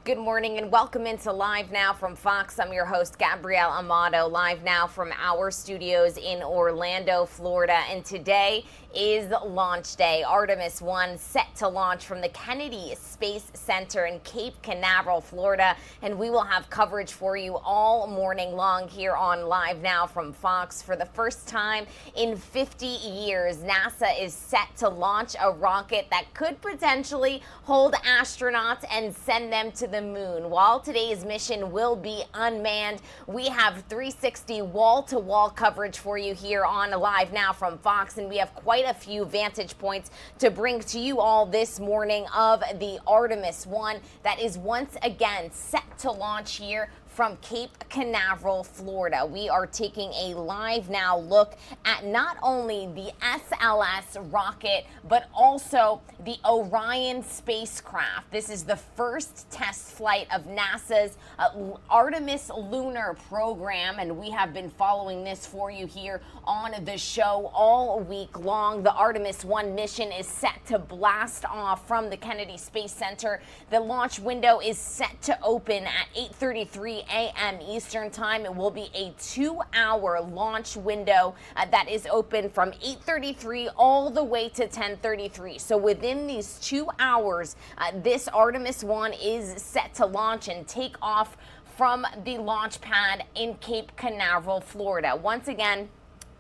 Good morning and welcome into Live Now from Fox. I'm your host, Gabrielle Amato, live now from our studios in Orlando, Florida. And today is launch day. Artemis I set to launch from the Kennedy Space Center in Cape Canaveral, Florida. And we will have coverage for you all morning long here on Live Now from Fox. For the first time in 50 years, NASA is set to launch a rocket that could potentially hold astronauts and send them to the moon. While today's mission will be unmanned, we have 360 wall-to-wall coverage for you here on Live Now from Fox, and we have quite a few vantage points to bring to you all this morning of the Artemis I that is once again set to launch here from Cape Canaveral, Florida. We are taking a live now look at not only the SLS rocket, but also the Orion spacecraft. This is the first test flight of NASA's Artemis lunar program, and we have been following this for you here on the show all week long. The Artemis I mission is set to blast off from the Kennedy Space Center. The launch window is set to open at 8:33 a.m. Eastern Time. It will be a 2-hour launch window that is open from 8:33 all the way to 10:33. So within these 2 hours, this Artemis I is set to launch and take off from the launch pad in Cape Canaveral, Florida. Once again,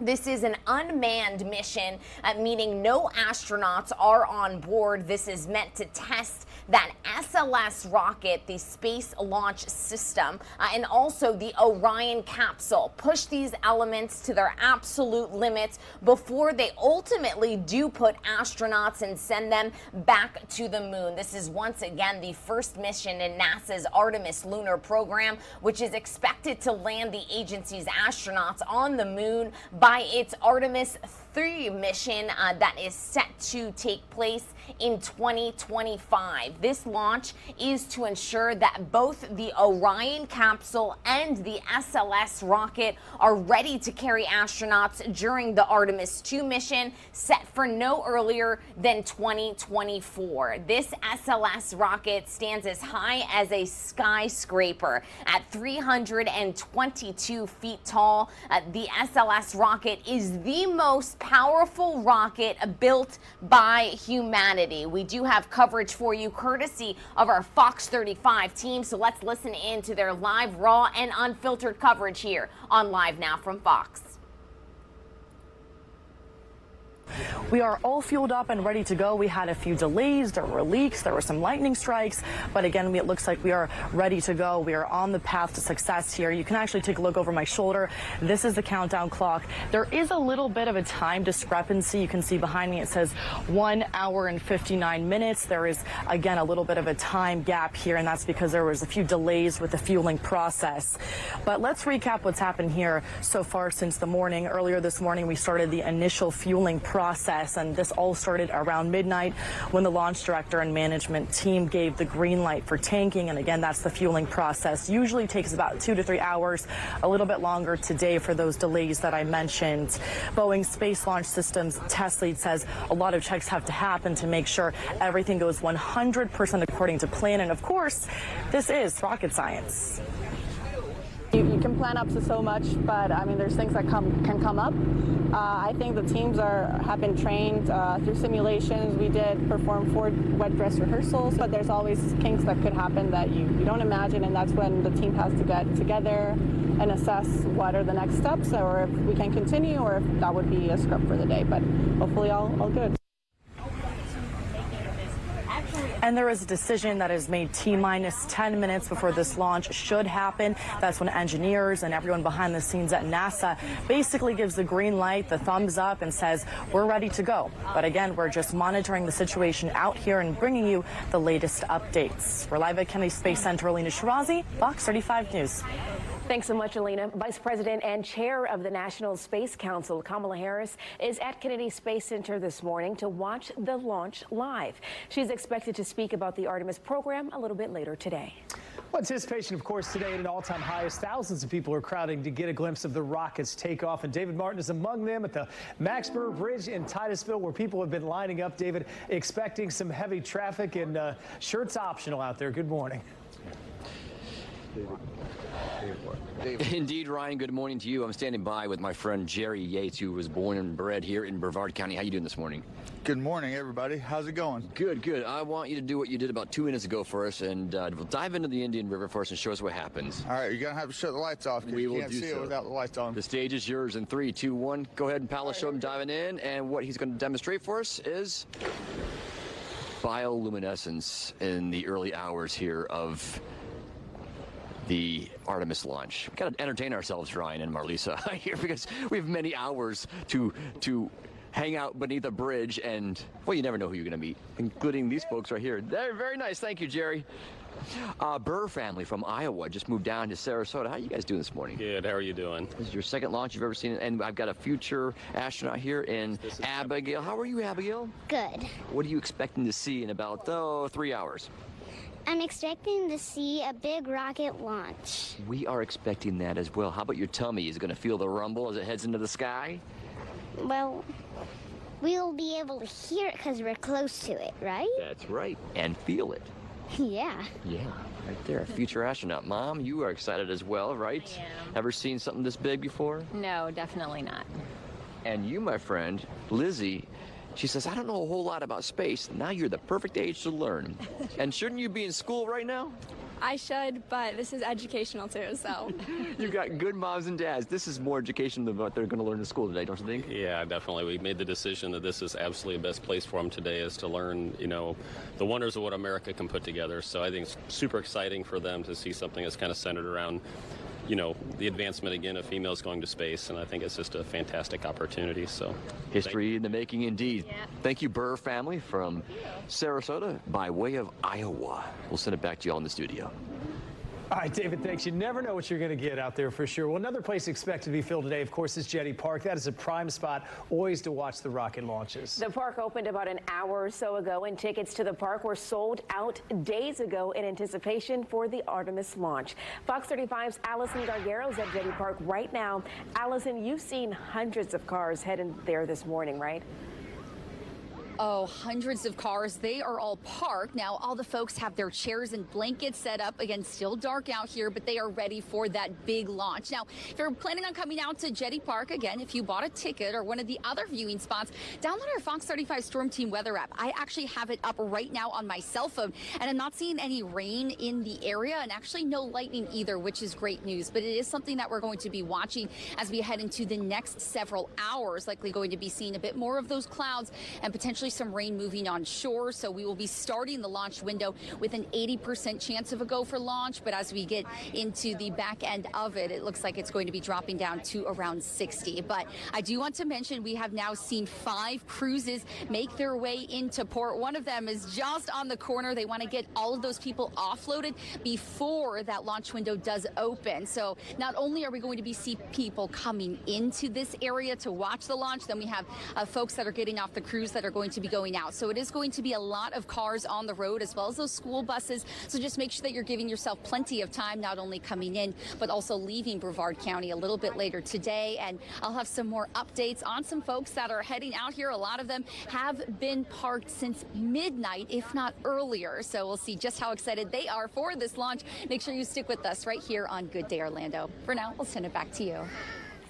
this is an unmanned mission, meaning no astronauts are on board. This is meant to test that SLS rocket, the Space Launch System, and also the Orion capsule. Push these elements to their absolute limits before they ultimately do put astronauts and send them back to the moon. This is once again the first mission in NASA's Artemis lunar program, which is expected to land the agency's astronauts on the moon by its Artemis III mission that is set to take place in 2025. This launch is to ensure that both the Orion capsule and the SLS rocket are ready to carry astronauts during the Artemis II mission, set for no earlier than 2024. This SLS rocket stands as high as a skyscraper at 322 feet tall. The SLS rocket is the most powerful rocket built by humanity. We do have coverage for you courtesy of our Fox 35 team, so let's listen in to their live, raw, and unfiltered coverage here on Live Now from Fox. We are all fueled up and ready to go. We had a few delays, there were leaks, there were some lightning strikes, but again, it looks like we are ready to go. We are on the path to success here. You can actually take a look over my shoulder. This is the countdown clock. There is a little bit of a time discrepancy. You can see behind me it says 1 hour and 59 minutes. There is, again, a little bit of a time gap here, and that's because there was a few delays with the fueling process. But let's recap what's happened here so far since the morning. Earlier this morning, we started the initial fueling process, and this all started around midnight when the launch director and management team gave the green light for tanking. And again, that's the fueling process. Usually takes about 2 to 3 hours, a little bit longer today for those delays that I mentioned. Boeing Space Launch Systems test lead says a lot of checks have to happen to make sure everything goes 100% according to plan. And of course, this is rocket science. You can plan up to so much, but I mean, there's things that can come up. I think the teams have been trained through simulations. We did perform 4 wet dress rehearsals, but there's always kinks that could happen that you don't imagine, and that's when the team has to get together and assess what are the next steps, or if we can continue, or if that would be a scrub for the day. But hopefully all good. And there is a decision that is made T-minus 10 minutes before this launch should happen. That's when engineers and everyone behind the scenes at NASA basically gives the green light, the thumbs up, and says, we're ready to go. But again, we're just monitoring the situation out here and bringing you the latest updates. We're live at Kennedy Space Center. Alina Shirazi, Fox 35 News. Thanks so much, Alina. Vice President and Chair of the National Space Council, Kamala Harris, is at Kennedy Space Center this morning to watch the launch live. She's expected to speak about the Artemis program a little bit later today. Well, anticipation, of course, today at an all-time high as thousands of people are crowding to get a glimpse of the rocket's takeoff. And David Martin is among them at the Maxburg Bridge in Titusville, where people have been lining up. David, expecting some heavy traffic, and shirts optional out there. Good morning. Indeed, Ryan, good morning to you. I'm standing by with my friend Jerry Yates, who was born and bred here in Brevard County. How you doing this morning? Good morning, everybody. How's it going? Good, good. I want you to do what you did about 2 minutes ago for us, and we'll dive into the Indian River for us and show us what happens. All right, you're going to have to shut the lights off because you can't see it without the lights on. The stage is yours in 3, 2, 1. Go ahead and Palace show him diving in, and what he's going to demonstrate for us is bioluminescence in the early hours here of the Artemis launch. We've got to entertain ourselves, Ryan and Marlisa, here, because we have many hours to hang out beneath a bridge, and, well, you never know who you're going to meet, including these folks right here. They're very nice. Thank you, Jerry. Burr family from Iowa just moved down to Sarasota. How are you guys doing this morning? Good. How are you doing? This is your second launch you've ever seen, and I've got a future astronaut here in Abigail. How are you, Abigail? Good. What are you expecting to see in about 3 hours? I'm expecting to see a big rocket launch. We are expecting that as well. How about your tummy? Is it going to feel the rumble as it heads into the sky? Well, we'll be able to hear it because we're close to it, right? That's right. And feel it. Yeah. Yeah, right there. Future astronaut. Mom, you are excited as well, right? I am. Ever seen something this big before? No, definitely not. And you, my friend, Lizzie, she says, I don't know a whole lot about space. Now you're the perfect age to learn. And shouldn't you be in school right now? I should, but this is educational too, so. You got good moms and dads. This is more education than what they're going to learn in school today, don't you think? Yeah, definitely. We made the decision that this is absolutely the best place for them today is to learn, you know, the wonders of what America can put together. So I think it's super exciting for them to see something that's kind of centered around, you know, the advancement again of females going to space, and I think it's just a fantastic opportunity. So history in the making indeed. Yeah. Thank you, Burr family from Sarasota by way of Iowa. We'll send it back to you all in the studio. All right, David, thanks. You never know what you're going to get out there for sure. Well, another place expected to be filled today, of course, is Jetty Park. That is a prime spot always to watch the rocket launches. The park opened about an hour or so ago, and tickets to the park were sold out days ago in anticipation for the Artemis launch. Fox 35's Allison Gargaro is at Jetty Park right now. Allison, you've seen hundreds of cars heading there this morning, right? Oh, hundreds of cars. They are all parked. Now, all the folks have their chairs and blankets set up. Again, still dark out here, but they are ready for that big launch. Now, if you're planning on coming out to Jetty Park, again, if you bought a ticket or one of the other viewing spots, download our Fox 35 Storm Team weather app. I actually have it up right now on my cell phone, and I'm not seeing any rain in the area and actually no lightning either, which is great news. But it is something that we're going to be watching as we head into the next several hours, likely going to be seeing a bit more of those clouds and potentially some rain moving on shore. So we will be starting the launch window with an 80% chance of a go for launch. But as we get into the back end of it, it looks like it's going to be dropping down to around 60. But I do want to mention we have now seen 5 cruises make their way into port. One of them is just on the corner. They want to get all of those people offloaded before that launch window does open. So not only are we going to be seeing people coming into this area to watch the launch, then we have folks that are getting off the cruise that are going to be going out. So it is going to be a lot of cars on the road as well as those school buses. So just make sure that you're giving yourself plenty of time, not only coming in, but also leaving Brevard County a little bit later today. And I'll have some more updates on some folks that are heading out here. A lot of them have been parked since midnight, if not earlier. So we'll see just how excited they are for this launch. Make sure you stick with us right here on Good Day Orlando. For now, we'll send it back to you.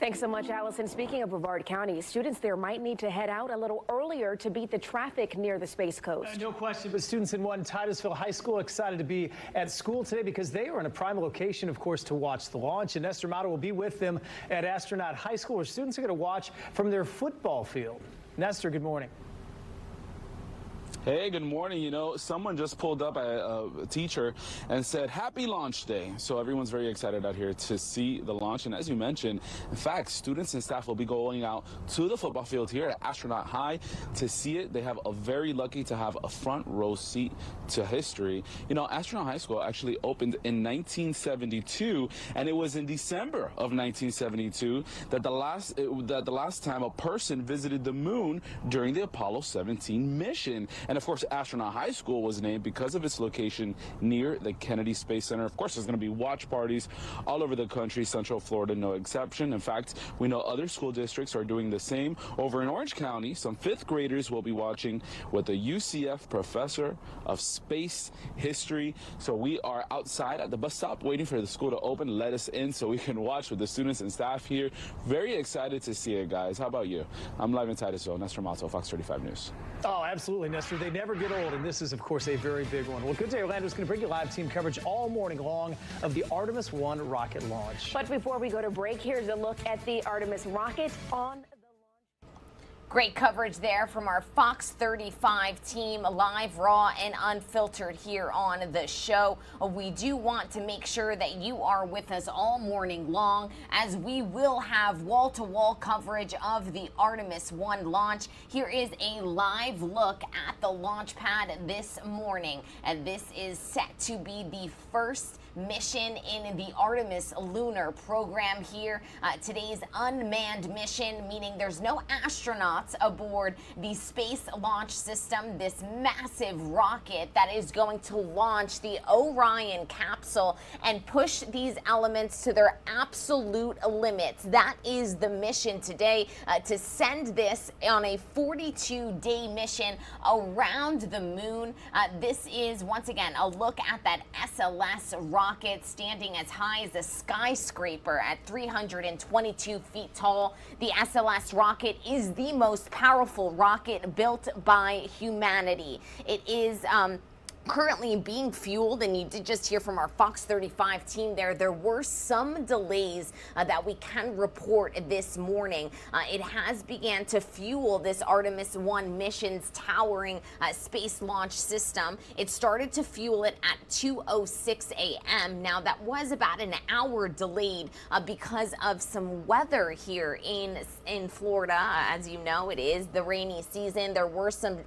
Thanks so much, Allison. Speaking of Brevard County, students there might need to head out a little earlier to beat the traffic near the Space Coast. No question, but students in Titusville High School excited to be at school today because they are in a prime location, of course, to watch the launch. And Nestor Mato will be with them at Astronaut High School, where students are going to watch from their football field. Nestor, good morning. Hey, good morning. You know, someone just pulled up a teacher and said, happy launch day. So everyone's very excited out here to see the launch. And as you mentioned, in fact, students and staff will be going out to the football field here at Astronaut High to see it. They have a very lucky to have a front row seat to history. You know, Astronaut High School actually opened in 1972, and it was in December of 1972 that the last time a person visited the moon during the Apollo 17 mission. And of course, Astronaut High School was named because of its location near the Kennedy Space Center. Of course, there's going to be watch parties all over the country, Central Florida no exception. In fact, we know other school districts are doing the same. Over in Orange County, some 5th graders will be watching with a UCF professor of space history. So we are outside at the bus stop waiting for the school to open. Let us in so we can watch with the students and staff here. Very excited to see it, guys. How about you? I'm live in Titusville. Nestor Mato, Fox 35 News. Oh, absolutely, Nestor. They never get old, and this is, of course, a very big one. Well, Good Day Orlando is going to bring you live team coverage all morning long of the Artemis I rocket launch. But before we go to break, here's a look at the Artemis rocket on the Great coverage there from our Fox 35 team, live, raw, and unfiltered here on the show. We do want to make sure that you are with us all morning long, as we will have wall-to-wall coverage of the Artemis I launch. Here is a live look at the launch pad this morning, and this is set to be the first mission in the Artemis lunar program here. Today's unmanned mission, meaning there's no astronauts aboard the Space Launch System, this massive rocket that is going to launch the Orion capsule and push these elements to their absolute limits. That is the mission today, to send this on a 42-day mission around the moon. This is, once again, a look at that SLS rocket standing as high as a skyscraper at 322 feet tall. The SLS rocket is the most powerful rocket built by humanity. It is currently being fueled, and you did just hear from our Fox 35 team there were some delays that we can report this morning. It has began to fuel this Artemis I mission's towering space launch system. It started to fuel it at 2:06 a.m. Now, that was about an hour delayed because of some weather here in Florida. As you know, it is the rainy season. There were some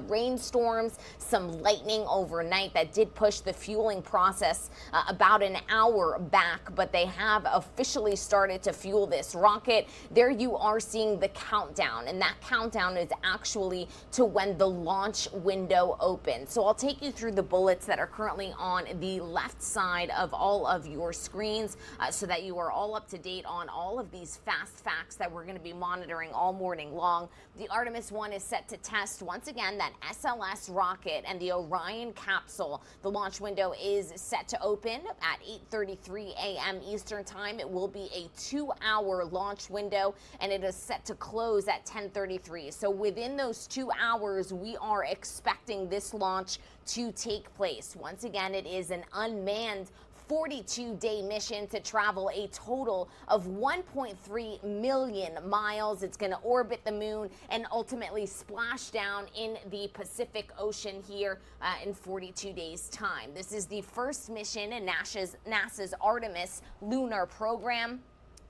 rainstorms, some lightning overnight that did push the fueling process about an hour back, but they have officially started to fuel this rocket. There you are seeing the countdown, and that countdown is actually to when the launch window opens. So I'll take you through the bullets that are currently on the left side of all of your screens so that you are all up to date on all of these fast facts that we're going to be monitoring all morning long. The Artemis I is set to test once again that SLS rocket and the Orion capsule. The launch window is set to open at 8:33 a.m. Eastern Time. It will be a 2-hour launch window, and it is set to close at 10:33. So within those 2 hours, we are expecting this launch to take place. Once again, it is an unmanned 42-day mission to travel a total of 1.3 million miles. It's going to orbit the moon and ultimately splash down in the Pacific Ocean here in 42 days' time. This is the first mission in NASA's Artemis lunar program.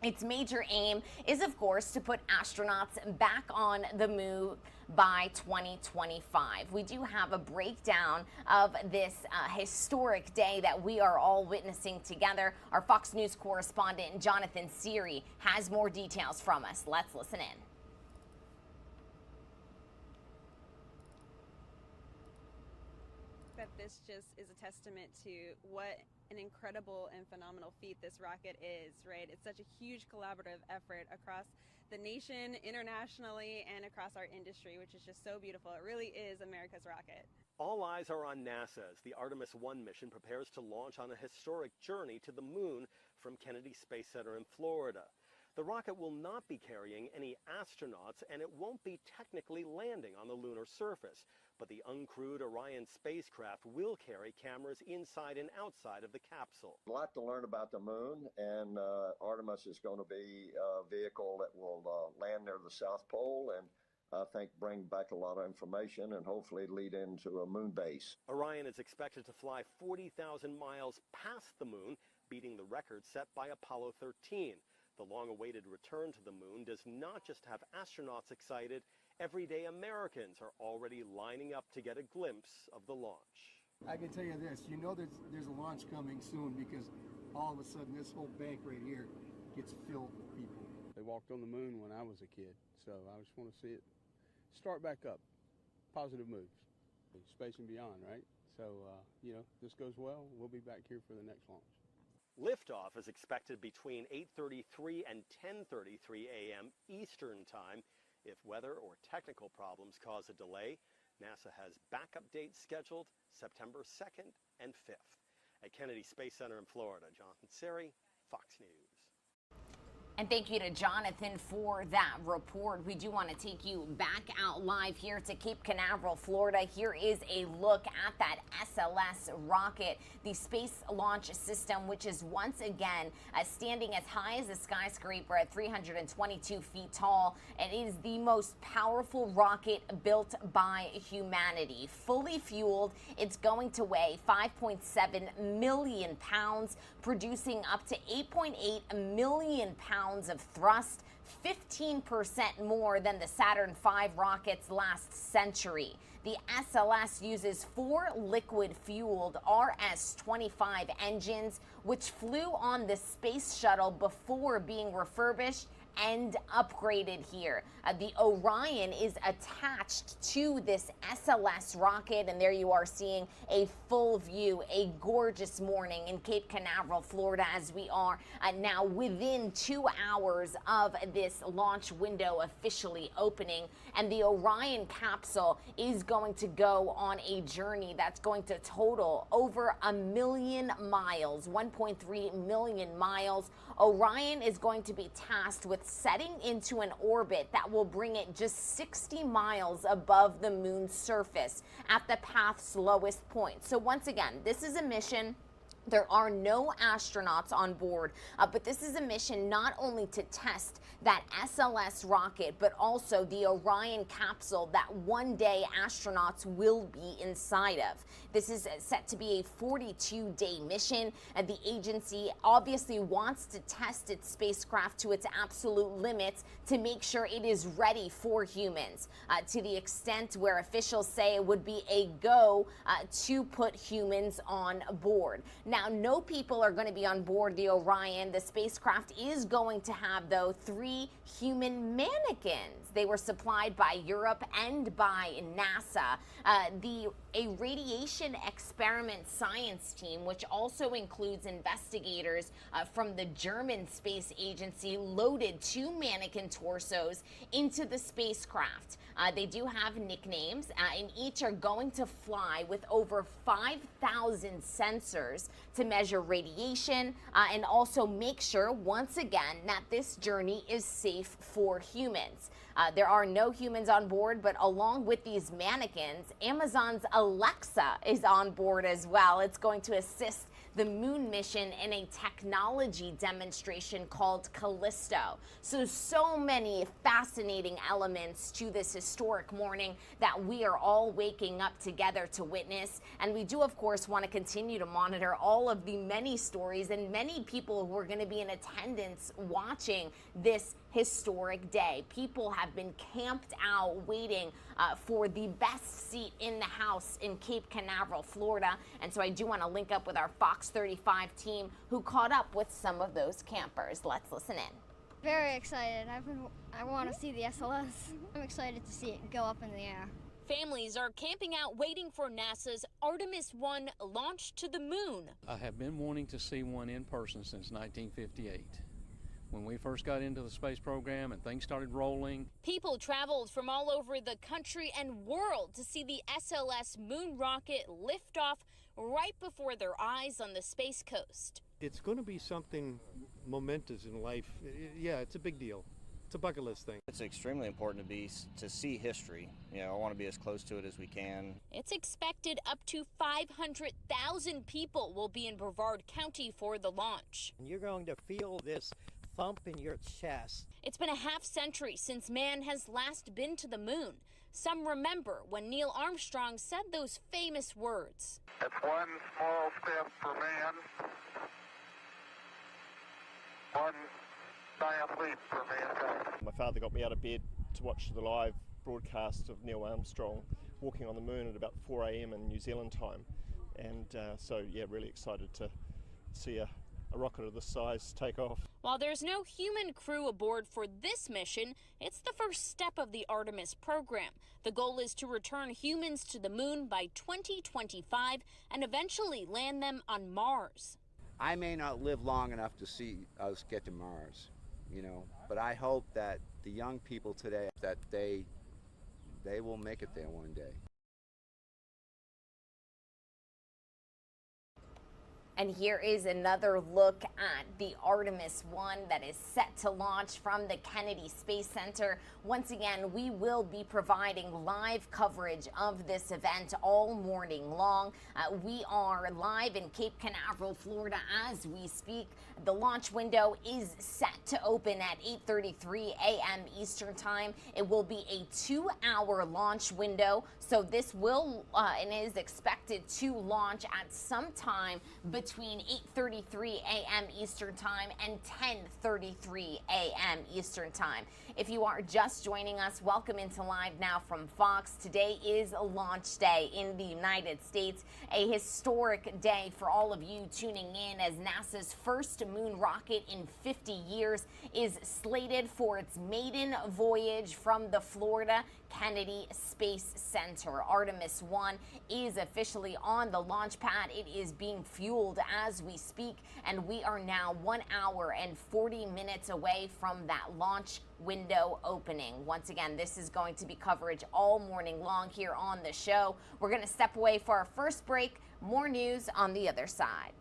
Its major aim is, of course, to put astronauts back on the moon by 2025. We do have a breakdown of this historic day that we are all witnessing together. Our Fox News correspondent, Jonathan Seary, has more details from us. Let's listen in. That this just is a testament to what an incredible and phenomenal feat this rocket is, right? It's such a huge collaborative effort across the nation, internationally, and across our industry, which is just so beautiful. It really is America's rocket. All eyes are on NASA as the Artemis I mission prepares to launch on a historic journey to the moon from Kennedy Space Center in Florida. The rocket will not be carrying any astronauts, and it won't be technically landing on the lunar surface. But the uncrewed Orion spacecraft will carry cameras inside and outside of the capsule. A lot to learn about the moon, and Artemis is going to be a vehicle that will land near the South Pole and I think bring back a lot of information and hopefully lead into a moon base. Orion is expected to fly 40,000 miles past the moon, beating the record set by Apollo 13. The long-awaited return to the moon does not just have astronauts excited. Everyday Americans are already lining up to get a glimpse of the launch. I can tell you this, you know there's a launch coming soon because all of a sudden this whole bank right here gets filled with people. They walked on the moon when I was a kid, so I just want to see it start back up. Positive moves. Space and beyond, right? So, this goes well. We'll be back here for the next launch. Liftoff is expected between 8:33 and 10:33 a.m. Eastern Time. If weather or technical problems cause a delay, NASA has backup dates scheduled September 2nd and 5th. At Kennedy Space Center in Florida, Jonathan Seri, Fox News. And thank you to Jonathan for that report. We do want to take you back out live here to Cape Canaveral, Florida. Here is a look at that SLS rocket, the Space Launch System, which is once again standing as high as a skyscraper at 322 feet tall. And it is the most powerful rocket built by humanity. Fully fueled, it's going to weigh 5.7 million pounds, producing up to 8.8 million pounds of thrust, 15% more than the Saturn V rockets last century. The SLS uses 4 liquid-fueled RS-25 engines, which flew on the space shuttle before being refurbished and upgraded here. The Orion is attached to this SLS rocket, and there you are seeing a full view, a gorgeous morning in Cape Canaveral, Florida, as we are now within 2 hours of this launch window officially opening. And the Orion capsule is going to go on a journey that's going to total over 1 million miles, 1.3 million miles. Orion is going to be tasked with setting into an orbit that will bring it just 60 miles above the moon's surface at the path's lowest point. So once again, this is a mission. There are no astronauts on board, but this is a mission not only to test that SLS rocket, but also the Orion capsule that one day astronauts will be inside of. This is set to be a 42-day mission, and the agency obviously wants to test its spacecraft to its absolute limits to make sure it is ready for humans, to the extent where officials say it would be a go to put humans on board. Now, no people are going to be on board the Orion. The spacecraft is going to have, though, 3 human mannequins. They were supplied by Europe and by NASA. A radiation experiment science team, which also includes investigators from the German space agency, loaded 2 mannequin torsos into the spacecraft. They do have nicknames, and each are going to fly with over 5,000 sensors to measure radiation and also make sure, once again, that this journey is safe for humans. There are no humans on board, but along with these mannequins, Amazon's Alexa is on board as well. It's going to assist the moon mission in a technology demonstration called Callisto. So many fascinating elements to this historic morning that we are all waking up together to witness. And we do, of course, want to continue to monitor all of the many stories and many people who are going to be in attendance watching this historic day. People have been camped out waiting for the best seat in the house in Cape Canaveral, Florida. And so I do want to link up with our Fox 35 team who caught up with some of those campers. Let's listen in. Very excited. I want to see the SLS. I'm excited to see it go up in the air. Families are camping out waiting for NASA's Artemis I launch to the moon. I have been wanting to see one in person since 1958. When we first got into the space program and things started rolling. People traveled from all over the country and world to see the SLS moon rocket lift off right before their eyes on the Space Coast. It's going to be something momentous in life. Yeah, it's a big deal. It's a bucket list thing. It's extremely important to see history. I want to be as close to it as we can. It's expected up to 500,000 people will be in Brevard County for the launch. You're going to feel this thump in your chest. It's been a half-century since man has last been to the moon. Some remember when Neil Armstrong said those famous words. It's one small step for man, one giant leap for mankind. My father got me out of bed to watch the live broadcast of Neil Armstrong walking on the moon at about 4 a.m. in New Zealand time. And so, yeah, really excited to see a a rocket of this size take off. While there's no human crew aboard for this mission, it's the first step of the Artemis program. The goal is to return humans to the moon by 2025 and eventually land them on Mars. I may not live long enough to see us get to Mars, but I hope that the young people today, that they will make it there one day. And here is another look at the Artemis I that is set to launch from the Kennedy Space Center. Once again, we will be providing live coverage of this event all morning long. We are live in Cape Canaveral, Florida as we speak. The launch window is set to open at 8:33 a.m. Eastern Time. It will be a 2-hour launch window, so this will and is expected to launch at some time between 8:33 a.m. Eastern Time and 10:33 a.m. Eastern Time. If you are just joining us, welcome into Live Now from Fox. Today is launch day in the United States, a historic day for all of you tuning in as NASA's first moon rocket in 50 years is slated for its maiden voyage from the Florida Kennedy Space Center. Artemis I is officially on the launch pad. It is being fueled as we speak, and we are now 1 hour and 40 minutes away from that launch window opening. Once again, this is going to be coverage all morning long here on the show. We're going to step away for our first break. More news on the other side.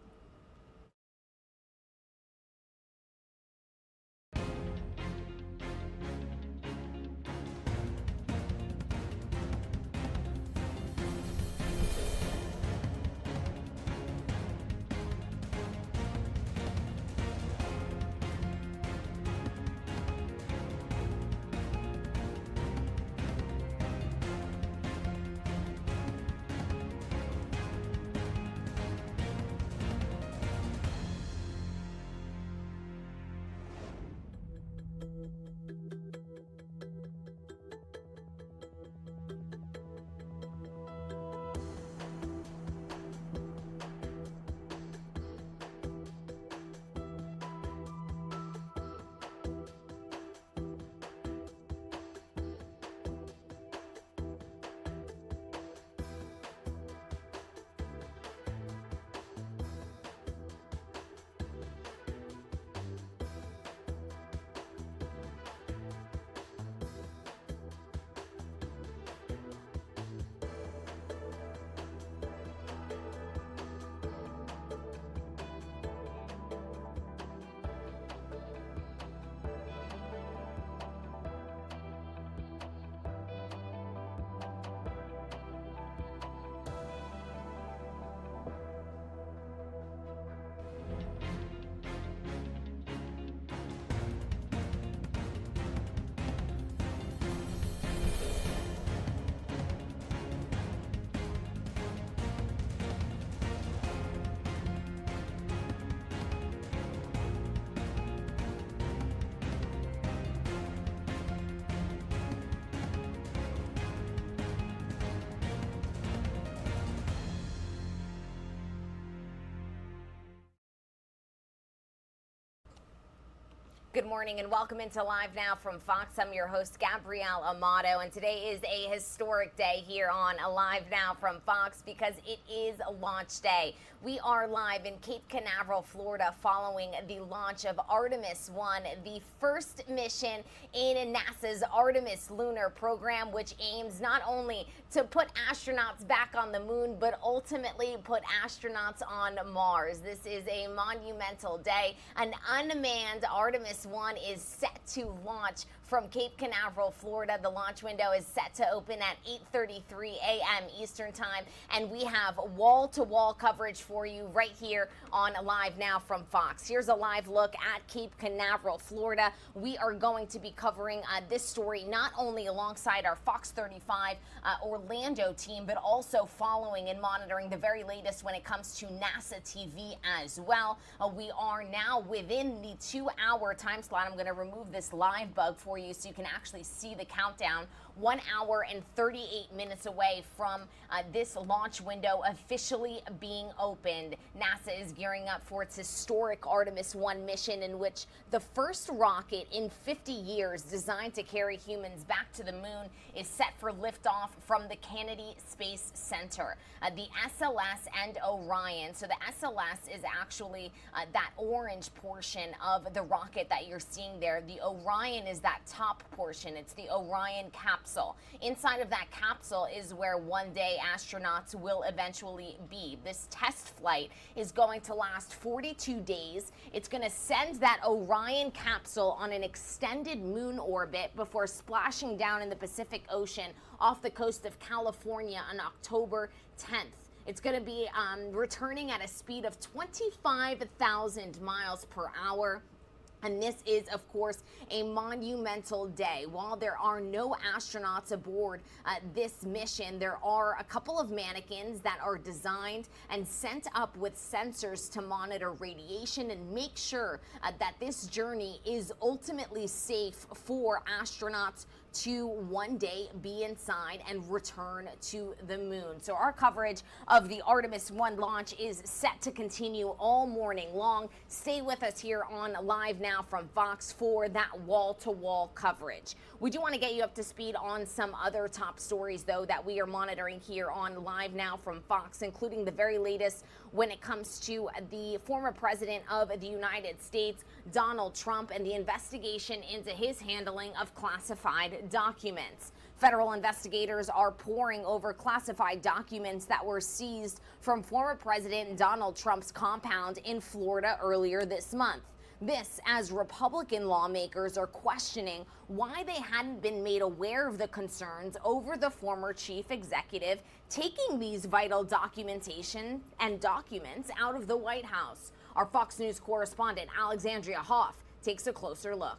Good morning and welcome into Live Now from Fox. I'm your host, Gabrielle Amato, and today is a historic day here on Live Now from Fox because it is launch day. We are live in Cape Canaveral, Florida, following the launch of Artemis I, the first mission in NASA's Artemis lunar program, which aims not only to put astronauts back on the moon, but ultimately put astronauts on Mars. This is a monumental day. An unmanned Artemis I is set to launch from Cape Canaveral, Florida. The launch window is set to open at 8:33 a.m. Eastern Time, and we have wall-to-wall coverage for you right here on Live Now from Fox. Here's a live look at Cape Canaveral, Florida. We are going to be covering this story not only alongside our Fox 35 Orlando team, but also following and monitoring the very latest when it comes to NASA TV as well. We are now within the 2-hour time slot. I'm going to remove this live bug for for you so you can actually see the countdown. 1 hour and 38 minutes away from this launch window officially being opened. NASA is gearing up for its historic Artemis I mission, in which the first rocket in 50 years designed to carry humans back to the moon is set for liftoff from the Kennedy Space Center. The SLS and Orion. So the SLS is actually that orange portion of the rocket that you're seeing there. The Orion is that top portion. It's the Orion capsule. Inside of that capsule is where one day astronauts will eventually be. This test flight is going to last 42 days. It's going to send that Orion capsule on an extended moon orbit before splashing down in the Pacific Ocean off the coast of California on October 10th. It's going to be returning at a speed of 25,000 miles per hour. And this is, of course, a monumental day. While there are no astronauts aboard this mission, there are a couple of mannequins that are designed and sent up with sensors to monitor radiation and make sure that this journey is ultimately safe for astronauts to one day be inside and return to the moon. So our coverage of the Artemis I launch is set to continue all morning long. Stay with us here on Live Now from Fox for that wall-to-wall coverage. We do want to get you up to speed on some other top stories, though, that we are monitoring here on Live Now from Fox, including the very latest when it comes to the former president of the United States, Donald Trump, and the investigation into his handling of classified documents. Federal investigators are poring over classified documents that were seized from former President Donald Trump's compound in Florida earlier this month. This as Republican lawmakers are questioning why they hadn't been made aware of the concerns over the former chief executive taking these vital documentation and documents out of the White House. Our Fox News correspondent Alexandria Hoff takes a closer look.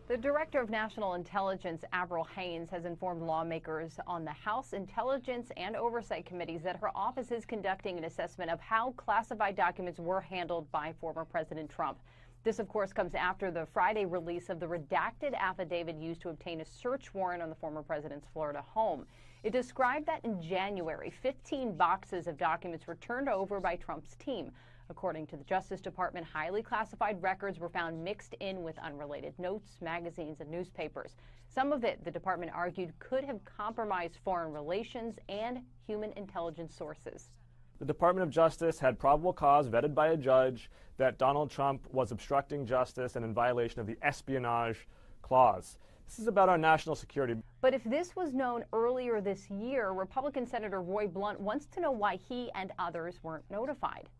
The Director of National Intelligence, Avril Haines, has informed lawmakers on the House Intelligence and Oversight Committees that her office is conducting an assessment of how classified documents were handled by former President Trump. This, of course, comes after the Friday release of the redacted affidavit used to obtain a search warrant on the former president's Florida home. It described that in January, 15 boxes of documents were turned over by Trump's team. According to the Justice Department, highly classified records were found mixed in with unrelated notes, magazines, and newspapers. Some of it, the department argued, could have compromised foreign relations and human intelligence sources. The Department of Justice had probable cause vetted by a judge that Donald Trump was obstructing justice and in violation of the espionage clause. This is about our national security. But if this was known earlier this year, Republican Senator Roy Blunt wants to know why he and others weren't notified.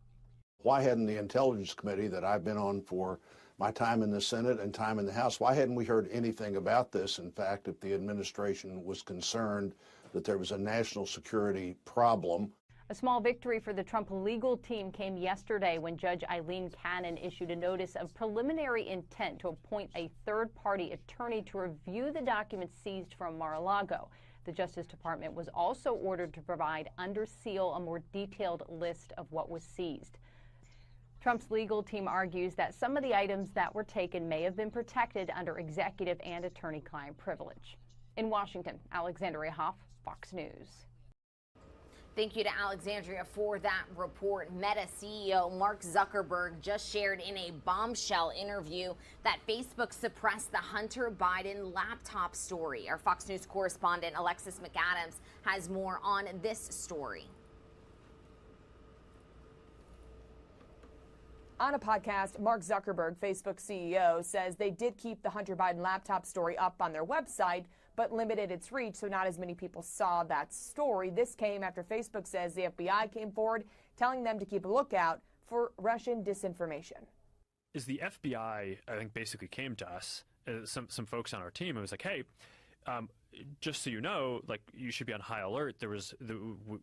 Why hadn't the Intelligence Committee that I've been on for my time in the Senate and time in the House, why hadn't we heard anything about this? In fact, if the administration was concerned that there was a national security problem. A small victory for the Trump legal team came yesterday when Judge Eileen Cannon issued a notice of preliminary intent to appoint a third-party attorney to review the documents seized from Mar-a-Lago. The Justice Department was also ordered to provide under seal a more detailed list of what was seized. Trump's legal team argues that some of the items that were taken may have been protected under executive and attorney-client privilege. In Washington, Alexandria Hoff, Fox News. Thank you to Alexandria for that report. Meta CEO Mark Zuckerberg just shared in a bombshell interview that Facebook suppressed the Hunter Biden laptop story. Our Fox News correspondent Alexis McAdams has more on this story. On a podcast, Mark Zuckerberg, Facebook CEO, says they did keep the Hunter Biden laptop story up on their website, but limited its reach, so not as many people saw that story. This came after Facebook says the FBI came forward, telling them to keep a lookout for Russian disinformation. Is the FBI, I think, basically came to us, some folks on our team, and was like, hey, just so you know, like, you should be on high alert.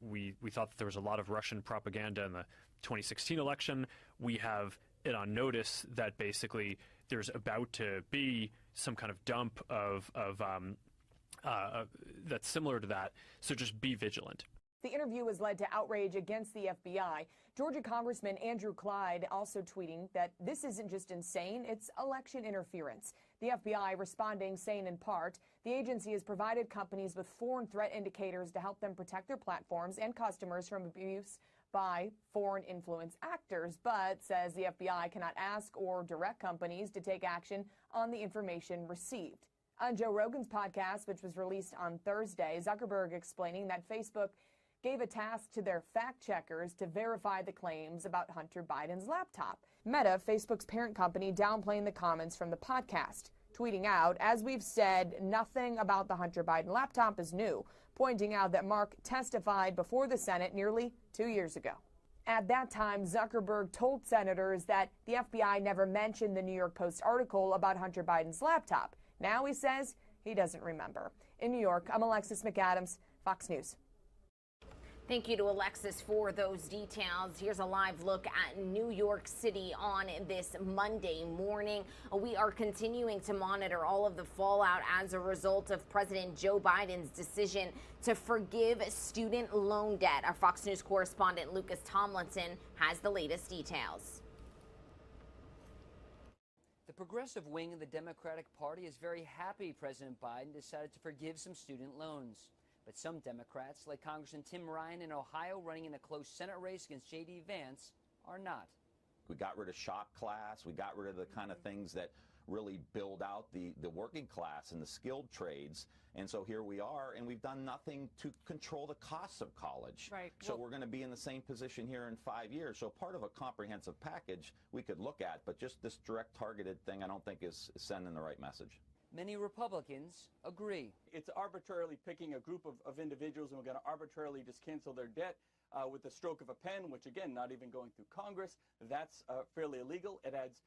We thought that there was a lot of Russian propaganda in the 2016 election. We have it on notice that basically there's about to be some kind of dump of that's similar to that. So just be vigilant. The interview has led to outrage against the FBI. Georgia Congressman Andrew Clyde also tweeting that this isn't just insane, it's election interference. The FBI responding, saying in part, the agency has provided companies with foreign threat indicators to help them protect their platforms and customers from abuse by foreign influence actors, but says the FBI cannot ask or direct companies to take action on the information received. On Joe Rogan's podcast, which was released on Thursday, Zuckerberg explaining that Facebook gave a task to their fact checkers to verify the claims about Hunter Biden's laptop. Meta, Facebook's parent company, downplaying the comments from the podcast, tweeting out, as we've said, nothing about the Hunter Biden laptop is new, pointing out that Mark testified before the Senate nearly 2 years ago. At that time, Zuckerberg told senators that the FBI never mentioned the New York Post article about Hunter Biden's laptop. Now he says he doesn't remember. In New York, I'm Alexis McAdams, Fox News. Thank you to Alexis for those details. Here's a live look at New York City on this Monday morning. We are continuing to monitor all of the fallout as a result of President Joe Biden's decision to forgive student loan debt. Our Fox News correspondent Lucas Tomlinson has the latest details. The progressive wing of the Democratic Party is very happy President Biden decided to forgive some student loans. But some Democrats, like Congressman Tim Ryan in Ohio running in a close Senate race against J.D. Vance, are not. We got rid of shop class. We got rid of the kind of things that really build out the working class and the skilled trades. And so here we are, and we've done nothing to control the costs of college. Right. So we're going to be in the same position here in 5 years. So part of a comprehensive package we could look at, but just this direct targeted thing I don't think is sending the right message. Many Republicans agree. It's arbitrarily picking a group of individuals, and we're going to arbitrarily just cancel their debt with the stroke of a pen, which, again, not even going through Congress. That's fairly illegal. It adds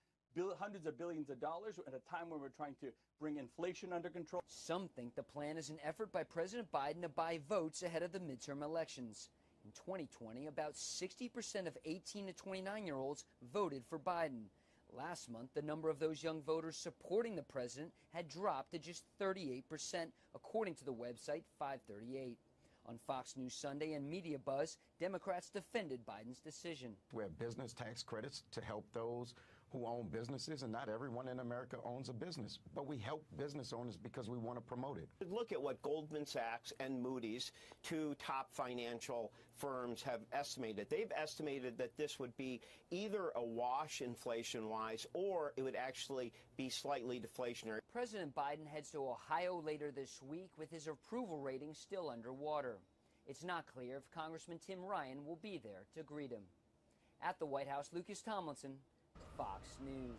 hundreds of billions of dollars at a time when we're trying to bring inflation under control. Some think the plan is an effort by President Biden to buy votes ahead of the midterm elections. In 2020, about 60% of 18 to 29-year-olds voted for Biden. Last month, the number of those young voters supporting the president had dropped to just 38%, according to the website 538. On Fox News Sunday and Media Buzz, Democrats defended Biden's decision. We have business tax credits to help those who own businesses, and not everyone in America owns a business. But we help business owners because we want to promote it. Look at what Goldman Sachs and Moody's, two top financial firms, have estimated. They've estimated that this would be either a wash inflation-wise, or it would actually be slightly deflationary. President Biden heads to Ohio later this week with his approval rating still underwater. It's not clear if Congressman Tim Ryan will be there to greet him. At the White House, Lucas Tomlinson, Fox News.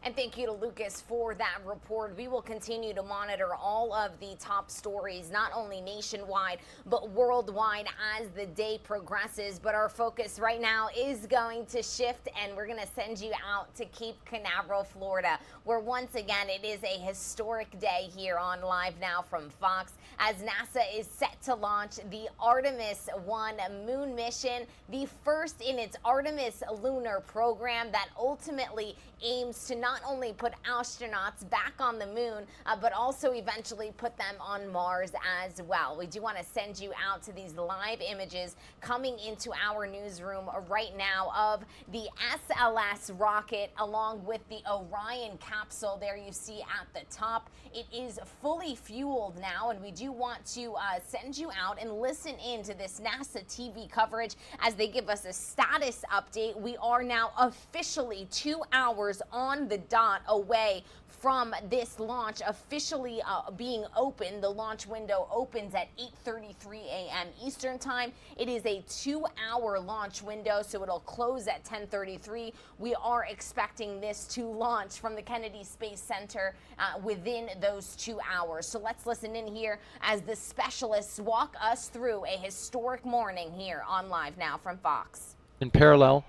And thank you to Lucas for that report. We will continue to monitor all of the top stories, not only nationwide, but worldwide as the day progresses. But our focus right now is going to shift, and we're going to send you out to Cape Canaveral, Florida, where once again it is a historic day here on Live Now from Fox, as NASA is set to launch the Artemis I moon mission, the first in its Artemis lunar program that ultimately aims to not only put astronauts back on the moon, but also eventually put them on Mars as well. We do want to send you out to these live images coming into our newsroom right now of the SLS rocket along with the Orion capsule there you see at the top. It is fully fueled now, and we do want to send you out and listen in to this NASA TV coverage as they give us a status update. We are now officially 2 hours on the dot away from this launch officially being open. The launch window opens at 8:33 a.m. Eastern time. It is a 2-hour launch window, so it'll close at 10:33. We are expecting this to launch from the Kennedy Space Center within those 2 hours. So let's listen in here as the specialists walk us through a historic morning here on Live Now from Fox. In parallel,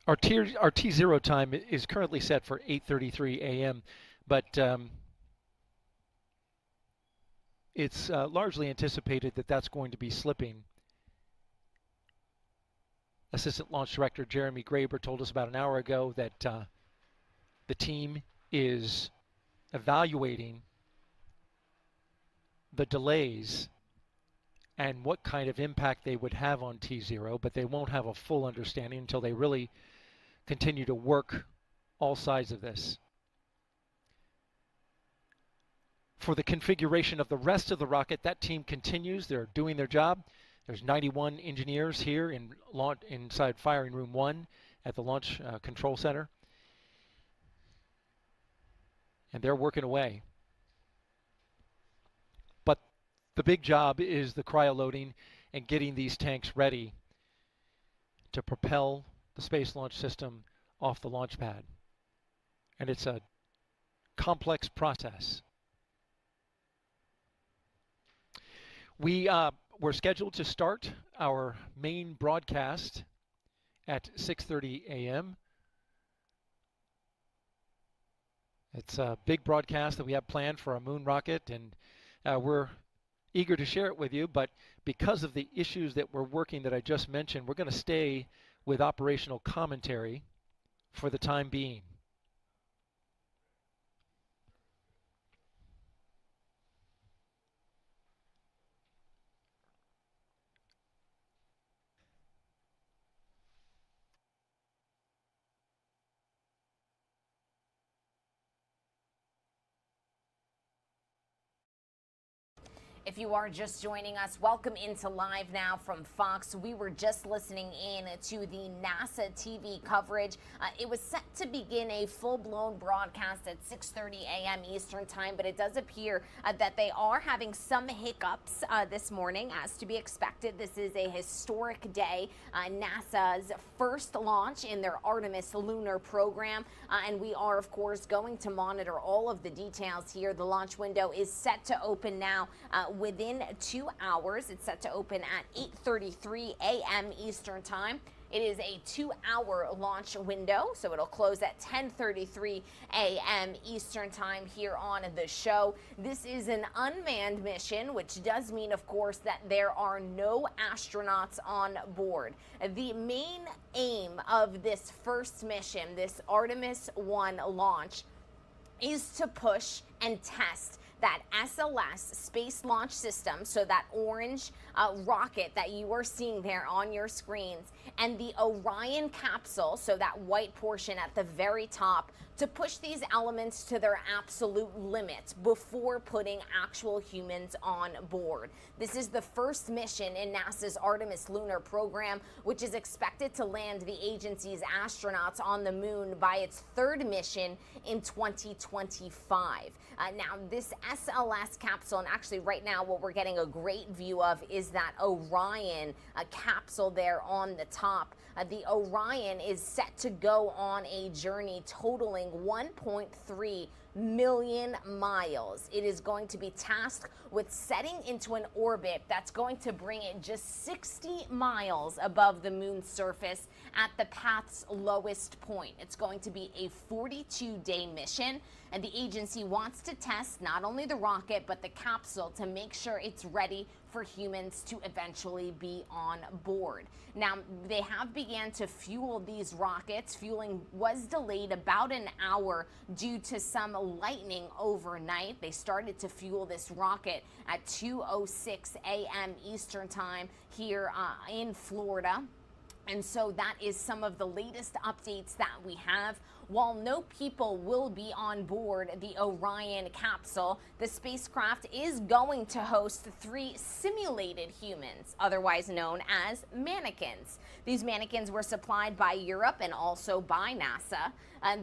our T0 time is currently set for 8:33 a.m., but it's largely anticipated that that's going to be slipping. Assistant Launch Director Jeremy Graber told us about an hour ago that the team is evaluating the delays and what kind of impact they would have on T0, but they won't have a full understanding until they really continue to work all sides of this. For the configuration of the rest of the rocket, that team continues. They're doing their job. There's 91 engineers here inside Firing Room 1 at the Launch Control Center. And they're working away. But the big job is the cryoloading and getting these tanks ready to propel the Space Launch System off the launch pad. And it's a complex process. We're scheduled to start our main broadcast at 6:30 a.m. It's a big broadcast that we have planned for our moon rocket, and we're eager to share it with you, but because of the issues that we're working that I just mentioned, we're going to stay with operational commentary for the time being. If you are just joining us, welcome into Live Now from Fox. We were just listening in to the NASA TV coverage. It was set to begin a full-blown broadcast at 6:30 a.m. Eastern Time, but it does appear that they are having some hiccups this morning, as to be expected. This is a historic day, NASA's first launch in their Artemis lunar program, and we are, of course, going to monitor all of the details here. The launch window is set to open now within 2 hours. It's set to open at 8:33 a.m. Eastern Time. It is a 2-hour launch window, so it'll close at 10:33 a.m. Eastern Time here on the show. This is an unmanned mission, which does mean, of course, that there are no astronauts on board. The main aim of this first mission, this Artemis I launch, is to push and test that SLS Space Launch System, so that orange rocket that you are seeing there on your screens, and the Orion capsule, so that white portion at the very top, to push these elements to their absolute limits before putting actual humans on board. This is the first mission in NASA's Artemis lunar program, which is expected to land the agency's astronauts on the moon by its third mission in 2025. Now, this SLS capsule, and actually right now what we're getting a great view of is that Orion capsule there on the top. The Orion is set to go on a journey totaling 1.3 million miles. It is going to be tasked with setting into an orbit that's going to bring it just 60 miles above the moon's surface at the path's lowest point. It's going to be a 42-day mission, and the agency wants to test not only the rocket but the capsule to make sure it's ready for humans to eventually be on board. Now, they have began to fuel these rockets. Fueling was delayed about an hour due to some lightning overnight. They started to fuel this rocket at 2:06 a.m. Eastern Time here in Florida. And so that is some of the latest updates that we have. While no people will be on board the Orion capsule, the spacecraft is going to host 3 simulated humans, otherwise known as mannequins. These mannequins were supplied by Europe and also by NASA.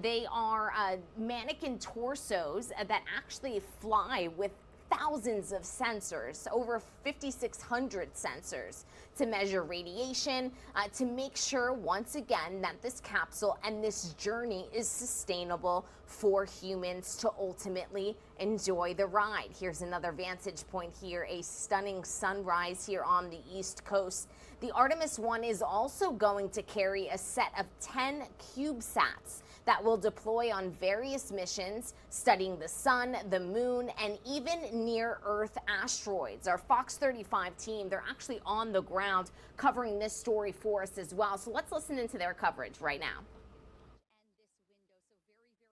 They are mannequin torsos that actually fly with thousands of sensors, over 5,600 sensors, to measure radiation, to make sure, once again, that this capsule and this journey is sustainable for humans to ultimately enjoy the ride. Here's another vantage point here, a stunning sunrise here on the East Coast. The Artemis I is also going to carry a set of 10 CubeSats that will deploy on various missions, studying the sun, the moon, and even near-Earth asteroids. Our Fox 35 team, they're actually on the ground covering this story for us as well. So let's listen into their coverage right now.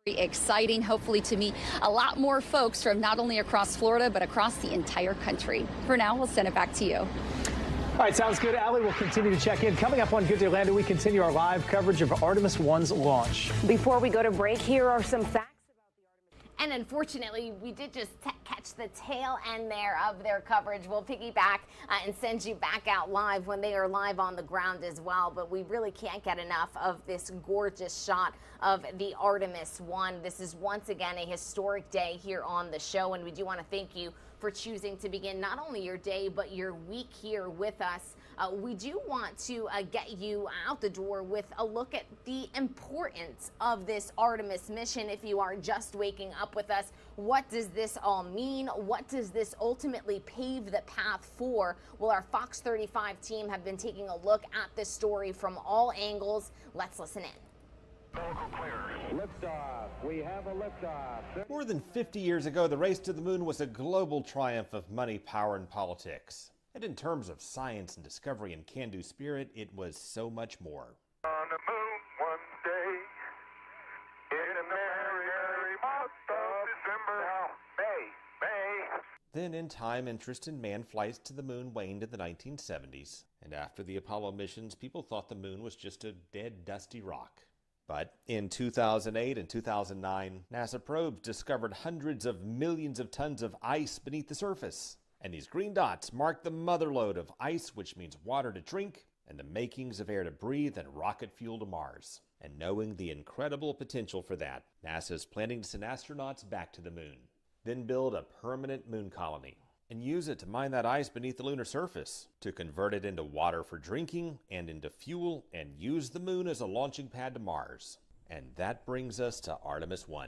Very exciting, hopefully to meet a lot more folks from not only across Florida, but across the entire country. For now, we'll send it back to you. All right, sounds good. Allie will continue to check in. Coming up on Good Day Orlando, we continue our live coverage of Artemis I's launch. Before we go to break, here are some facts. And unfortunately, we did just catch the tail end there of their coverage. We'll piggyback and send you back out live when they are live on the ground as well. But we really can't get enough of this gorgeous shot of the Artemis I. This is once again a historic day here on the show, and we do want to thank you for choosing to begin not only your day but your week here with us. We do want to get you out the door with a look at the importance of this Artemis mission. If you are just waking up with us, what does this all mean? What does this ultimately pave the path for? Well, our Fox 35 team have been taking a look at this story from all angles. Let's listen in. Liftoff. We have a liftoff. More than 50 years ago, the race to the moon was a global triumph of money, power, and politics. And in terms of science and discovery and can-do spirit, it was so much more. On the moon one day, in a merry month of December. May. Then in time, interest in manned flights to the moon waned in the 1970s. And after the Apollo missions, people thought the moon was just a dead, dusty rock. But in 2008 and 2009, NASA probes discovered hundreds of millions of tons of ice beneath the surface. And these green dots mark the motherlode of ice, which means water to drink, and the makings of air to breathe and rocket fuel to Mars. And knowing the incredible potential for that, NASA is planning to send astronauts back to the moon, then build a permanent moon colony, and use it to mine that ice beneath the lunar surface, to convert it into water for drinking and into fuel, and use the moon as a launching pad to Mars. And that brings us to Artemis I.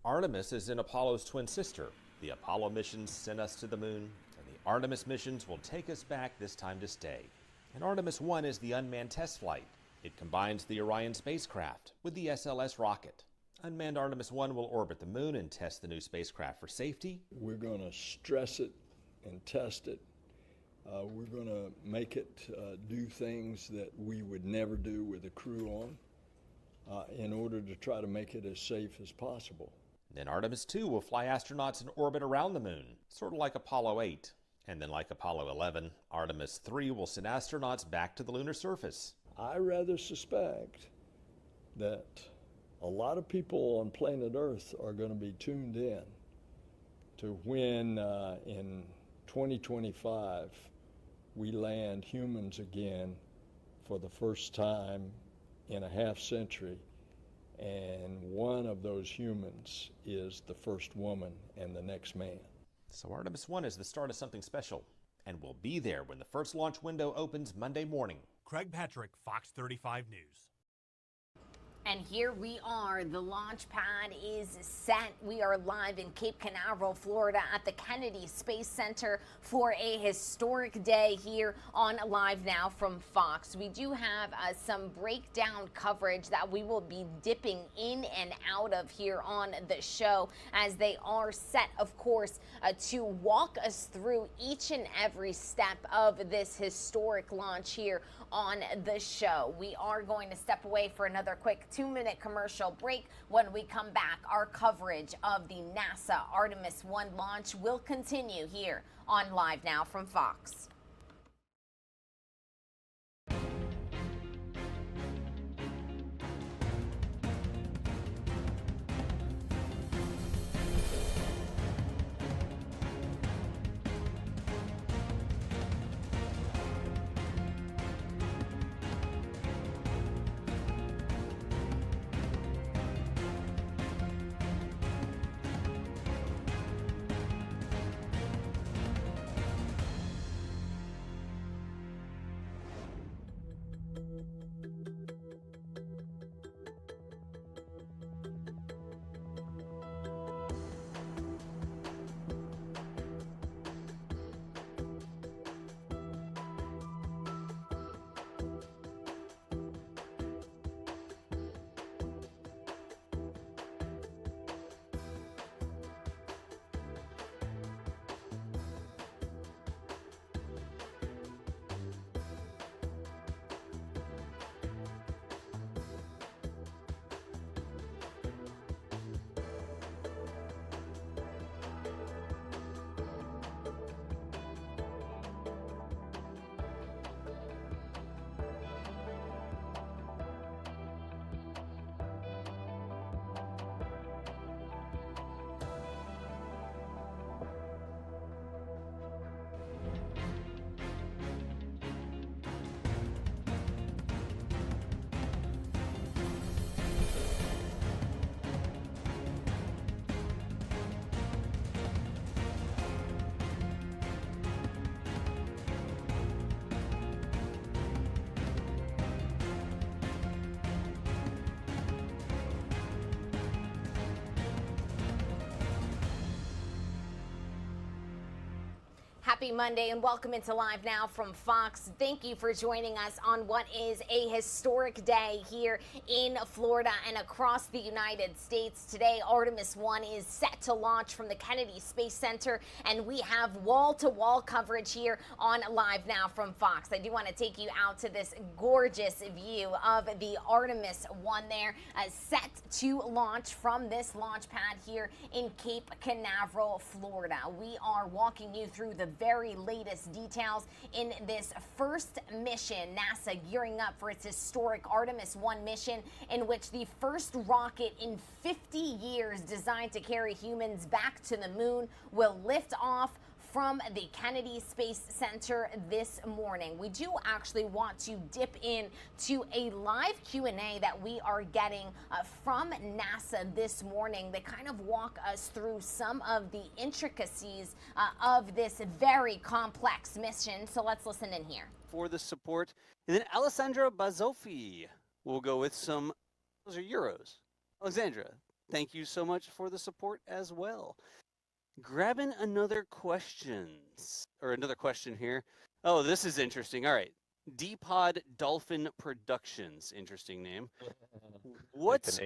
Artemis is in Apollo's twin sister. The Apollo missions sent us to the moon, and the Artemis missions will take us back, this time to stay. And Artemis I is the unmanned test flight. It combines the Orion spacecraft with the SLS rocket. Unmanned Artemis I will orbit the moon and test the new spacecraft for safety. We're going to stress it and test it. We're going to make it do things that we would never do with a crew on in order to try to make it as safe as possible. Then Artemis II will fly astronauts in orbit around the moon, sort of like Apollo 8. And then like Apollo 11, Artemis III will send astronauts back to the lunar surface. I rather suspect that a lot of people on planet Earth are going to be tuned in to when in 2025 we land humans again for the first time in a half century, and one of those humans is the first woman and the next man. So Artemis I is the start of something special, and we'll be there when the first launch window opens Monday morning. Craig Patrick, Fox 35 News. And here we are. The launch pad is set. We are live in Cape Canaveral, Florida at the Kennedy Space Center for a historic day here on Live Now from Fox. We do have some breakdown coverage that we will be dipping in and out of here on the show, as they are set, of course, to walk us through each and every step of this historic launch here on the show. We are going to step away for another quick 2-minute commercial break. When we come back, our coverage of the NASA Artemis I launch will continue here on Live Now from Fox. Happy Monday and welcome into Live Now from Fox. Thank you for joining us on what is a historic day here in Florida and across the United States. Today, Artemis I is set to launch from the Kennedy Space Center, and we have wall-to-wall coverage here on Live Now from Fox. I do want to take you out to this gorgeous view of the Artemis I there, set to launch from this launch pad here in Cape Canaveral, Florida. We are walking you through the very latest details in this first mission, NASA gearing up for its historic Artemis I mission, in which the first rocket in 50 years designed to carry humans back to the moon will lift off from the Kennedy Space Center this morning. We do actually want to dip in to a live Q&A that we are getting from NASA this morning. They kind of walk us through some of the intricacies of this very complex mission. So let's listen in here. For the support. And then Alessandra Bazzofi will go with some, those are euros. Alexandra, thank you so much for the support as well. Grabbing another question here. Oh, this is interesting. All right. D-Pod Dolphin Productions. Interesting name. What's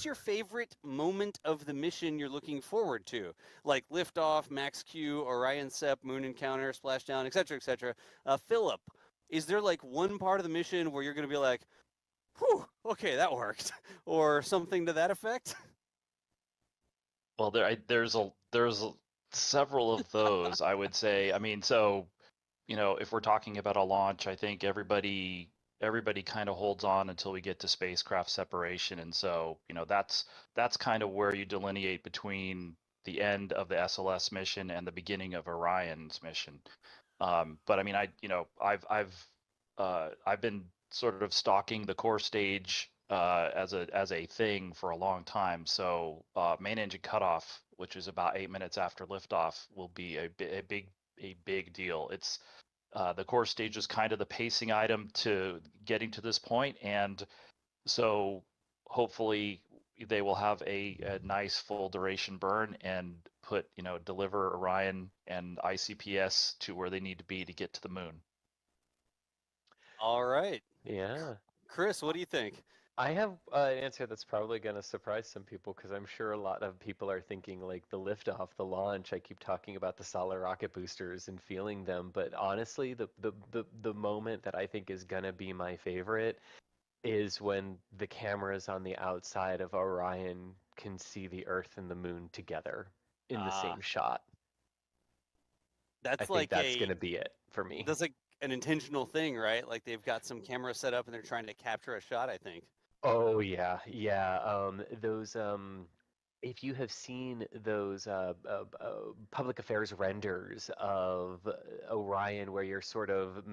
your favorite moment of the mission you're looking forward to? Like liftoff, max Q, Orion SEP, moon encounter, splashdown, etc., etc. Philip, is there like one part of the mission where you're going to be like, whew, okay, that worked, or something to that effect? Well, there's several of those, I would say. I mean, so, if we're talking about a launch, I think everybody kind of holds on until we get to spacecraft separation, and so, that's kind of where you delineate between the end of the SLS mission and the beginning of Orion's mission. But I mean, I've been sort of stalking the core stage as a thing for a long time. So main engine cutoff, which is about 8 minutes after liftoff, will be a big deal. It's the core stage is kind of the pacing item to getting to this point, and so hopefully they will have a nice full duration burn and deliver Orion and ICPS to where they need to be to get to the moon. All right. Yeah. Chris, what do you think? I have an answer that's probably going to surprise some people, because I'm sure a lot of people are thinking like the liftoff, the launch. I keep talking about the solid rocket boosters and feeling them, but honestly, the moment that I think is going to be my favorite is when the cameras on the outside of Orion can see the Earth and the moon together in the same shot. I think that's going to be it for me. That's like an intentional thing, right? Like they've got some camera set up and they're trying to capture a shot, I think. Oh yeah. Those if you have seen those public affairs renders of Orion, where you're sort of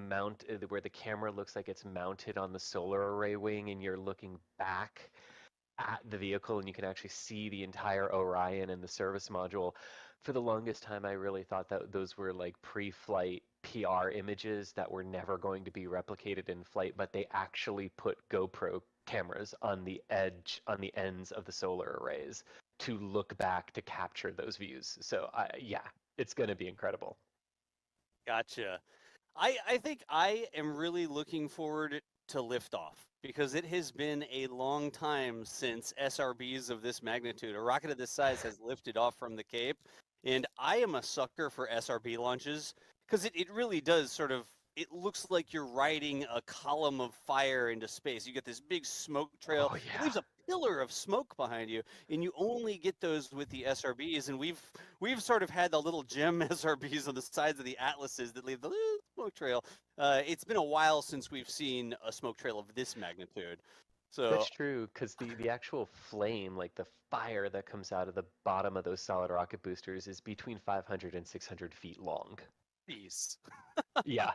where the camera looks like it's mounted on the solar array wing, and you're looking back at the vehicle, and you can actually see the entire Orion and the service module. For the longest time, I really thought that those were like pre-flight PR images that were never going to be replicated in flight, but they actually put GoPro cameras on the ends of the solar arrays to look back to capture those views. So yeah, it's going to be incredible. Gotcha. I think I am really looking forward to liftoff, because it has been a long time since SRBs of this magnitude, a rocket of this size, has lifted off from the Cape. And I am a sucker for SRB launches, because it really does sort of, it looks like you're riding a column of fire into space. You get this big smoke trail. It leaves a pillar of smoke behind you, and you only get those with the SRBs. And we've sort of had the little gem SRBs on the sides of the Atlases that leave the little smoke trail. It's been a while since we've seen a smoke trail of this magnitude. So that's true, because the actual flame, like the fire that comes out of the bottom of those solid rocket boosters, is between 500 and 600 feet long. Jeez. Yeah,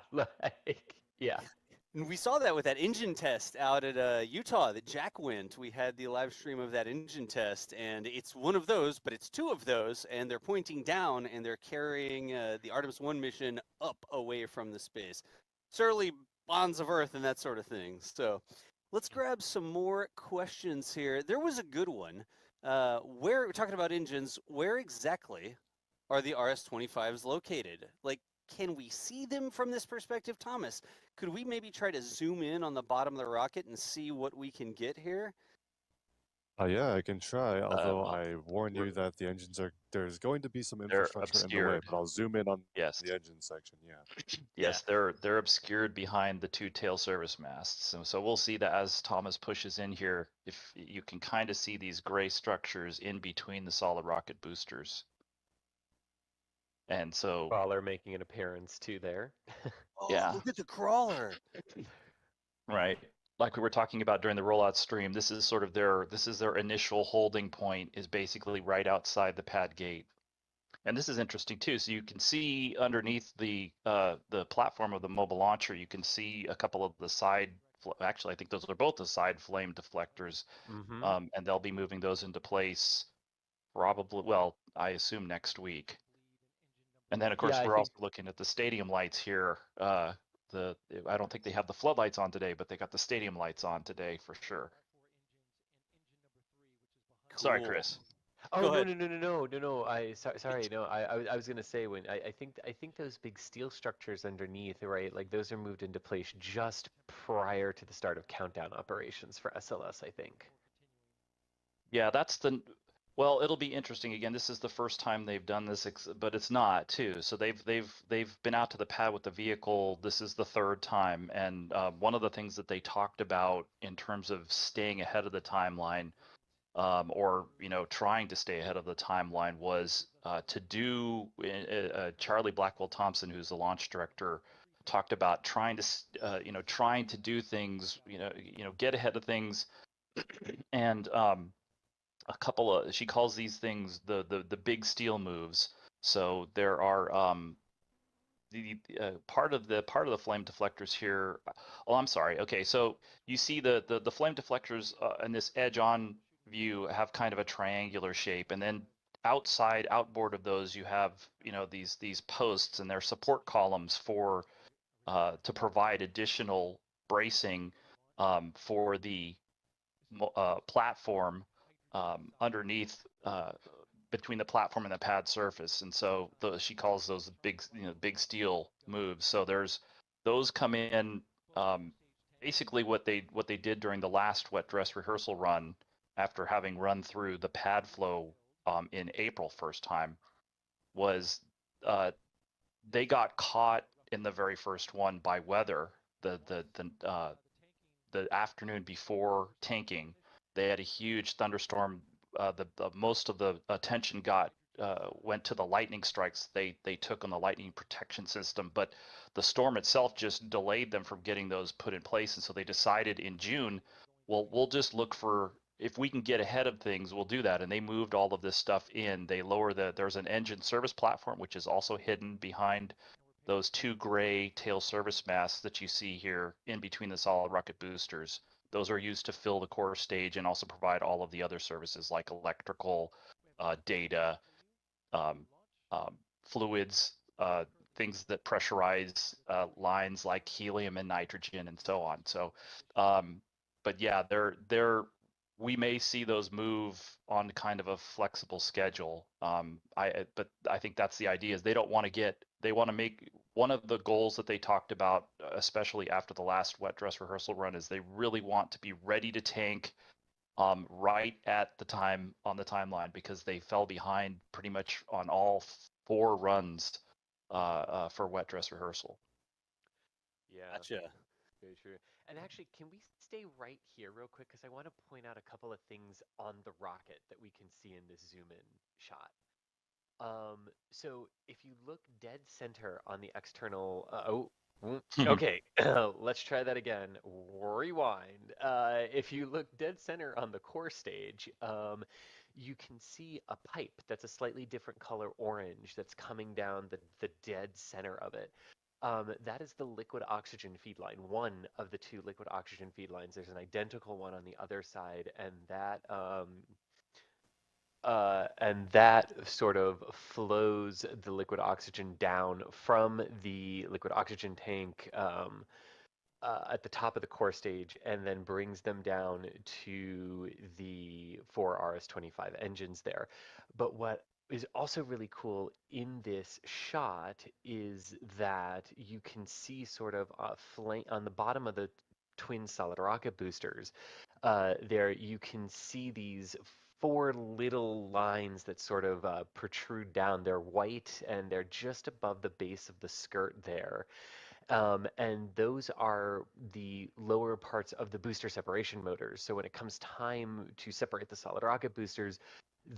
yeah. And we saw that with that engine test out at Utah that Jack went. We had the live stream of that engine test, and it's one of those, but it's two of those, and they're pointing down, and they're carrying the Artemis I mission up away from the space. Surly bonds of Earth and that sort of thing. So let's grab some more questions here. There was a good one. Where we're talking about engines, where exactly are the RS-25s located? Like, can we see them from this perspective, Thomas? Could we maybe try to zoom in on the bottom of the rocket and see what we can get here? Yeah, I can try, although I warn you that the engines there's going to be some They're infrastructure in the way, obscured. but I'll zoom in on Yes. the engine section, yeah. Yes, they're obscured behind the two tail service masts. So we'll see that as Thomas pushes in here, if you can kind of see these gray structures in between the solid rocket boosters. And so Crawler making an appearance too there. Oh, yeah. look at the crawler. Right. Like we were talking about during the rollout stream, this is sort of their initial holding point is basically right outside the pad gate. And this is interesting too. So you can see underneath the platform of the mobile launcher, you can see a couple of the side. Actually, I think those are both the side flame deflectors, and they'll be moving those into place probably. Well, I assume next week. And then of course we're also looking at the stadium lights here. I don't think they have the floodlights on today, but they got the stadium lights on today for sure. Cool. Sorry, Chris. Oh no! Sorry. No, I was gonna say when I think those big steel structures underneath, right? Like those are moved into place just prior to the start of countdown operations for SLS, I think. Yeah, well, it'll be interesting. Again, this is the first time they've done this, but it's not too. So they've been out to the pad with the vehicle. This is the third time, and one of the things that they talked about in terms of staying ahead of the timeline, or trying to stay ahead of the timeline, was to do. Charlie Blackwell Thompson, who's the launch director, talked about trying to do things, get ahead of things, and a couple of, she calls these things the big steel moves. So there are the part of the flame deflectors here. Oh, I'm sorry. Okay, so you see the flame deflectors in this edge on view have kind of a triangular shape, and then outboard of those you have these posts, and they're support columns for to provide additional bracing for the platform underneath, between the platform and the pad surface. And so she calls those big steel moves. So there's those come in, basically what they did during the last wet dress rehearsal run, after having run through the pad flow in April first time, was they got caught in the very first one by weather. The afternoon before tanking, they had a huge thunderstorm. Most of the attention went to the lightning strikes they took on the lightning protection system, but the storm itself just delayed them from getting those put in place. And so they decided in June, well, we'll just look for, if we can get ahead of things, we'll do that. And they moved all of this stuff in. They there's an engine service platform, which is also hidden behind those two gray tail service masts that you see here in between the solid rocket boosters. Those are used to fill the core stage and also provide all of the other services like electrical, data, fluids, things that pressurize lines like helium and nitrogen and so on. So, but yeah, we may see those move on kind of a flexible schedule. But I think that's the idea, is they want to make, one of the goals that they talked about, especially after the last wet dress rehearsal run, is they really want to be ready to tank right at the timeline, because they fell behind pretty much on all 4 runs for wet dress rehearsal. Yeah. Gotcha. Very true. And actually, can we stay right here real quick? Because I want to point out a couple of things on the rocket that we can see in this zoom-in shot. So if you look dead center on the external, okay, let's try that again. Rewind. If you look dead center on the core stage, you can see a pipe that's a slightly different color orange that's coming down the dead center of it. That is the liquid oxygen feed line, one of the 2 liquid oxygen feed lines. There's an identical one on the other side, and that sort of flows the liquid oxygen down from the liquid oxygen tank at the top of the core stage, and then brings them down to the 4 RS-25 engines there. But what is also really cool in this shot is that you can see sort of on the bottom of the twin solid rocket boosters. There you can see these four little lines that sort of protrude down. They're white and they're just above the base of the skirt there. And those are the lower parts of the booster separation motors. So when it comes time to separate the solid rocket boosters,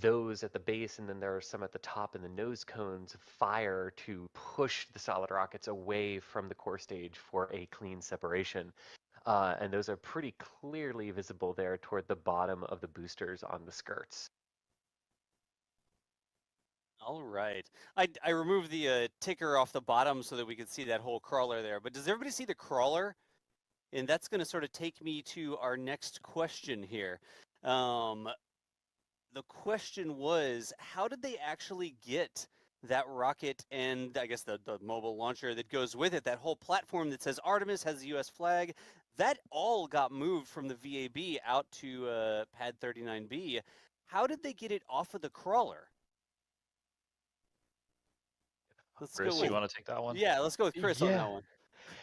those at the base and then there are some at the top in the nose cones fire to push the solid rockets away from the core stage for a clean separation. And those are pretty clearly visible there toward the bottom of the boosters on the skirts. All right. I removed the ticker off the bottom so that we could see that whole crawler there. But does everybody see the crawler? And that's going to sort of take me to our next question here. The question was, how did they actually get that rocket and I guess the mobile launcher that goes with it, that whole platform that says Artemis, has the U.S. flag, that all got moved from the VAB out to Pad 39B. How did they get it off of the crawler? Chris, you want to take that one? Yeah, let's go with Chris on that one.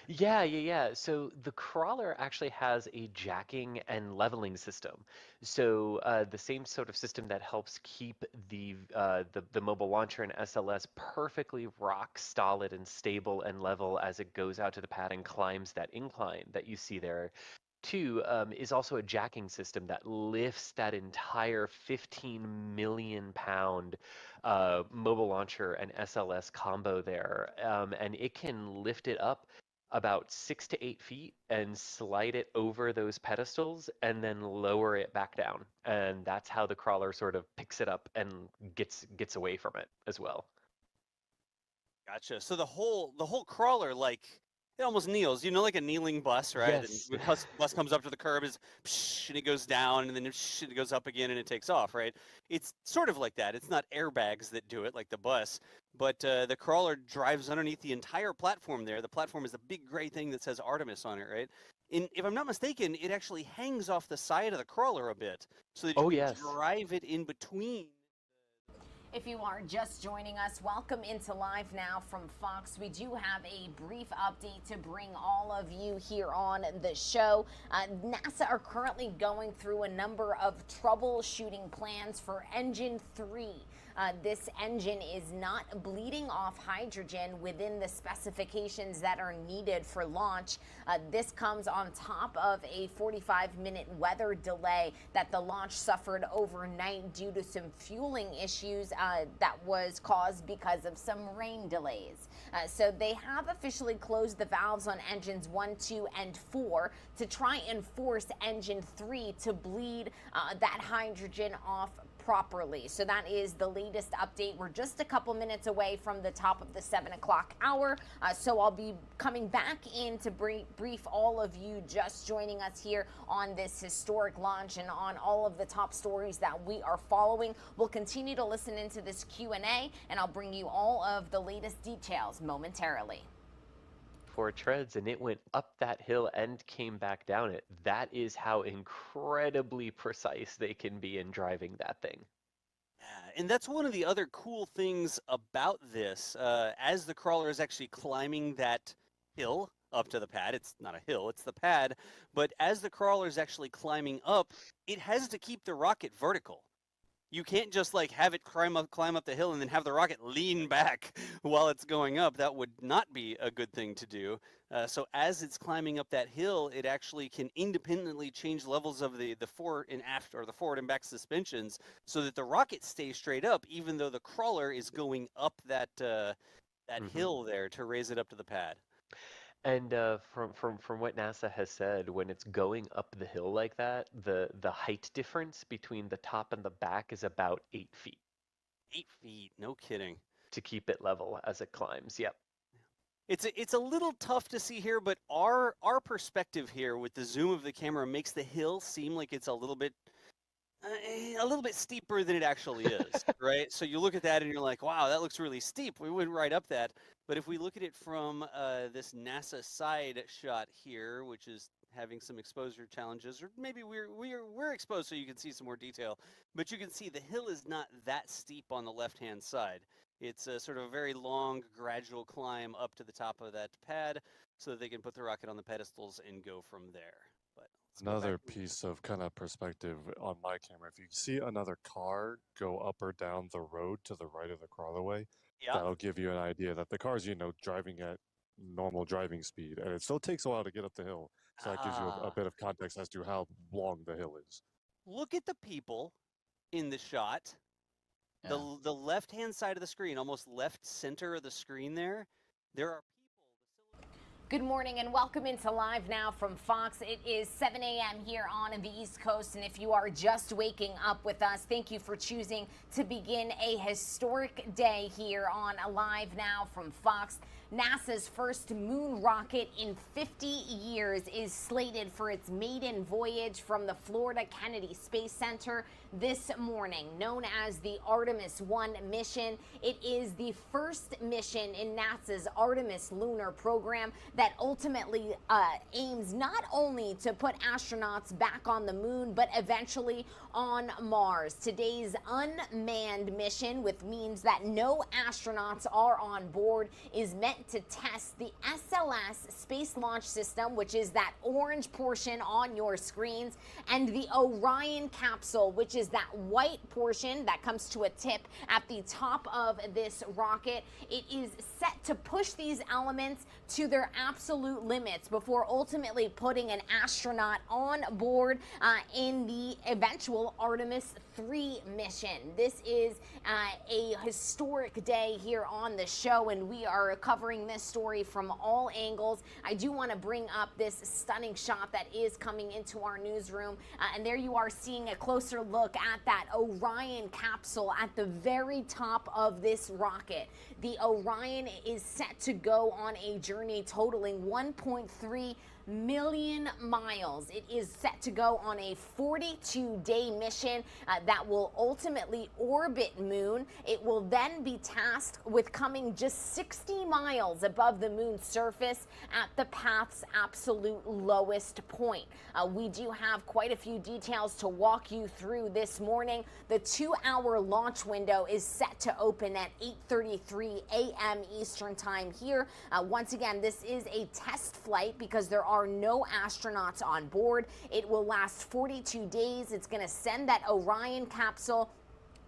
Yeah. So the crawler actually has a jacking and leveling system. So the same sort of system that helps keep the mobile launcher and SLS perfectly rock solid and stable and level as it goes out to the pad and climbs that incline that you see there. Two, is also a jacking system that lifts that entire 15 million pound mobile launcher and SLS combo there. And it can lift it up about 6 to 8 feet and slide it over those pedestals and then lower it back down. And that's how the crawler sort of picks it up and gets away from it as well. Gotcha. So the whole crawler, like, it almost kneels, like a kneeling bus, right? Yes. And the bus comes up to the curb, is psh, and it goes down, and then it goes up again, and it takes off, right? It's sort of like that. It's not airbags that do it like the bus, but the crawler drives underneath the entire platform there. The platform is the big gray thing that says Artemis on it, right? And if I'm not mistaken, it actually hangs off the side of the crawler a bit, so that you can drive it in between. If you are just joining us, welcome into Live Now from Fox. We do have a brief update to bring all of you here on the show. NASA are currently going through a number of troubleshooting plans for Engine 3. This engine is not bleeding off hydrogen within the specifications that are needed for launch. This comes on top of a 45-minute weather delay that the launch suffered overnight due to some fueling issues that was caused because of some rain delays. So they have officially closed the valves on engines 1, 2, and 4 to try and force engine 3 to bleed that hydrogen off properly. So that is the latest update. We're just a couple minutes away from the top of the 7 o'clock hour. So I'll be coming back in to brief all of you just joining us here on this historic launch and on all of the top stories that we are following. We'll continue to listen into this Q&A, and I'll bring you all of the latest details momentarily. For treads and it went up that hill and came back down it. That is how incredibly precise they can be in driving that thing. Yeah, and that's one of the other cool things about this. As the crawler is actually climbing that hill up to the pad, it's not a hill, it's the pad, but as the crawler is actually climbing up, it has to keep the rocket vertical. You can't just like have it climb up the hill and then have the rocket lean back while it's going up. That would not be a good thing to do. So as it's climbing up that hill, it actually can independently change levels of the forward and aft, or the forward and back suspensions, so that the rocket stays straight up, even though the crawler is going up that hill there to raise it up to the pad. And from what NASA has said, when it's going up the hill like that, the height difference between the top and the back is about 8 feet. 8 feet, no kidding. To keep it level as it climbs, yep. It's a little tough to see here, but our perspective here with the zoom of the camera makes the hill seem like it's a little bit steeper than it actually is, right? So you look at that and you're like, wow, that looks really steep. We went right up that. But if we look at it from this NASA side shot here, which is having some exposure challenges, or maybe we're exposed so you can see some more detail. But you can see the hill is not that steep on the left-hand side. It's a sort of a very long, gradual climb up to the top of that pad so that they can put the rocket on the pedestals and go from there. But Another piece of kind of perspective on my camera, if you see another car go up or down the road to the right of the crawlerway, that'll give you an idea that the car's, driving at normal driving speed, and it still takes a while to get up the hill. So that gives you a bit of context as to how long the hill is. Look at the people in the shot. The left-hand side of the screen, almost left center of the screen there are Good morning and welcome into Live Now from Fox. It is 7 a.m. here on the East Coast, and if you are just waking up with us, thank you for choosing to begin a historic day here on Live Now from Fox. NASA's first moon rocket in 50 years is slated for its maiden voyage from the Florida Kennedy Space Center this morning, known as the Artemis I mission. It is the first mission in NASA's Artemis lunar program that ultimately aims not only to put astronauts back on the moon, but eventually on Mars. Today's unmanned mission, which means that no astronauts are on board, is meant to test the SLS Space Launch System, which is that orange portion on your screens, and the Orion capsule, which is that white portion that comes to a tip at the top of this rocket. It is set to push these elements to their absolute limits before ultimately putting an astronaut on board in the eventual Artemis III mission. This is a historic day here on the show, and we are covering this story from all angles. I do want to bring up this stunning shot that is coming into our newsroom, and there you are seeing a closer look at that Orion capsule at the very top of this rocket. The Orion is set to go on a journey totaling 1.3 million miles. It is set to go on a 42-day mission that will ultimately orbit Moon. It will then be tasked with coming just 60 miles above the Moon's surface at the path's absolute lowest point. We do have quite a few details to walk you through this morning. The 2-hour launch window is set to open at 8:33 a.m. Eastern Time here. Once again, this is a test flight because there are no astronauts on board. It will last 42 days. It's going to send that Orion capsule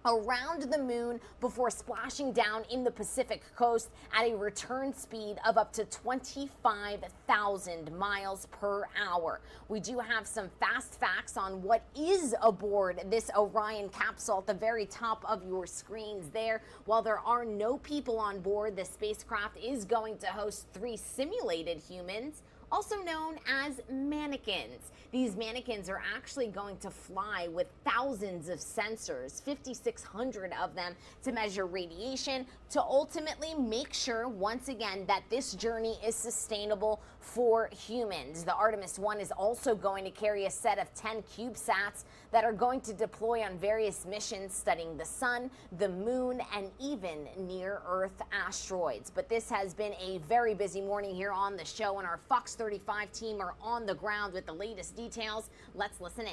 around the moon before splashing down in the Pacific coast at a return speed of up to 25,000 miles per hour. We do have some fast facts on what is aboard this Orion capsule at the very top of your screens there. While there are no people on board, the spacecraft is going to host 3 simulated humans, also known as mannequins. These mannequins are actually going to fly with thousands of sensors, 5,600 of them, to measure radiation, to ultimately make sure, once again, that this journey is sustainable for humans. The Artemis I is also going to carry a set of 10 CubeSats that are going to deploy on various missions studying the sun, the moon, and even near-Earth asteroids. But this has been a very busy morning here on the show, and our Fox 35 team are on the ground with the latest details. Let's listen in.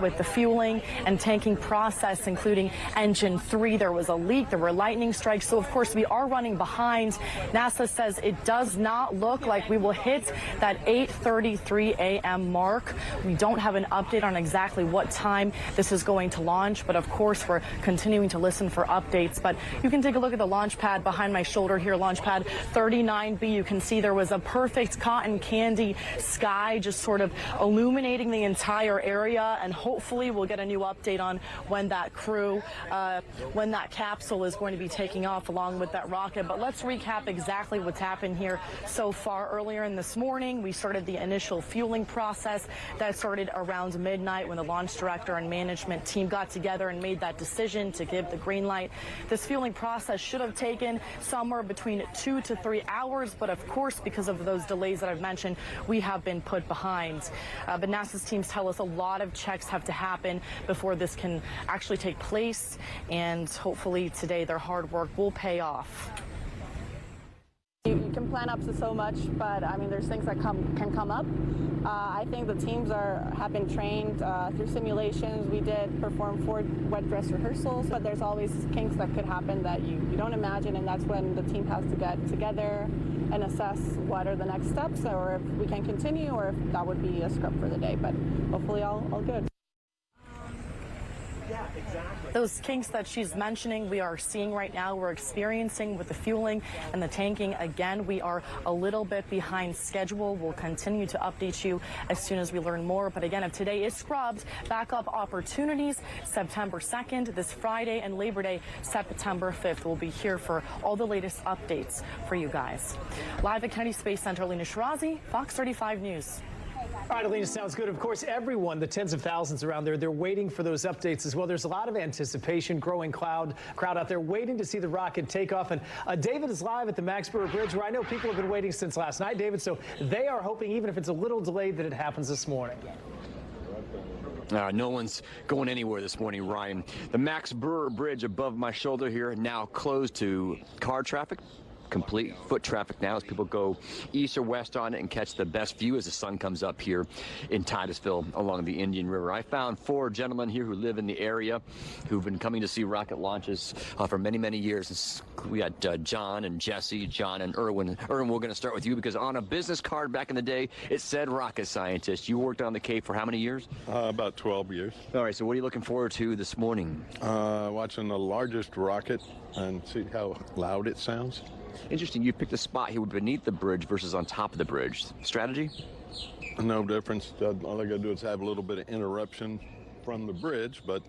With the fueling and tanking process, including engine 3, there was a leak, there were lightning strikes, so of course we are running behind. NASA says it does not look like we will hit that 8:33 a.m. mark. We don't have an update on exactly what time this is going to launch, but of course we're continuing to listen for updates. But you can take a look at the launch pad behind my shoulder here, launch pad 39B. You can see there was a perfect cotton candy sky just sort of illuminating the entire area, and hopefully we'll get a new update on when that crew, when that capsule is going to be taking off along with that rocket. But let's recap exactly what's happened here so far. Earlier in this morning, we started the initial fueling process. That started around midnight when the launch director and management team got together and made that decision to give the green light. This fueling process should have taken somewhere between 2 to 3 hours, but of course, because of those delays that I've mentioned, we have been put behind. But NASA's teams tell us a lot of checks have to happen before this can actually take place, and hopefully today their hard work will pay off. You can plan up to so much, but I mean, there's things that can come up. I think the teams have been trained through simulations. We did perform 4 wet dress rehearsals, but there's always kinks that could happen that you don't imagine, and that's when the team has to get together and assess what are the next steps, or if we can continue, or if that would be a scrub for the day. But hopefully all good. Yeah, exactly. Those kinks that she's mentioning, we are seeing right now, we're experiencing with the fueling and the tanking. Again, we are a little bit behind schedule. We'll continue to update you as soon as we learn more. But again, if today is scrubbed, backup opportunities September 2nd, this Friday, and Labor Day, September 5th. We'll be here for all the latest updates for you guys. Live at Kennedy Space Center, Alina Shirazi, Fox 35 News. All right, Alina, sounds good. Of course, everyone, the tens of thousands around there, they're waiting for those updates as well. There's a lot of anticipation, growing crowd out there waiting to see the rocket take off. And David is live at the Maxborough Bridge, where I know people have been waiting since last night, David. So they are hoping, even if it's a little delayed, that it happens this morning. No one's going anywhere this morning, Ryan. The Max Brewer Bridge above my shoulder here now closed to car traffic. Complete foot traffic now as people go east or west on it and catch the best view as the sun comes up here in Titusville along the Indian River. I found 4 gentlemen here who live in the area who've been coming to see rocket launches for many, many years. We got John and Jesse, John and Erwin. Erwin, we're going to start with you because on a business card back in the day, it said rocket scientist. You worked on the Cape for how many years? About 12 years. All right, so what are you looking forward to this morning? Watching the largest rocket and see how loud it sounds. Interesting. You picked a spot here beneath the bridge versus on top of the bridge. Strategy? No difference. All I got to do is have a little bit of interruption from the bridge, but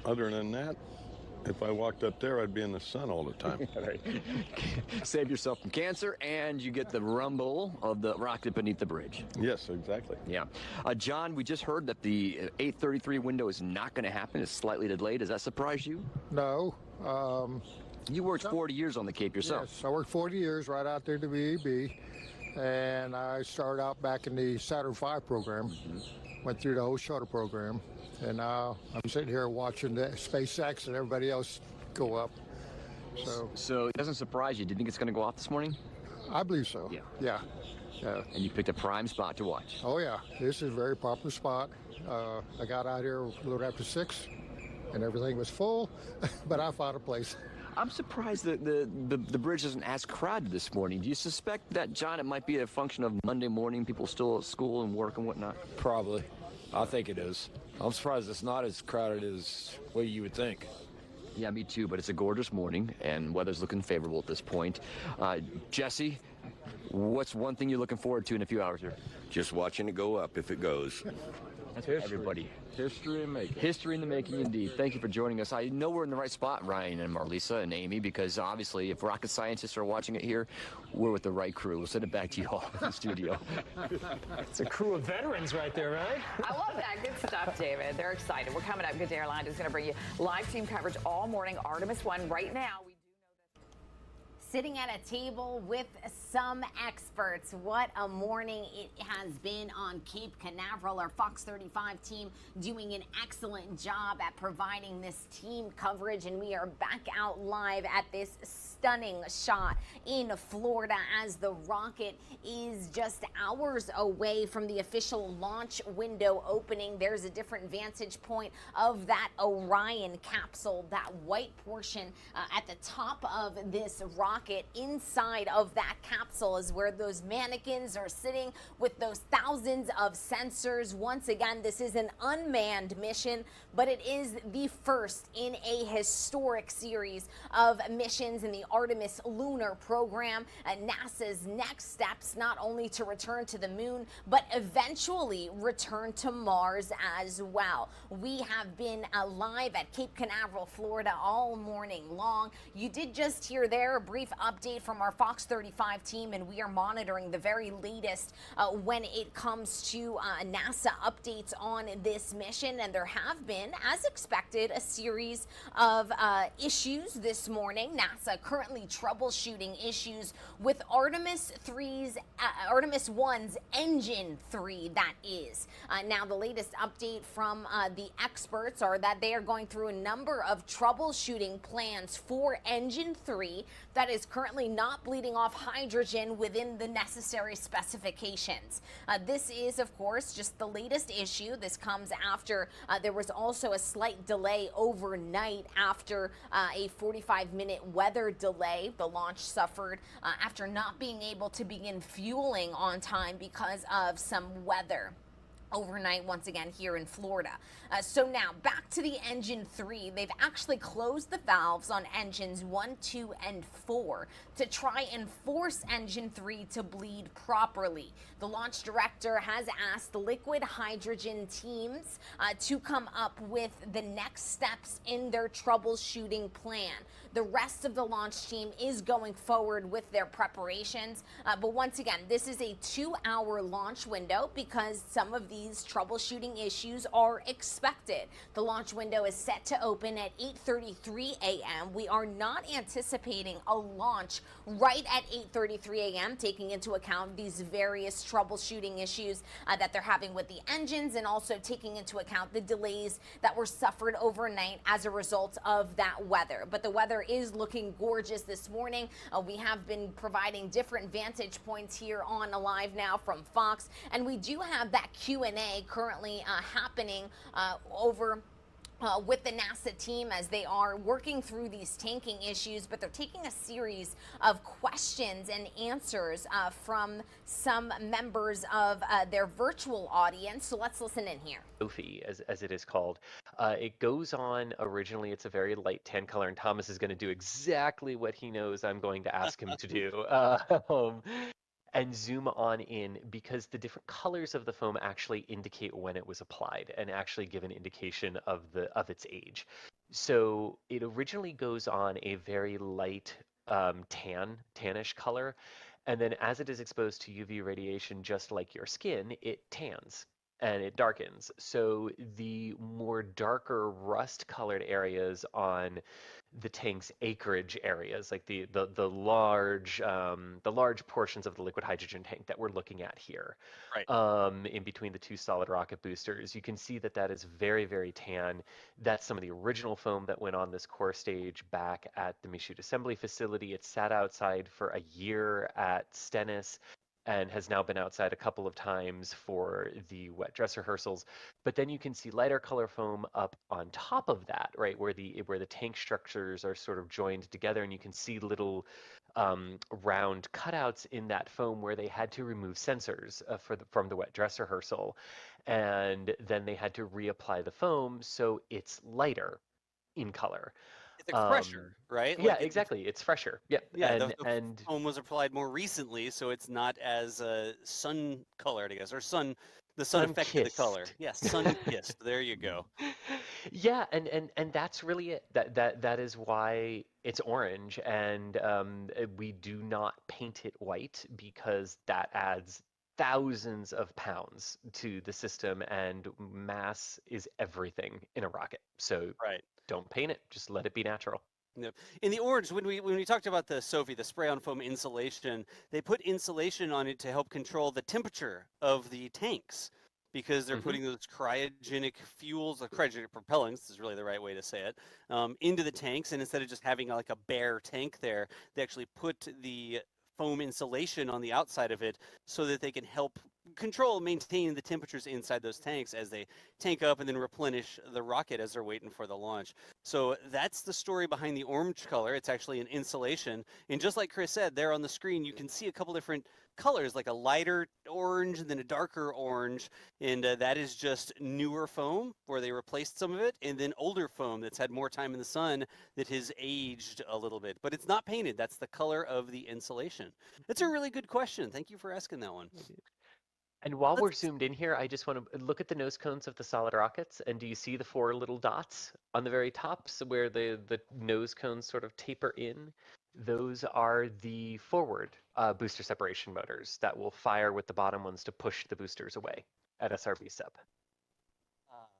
other than that, if I walked up there, I'd be in the sun all the time. Right. Save yourself from cancer, and you get the rumble of the rocket beneath the bridge. Yes, exactly. Yeah. John, we just heard that the 8:33 window is not going to happen. It's slightly delayed. Does that surprise you? No. You worked 40 years on the Cape yourself. Yes, I worked 40 years right out there at the VEB, and I started out back in the Saturn V program, went through the whole shuttle program, and now I'm sitting here watching the SpaceX and everybody else go up. So it doesn't surprise you. Do you think it's going to go off this morning? I believe so. Yeah. And you picked a prime spot to watch. Oh, yeah. This is a very popular spot. I got out here a little after 6, and everything was full, but I found a place. I'm surprised that the bridge isn't as crowded this morning. Do you suspect that, John, it might be a function of Monday morning, people still at school and work and whatnot? Probably. I think it is. I'm surprised it's not as crowded as what you would think. Yeah, me too, but it's a gorgeous morning, and weather's looking favorable at this point. Jesse, what's one thing you're looking forward to in a few hours here? Just watching it go up if it goes. That's everybody. History in the making. History in the making, indeed. Thank you for joining us. I know we're in the right spot, Ryan and Marlisa and Amy, because obviously if rocket scientists are watching it here, we're with the right crew. We'll send it back to you all in the studio. It's a crew of veterans right there, right? I love that. Good stuff, David. They're excited. We're coming up. Good Day Airline is going to bring you live team coverage all morning. Artemis I right now. Sitting at a table with some experts. What a morning it has been on Cape Canaveral. Our Fox 35 team doing an excellent job at providing this team coverage, and we are back out live at this stunning shot in Florida as the rocket is just hours away from the official launch window opening. There's a different vantage point of that Orion capsule, that white portion at the top of this rocket. Inside of that capsule is where those mannequins are sitting with those thousands of sensors. Once again, this is an unmanned mission, but it is the first in a historic series of missions in the Artemis lunar program. NASA's next steps not only to return to the moon, but eventually return to Mars as well. We have been live at Cape Canaveral, Florida all morning long. You did just hear there a brief update from our Fox 35 team, and we are monitoring the very latest when it comes to NASA updates on this mission. And there have been, as expected, a series of issues this morning. NASA currently troubleshooting issues with Artemis 1's engine 3, that is. Now, the latest update from the experts are that they are going through a number of troubleshooting plans for engine 3 that is is currently not bleeding off hydrogen within the necessary specifications. This is, of course, just the latest issue. This comes after there was also a slight delay overnight after a 45-minute weather delay. The launch suffered after not being able to begin fueling on time because of some weather overnight once again here in Florida. So now back to the engine 3. They've actually closed the valves on engines 1, 2, and 4 to try and force engine 3 to bleed properly. The launch director has asked the liquid hydrogen teams to come up with the next steps in their troubleshooting plan. The rest of the launch team is going forward with their preparations. But once again, this is a 2-hour launch window because some of these troubleshooting issues are expected. The launch window is set to open at 8:33 a.m. We are not anticipating a launch right at 8:33 a.m., taking into account these various troubleshooting issues that they're having with the engines, and also taking into account the delays that were suffered overnight as a result of that weather. But the weather is looking gorgeous this morning. We have been providing different vantage points here on Live Now from Fox, and we do have that Q&A currently happening over with the NASA team as they are working through these tanking issues, but they're taking a series of questions and answers from some members of their virtual audience. So let's listen in here. Sophie, as it is called. It goes on originally, it's a very light tan color, and Thomas is going to do exactly what he knows I'm going to ask him to do. And zoom on in, because the different colors of the foam actually indicate when it was applied and actually give an indication of its age. So it originally goes on a very light tannish color, and then as it is exposed to UV radiation, just like your skin, it tans and it darkens. So the more darker rust colored areas on the tank's acreage areas, like the large portions of the liquid hydrogen tank that we're looking at here, right, in between the two solid rocket boosters, you can see that is very, very tan. That's some of the original foam that went on this core stage back at the Michoud Assembly Facility. It sat outside for a year at Stennis and has now been outside a couple of times for the wet dress rehearsals. But then you can see lighter color foam up on top of that, right, where the tank structures are sort of joined together, and you can see little round cutouts in that foam where they had to remove sensors from the wet dress rehearsal, and then they had to reapply the foam so it's lighter in color. It's like fresher, right? Yeah, exactly. It's fresher. Yeah. Yeah, the foam was applied more recently, so it's not as sun colored, I guess, or the sun affected the color. Yeah, sun kissed. There you go. Yeah, and that's really it. That is why it's orange, and we do not paint it white because that adds thousands of pounds to the system, and mass is everything in a rocket. So don't paint it, just let it be natural. Yep. In the orange, when we talked about the Sophie, the spray-on foam insulation, they put insulation on it to help control the temperature of the tanks, because they're putting those cryogenic fuels, or cryogenic propellants is really the right way to say it, into the tanks. And instead of just having like a bare tank there, they actually put the foam insulation on the outside of it so that they can help control, maintain the temperatures inside those tanks as they tank up and then replenish the rocket as they're waiting for the launch. So that's the story behind the orange color. It's actually an insulation. And just like Chris said, there on the screen, you can see a couple different colors, like a lighter orange and then a darker orange. And that is just newer foam where they replaced some of it, and then older foam that's had more time in the sun that has aged a little bit. But it's not painted. That's the color of the insulation. That's a really good question. Thank you for asking that one. And while we're zoomed in here, I just want to look at the nose cones of the solid rockets. And do you see the 4 little dots on the very top, so where the nose cones sort of taper in? Those are the forward booster separation motors that will fire with the bottom ones to push the boosters away at SRB sub.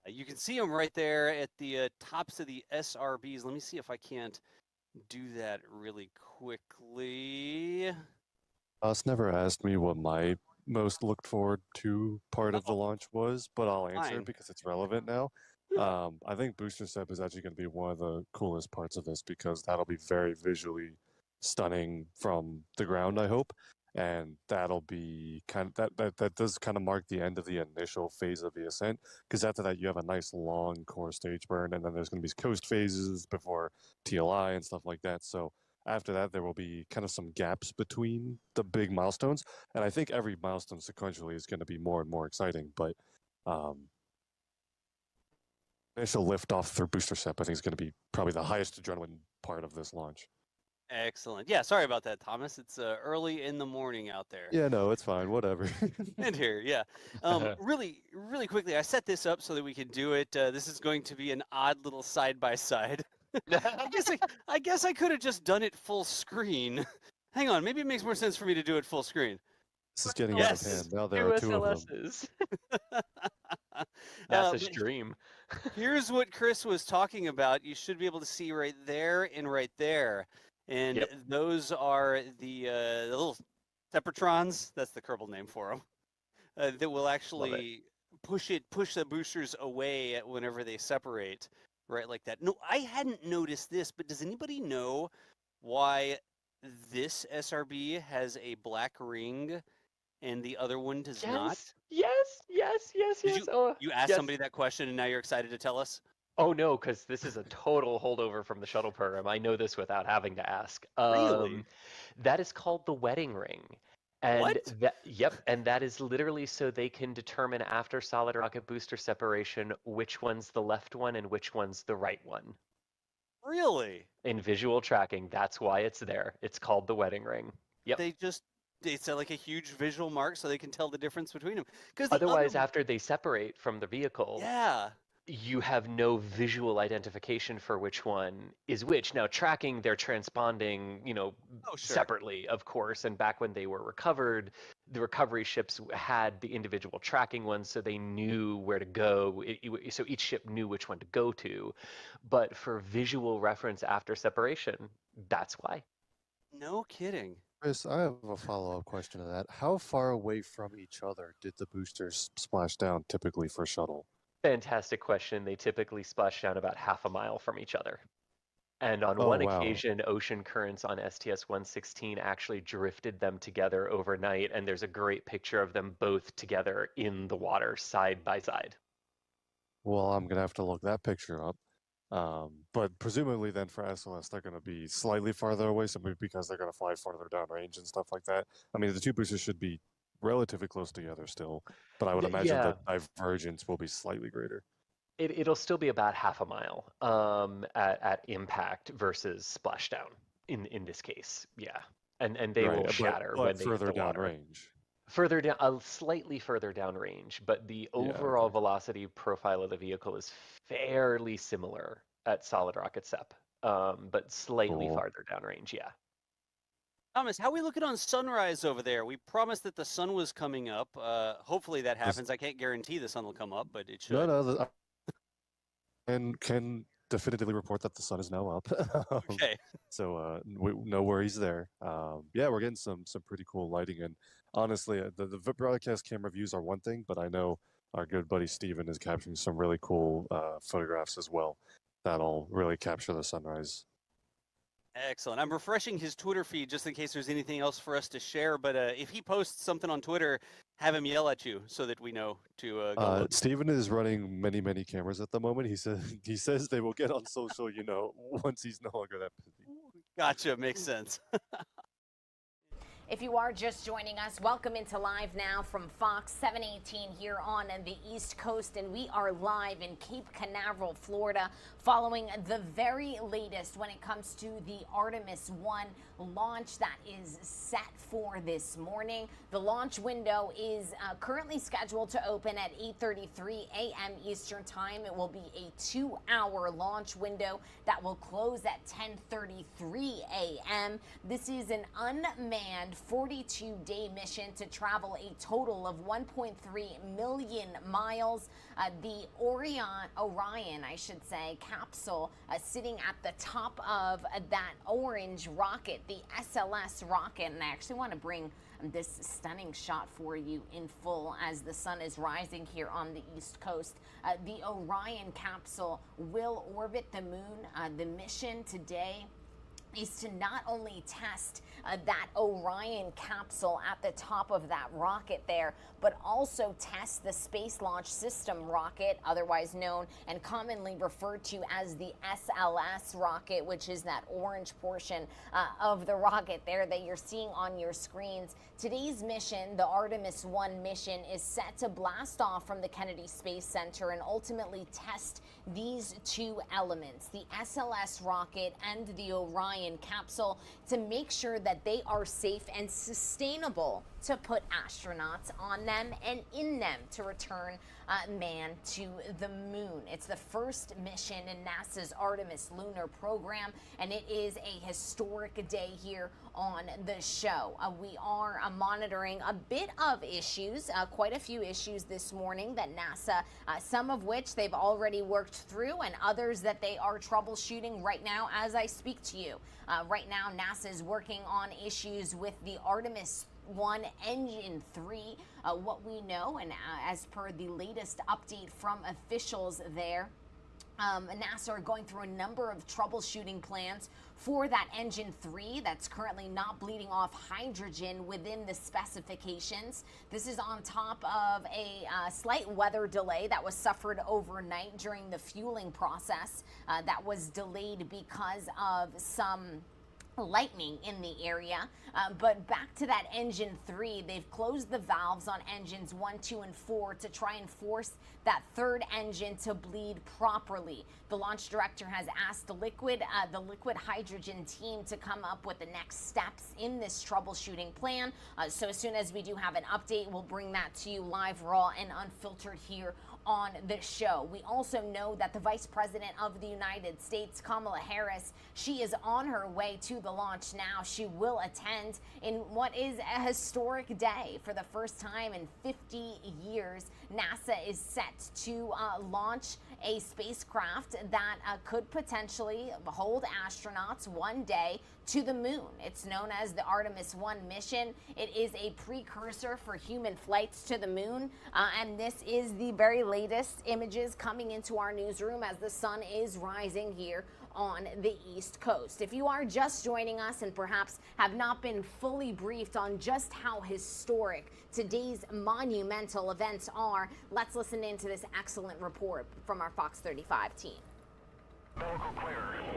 You can see them right there at the tops of the SRBs. Let me see if I can't do that really quickly. Us never asked me what my most looked forward to part of the launch was, but I'll answer it because it's relevant now. I think booster step is actually going to be one of the coolest parts of this, because that'll be very visually stunning from the ground, I hope. And that'll be that does kind of mark the end of the initial phase of the ascent, because after that you have a nice long core stage burn, and then there's going to be coast phases before TLI and stuff like that. So after that, there will be kind of some gaps between the big milestones, and I think every milestone sequentially is going to be more and more exciting. But initial liftoff through booster step, I think, is going to be probably the highest adrenaline part of this launch. Excellent. Yeah, sorry about that, Thomas. It's early in the morning out there. Yeah, no, it's fine. Whatever. And here, yeah. Really quickly, I set this up so that we can do it. This is going to be an odd little side-by-side. I guess I could have just done it full screen. Hang on, maybe it makes more sense for me to do it full screen. This is getting out of hand. Now there are two of them. That's a dream. Here's what Chris was talking about. You should be able to see right there and right there. And those are the little Separatrons. That's the Kerbal name for them. That will actually push the boosters away whenever they separate, right, like that. No, I hadn't noticed this, but does anybody know why this SRB has a black ring and the other one does not? Yes. You asked somebody that question, and now you're excited to tell us? Oh, no, because this is a total holdover from the shuttle program. I know this without having to ask. Really? That is called the wedding ring. And What? and that is literally so they can determine after solid rocket booster separation which one's the left one and which one's the right one. Really? In visual tracking, that's why it's there. It's called the wedding ring. Yep. It's like a huge visual mark so they can tell the difference between them. Otherwise, after they separate from the vehicle, yeah, you have no visual identification for which one is which. Now, tracking, they're transponding, separately, of course. And back when they were recovered, the recovery ships had the individual tracking ones, so they knew where to go. So each ship knew which one to go to. But for visual reference after separation, that's why. No kidding. Chris, I have a follow-up question to that. How far away from each other did the boosters splash down typically for shuttle? Fantastic question. They typically splash down about half a mile from each other. And on one occasion, ocean currents on STS-116 actually drifted them together overnight, and there's a great picture of them both together in the water, side by side. Well, I'm going to have to look that picture up. But presumably then for SLS, they're going to be slightly farther away, simply because they're going to fly farther downrange and stuff like that. I mean, the two boosters should be relatively close together still, but I would imagine the divergence will be slightly greater. It'll still be about half a mile at impact versus splashdown in this case, yeah. And they will shatter when they further hit the water. downrange. Further down, slightly further downrange, but the overall velocity profile of the vehicle is fairly similar at solid rocket SEP, but slightly farther downrange, yeah. Thomas, how are we looking on sunrise over there? We promised that the sun was coming up. Hopefully that happens. I can't guarantee the sun will come up, but it should. No, and can definitively report that the sun is now up. Okay. So no worries there. Yeah, we're getting some pretty cool lighting, and honestly, the broadcast camera views are one thing, but I know our good buddy Steven is capturing some really cool photographs as well that'll really capture the sunrise. Excellent. I'm refreshing his Twitter feed just in case there's anything else for us to share. But if he posts something on Twitter, have him yell at you so that we know to go look. Steven is running many cameras at the moment. He says they will get on social, once he's no longer that busy. Gotcha. Makes sense. If you are just joining us, welcome into Live Now from Fox 718 here on the East Coast, and we are live in Cape Canaveral, Florida, following the very latest when it comes to the Artemis I launch that is set for this morning. The launch window is currently scheduled to open at 8:33 a.m. Eastern Time. It will be a 2-hour launch window that will close at 10:33 a.m. This is an unmanned 42-day mission to travel a total of 1.3 million miles. The Orion, I should say, capsule sitting at the top of that orange rocket, the SLS rocket. And I actually want to bring this stunning shot for you in full as the sun is rising here on the East Coast. The Orion capsule will orbit the moon. The mission today is to not only test that Orion capsule at the top of that rocket there, but also test the Space Launch System rocket, otherwise known and commonly referred to as the SLS rocket, which is that orange portion of the rocket there that you're seeing on your screens. Today's mission, the Artemis I mission, is set to blast off from the Kennedy Space Center and ultimately test these two elements, the SLS rocket and the Orion capsule, to make sure that they are safe and sustainable to put astronauts on them and in them to return man to the moon. It's the first mission in NASA's Artemis lunar program, and it is a historic day here on the show. We are monitoring a bit of issues, quite a few issues this morning that NASA, some of which they've already worked through, and others that they are troubleshooting right now as I speak to you. Right now, NASA is working on issues with the Artemis I Engine 3. What we know, and as per the latest update from officials there, NASA are going through a number of troubleshooting plans for that Engine 3 that's currently not bleeding off hydrogen within the specifications. This is on top of a slight weather delay that was suffered overnight during the fueling process that was delayed because of some lightning in the area. But back to that Engine 3, they've closed the valves on engines 1, 2, and 4 to try and force that third engine to bleed properly. The launch director has asked the liquid hydrogen team to come up with the next steps in this troubleshooting plan. So as soon as we do have an update, we'll bring that to you live, raw, and unfiltered here on the show. We also know that the Vice President of the United States, Kamala Harris, she is on her way to the launch now. She will attend in what is a historic day. For the first time in 50 years, NASA is set to launch a spacecraft that could potentially hold astronauts one day to the moon. It's known as the Artemis I mission. It is a precursor for human flights to the moon, and this is the very latest images coming into our newsroom as the sun is rising here on the East Coast. If you are just joining us and perhaps have not been fully briefed on just how historic today's monumental events are, let's listen into this excellent report from our Fox 35 team.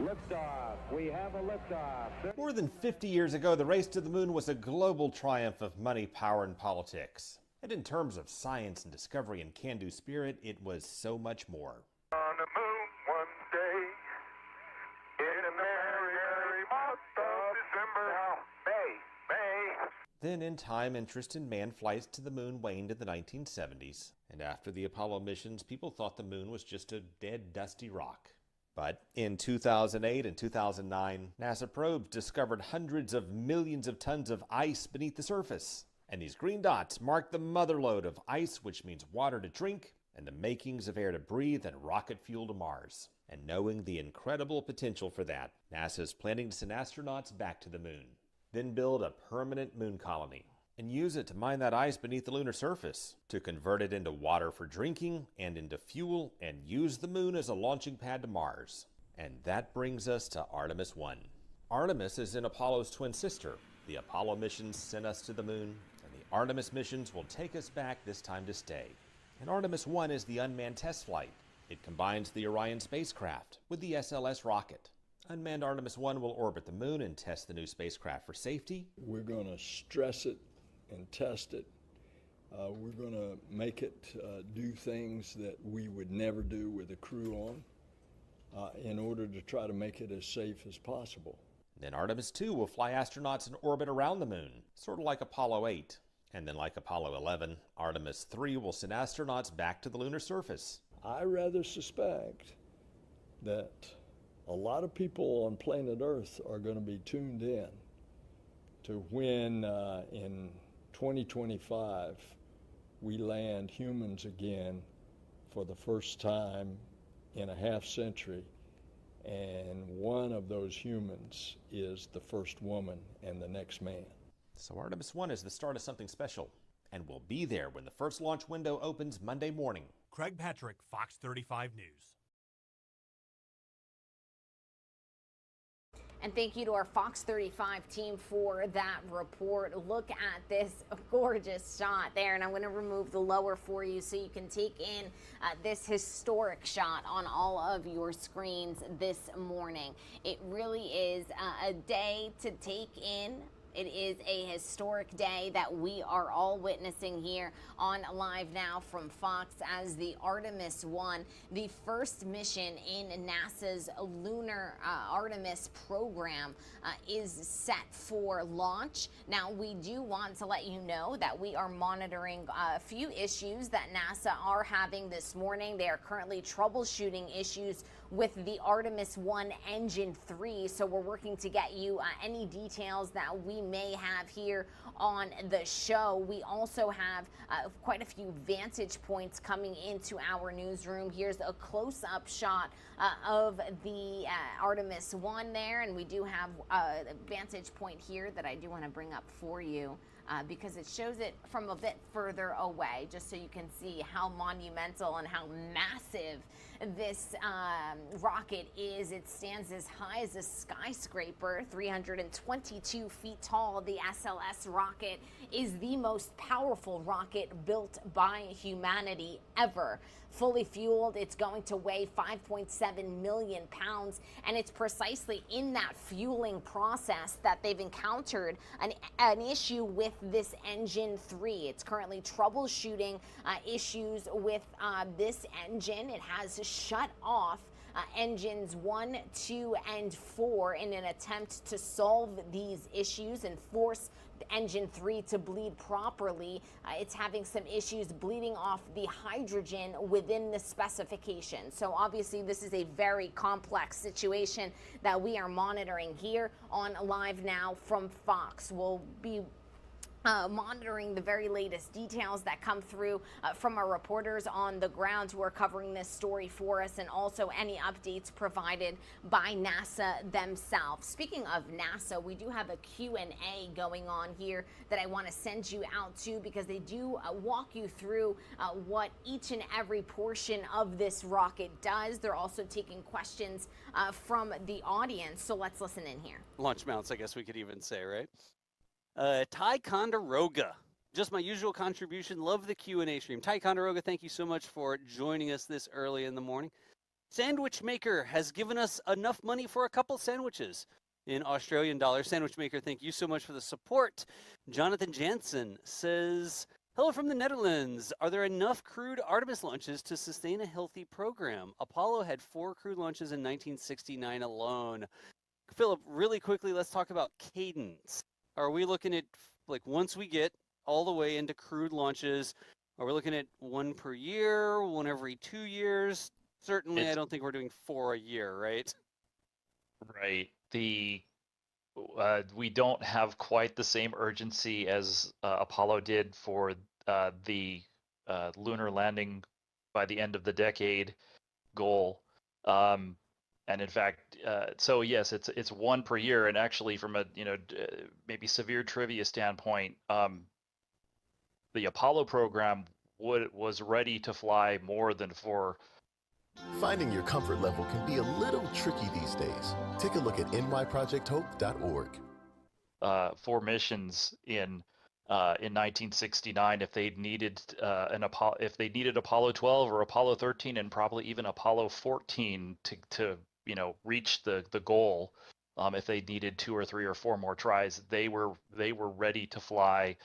Liftoff. We have a liftoff. More than 50 years ago, the race to the moon was a global triumph of money, power, and politics. And in terms of science and discovery and can-do spirit, it was so much more. On the moon one day, in a merry month of December. May. Then in time, interest in manned flights to the moon waned in the 1970s. And after the Apollo missions, people thought the moon was just a dead, dusty rock. But in 2008 and 2009, NASA probes discovered hundreds of millions of tons of ice beneath the surface. And these green dots mark the motherlode of ice, which means water to drink, and the makings of air to breathe and rocket fuel to Mars. And knowing the incredible potential for that, NASA is planning to send astronauts back to the moon. Then build a permanent moon colony and use it to mine that ice beneath the lunar surface, to convert it into water for drinking and into fuel, and use the moon as a launching pad to Mars. And that brings us to Artemis I. Artemis is in Apollo's twin sister. The Apollo missions sent us to the moon, and the Artemis missions will take us back, this time to stay. And Artemis I is the unmanned test flight. It combines the Orion spacecraft with the SLS rocket. Unmanned Artemis I will orbit the moon and test the new spacecraft for safety. We're going to stress it and test it. We're going to make it do things that we would never do with a crew on in order to try to make it as safe as possible. Then Artemis II will fly astronauts in orbit around the moon, sort of like Apollo 8. And then like Apollo 11, Artemis III will send astronauts back to the lunar surface. I rather suspect that a lot of people on planet Earth are going to be tuned in to when in 2025 we land humans again for the first time in a half century, and one of those humans is the first woman and the next man. So Artemis I is the start of something special, and we'll be there when the first launch window opens Monday morning. Craig Patrick, Fox 35 News. And thank you to our Fox 35 team for that report. Look at this gorgeous shot there. And I'm going to remove the lower for you so you can take in this historic shot on all of your screens this morning. It really is a day to take in. It is a historic day that we are all witnessing here on Live Now from Fox as the Artemis I, the first mission in NASA's lunar Artemis program, is set for launch. Now, we do want to let you know that we are monitoring a few issues that NASA are having this morning. They are currently troubleshooting issues with the Artemis I Engine 3, so we're working to get you any details that we may have here on the show. We also have quite a few vantage points coming into our newsroom. Here's a close-up shot of the Artemis I there, and we do have a vantage point here that I do want to bring up for you. Because it shows it from a bit further away, just so you can see how monumental and how massive this rocket is. It stands as high as a skyscraper, 322 feet tall. The SLS rocket is the most powerful rocket built by humanity ever. Fully fueled, it's going to weigh 5.7 million pounds, and it's precisely in that fueling process that they've encountered an issue with this engine 3. It's currently troubleshooting issues with this engine. It has shut off engines 1, 2, and 4 in an attempt to solve these issues and force engine 3 to bleed properly. It's having some issues bleeding off the hydrogen within the specification. So obviously this is a very complex situation that we are monitoring here on Live Now from Fox. We'll be monitoring the very latest details that come through from our reporters on the ground who are covering this story for us, and also any updates provided by NASA themselves. Speaking of NASA, we do have a Q&A going on here that I want to send you out to, because they do walk you through what each and every portion of this rocket does. They're also taking questions from the audience, so let's listen in here. Launch mounts, I guess we could even say, right? Ty Condaroga, just my usual contribution. Love the Q&A stream. Ty Condaroga, thank you so much for joining us this early in the morning. Sandwich Maker has given us enough money for a couple sandwiches in Australian dollars. Sandwich Maker, thank you so much for the support. Jonathan Jansen says, hello from the Netherlands. Are there enough crewed Artemis launches to sustain a healthy program? Apollo had 4 crewed launches in 1969 alone. Philip, really quickly, let's talk about cadence. Are we looking at, like, once we get all the way into crewed launches, are we looking at 1 per year, 1 every 2 years? Certainly, I don't think we're doing 4 a year, right? Right. We don't have quite the same urgency as Apollo did for the lunar landing by the end of the decade goal. And in fact, so yes, it's 1 per year. And actually, from a maybe severe trivia standpoint, the Apollo program was ready to fly more than 4. Finding your comfort level can be a little tricky these days. Take a look at nyprojecthope.org. 4 missions in 1969 if they needed Apollo 12 or Apollo 13 and probably even Apollo 14 to reach the goal. If they needed 2 or 3 or 4 more tries, they were ready to fly.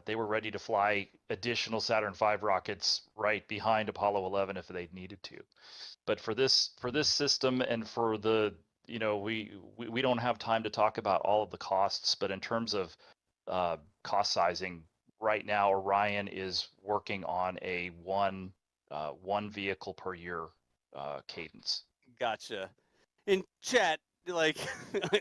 They were ready to fly additional Saturn V rockets right behind Apollo 11 if they needed to. But for this system and for the we don't have time to talk about all of the costs. But in terms of cost sizing, right now Orion is working on a one vehicle per year cadence. Gotcha. In chat, like,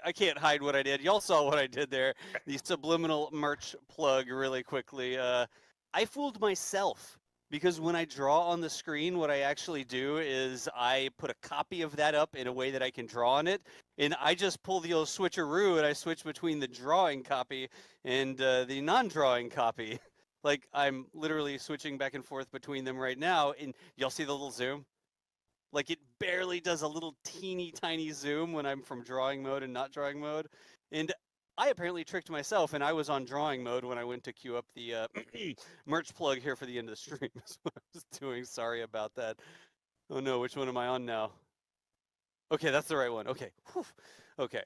I can't hide what I did. Y'all saw what I did there. The subliminal merch plug really quickly. I fooled myself, because when I draw on the screen, what I actually do is I put a copy of that up in a way that I can draw on it. And I just pull the old switcheroo and I switch between the drawing copy and the non-drawing copy. Like, I'm literally switching back and forth between them right now. And y'all see the little zoom? Like it barely does a little teeny tiny zoom when I'm from drawing mode and not drawing mode. And I apparently tricked myself, and I was on drawing mode when I went to queue up the merch plug here for the end of the stream. Is what I was doing. Sorry about that. Oh no, which one am I on now? Okay, that's the right one. Okay. Whew. Okay.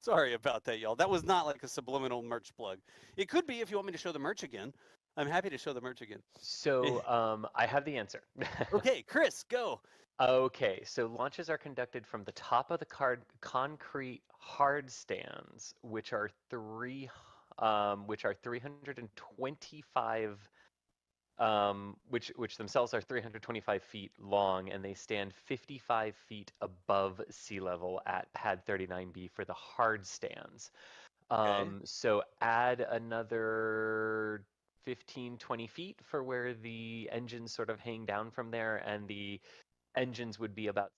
Sorry about that, y'all. That was not like a subliminal merch plug. It could be if you want me to show the merch again. I'm happy to show the merch again. So I have the answer. Okay, Chris, go. Okay, so launches are conducted from the top of the concrete hard stands, which are 325, which themselves are 325 feet long, and they stand 55 feet above sea level at pad 39B for the hard stands. So add another 15, 20 feet for where the engines sort of hang down from there, and the engines would be about.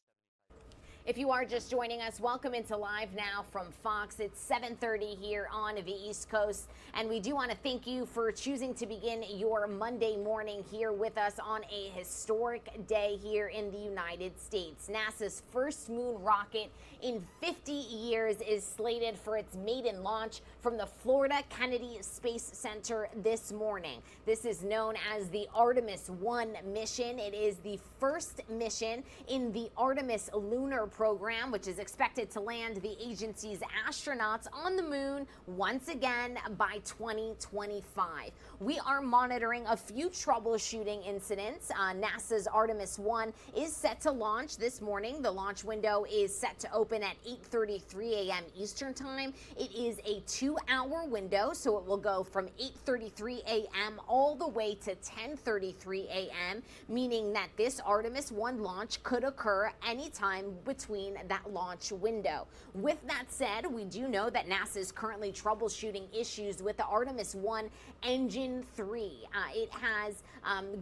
If you are just joining us, welcome into Live Now from Fox. It's 7:30 here on the East Coast, and we do want to thank you for choosing to begin your Monday morning here with us on a historic day here in the United States. NASA's first moon rocket in 50 years is slated for its maiden launch from the Florida Kennedy Space Center this morning. This is known as the Artemis I mission. It is the first mission in the Artemis lunar program, which is expected to land the agency's astronauts on the moon once again by 2025. We are monitoring a few troubleshooting incidents. NASA's Artemis I is set to launch this morning. The launch window is set to open at 8:33 a.m. Eastern Time. It is a 2-hour window, so it will go from 8:33 a.m. all the way to 10:33 a.m., meaning that this Artemis I launch could occur anytime between that launch window. With that said, we do know that NASA is currently troubleshooting issues with the Artemis I Engine 3. It has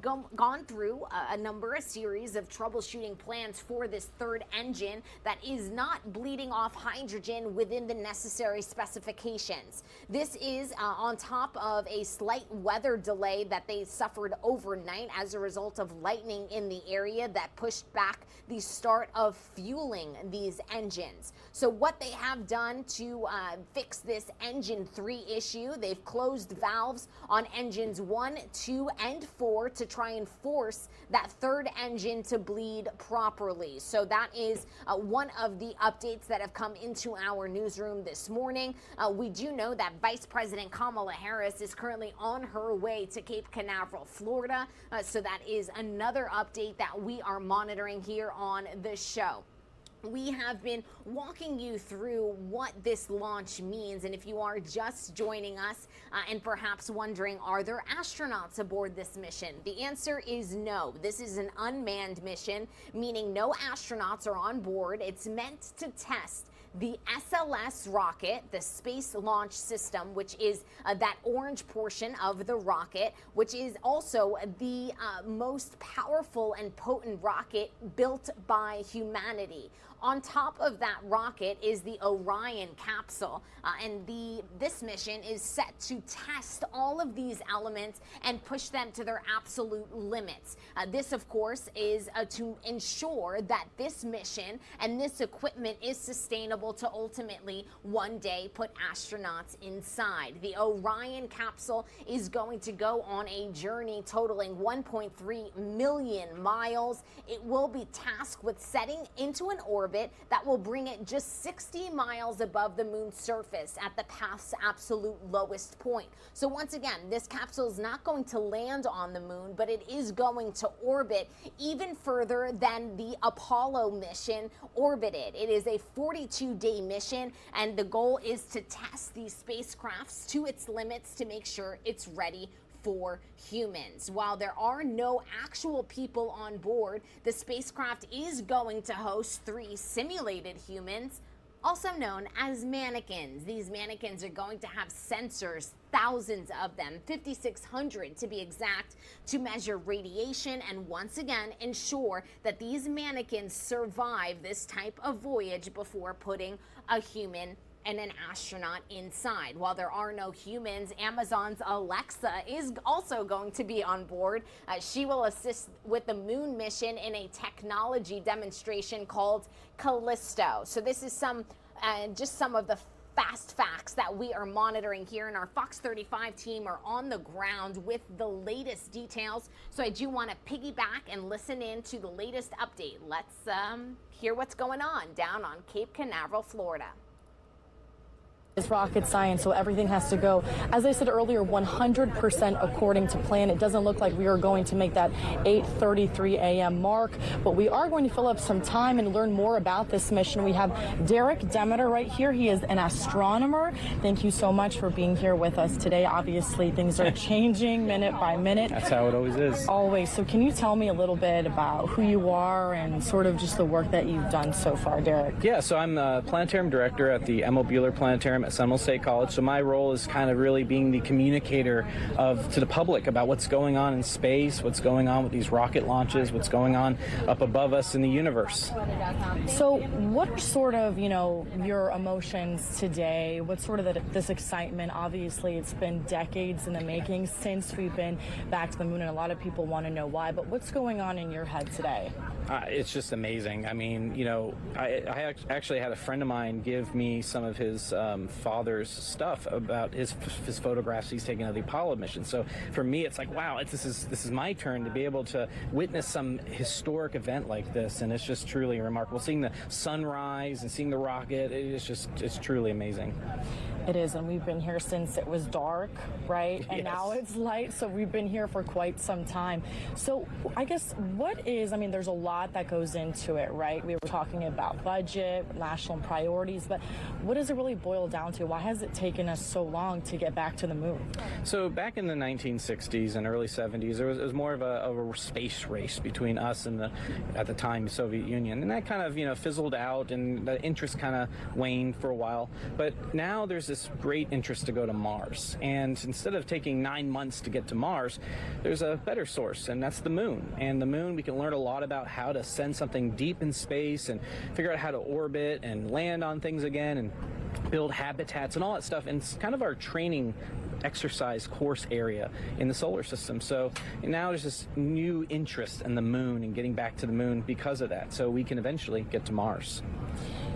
gone through a series of troubleshooting plans for this third engine that is not bleeding off hydrogen within the necessary specifications. This is on top of a slight weather delay that they suffered overnight as a result of lightning in the area that pushed back the start of fueling these engines. So what they have done to fix this engine 3 issue, they've closed valves on engines 1, 2, and 4 to try and force that third engine to bleed properly. So that is one of the updates that have come into our newsroom this morning. We do know that Vice President Kamala Harris is currently on her way to Cape Canaveral, Florida. So that is another update that we are monitoring here on the show. We have been walking you through what this launch means, and if you are just joining us and perhaps wondering, are there astronauts aboard this mission? The answer is no. This is an unmanned mission, meaning no astronauts are on board. It's meant to test the SLS rocket, the Space Launch System, which is that orange portion of the rocket, which is also the most powerful and potent rocket built by humanity. On top of that rocket is the Orion capsule, and this mission is set to test all of these elements and push them to their absolute limits. This, of course, is to ensure that this mission and this equipment is sustainable to ultimately one day put astronauts inside. The Orion capsule is going to go on a journey totaling 1.3 million miles. It will be tasked with setting into an orbit that will bring it just 60 miles above the moon's surface at the path's absolute lowest point. So once again, this capsule is not going to land on the moon, but it is going to orbit even further than the Apollo mission orbited. It is a 42-day mission, and the goal is to test these spacecrafts to its limits to make sure it's ready for humans. While there are no actual people on board, the spacecraft is going to host 3 simulated humans, also known as mannequins. These mannequins are going to have sensors, thousands of them, 5,600 to be exact, to measure radiation and once again ensure that these mannequins survive this type of voyage before putting a human and an astronaut inside. While there are no humans, Amazon's Alexa is also going to be on board. She will assist with the moon mission in a technology demonstration called Callisto. So this is just some of the fast facts that we are monitoring here, and our Fox 35 team are on the ground with the latest details. So I do want to piggyback and listen in to the latest update. Let's hear what's going on down on Cape Canaveral, Florida. It's rocket science, so everything has to go, as I said earlier, 100% according to plan. It doesn't look like we are going to make that 8:33 a.m. mark, but we are going to fill up some time and learn more about this mission. We have Derek Demeter right here. He is an astronomer. Thank you so much for being here with us today. Obviously, things are changing minute by minute. That's how it always is. Always. So can you tell me a little bit about who you are and sort of just the work that you've done so far, Derek? Yeah, so I'm the planetarium director at the Emil Buehler Planetarium at Seminole State College. So my role is kind of really being the communicator to the public about what's going on in space, what's going on with these rocket launches, what's going on up above us in the universe. So what are sort of, your emotions today? What's sort of this excitement? Obviously, it's been decades in the making since we've been back to the moon, and a lot of people want to know why. But what's going on in your head today? It's just amazing. I mean, I actually had a friend of mine give me some of his father's stuff about his photographs he's taken of the Apollo mission. So for me, it's like, wow, this is my turn to be able to witness some historic event like this, and it's just truly remarkable. Seeing the sunrise and seeing the rocket, it's truly amazing. It is, and we've been here since it was dark, right? And yes. Now it's light, so we've been here for quite some time. So I guess there's a lot that goes into it, right? We were talking about budget, national priorities, but what does it really boil down to? Why has it taken us so long to get back to the moon? So back in the 1960s and early 70s, it was more of a space race between us and at the time, Soviet Union. And that kind of, fizzled out, and the interest kind of waned for a while. But now there's this great interest to go to Mars. And instead of taking 9 months to get to Mars, there's a better source, and that's the moon. And the moon, we can learn a lot about how to send something deep in space and figure out how to orbit and land on things again and build habitats and all that stuff. And it's kind of our training exercise course area in the solar system. So now there's this new interest in the moon and getting back to the moon because of that. So we can eventually get to Mars.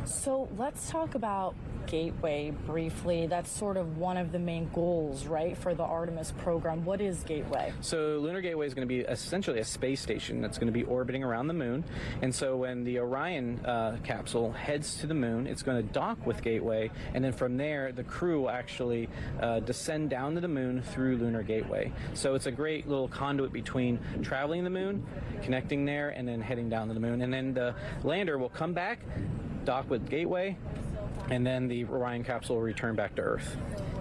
So let's talk about Gateway briefly. That's sort of one of the main goals, right, for the Artemis program. What is Gateway? So Lunar Gateway is going to be essentially a space station that's going to be orbiting around the moon. And so when the Orion capsule heads to the moon, it's going to dock with Gateway, and then from there the crew will actually descend down to the moon through Lunar Gateway. So it's a great little conduit between traveling the moon, connecting there, and then heading down to the moon. And then the lander will come back, dock with Gateway, and then the Orion capsule will return back to Earth.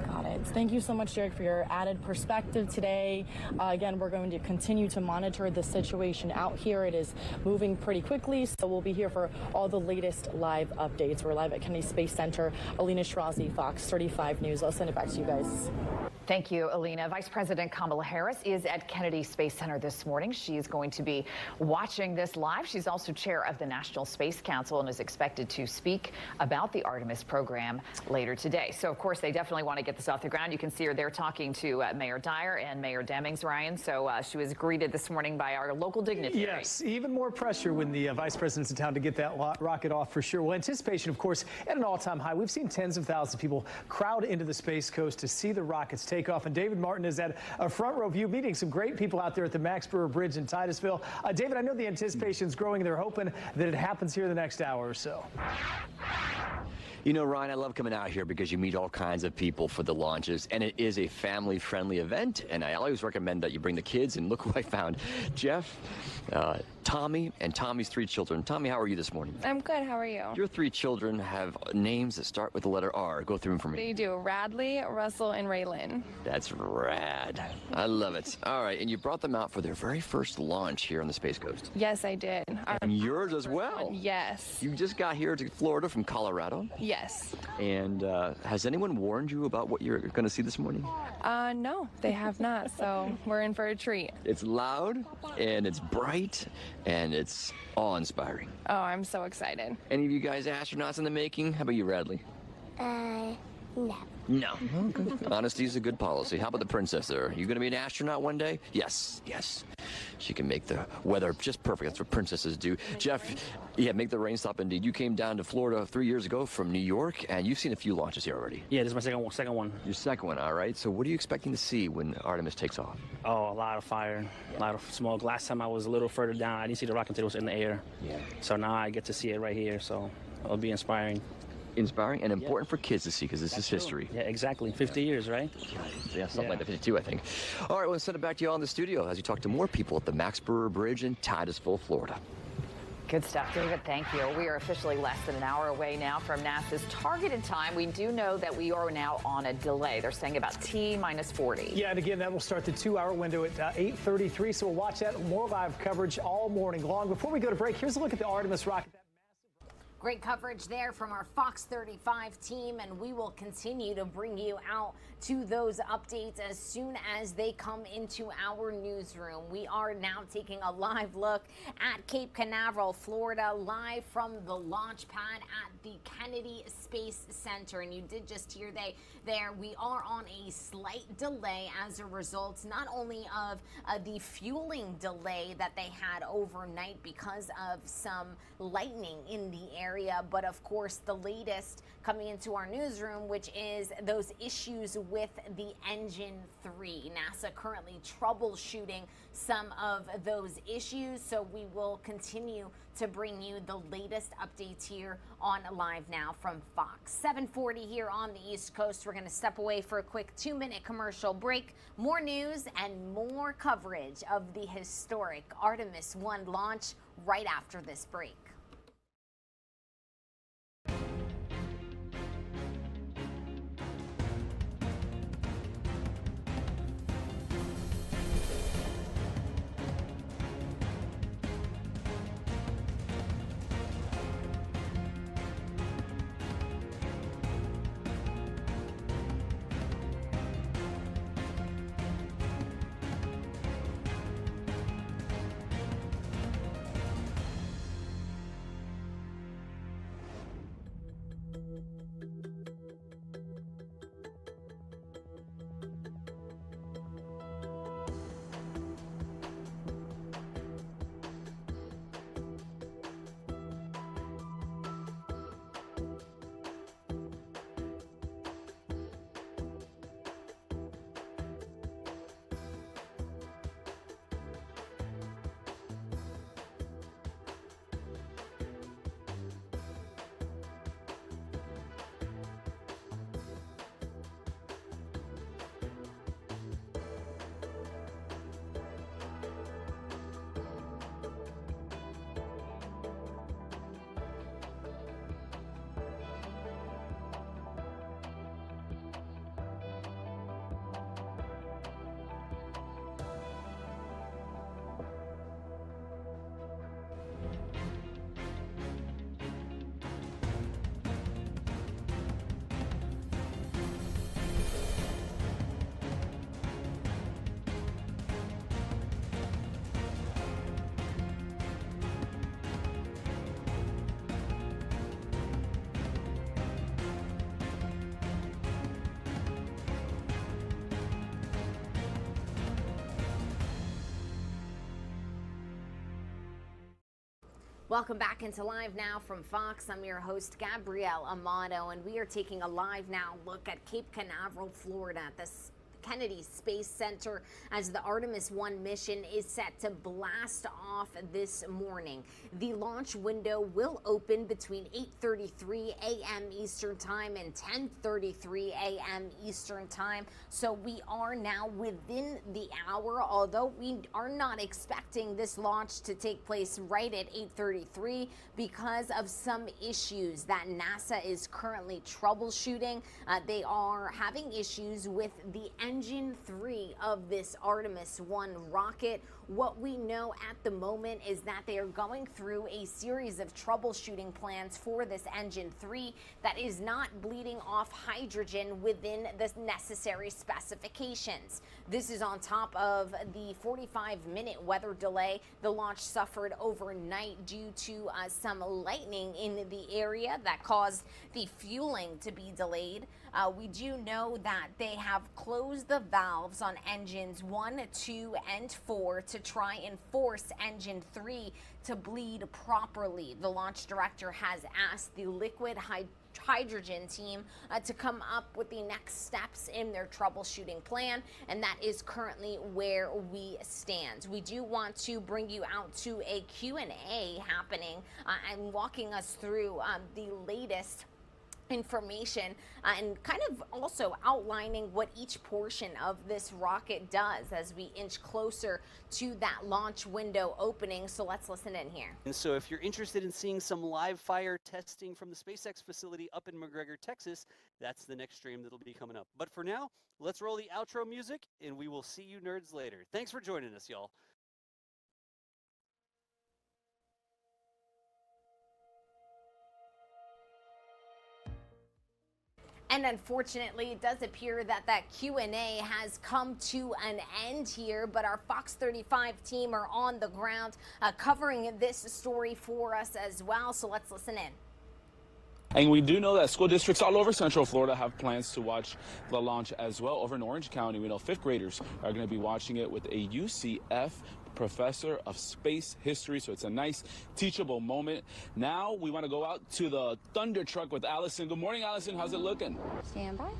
Got it. Thank you so much, Derek, for your added perspective today. Again, we're going to continue to monitor the situation out here. It is moving pretty quickly, so we'll be here for all the latest live updates. We're live at Kennedy Space Center. Alina Shirazi, Fox 35 News. I'll send it back to you guys. Thank you, Alina. Vice President Kamala Harris is at Kennedy Space Center this morning. She is going to be watching this live. She's also chair of the National Space Council and is expected to speak about the Artemis program later today. So, of course, they definitely want to get this off the ground. You can see her there talking to Mayor Dyer and Mayor Demings, Ryan. So she was greeted this morning by our local dignitaries. Yes, even more pressure when the vice president's in town to get that rocket off for sure. Well, anticipation, of course, at an all-time high. We've seen tens of thousands of people crowd into the Space Coast to see the rockets take off. And David Martin is at a front row view meeting some great people out there at the Max Brewer Bridge in Titusville. David, I know the anticipation is growing. They're hoping that it happens here the next hour or so. You know, Ryan, I love coming out here because you meet all kinds of people for the launches, and it is a family-friendly event, and I always recommend that you bring the kids, and look who I found. Jeff, Tommy, and Tommy's 3 children. Tommy, how are you this morning? I'm good. How are you? Your 3 children have names that start with the letter R. Go through them for me. They do. Radley, Russell, and Raylan. That's rad. I love it. All right, and you brought them out for their very first launch here on the Space Coast. Yes, I did. And yours as well. Yes. You just got here to Florida from Colorado. Yes. And has anyone warned you about what you're going to see this morning? No, they have not, so we're in for a treat. It's loud, and it's bright, and it's awe-inspiring. Oh, I'm so excited. Any of you guys astronauts in the making? How about you, Radley? No. No. Honesty is a good policy. How about the princess there? You going to be an astronaut one day? Yes. Yes. She can make the weather just perfect. That's what princesses do. Jeff, yeah, make the rain stop indeed. You came down to Florida 3 years ago from New York, and you've seen a few launches here already. Yeah, this is my second one. Your second one, all right. So what are you expecting to see when Artemis takes off? Oh, a lot of fire, a lot of smoke. Last time I was a little further down, I didn't see the rocket until it was in the air. Yeah. So now I get to see it right here, so it'll be inspiring. Inspiring and important for kids to see because this is history. Yeah, exactly. 50 years, right? Yeah, something like that, 52, I think. All right, we'll send it back to you all in the studio as you talk to more people at the Max Brewer Bridge in Titusville, Florida. Good stuff, David. Thank you. We are officially less than an hour away now from NASA's targeted time. We do know that we are now on a delay. They're saying about T-40. Yeah, and again, that will start the 2-hour window at 8:33. So we'll watch that. More live coverage all morning long. Before we go to break, here's a look at the Artemis rocket. Great coverage there from our Fox 35 team, and we will continue to bring you out to those updates as soon as they come into our newsroom. We are now taking a live look at Cape Canaveral, Florida, live from the launch pad at the Kennedy Space Center. And you did just hear there, we are on a slight delay as a result, not only of the fueling delay that they had overnight because of some lightning in the area, but of course the latest coming into our newsroom, which is those issues with the engine 3. NASA currently troubleshooting some of those issues, so we will continue to bring you the latest updates here on Live Now from Fox. 7:40 here on the East Coast. We're going to step away for a quick 2-minute commercial break. More news and more coverage of the historic Artemis I launch right after this break. Welcome back into Live Now from Fox. I'm your host, Gabrielle Amato, and we are taking a Live Now look at Cape Canaveral, Florida, at the Kennedy Space Center as the Artemis I mission is set to blast off this morning. The launch window will open between 8:33 a.m. Eastern Time and 10:33 a.m. Eastern Time. So we are now within the hour, although we are not expecting this launch to take place right at 8:33 because of some issues that NASA is currently troubleshooting. They are having issues with the engine Engine 3 of this Artemis I rocket. What we know at the moment is that they are going through a series of troubleshooting plans for this Engine 3 that is not bleeding off hydrogen within the necessary specifications. This is on top of the 45-minute weather delay the launch suffered overnight due to some lightning in the area that caused the fueling to be delayed. We do know that they have closed the valves on engines 1, 2, and 4 to try and force engine 3 to bleed properly. The launch director has asked the liquid hydrogen team to come up with the next steps in their troubleshooting plan, and that is currently where we stand. We do want to bring you out to a Q&A happening and walking us through the latest information and kind of also outlining what each portion of this rocket does as we inch closer to that launch window opening. So let's listen in here. And so if you're interested in seeing some live fire testing from the SpaceX facility up in McGregor, Texas, that's the next stream that'll be coming up. But for now, let's roll the outro music and we will see you nerds later. Thanks for joining us, y'all. And unfortunately, it does appear that that Q&A has come to an end here, but our Fox 35 team are on the ground covering this story for us as well. So let's listen in. And we do know that school districts all over Central Florida have plans to watch the launch as well. Over in Orange County, we know 5th graders are going to be watching it with a UCF professor of space history, so it's a nice teachable moment. Now we want to go out to the Thunder Truck with Allison. Good morning, Allison. How's it looking? Stand by.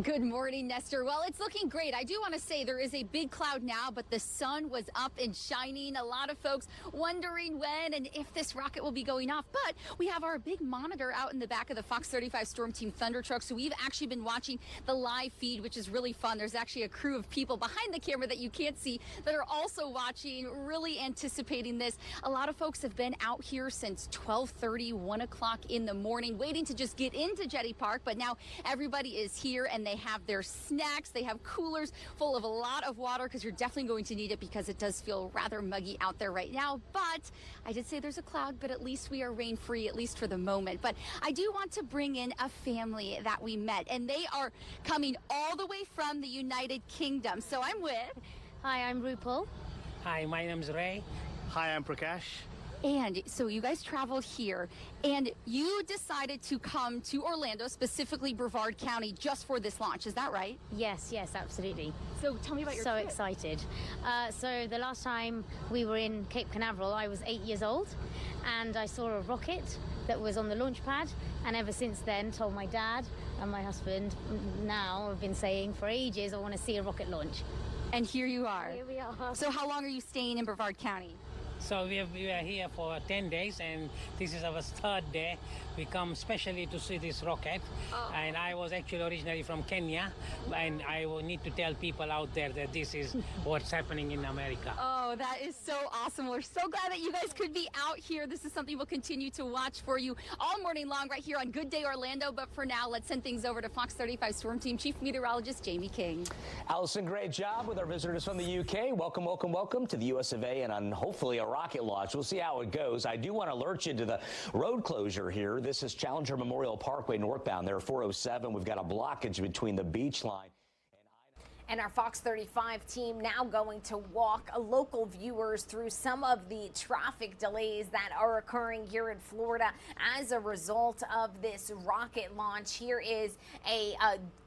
Good morning, Nestor. Well, it's looking great. I do want to say there is a big cloud now, but the sun was up and shining. A lot of folks wondering when and if this rocket will be going off. But we have our big monitor out in the back of the Fox 35 Storm Team Thunder Truck. So we've actually been watching the live feed, which is really fun. There's actually a crew of people behind the camera that you can't see that are also watching, really anticipating this. A lot of folks have been out here since 12:30, 1 o'clock in the morning, waiting to just get into Jetty Park. But now everybody is here and they have their snacks. They have coolers full of a lot of water because you're definitely going to need it because it does feel rather muggy out there right now. But I did say there's a cloud, but at least we are rain free, at least for the moment. But I do want to bring in a family that we met, and they are coming all the way from the United Kingdom. So I'm with... Hi, I'm Rupal. Hi, my name's Ray. Hi, I'm Prakash. And so you guys traveled here, and you decided to come to Orlando, specifically Brevard County, just for this launch. Is that right? Yes, absolutely. So tell me about your So trip. excited. So the last time we were in Cape Canaveral, I was 8 years old, and I saw a rocket that was on the launch pad, and ever since then told my dad and my husband, now I've been saying for ages, I want to see a rocket launch. And here you are. Here we are. So how long are you staying in Brevard County? So we are here for 10 days, and this is our 3rd day. We come specially to see this rocket. And I was actually originally from Kenya, and I will need to tell people out there that this is what's happening in America. Oh, that is so awesome. We're so glad that you guys could be out here. This is something we'll continue to watch for you all morning long right here on Good Day Orlando. But for now, let's send things over to Fox 35 Storm Team Chief Meteorologist Jamie King. Allison, great job with our visitors from the UK. Welcome, welcome, welcome to the US of A and on hopefully a rocket launch. We'll see how it goes. I do want to alert you to the road closure here. This is Challenger Memorial Parkway northbound. There 407. We've got a blockage between the beach line. And our Fox 35 team now going to walk local viewers through some of the traffic delays that are occurring here in Florida as a result of this rocket launch. Here is a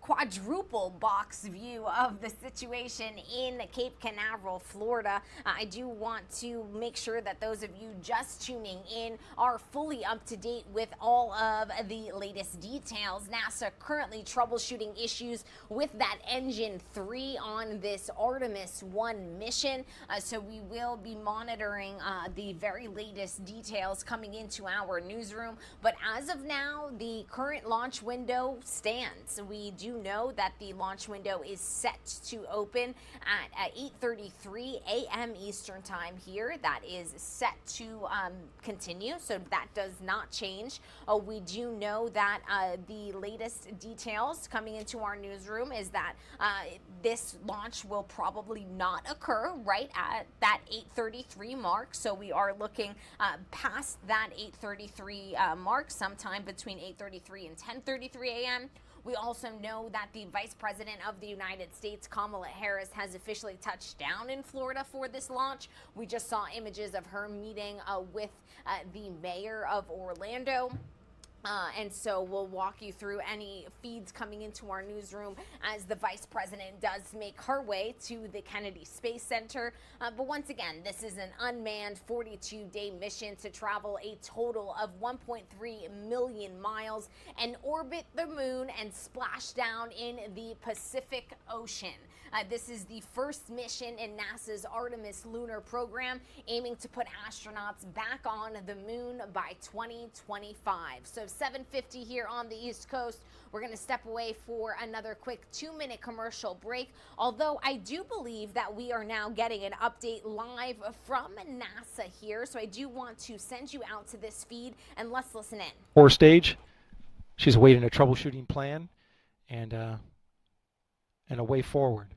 quadruple box view of the situation in Cape Canaveral, Florida. I do want to make sure that those of you just tuning in are fully up to date with all of the latest details. NASA currently troubleshooting issues with that Engine 3 on this Artemis I mission. So we will be monitoring the very latest details coming into our newsroom. But as of now, the current launch window stands. We do do know that the launch window is set to open at 8:33 a.m. Eastern time here. That is set to continue, so that does not change. We do know that the latest details coming into our newsroom is that this launch will probably not occur right at that 8:33 mark. So we are looking past that 8:33 mark, sometime between 8:33 and 10:33 a.m. We also know that the Vice President of the United States, Kamala Harris, has officially touched down in Florida for this launch. We just saw images of her meeting with the mayor of Orlando. And so we'll walk you through any feeds coming into our newsroom as the Vice President does make her way to the Kennedy Space Center. But once again, this is an unmanned 42-day mission to travel a total of 1.3 million miles and orbit the moon and splash down in the Pacific Ocean. This is the first mission in NASA's Artemis lunar program, aiming to put astronauts back on the moon by 2025. So 7:50 here on the East Coast. We're going to step away for another quick 2-minute commercial break. Although I do believe that we are now getting an update live from NASA here. So I do want to send you out to this feed and let's listen in. Core stage. She's awaiting a troubleshooting plan and a way forward.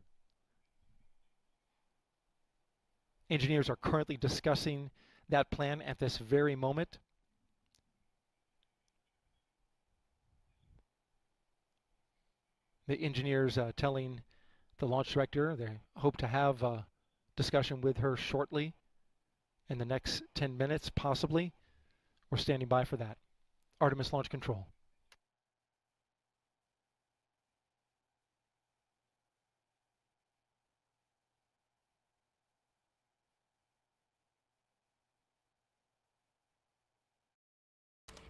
Engineers are currently discussing that plan at this very moment. The engineers telling the launch director they hope to have a discussion with her shortly in the next 10 minutes, possibly. We're standing by for that. Artemis Launch Control.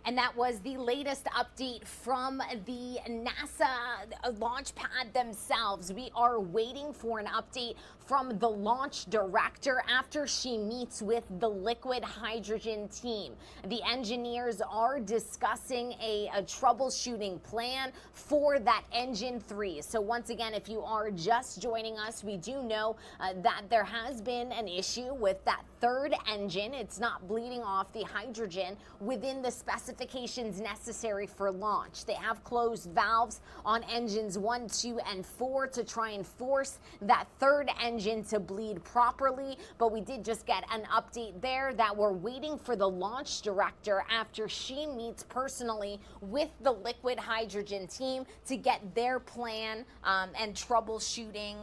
And that was the latest update from the NASA launch pad themselves. We are waiting for an update from the launch director after she meets with the liquid hydrogen team. The engineers are discussing a troubleshooting plan for that engine 3. So once again, if you are just joining us, we do know that there has been an issue with that third engine. It's not bleeding off the hydrogen within the specifications necessary for launch. They have closed valves on engines 1, 2, and 4 to try and force that third engine to bleed properly. But we did just get an update there that we're waiting for the launch director after she meets personally with the liquid hydrogen team to get their plan and troubleshooting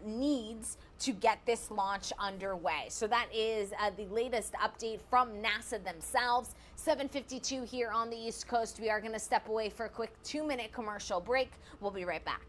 needs to get this launch underway. So that is the latest update from NASA themselves. 7:52 here on the East Coast. We are going to step away for a quick 2-minute commercial break. We'll be right back.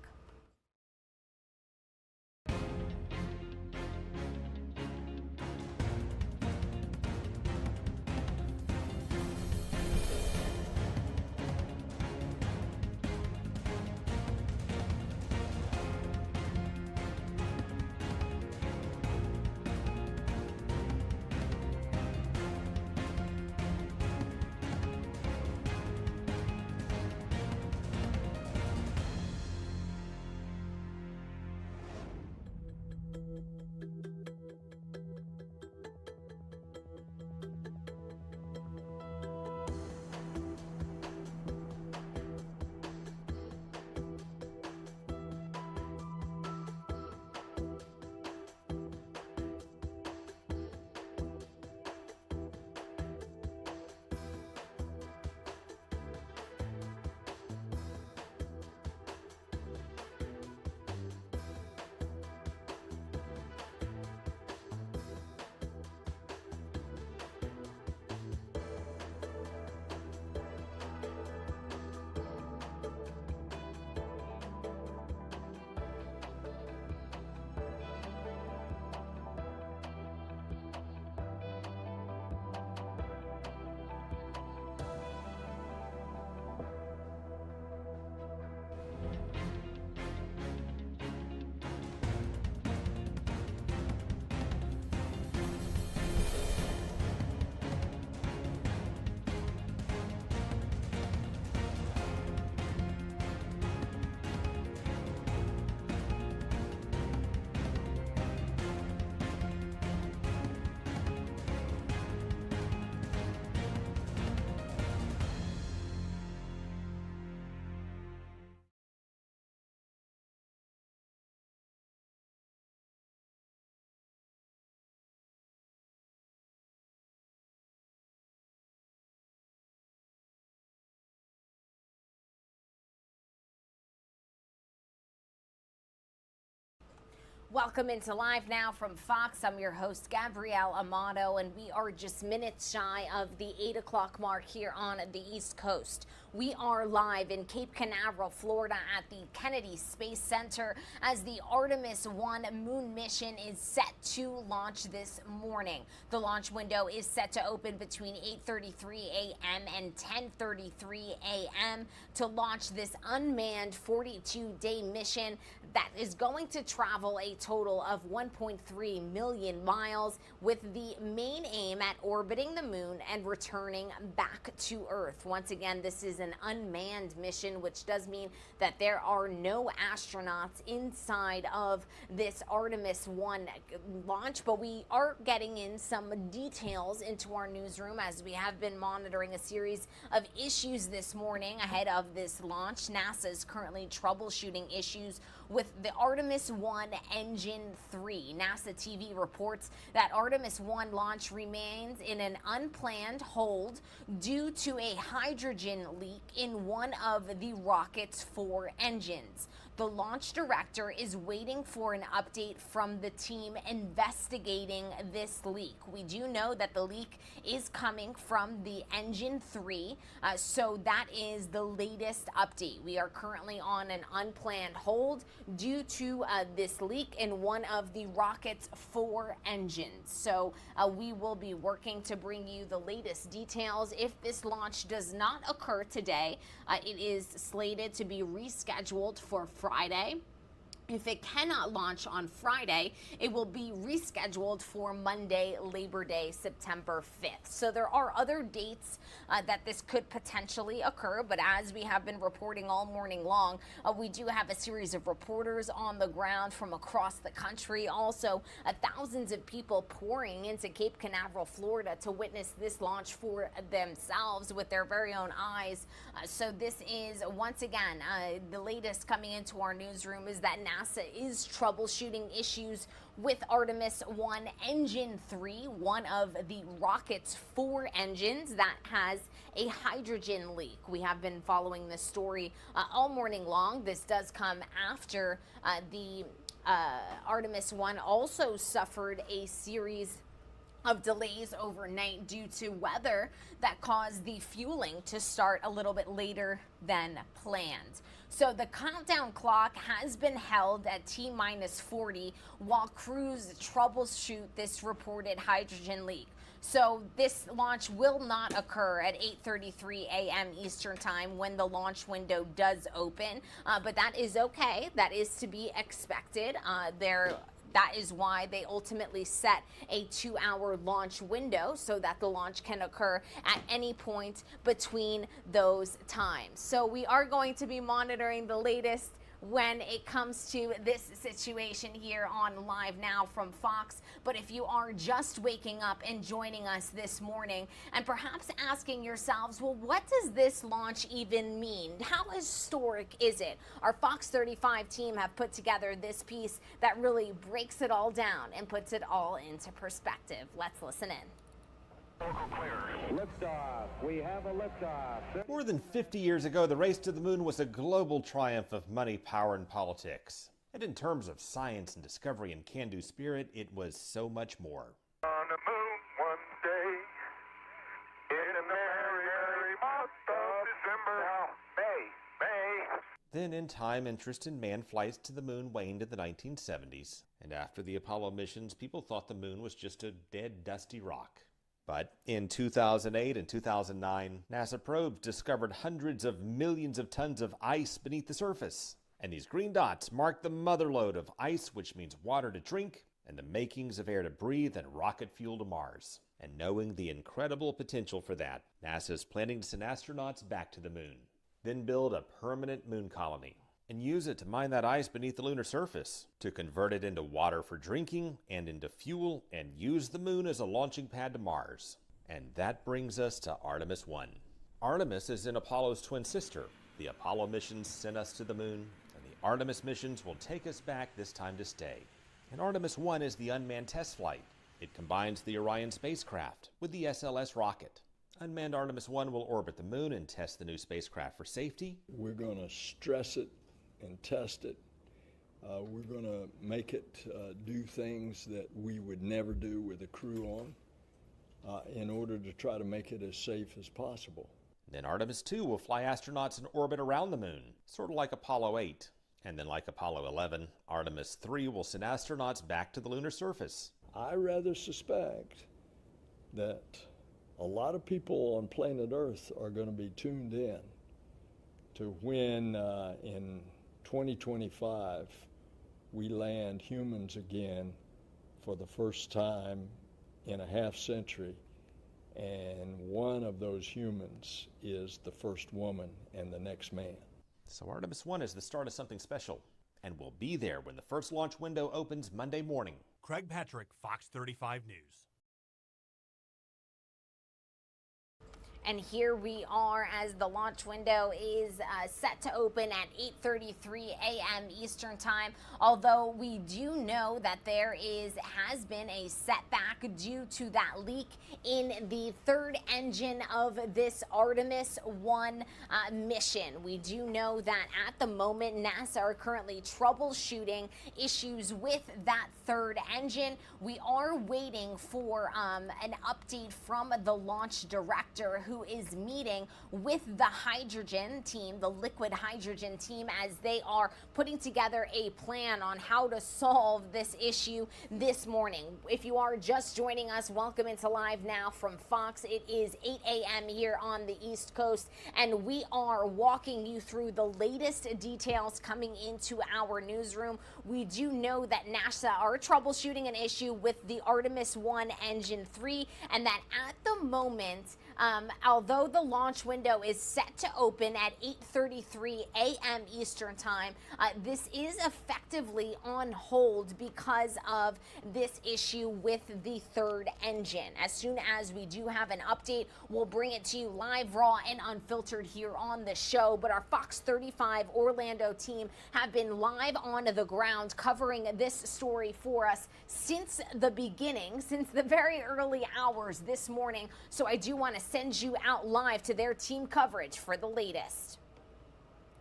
Welcome into Live Now from Fox. I'm your host, Gabrielle Amato, and we are just minutes shy of the 8 o'clock mark here on the East Coast. We are live in Cape Canaveral, Florida at the Kennedy Space Center as the Artemis I moon mission is set to launch this morning. The launch window is set to open between 8:33 a.m. and 10:33 a.m. to launch this unmanned 42-day mission that is going to travel a total of 1.3 million miles with the main aim at orbiting the moon and returning back to Earth. Once again, this is an unmanned mission, which does mean that there are no astronauts inside of this Artemis I launch, but we are getting in some details into our newsroom as we have been monitoring a series of issues this morning ahead of this launch. NASA is currently troubleshooting issues with the Artemis I Engine 3. NASA TV reports that Artemis I launch remains in an unplanned hold due to a hydrogen leak in one of the rocket's 4 engines. The launch director is waiting for an update from the team investigating this leak. We do know that the leak is coming from the Engine 3, so that is the latest update. We are currently on an unplanned hold due to this leak in one of the rocket's 4 engines. So we will be working to bring you the latest details. If this launch does not occur today, it is slated to be rescheduled for Friday. If it cannot launch on Friday, it will be rescheduled for Monday, Labor Day, September 5th. So there are other dates that this could potentially occur, but as we have been reporting all morning long, we do have a series of reporters on the ground from across the country. Also, thousands of people pouring into Cape Canaveral, Florida to witness this launch for themselves with their very own eyes. So this is, once again, the latest coming into our newsroom is that NASA is troubleshooting issues with Artemis I Engine 3, one of the rocket's 4 engines that has a hydrogen leak. We have been following this story all morning long. This does come after the Artemis I also suffered a series of delays overnight due to weather that caused the fueling to start a little bit later than planned. So the countdown clock has been held at T-minus 40 while crews troubleshoot this reported hydrogen leak. So this launch will not occur at 8:33 a.m. Eastern time when the launch window does open, but that is okay. That is to be expected. That is why they ultimately set a 2-hour launch window so that the launch can occur at any point between those times. So we are going to be monitoring the latest when it comes to this situation here on Live Now from Fox. But if you are just waking up and joining us this morning and perhaps asking yourselves, well, what does this launch even mean? How historic is it? Our Fox 35 team have put together this piece that really breaks it all down and puts it all into perspective. Let's listen in. Liftoff. We have a liftoff. More than 50 years ago, the race to the moon was a global triumph of money, power, and politics. And in terms of science and discovery and can-do spirit, it was so much more. On the moon one day, in a merry month of December. Now, May. Then in time, interest in manned flights to the moon waned in the 1970s. And after the Apollo missions, people thought the moon was just a dead, dusty rock. But in 2008 and 2009, NASA probes discovered hundreds of millions of tons of ice beneath the surface. And these green dots mark the motherlode of ice, which means water to drink, and the makings of air to breathe and rocket fuel to Mars. And knowing the incredible potential for that, NASA is planning to send astronauts back to the moon. Then build a permanent moon colony and use it to mine that ice beneath the lunar surface, to convert it into water for drinking and into fuel, and use the moon as a launching pad to Mars. And that brings us to Artemis I. Artemis is in Apollo's twin sister. The Apollo missions sent us to the moon, and the Artemis missions will take us back, this time to stay. And Artemis I is the unmanned test flight. It combines the Orion spacecraft with the SLS rocket. Unmanned Artemis I will orbit the moon and test the new spacecraft for safety. We're going to stress it and test it We're going to make it do things that we would never do with a crew on in order to try to make it as safe as possible. Then Artemis II will fly astronauts in orbit around the moon, sort of like Apollo 8. And then like Apollo 11, Artemis III will send astronauts back to the lunar surface. I rather suspect that a lot of people on planet Earth are going to be tuned in to when in 2025 we land humans again for the first time in a half century, and one of those humans is the first woman and the next man. So Artemis I is the start of something special, and we'll be there when the first launch window opens Monday morning. Craig Patrick, Fox 35 News. And here we are as the launch window is set to open at 8:33 a.m. Eastern Time. Although we do know that there has been a setback due to that leak in the third engine of this Artemis I mission. We do know that at the moment NASA are currently troubleshooting issues with that third engine. We are waiting for an update from the launch director, who is meeting with the hydrogen team, the liquid hydrogen team, as they are putting together a plan on how to solve this issue this morning. If you are just joining us, welcome into Live Now from Fox. It is 8 a.m. here on the East Coast, and we are walking you through the latest details coming into our newsroom. We do know that NASA are troubleshooting an issue with the Artemis I Engine 3, and that at the moment, although the launch window is set to open at 8:33 a.m. Eastern Time, this is effectively on hold because of this issue with the third engine. As soon as we do have an update, we'll bring it to you live, raw, and unfiltered here on the show. But our Fox 35 Orlando team have been live on the ground covering this story for us since the beginning, since the very early hours this morning. So I do want to send you out live to their team coverage for the latest.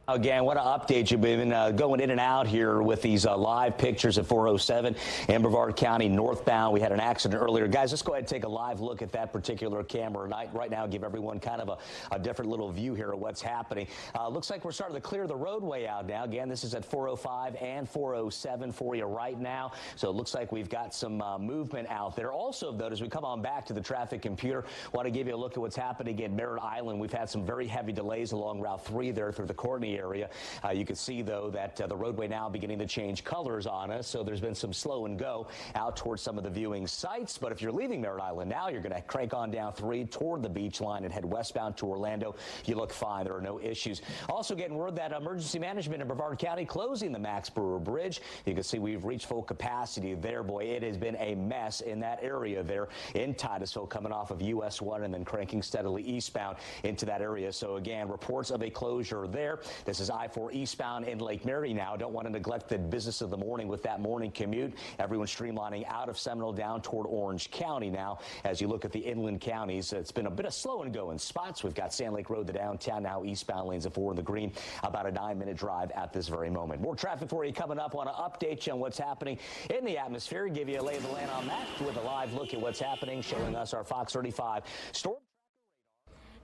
Again, what an update. You've been going in and out here with these live pictures of 407 in Brevard County northbound. We had an accident earlier. Guys, let's go ahead and take a live look at that particular camera right now. Give everyone kind of a different little view here of what's happening. Looks like we're starting to clear the roadway out now. Again, this is at 405 and 407 for you right now. So it looks like we've got some movement out there. Also, though, as we come on back to the traffic computer, want to give you a look at what's happening in Merritt Island. We've had some very heavy delays along Route 3 there through the Courtney area. You can see, though, that the roadway now beginning to change colors on us, so there's been some slow and go out towards some of the viewing sites. But if you're leaving Merritt Island now, you're going to crank on down 3 toward the beach line and head westbound to Orlando. You look fine. There are no issues. Also getting word that emergency management in Brevard County closing the Max Brewer Bridge. You can see we've reached full capacity there. Boy, it has been a mess in that area there in Titusville, coming off of US 1 and then cranking steadily eastbound into that area. So again, reports of a closure there. This is I-4 eastbound in Lake Mary now. Don't want to neglect the business of the morning with that morning commute. Everyone streamlining out of Seminole down toward Orange County now. As you look at the inland counties, it's been a bit of slow and go in spots. We've got Sand Lake Road, the downtown now, eastbound lanes of 4 in the green, about a 9-minute drive at this very moment. More traffic for you coming up. Want to update you on what's happening in the atmosphere, give you a lay of the land on that with a live look at what's happening, showing us our Fox 35 storm.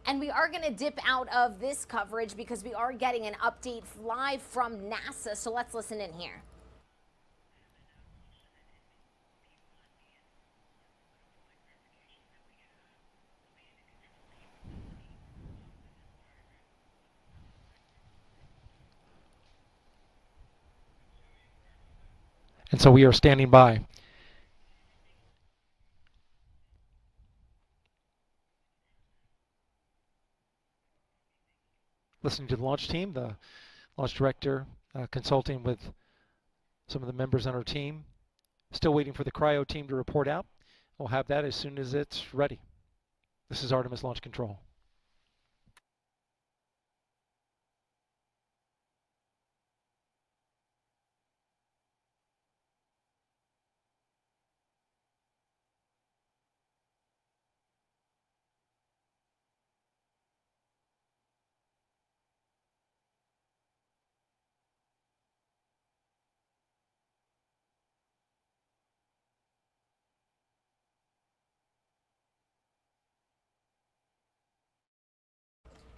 And we are going to dip out of this coverage because we are getting an update live from NASA. So let's listen in here. And so we are standing by. Listening to the launch team, the launch director consulting with some of the members on our team. Still waiting for the cryo team to report out. We'll have that as soon as it's ready. This is Artemis Launch Control.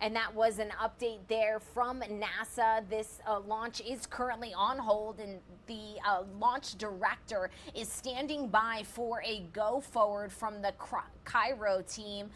And that was an update there from NASA. This launch is currently on hold, and the launch director is standing by for a go forward from the Cairo team.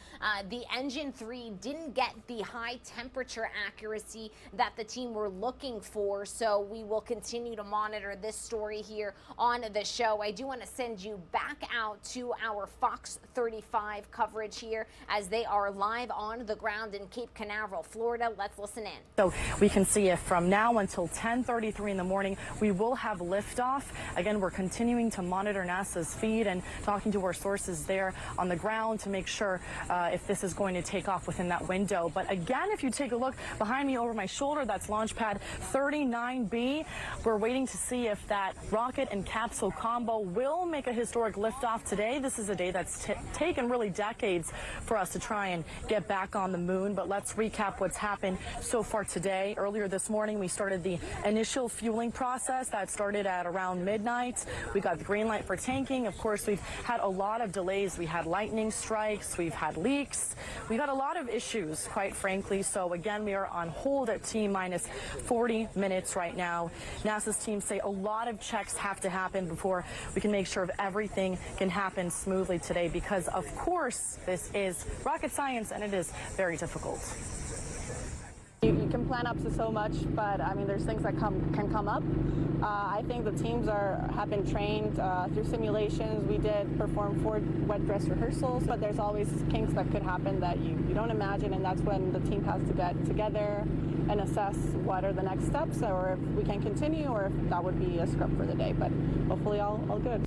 The Engine 3 didn't get the high temperature accuracy that the team were looking for, so we will continue to monitor this story here on the show. I do want to send you back out to our Fox 35 coverage here as they are live on the ground in Cape Canaveral, Florida. Let's listen in. So we can see if from now until 10:33 in the morning, we will have liftoff. Again, we're continuing to monitor NASA's feed and talking to our sources there on the ground to make sure if this is going to take off within that window. But again, if you take a look behind me over my shoulder, that's launch pad 39B. We're waiting to see if that rocket and capsule combo will make a historic liftoff today. This is a day that's taken really decades for us to try and get back on the moon. But let's recap what's happened so far today. Earlier this morning, we started the initial fueling process. That started at around midnight. We got the green light for tanking. Of course, we've had a lot of delays. We had lightning strikes. We've had leaks. We've had a lot of issues, quite frankly. So again, we are on hold at T-minus 40 minutes right now. NASA's team say a lot of checks have to happen before we can make sure everything can happen smoothly today, because of course this is rocket science and it is very difficult. You can plan up to so much, but I mean, there's things that can come up. I think the teams have been trained through simulations. We did perform 4 wet dress rehearsals, but there's always kinks that could happen that you don't imagine, and that's when the team has to get together and assess what are the next steps, or if we can continue, or if that would be a scrub for the day. But hopefully all good.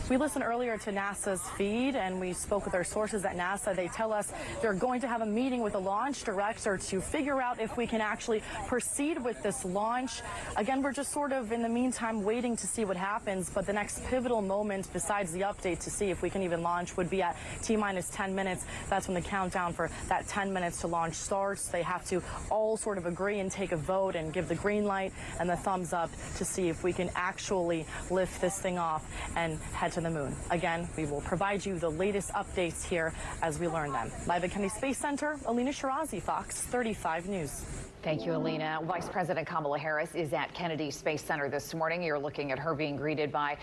We listened earlier to NASA's feed, and we spoke with our sources at NASA. They tell us they're going to have a meeting with the launch director to figure out if we can actually proceed with this launch. Again, we're just sort of in the meantime waiting to see what happens, but the next pivotal moment besides the update to see if we can even launch would be at T-minus 10 minutes. That's when the countdown for that 10 minutes to launch starts. They have to all sort of agree and take a vote and give the green light and the thumbs up to see if we can actually lift this thing off and head to the moon. Again, we will provide you the latest updates here as we learn them. Live at Kennedy Space Center, Alina Shirazi, Fox 35 News. Thank you, Alina. Vice President Kamala Harris is at Kennedy Space Center this morning. You're looking at her being greeted by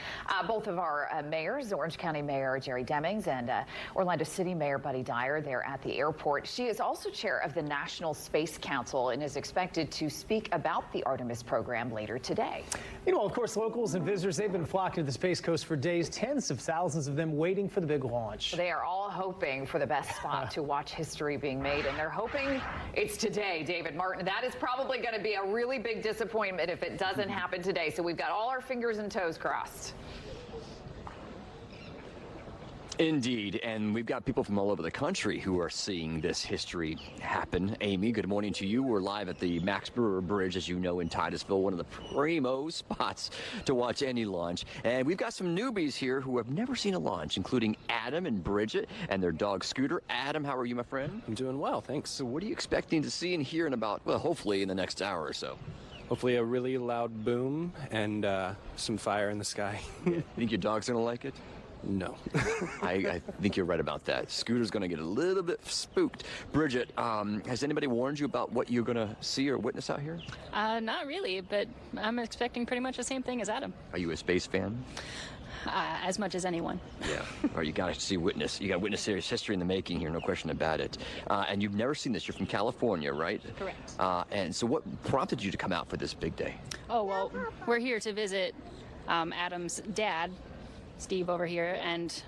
both of our mayors, Orange County Mayor Jerry Demings and Orlando City Mayor Buddy Dyer. They're at the airport. She is also chair of the National Space Council and is expected to speak about the Artemis program later today. Meanwhile, of course, locals and visitors, they've been flocking to the Space Coast for days, tens of thousands of them waiting for the big launch. They are all hoping for the best spot to watch history being made, and they're hoping it's today, David Martin. That is probably going to be a really big disappointment if it doesn't happen today. So we've got all our fingers and toes crossed. Indeed, and we've got people from all over the country who are seeing this history happen. Amy, good morning to you. We're live at the Max Brewer Bridge, as you know, in Titusville, one of the primo spots to watch any launch. And we've got some newbies here who have never seen a launch, including Adam and Bridget and their dog Scooter. Adam, how are you, my friend? I'm doing well, thanks. So what are you expecting to see and hear in about, well, hopefully in the next hour or so? Hopefully a really loud boom and some fire in the sky. You think your dog's going to like it? No. I think you're right about that. Scooter's going to get a little bit spooked. Bridget, has anybody warned you about what you're going to see or witness out here? Not really, but I'm expecting pretty much the same thing as Adam. Are you a space fan? As much as anyone. Yeah. Or you got to see witness. You got to witness serious history in the making here, no question about it. And you've never seen this. You're from California, right? Correct. And so what prompted you to come out for this big day? Oh, well, we're here to visit Adam's dad, Steve over here, and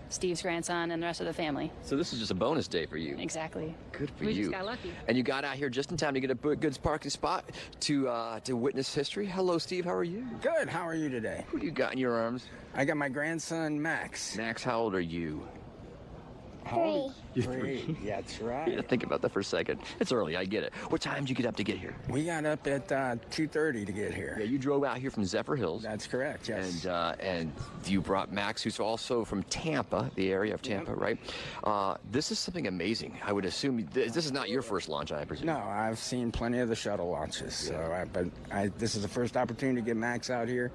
Steve's grandson and the rest of the family. So this is just a bonus day for you. Exactly. Good for We you. just got lucky. And you got out here just in time to get a good parking spot to witness history. Hello, Steve. How are you? Good. How are you today? Who do you got in your arms? I got my grandson, Max. Max, how old are you? You're 3. Yeah, that's right. You gotta think about that for a second. It's early, I get it. What time did you get up to get here? We got up at 2:30 to get here. Yeah, you drove out here from Zephyr Hills. That's correct, yes. And you brought Max, who's also from Tampa, the area of Tampa, right? This is something amazing. I would assume this is not your first launch, I presume. No, I've seen plenty of the shuttle launches. So, this is the first opportunity to get Max out here.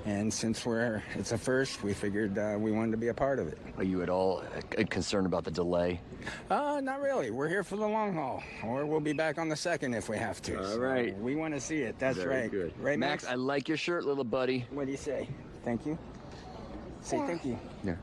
And since it's a first, we figured we wanted to be a part of it. Are you at all concerned about the delay? Not really. We're here for the long haul, or we'll be back on the second if we have to. All right. We want to see it. That's Very right. Good. Right, Max, I like your shirt, little buddy. What do you say? Thank you. Say thank you. Yeah.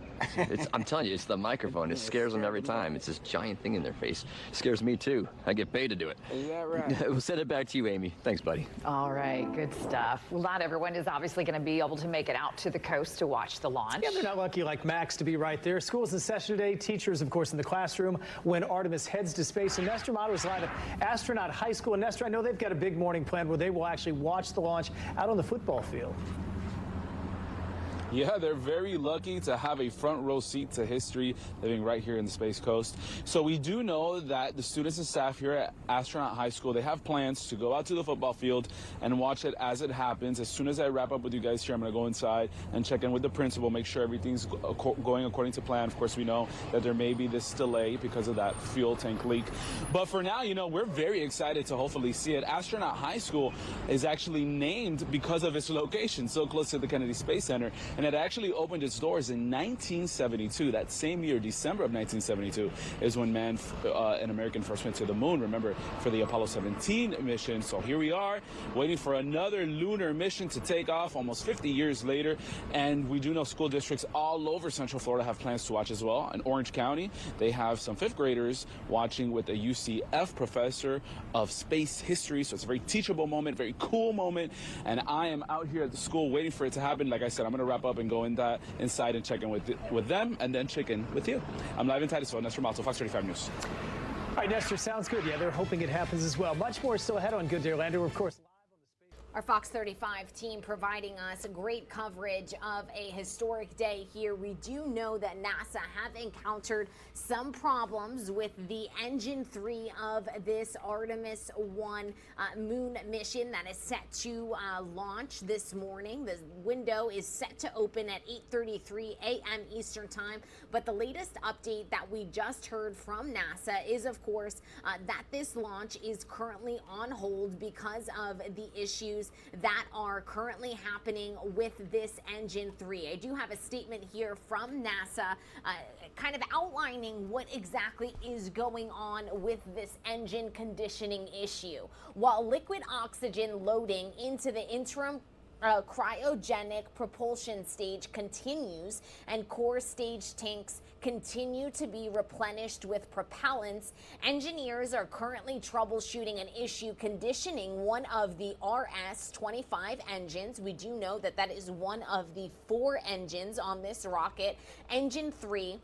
I'm telling you, it's the microphone. It scares them every time. It's this giant thing in their face. It scares me too. I get paid to do it. Is that right? We'll send it back to you, Amy. Thanks, buddy. All right, good stuff. Well, not everyone is obviously going to be able to make it out to the coast to watch the launch. Yeah, they're not lucky like Max to be right there. School's in session today. Teachers, of course, in the classroom when Artemis heads to space. And Nestor Amato is live at Astronaut High School. And Nestor, I know they've got a big morning planned where they will actually watch the launch out on the football field. Yeah, they're very lucky to have a front row seat to history living right here in the Space Coast. So we do know that the students and staff here at Astronaut High School, they have plans to go out to the football field and watch it as it happens. As soon as I wrap up with you guys here, I'm going to go inside and check in with the principal, make sure everything's going according to plan. Of course, we know that there may be this delay because of that fuel tank leak. But for now, you know, we're very excited to hopefully see it. Astronaut High School is actually named because of its location, so close to the Kennedy Space Center. And it actually opened its doors in 1972. That same year, December of 1972, is when an American first went to the moon, remember, for the Apollo 17 mission. So here we are, waiting for another lunar mission to take off almost 50 years later. And we do know school districts all over Central Florida have plans to watch as well. In Orange County, they have some fifth graders watching with a UCF professor of space history. So it's a very teachable moment, very cool moment. And I am out here at the school waiting for it to happen. Like I said, I'm going to wrap up and go inside and check in with them and then check in with you. I'm live in Titusville. Nestor Amato, Fox 35 News. All right, Nestor, sounds good. Yeah, they're hoping it happens as well. Much more still ahead on Good Day Orlando. Of course, our Fox 35 team providing us great coverage of a historic day here. We do know that NASA have encountered some problems with the Engine 3 of this Artemis I moon mission that is set to launch this morning. The window is set to open at 8:33 a.m. Eastern Time. But the latest update that we just heard from NASA is, of course, that this launch is currently on hold because of the issues that are currently happening with this Engine 3. I do have a statement here from NASA kind of outlining what exactly is going on with this engine conditioning issue. While liquid oxygen loading into the interim cryogenic propulsion stage continues and core stage tanks continue to be replenished with propellants, engineers are currently troubleshooting an issue conditioning one of the RS-25 engines. We do know that that is one of the 4 engines on this rocket. Engine 3,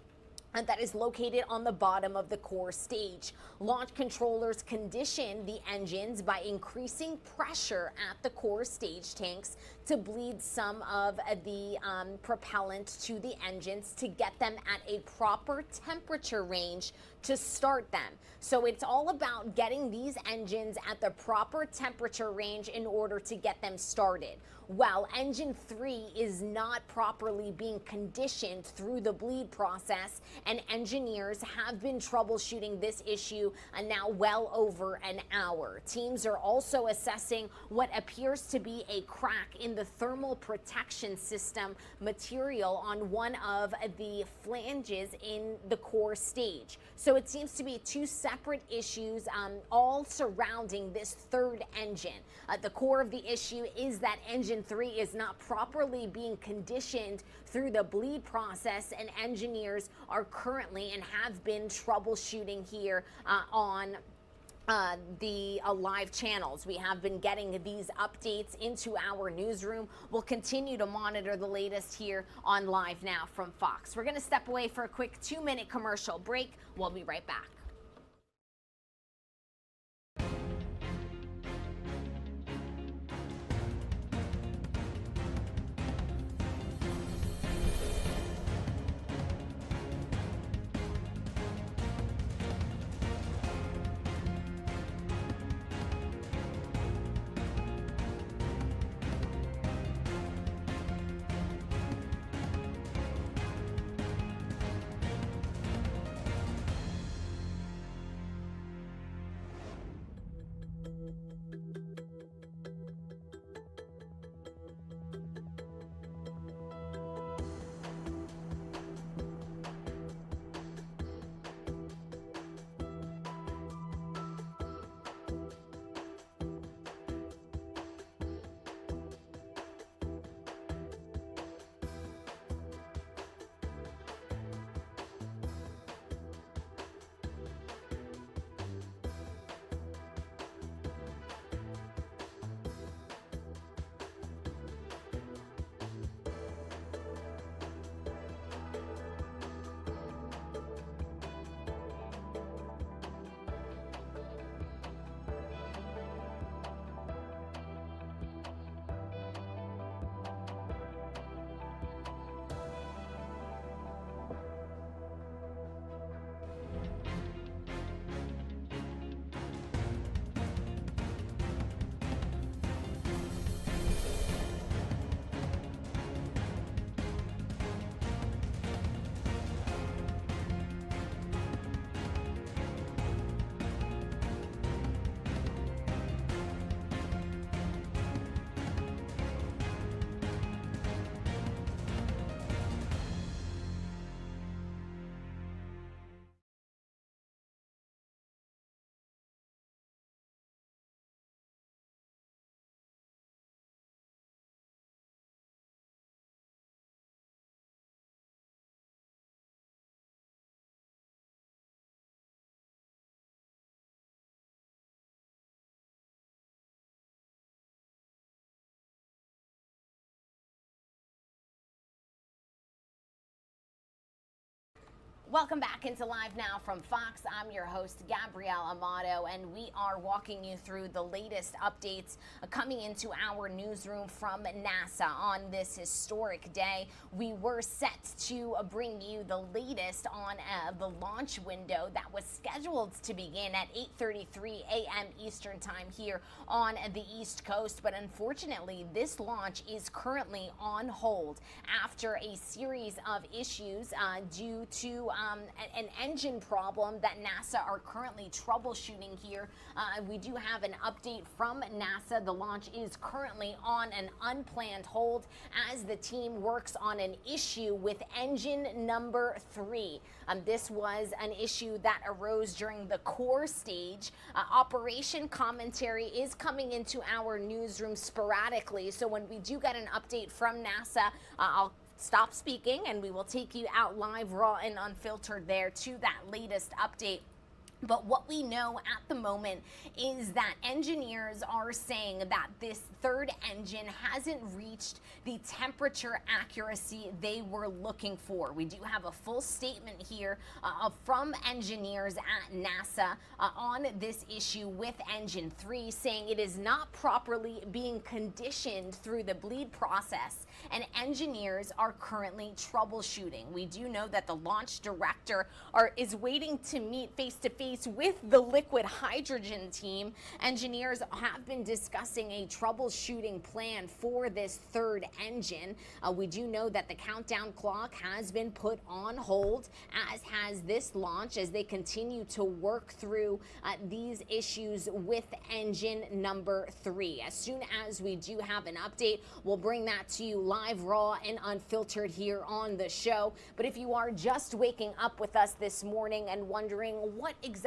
and that is located on the bottom of the core stage. Launch controllers condition the engines by increasing pressure at the core stage tanks to bleed some of the propellant to the engines to get them at a proper temperature range to start them. So it's all about getting these engines at the proper temperature range in order to get them started. Well, Engine 3 is not properly being conditioned through the bleed process, and engineers have been troubleshooting this issue now well over an hour. Teams are also assessing what appears to be a crack in the thermal protection system material on one of the flanges in the core stage. So it seems to be 2 separate issues all surrounding this 3rd engine. The core of the issue is that Engine 3 is not properly being conditioned through the bleed process, and engineers are currently and have been troubleshooting here on the live channels. We have been getting these updates into our newsroom. We'll continue to monitor the latest here on Live Now from Fox. We're going to step away for a quick 2-minute commercial break. We'll be right back. Welcome back into Live Now from Fox. I'm your host, Gabrielle Amato, and we are walking you through the latest updates coming into our newsroom from NASA on this historic day. We were set to bring you the latest on the launch window that was scheduled to begin at 8:33 a.m. Eastern Time here on the East Coast, but unfortunately, this launch is currently on hold after a series of issues due to an engine problem that NASA are currently troubleshooting here. We do have an update from NASA. The launch is currently on an unplanned hold as the team works on an issue with engine number 3. This was an issue that arose during the core stage. Operation commentary is coming into our newsroom sporadically, so when we do get an update from NASA, I'll stop speaking and we will take you out live, raw, and unfiltered there to that latest update. But what we know at the moment is that engineers are saying that this third engine hasn't reached the temperature accuracy they were looking for. We do have a full statement here from engineers at NASA on this issue with engine 3, saying it is not properly being conditioned through the bleed process, and engineers are currently troubleshooting. We do know that the launch director is waiting to meet face-to-face with the liquid hydrogen team. Engineers have been discussing a troubleshooting plan for this third engine. We do know that the countdown clock has been put on hold, as has this launch, as they continue to work through these issues with engine number 3. As soon as we do have an update, we'll bring that to you live, raw, and unfiltered here on the show. But if you are just waking up with us this morning and wondering what exactly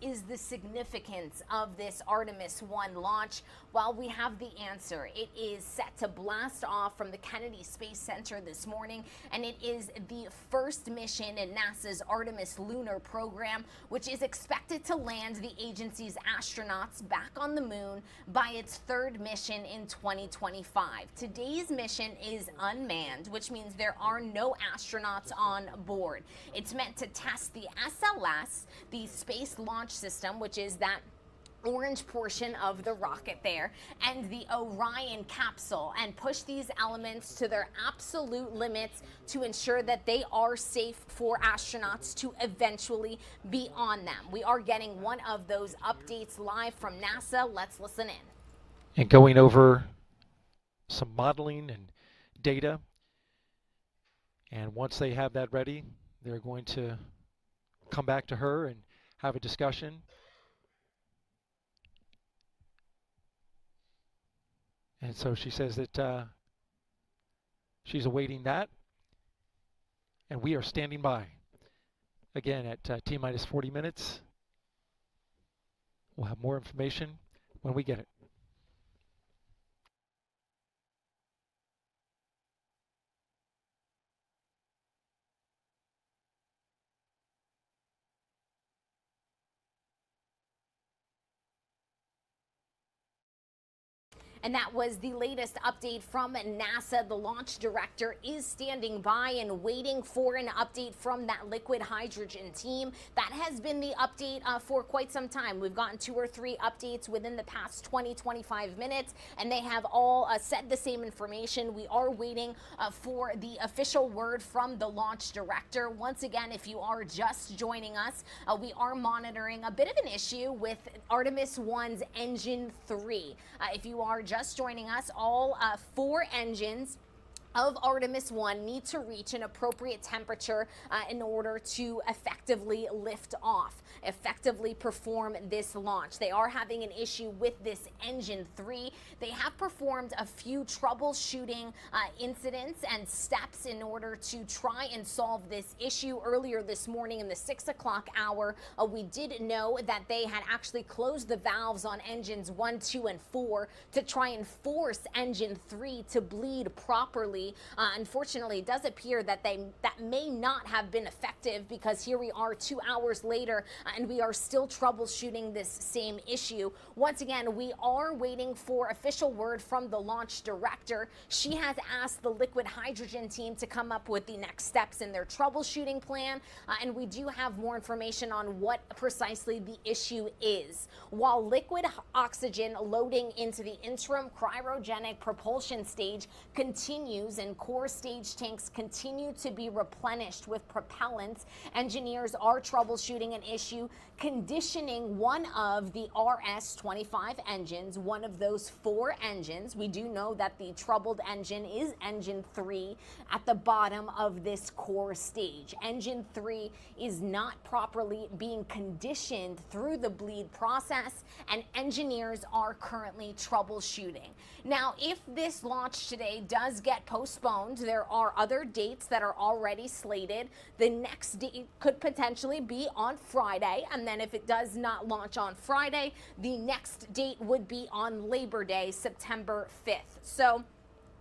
is the significance of this Artemis I launch, well, we have the answer. It is set to blast off from the Kennedy Space Center this morning, and it is the first mission in NASA's Artemis lunar program, which is expected to land the agency's astronauts back on the moon by its third mission in 2025. Today's mission is unmanned, which means there are no astronauts on board. It's meant to test the SLS, the Space Launch System, which is that orange portion of the rocket there, and the Orion capsule, and push these elements to their absolute limits to ensure that they are safe for astronauts to eventually be on them. We are getting one of those updates live from NASA. Let's listen in. And going over some modeling and data. And once they have that ready, they're going to come back to her and have a discussion. And so she says that she's awaiting that, and we are standing by. Again, at T-minus 40 minutes, we'll have more information when we get it. And that was the latest update from NASA. The launch director is standing by and waiting for an update from that liquid hydrogen team. That has been the update for quite some time. We've gotten 2 or 3 updates within the past 20-25 minutes, and they have all said the same information. We are waiting for the official word from the launch director. Once again, if you are just joining us, we are monitoring a bit of an issue with Artemis I's engine 3. If you are just joining us, all 4 engines of Artemis I need to reach an appropriate temperature in order to effectively lift off, effectively perform this launch. They are having an issue with this engine 3. They have performed a few troubleshooting incidents and steps in order to try and solve this issue. Earlier this morning in the 6 o'clock hour, we did know that they had actually closed the valves on engines 1, 2, and 4 to try and force engine 3 to bleed properly previously. Unfortunately, it does appear that that may not have been effective, because here we are 2 hours later and we are still troubleshooting this same issue. Once again, we are waiting for official word from the launch director. She has asked the liquid hydrogen team to come up with the next steps in their troubleshooting plan, and we do have more information on what precisely the issue is. While liquid oxygen loading into the interim cryogenic propulsion stage continues and core stage tanks continue to be replenished with propellants, engineers are troubleshooting an issue conditioning one of the RS-25 engines, one of those 4 engines. We do know that the troubled engine is engine 3 at the bottom of this core stage. Engine 3 is not properly being conditioned through the bleed process, and engineers are currently troubleshooting. Now, if this launch today does get postponed, there are other dates that are already slated. The next date could potentially be on Friday, and then if it does not launch on Friday, the next date would be on Labor Day, September 5th. So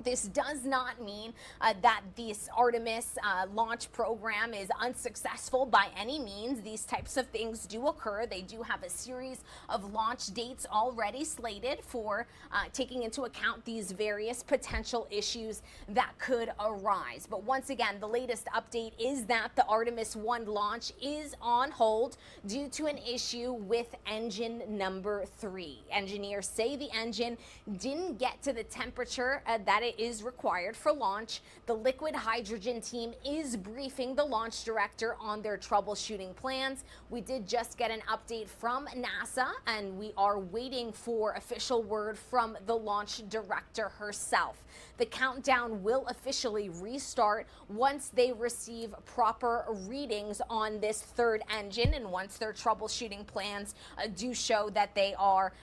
this does not mean that this Artemis launch program is unsuccessful by any means. These types of things do occur. They do have a series of launch dates already slated for taking into account these various potential issues that could arise. But once again, the latest update is that the Artemis I launch is on hold due to an issue with engine number 3. Engineers say the engine didn't get to the temperature that it is required for launch. The liquid hydrogen team is briefing the launch director on their troubleshooting plans. We did just get an update from NASA, and we are waiting for official word from the launch director herself. The countdown will officially restart once they receive proper readings on this 3rd engine, and once their troubleshooting plans do show that they are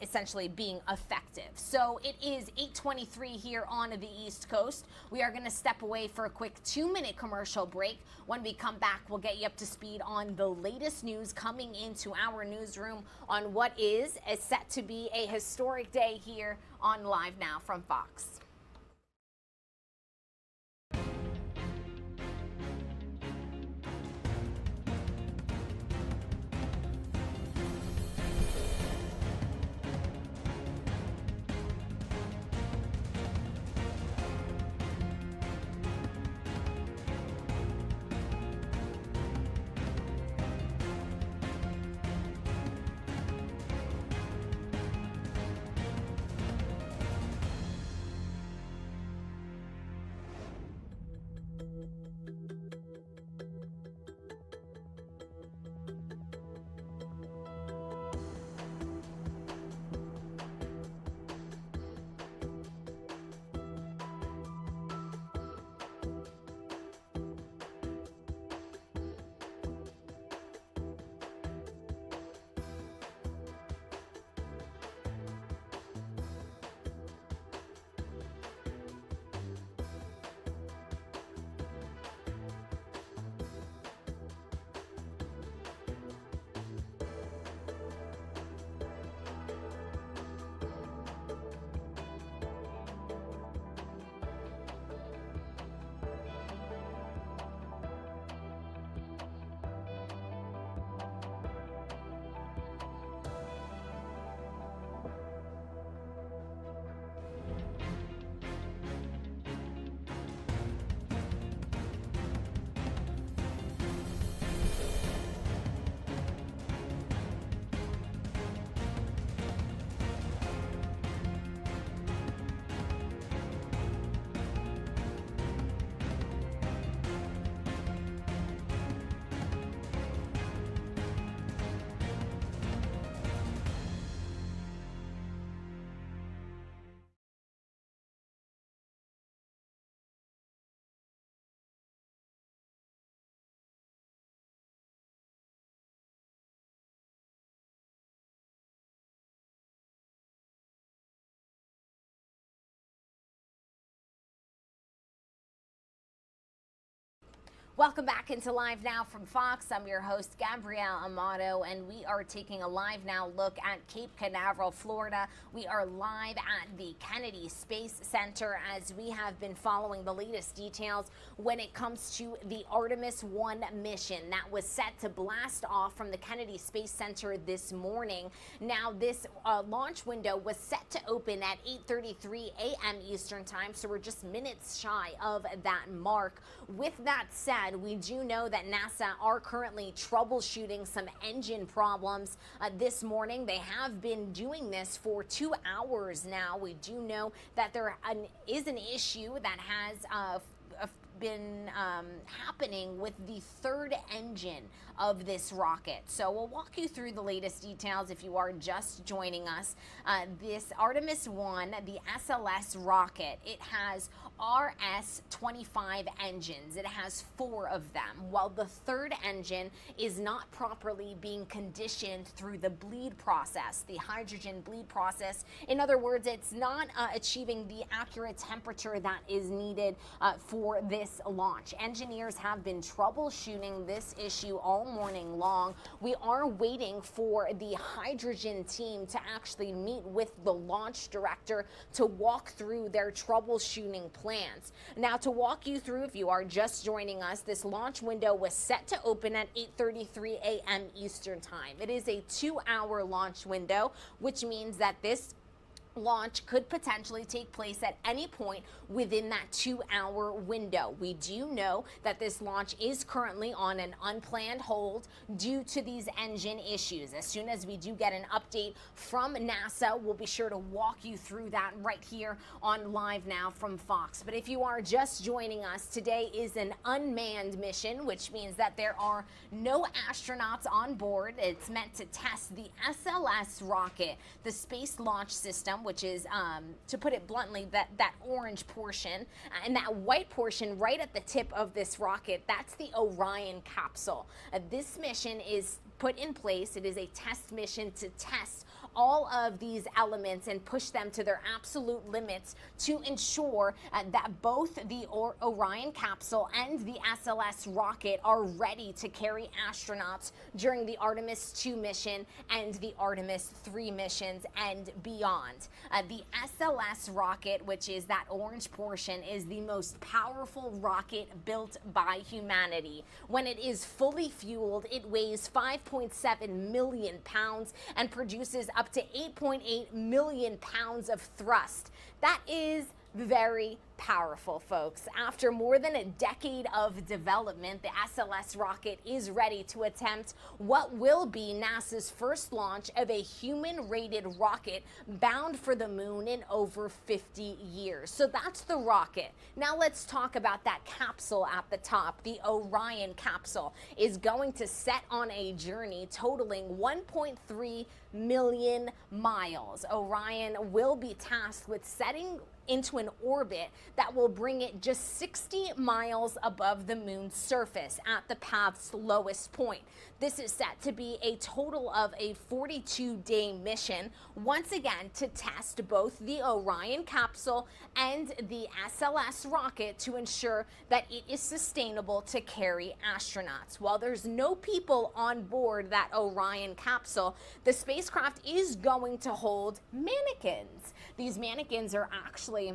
essentially being effective. So it is 8:23 here on the East Coast. We are going to step away for a quick 2-minute commercial break. When we come back, we'll get you up to speed on the latest news coming into our newsroom on what is set to be a historic day here on Live Now from Fox. Welcome back into Live Now from Fox. I'm your host, Gabrielle Amato, and we are taking a Live Now look at Cape Canaveral, Florida. We are live at the Kennedy Space Center as we have been following the latest details when it comes to the Artemis I mission that was set to blast off from the Kennedy Space Center this morning. Now, this launch window was set to open at 8:33 a.m. Eastern Time, so we're just minutes shy of that mark. With that said, we do know that NASA are currently troubleshooting some engine problems this morning. They have been doing this for 2 hours now. We do know that there is an issue that has been happening with the third engine of this rocket. So we'll walk you through the latest details if you are just joining us. This Artemis I, the SLS rocket, it has RS-25 engines. It has 4 of them, while the third engine is not properly being conditioned through the bleed process, the hydrogen bleed process. In other words, it's not achieving the accurate temperature that is needed for this launch. Engineers have been troubleshooting this issue all morning long. We are waiting for the hydrogen team to actually meet with the launch director to walk through their troubleshooting plans. Now, to walk you through, if you are just joining us, this launch window was set to open at 8:33 a.m. Eastern Time. It is a 2-hour launch window, which means that this launch could potentially take place at any point within that 2-hour window. We do know that this launch is currently on an unplanned hold due to these engine issues. As soon as we do get an update from NASA, we'll be sure to walk you through that right here on Live Now from Fox. But if you are just joining us, today is an unmanned mission, which means that there are no astronauts on board. It's meant to test the SLS rocket, the Space Launch System, which is, to put it bluntly, that orange portion, and that white portion right at the tip of this rocket, that's the Orion capsule. This mission is put in place. It is a test mission to test all of these elements and push them to their absolute limits to ensure that both the Orion capsule and the SLS rocket are ready to carry astronauts during the Artemis II mission and the Artemis III missions and beyond. The SLS rocket, which is that orange portion, is the most powerful rocket built by humanity. When it is fully fueled, it weighs 5.7 million pounds and produces up to 8.8 million pounds of thrust. That is very powerful, folks. After more than a decade of development, the SLS rocket is ready to attempt what will be NASA's first launch of a human-rated rocket bound for the moon in over 50 years. So that's the rocket. Now let's talk about that capsule at the top. The Orion capsule is going to set on a journey totaling 1.3 million miles. Orion will be tasked with setting into an orbit that will bring it just 60 miles above the moon's surface at the path's lowest point. This is set to be a total of a 42-day mission, once again to test both the Orion capsule and the SLS rocket to ensure that it is sustainable to carry astronauts. While there's no people on board that Orion capsule, the spacecraft is going to hold mannequins. These mannequins are actually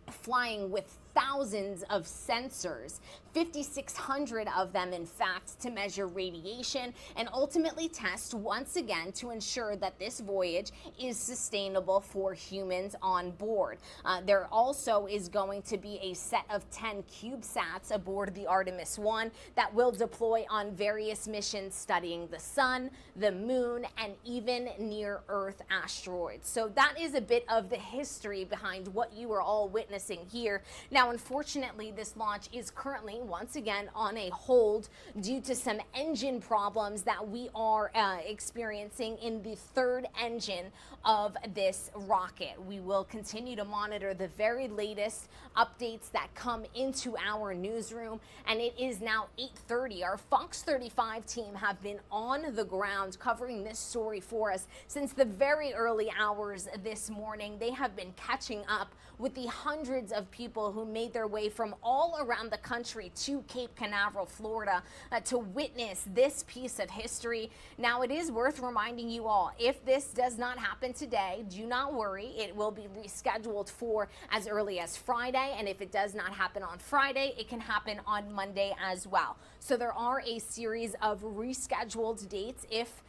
flying with thousands of sensors, 5,600 of them, in fact, to measure radiation and ultimately test once again to ensure that this voyage is sustainable for humans on board. There also is going to be a set of 10 CubeSats aboard the Artemis I that will deploy on various missions studying the sun, the moon, and even near-Earth asteroids. So that is a bit of the history behind what you are all witnessing here. Now, unfortunately, this launch is currently, once again, on a hold due to some engine problems that we are experiencing in the third engine of this rocket. We will continue to monitor the very latest updates that come into our newsroom, and it is now 8:30. Our Fox 35 team have been on the ground covering this story for us since the very early hours this morning. They have been catching up with the hundreds of people who made their way from all around the country to Cape Canaveral, Florida, to witness this piece of history. Now, it is worth reminding you all, if this does not happen today, do not worry. It will be rescheduled for as early as Friday, and if it does not happen on Friday, it can happen on Monday as well. So there are a series of rescheduled dates if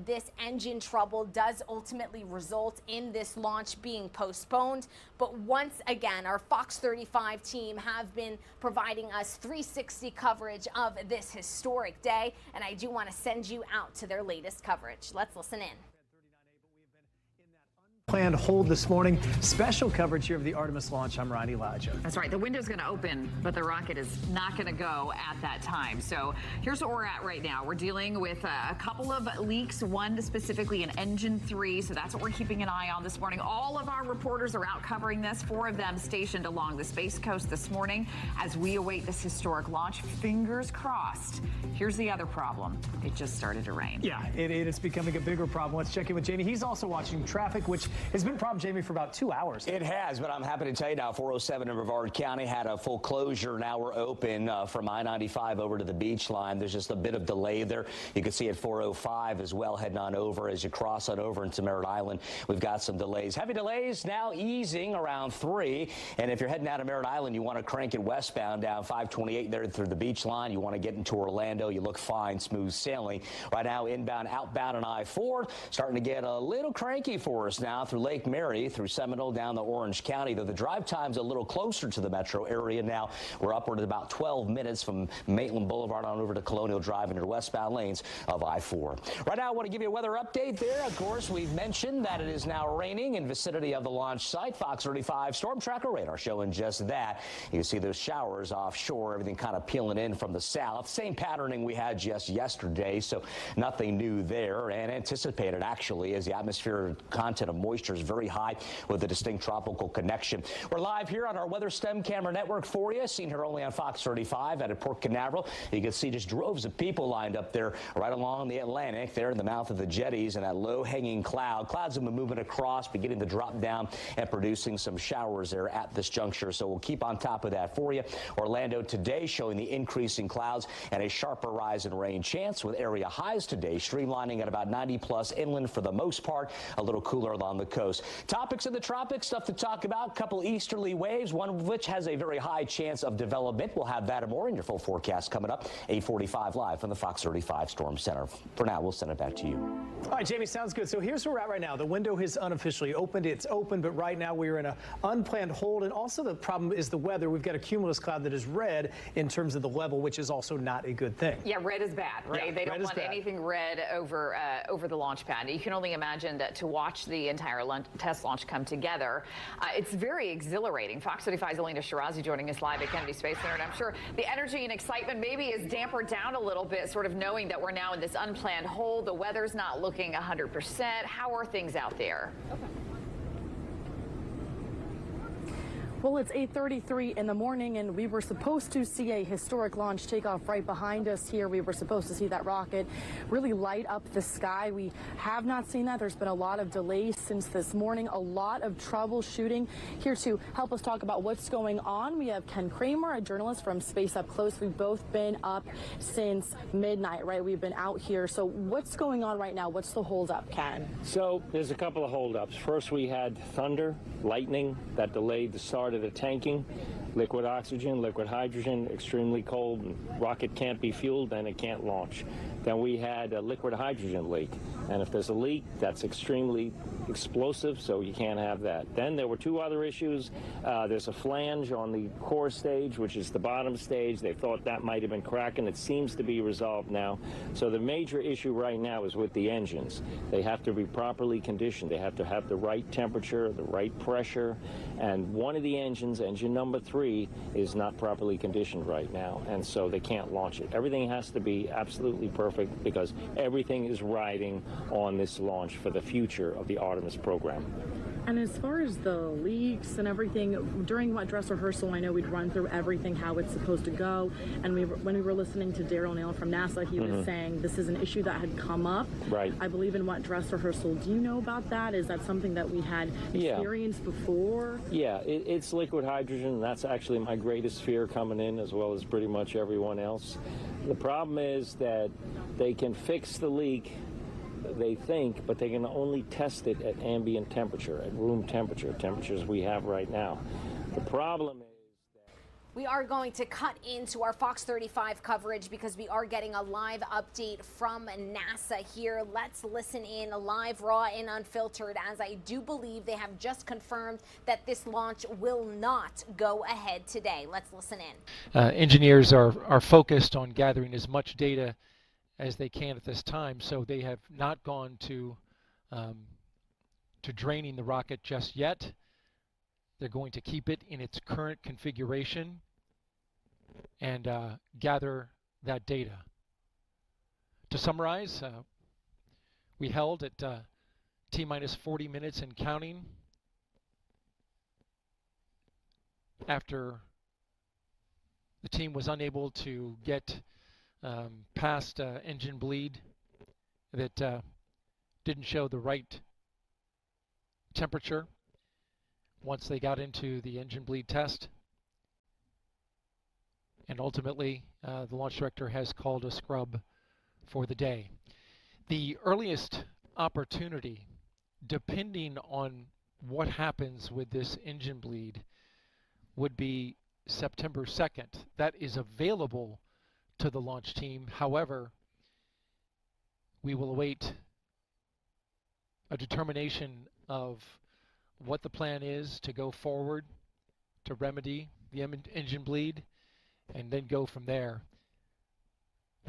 this engine trouble does ultimately result in this launch being postponed. But once again, our Fox 35 team have been providing us 360 coverage of this historic day, and I do want to send you out to their latest coverage. Let's listen in. Planned hold this morning. Special coverage here of the Artemis launch. I'm Ryan Elijah. That's right. The window's going to open, but the rocket is not going to go at that time. So here's where we're at right now. We're dealing with a couple of leaks, one specifically in engine 3. So that's what we're keeping an eye on this morning. All of our reporters are out covering this, 4 of them stationed along the Space Coast this morning as we await this historic launch. Fingers crossed. Here's the other problem. It just started to rain. Yeah, it is becoming a bigger problem. Let's check in with Jamie. He's also watching traffic, which has been a problem, Jamie, for about 2 hours. It has, but I'm happy to tell you now, 407 in Brevard County had a full closure. Now we're open from I-95 over to the beach line. There's just a bit of delay there. You can see at 405 as well, heading on over as you cross on over into Merritt Island. We've got some delays. Heavy delays now easing around 3. And if you're heading out of Merritt Island, you want to crank it westbound down 528 there through the beach line. You want to get into Orlando. You look fine, smooth sailing. Right now, inbound, outbound on I-4, starting to get a little cranky for us now through Lake Mary, through Seminole, down to Orange County, though the drive time's a little closer to the metro area now. We're upward at about 12 minutes from Maitland Boulevard on over to Colonial Drive into westbound lanes of I-4. Right now, I want to give you a weather update there. Of course, we've mentioned that it is now raining in vicinity of the launch site. Fox 35 Storm Tracker radar showing just that. You can see those showers offshore, everything kind of peeling in from the south. Same patterning we had just yesterday, so nothing new there, and anticipated actually as the atmospheric content of moisture is very high with a distinct tropical connection. We're live here on our Weather STEM camera network for you, seen here only on Fox 35 out at Port Canaveral. You can see just droves of people lined up there right along the Atlantic, there in the mouth of the jetties, and that low-hanging cloud. Clouds have been moving across, beginning to drop down and producing some showers there at this juncture, so we'll keep on top of that for you. Orlando today showing the increasing clouds and a sharper rise in rain chance, with area highs today streamlining at about 90+ inland for the most part, a little cooler along the coast. Topics in the tropics, stuff to talk about. Couple easterly waves, one of which has a very high chance of development. We'll have that and more in your full forecast coming up 8:45 live from the Fox 35 Storm Center. For now, we'll send it back to you. All right, Jamie, sounds good. So here's where we're at right now. The window has unofficially opened. It's open, but right now we are in an unplanned hold. And also the problem is the weather. We've got a cumulus cloud that is red in terms of the level, which is also not a good thing. Yeah, red is bad, right? Yeah, they don't want anything red over the launch pad. You can only imagine that to watch the entire test launch come together. It's very exhilarating. Fox 35's Alina Shirazi joining us live at Kennedy Space Center, and I'm sure the energy and excitement maybe is dampered down a little bit, sort of knowing that we're now in this unplanned hold. The weather's not looking 100%. How are things out there? Okay. Well, it's 8:33 in the morning, and we were supposed to see a historic launch takeoff right behind us here. We were supposed to see that rocket really light up the sky. We have not seen that. There's been a lot of delays since this morning, a lot of troubleshooting. Here to help us talk about what's going on, we have Ken Kramer, a journalist from Space Up Close. We've both been up since midnight, right? We've been out here. So what's going on right now? What's the holdup, Ken? So there's a couple of holdups. First, we had thunder, lightning that delayed the start of the tanking, liquid oxygen, liquid hydrogen, extremely cold, rocket can't be fueled, then it can't launch. Then we had a liquid hydrogen leak, and if there's a leak, that's extremely explosive, so you can't have that. Then there were 2 other issues. There's a flange on the core stage, which is the bottom stage. They thought that might have been cracking. It seems to be resolved now. So the major issue right now is with the engines. They have to be properly conditioned. They have to have the right temperature, the right pressure, and one of the engines, engine number 3, is not properly conditioned right now, and so they can't launch it. Everything has to be absolutely perfect because everything is riding on this launch for the future of the Artemis program. And as far as the leaks and everything, during wet dress rehearsal, I know we'd run through everything, how it's supposed to go. And when we were listening to Daryl Neal from NASA, he was saying this is an issue that had come up. Right. I believe in wet dress rehearsal. Do you know about that? Is that something that we had experienced before? Yeah, it's liquid hydrogen. That's actually my greatest fear coming in, as well as pretty much everyone else. The problem is that they can fix the leak, they think, but they can only test it at ambient temperature, at room temperature, temperatures we have right now. The problem is we are going to cut into our Fox 35 coverage because we are getting a live update from NASA here. Let's listen in live, raw, and unfiltered, as I do believe they have just confirmed that this launch will not go ahead today. Let's listen in. Engineers are focused on gathering as much data as they can at this time, so they have not gone to draining the rocket just yet. They're going to keep it in its current configuration and gather that data. To summarize, we held at T-minus 40 minutes and counting after the team was unable to get past engine bleed that didn't show the right temperature once they got into the engine bleed test. And ultimately, the launch director has called a scrub for the day. The earliest opportunity, depending on what happens with this engine bleed, would be September 2nd. That is available to the launch team. However, we will await a determination of what the plan is to go forward to remedy the engine bleed and then go from there.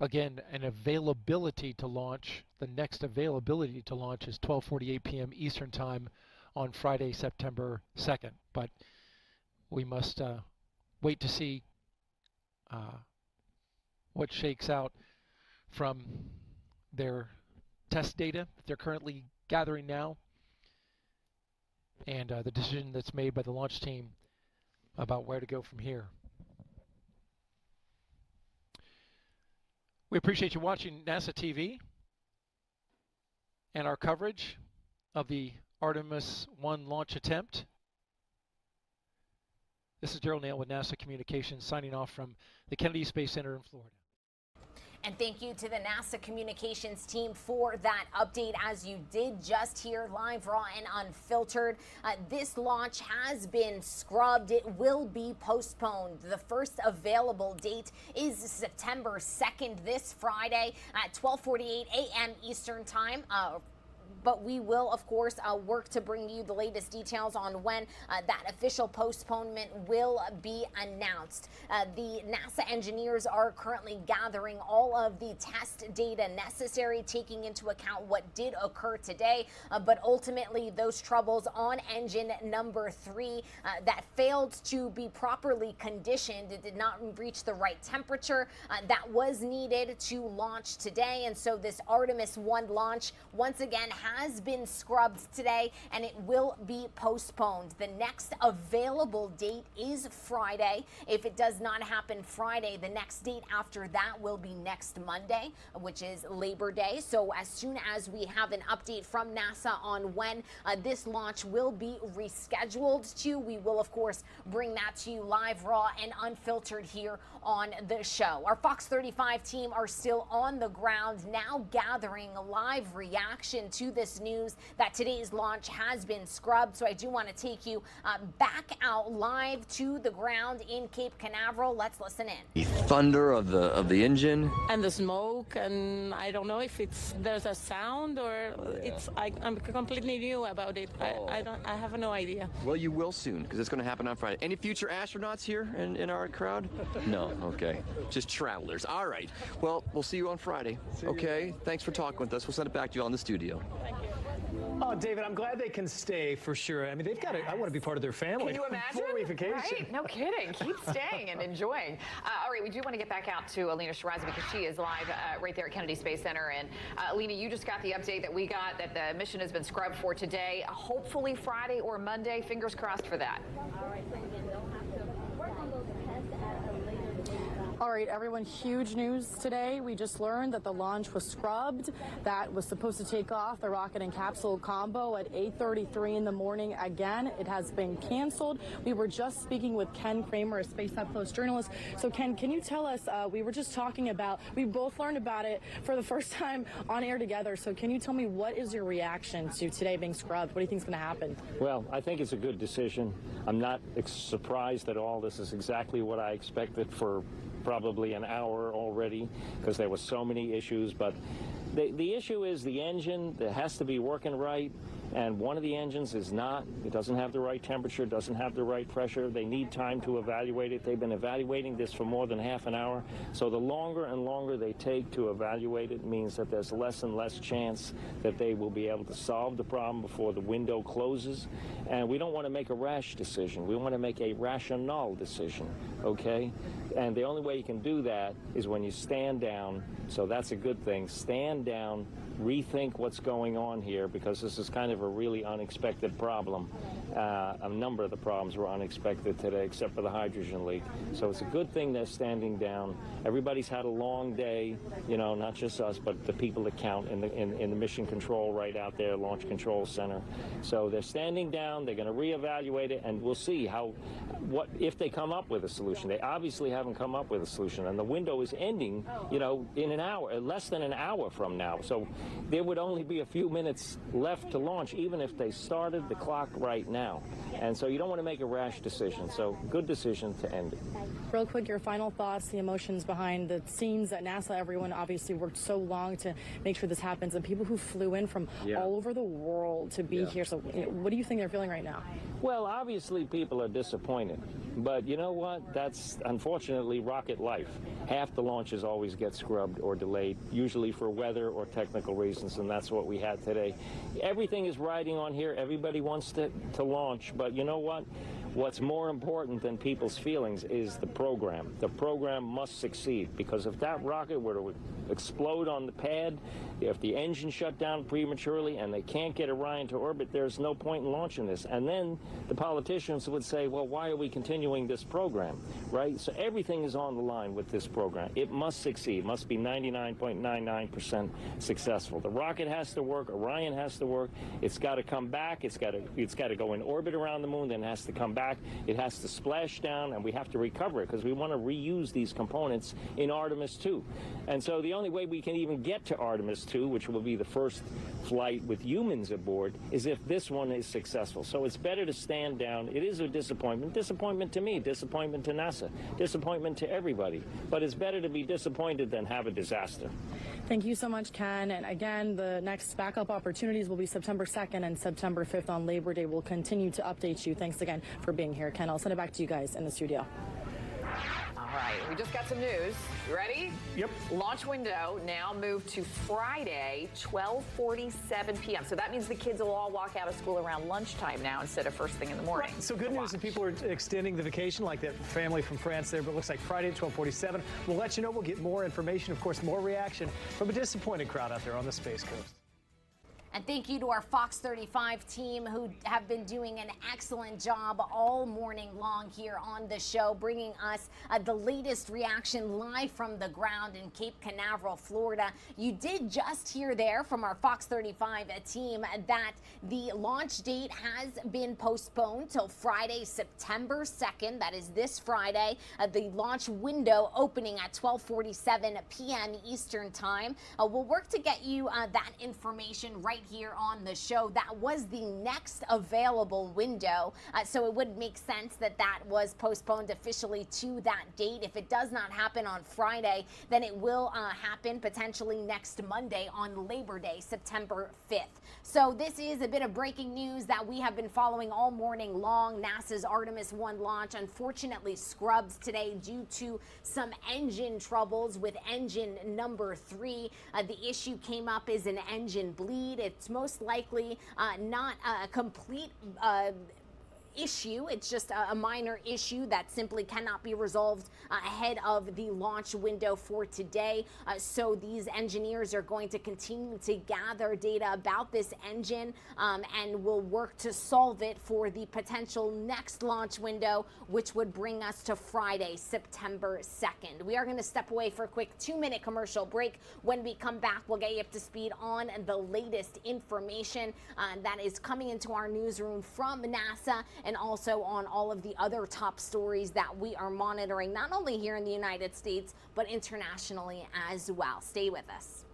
Again, an availability to launch, the next availability to launch is 12:48 p.m. Eastern Time on Friday, September 2nd. But we must wait to see what shakes out from their test data that they're currently gathering now, and the decision that's made by the launch team about where to go from here. We appreciate you watching NASA TV and our coverage of the Artemis I launch attempt. This is Daryl Neal with NASA Communications signing off from the Kennedy Space Center in Florida. And thank you to the NASA Communications team for that update. As you did just hear, live, raw, and unfiltered, this launch has been scrubbed. It will be postponed. The first available date is September 2nd, this Friday at 12:48 a.m. Eastern Time. But we will, of course, work to bring you the latest details on when that official postponement will be announced. The NASA engineers are currently gathering all of the test data necessary, taking into account what did occur today. But ultimately, those troubles on engine number 3 that failed to be properly conditioned, it did not reach the right temperature that was needed to launch today. And so this Artemis I launch, once again, has been scrubbed today, and it will be postponed. The next available date is Friday. If it does not happen Friday, the next date after that will be next Monday, which is Labor Day. So as soon as we have an update from NASA on when this launch will be rescheduled to, we will, of course, bring that to you live, raw, and unfiltered here on the show. Our Fox 35 team are still on the ground now, gathering a live reaction to this news that today's launch has been scrubbed. So I do want to take you back out live to the ground in Cape Canaveral. Let's listen in. The thunder of the engine and the smoke, and I don't know if there's a sound or I'm completely new about it. I have no idea. Well, you will soon, because it's going to happen on Friday. Any future astronauts here in our crowd? No. Okay. Just travelers. All right. Well, we'll see you on Friday. Okay. Thanks for talking with us. We'll send it back to you on the studio. Thank you. Oh, David, I'm glad they can stay for sure. I mean, they've got to, I want to be part of their family. Can you imagine? 4-week vacation. Right? No kidding. Keep staying and enjoying. All right. right, we do want to get back out to Alina Shirazi because she is live right there at Kennedy Space Center. And Alina, you just got the update that we got that the mission has been scrubbed for today. Hopefully Friday or Monday. Fingers crossed for that. All right, everyone, huge news today. We just learned that the launch was scrubbed. That was supposed to take off the rocket and capsule combo at 8:33 in the morning. Again, it has been canceled. We were just speaking with Ken Kramer, a Space Up Close journalist. So, Ken, can you tell us, we were just talking about, we both learned about it for the first time on air together. So can you tell me what is your reaction to today being scrubbed? What do you think is going to happen? Well, I think it's a good decision. I'm not surprised at all. This is exactly what I expected for probably an hour already because there were so many issues. But the issue is the engine that has to be working right, and one of the engines is not. It doesn't have the right temperature, doesn't have the right pressure. They need time to evaluate it. They've been evaluating this for more than half an hour. So the longer and longer they take to evaluate it means that there's less and less chance that they will be able to solve the problem before the window closes. And we don't want to make a rash decision. We want to make a rational decision, okay? And the only way you can do that is when you stand down. So that's a good thing. Stand down, rethink what's going on here, because this is kind of a really unexpected problem. A number of the problems were unexpected today, except for the hydrogen leak. So it's a good thing they're standing down. Everybody's had a long day, you know, not just us, but the people that count in the mission control right out there, Launch Control Center. So they're standing down. They're going to reevaluate it, and we'll see what if they come up with a solution. They obviously haven't come up with a solution, and the window is ending, you know, in an hour, less than an hour from now. So there would only be a few minutes left to launch, even if they started the clock right now. And so you don't want to make a rash decision. So good decision to end it. Real quick, your final thoughts, the emotions behind the scenes at NASA. Everyone obviously worked so long to make sure this happens, and people who flew in from all over the world to be here. So what do you think they're feeling right now? Well, obviously people are disappointed. But you know what? That's unfortunately rocket life. Half the launches always get scrubbed or delayed, usually for weather or technical reasons, and that's what we had today. Everything is riding on here. Everybody wants to launch, but you know what? What's more important than people's feelings is the program. The program must succeed, because if that rocket were to explode on the pad, if the engine shut down prematurely and they can't get Orion to orbit, there's no point in launching this. And then the politicians would say, well, why are we continuing this program, right? So everything is on the line with this program. It must succeed. It must be 99.99% successful. The rocket has to work. Orion has to work. It's got to come back. It's got to go in orbit around the moon, then it has to come back. It has to splash down, and we have to recover it because we want to reuse these components in Artemis II. And so the only way we can even get to Artemis II, which will be the first flight with humans aboard, is if this one is successful. So it's better to stand down. It is a disappointment. Disappointment to me, disappointment to NASA, disappointment to everybody. But it's better to be disappointed than have a disaster. Thank you so much, Ken. And again, the next backup opportunities will be September 2nd and September 5th on Labor Day. We'll continue to update you. Thanks again for being here, Ken. I'll send it back to you guys in the studio. All right, we just got some news. You ready? Yep. Launch window now moved to Friday, 12:47 p.m. So that means the kids will all walk out of school around lunchtime now instead of first thing in the morning. Right. So good news that people are extending the vacation, like that family from France there, but it looks like Friday at 12:47. We'll let you know. We'll get more information, of course, more reaction from a disappointed crowd out there on the Space Coast. And thank you to our Fox 35 team who have been doing an excellent job all morning long here on the show, bringing us the latest reaction live from the ground in Cape Canaveral, Florida. You did just hear there from our Fox 35 team that the launch date has been postponed till Friday, September 2nd. That is this Friday. The launch window opening at 12:47 p.m. Eastern Time. We'll work to get you that information right here on the show. That was the next available window, so it would make sense that that was postponed officially to that date. If it does not happen on Friday, then it will happen potentially next Monday on Labor Day, September 5th. So this is a bit of breaking news that we have been following all morning long. NASA's Artemis I launch unfortunately scrubbed today due to some engine troubles with engine number 3. The issue came up is an engine bleed. It's most likely not a complete issue. It's just a minor issue that simply cannot be resolved ahead of the launch window for today. So these engineers are going to continue to gather data about this engine and will work to solve it for the potential next launch window, which would bring us to Friday, September 2nd. We are going to step away for a quick 2-minute commercial break. When we come back, we'll get you up to speed on the latest information that is coming into our newsroom from NASA, and also on all of the other top stories that we are monitoring, not only here in the United States, but internationally as well. Stay with us.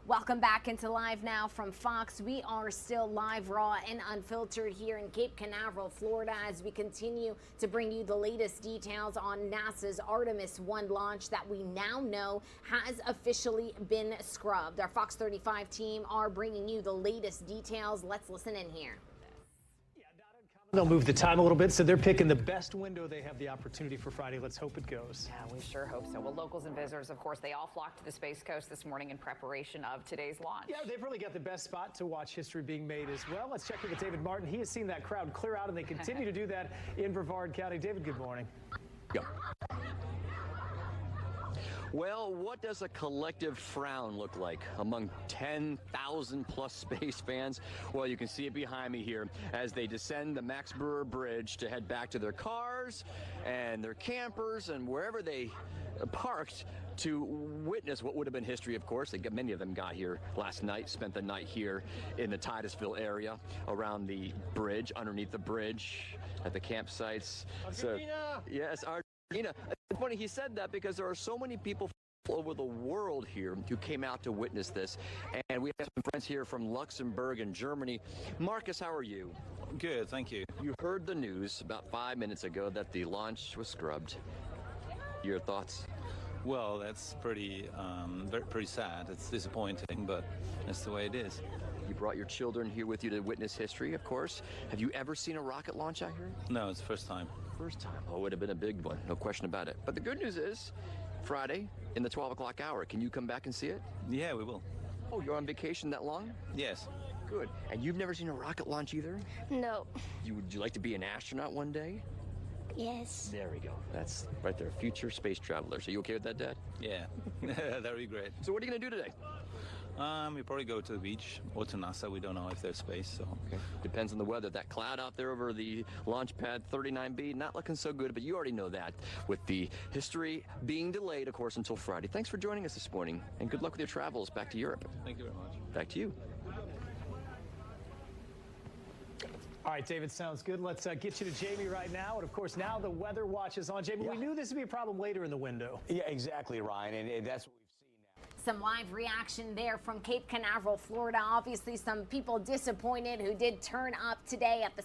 Welcome back into Live Now from Fox. We are still live, raw, and unfiltered here in Cape Canaveral, Florida, as we continue to bring you the latest details on NASA's Artemis I launch that we now know has officially been scrubbed. Our Fox 35 team are bringing you the latest details. Let's listen in here. They'll move the time a little bit, so they're picking the best window they have the opportunity for Friday. Let's hope it goes. Yeah, we sure hope so. Well, locals and visitors, of course, they all flocked to the Space Coast this morning in preparation of today's launch. Yeah, they've really got the best spot to watch history being made as well. Let's check in with David Martin. He has seen that crowd clear out, and they continue to do that in Brevard County. David, good morning. Yeah. Well, what does a collective frown look like among 10,000 plus space fans? Well, you can see it behind me here as they descend the Max Brewer Bridge to head back to their cars and their campers and wherever they parked to witness what would have been history, of course. Many of them got here last night, spent the night here in the Titusville area around the bridge, underneath the bridge, at the campsites. Argentina! So, yes, Argentina. It's funny he said that because there are so many people all over the world here who came out to witness this. And we have some friends here from Luxembourg and Germany. Marcus, how are you? Good, thank you. You heard the news about 5 minutes ago that the launch was scrubbed. Your thoughts? Well, that's pretty sad. It's disappointing, but that's the way it is. You brought your children here with you to witness history, of course. Have you ever seen a rocket launch out here? No, it's the first time. First time. Oh, it would have been a big one, no question about it. But the good news is, Friday, in the 12 o'clock hour, can you come back and see it? Yeah, we will. Oh, you're on vacation that long? Yes. Good. And you've never seen a rocket launch either? No. Would you like to be an astronaut one day? Yes. There we go. That's right there. Future space travelers. Are you okay with that, Dad? Yeah. That'd be great. So what are you going to do today? We probably go to the beach or to NASA. We don't know if there's space, so. Okay. Depends on the weather. That cloud out there over the launch pad 39B, not looking so good, but you already know that with the history being delayed, of course, until Friday. Thanks for joining us this morning, and good luck with your travels back to Europe. Thank you very much. Back to you. All right, David, sounds good. Let's get you to Jamie right now. And, of course, now the weather watch is on. Jamie, we knew this would be a problem later in the window. Yeah, exactly, Ryan, and that's what we've seen now. Some live reaction there from Cape Canaveral, Florida. Obviously, some people disappointed who did turn up today at the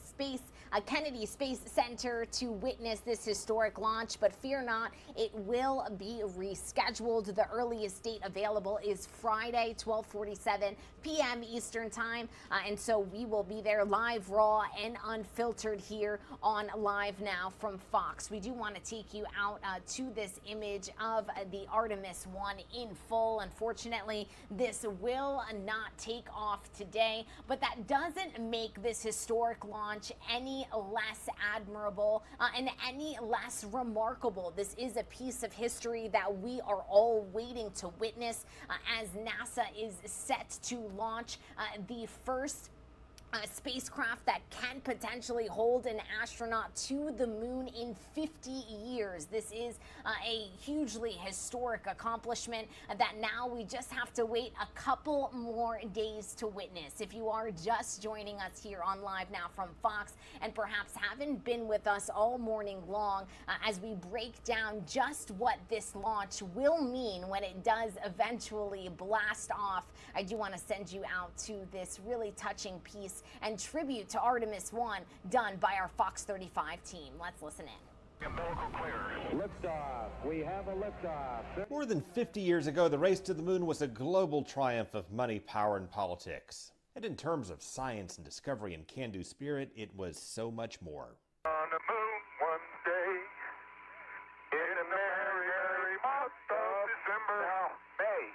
Kennedy Space Center to witness this historic launch. But fear not, it will be rescheduled. The earliest date available is Friday, 12:47 p.m. Eastern Time. And so we will be there live, raw, and unfiltered here on Live Now from Fox. We do want to take you out to this image of the Artemis I in full. Unfortunately, this will not take off today, but that doesn't make this historic launch any less admirable and any less remarkable. This is a piece of history that we are all waiting to witness as NASA is set to launch the first spacecraft that can potentially hold an astronaut to the moon in 50 years. This is a hugely historic accomplishment that now we just have to wait a couple more days to witness. If you are just joining us here on Live Now from Fox and perhaps haven't been with us all morning long as we break down just what this launch will mean when it does eventually blast off, I do want to send you out to this really touching piece and tribute to Artemis I done by our Fox 35 team. Let's listen in. Liftoff. We have a liftoff. More than 50 years ago, the race to the moon was a global triumph of money, power, and politics. And in terms of science and discovery and can-do spirit, it was so much more. On the moon one day, in a merry month of December, May.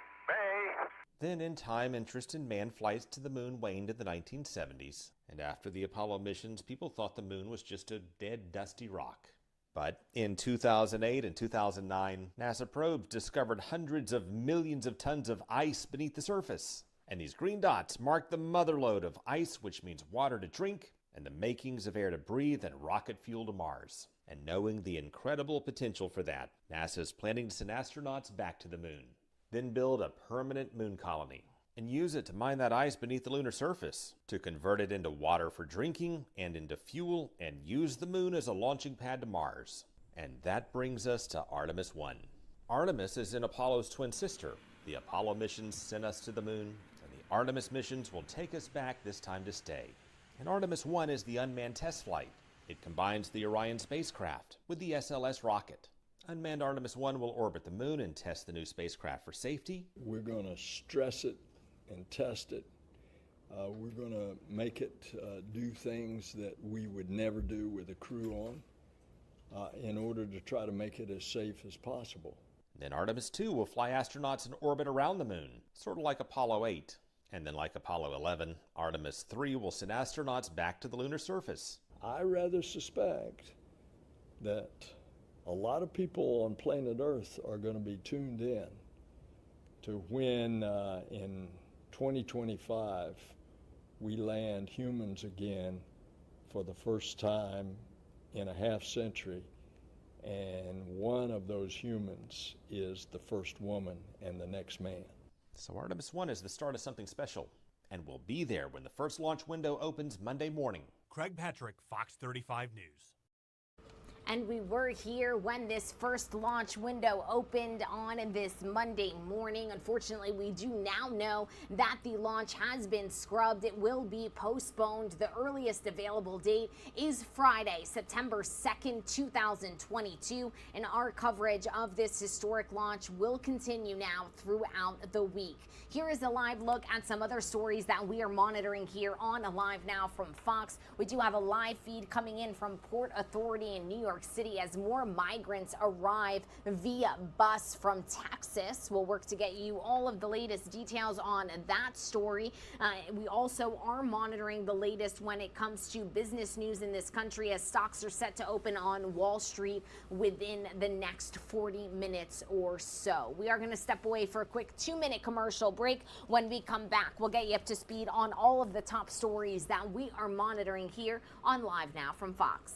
Then in time, interest in manned flights to the moon waned in the 1970s. And after the Apollo missions, people thought the moon was just a dead, dusty rock. But in 2008 and 2009, NASA probes discovered hundreds of millions of tons of ice beneath the surface. And these green dots mark the motherlode of ice, which means water to drink, and the makings of air to breathe and rocket fuel to Mars. And knowing the incredible potential for that, NASA is planning to send astronauts back to the moon. Then build a permanent moon colony and use it to mine that ice beneath the lunar surface, to convert it into water for drinking and into fuel, and use the moon as a launching pad to Mars. And that brings us to Artemis I. Artemis is in Apollo's twin sister. The Apollo missions sent us to the moon, and the Artemis missions will take us back, this time to stay. And Artemis I is the unmanned test flight. It combines the Orion spacecraft with the SLS rocket. Unmanned Artemis I will orbit the moon and test the new spacecraft for safety. We're going to stress it and test it. We're going to make it do things that we would never do with a crew on in order to try to make it as safe as possible. Then Artemis II will fly astronauts in orbit around the moon, sort of like Apollo 8. And then like Apollo 11, Artemis III will send astronauts back to the lunar surface. I rather suspect that a lot of people on planet Earth are going to be tuned in to when in 2025 we land humans again for the first time in a half century, and one of those humans is the first woman and the next man. So Artemis I is the start of something special, and we'll be there when the first launch window opens Monday morning. Craig Patrick, Fox 35 News. And we were here when this first launch window opened on this Monday morning. Unfortunately, we do now know that the launch has been scrubbed. It will be postponed. The earliest available date is Friday, September 2nd, 2022. And our coverage of this historic launch will continue now throughout the week. Here is a live look at some other stories that we are monitoring here on Live Now from Fox. We do have a live feed coming in from Port Authority in New York York City as more migrants arrive via bus from Texas. We'll work to get you all of the latest details on that story. We also are monitoring the latest when it comes to business news in this country as stocks are set to open on Wall Street within the next 40 minutes or so. We are going to step away for a quick 2-minute commercial break. When we come back, we'll get you up to speed on all of the top stories that we are monitoring here on Live Now from Fox.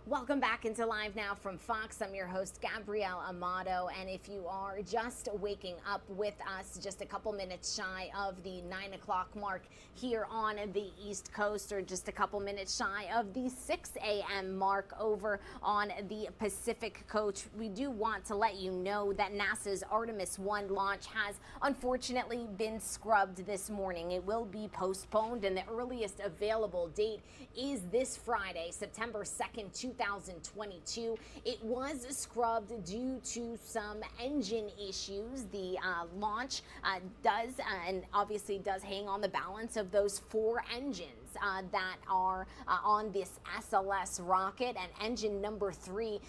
Welcome back into Live Now from Fox. I'm your host, Gabrielle Amato, and if you are just waking up with us, just a couple minutes shy of the 9 o'clock mark here on the East Coast, or just a couple minutes shy of the 6 a.m. mark over on the Pacific Coast, we do want to let you know that NASA's Artemis I launch has unfortunately been scrubbed this morning. It will be postponed, and the earliest available date is this Friday, September 2nd, 2022. It was scrubbed due to some engine issues. The launch does and obviously does hang on the balance of those 4 engines that are on this SLS rocket, and engine number 3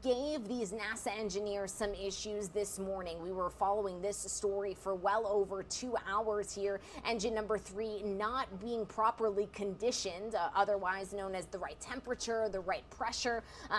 gave these NASA engineers some issues this morning. We were following this story for well over 2 hours here. Engine number 3 not being properly conditioned, otherwise known as the right temperature, the right pressure,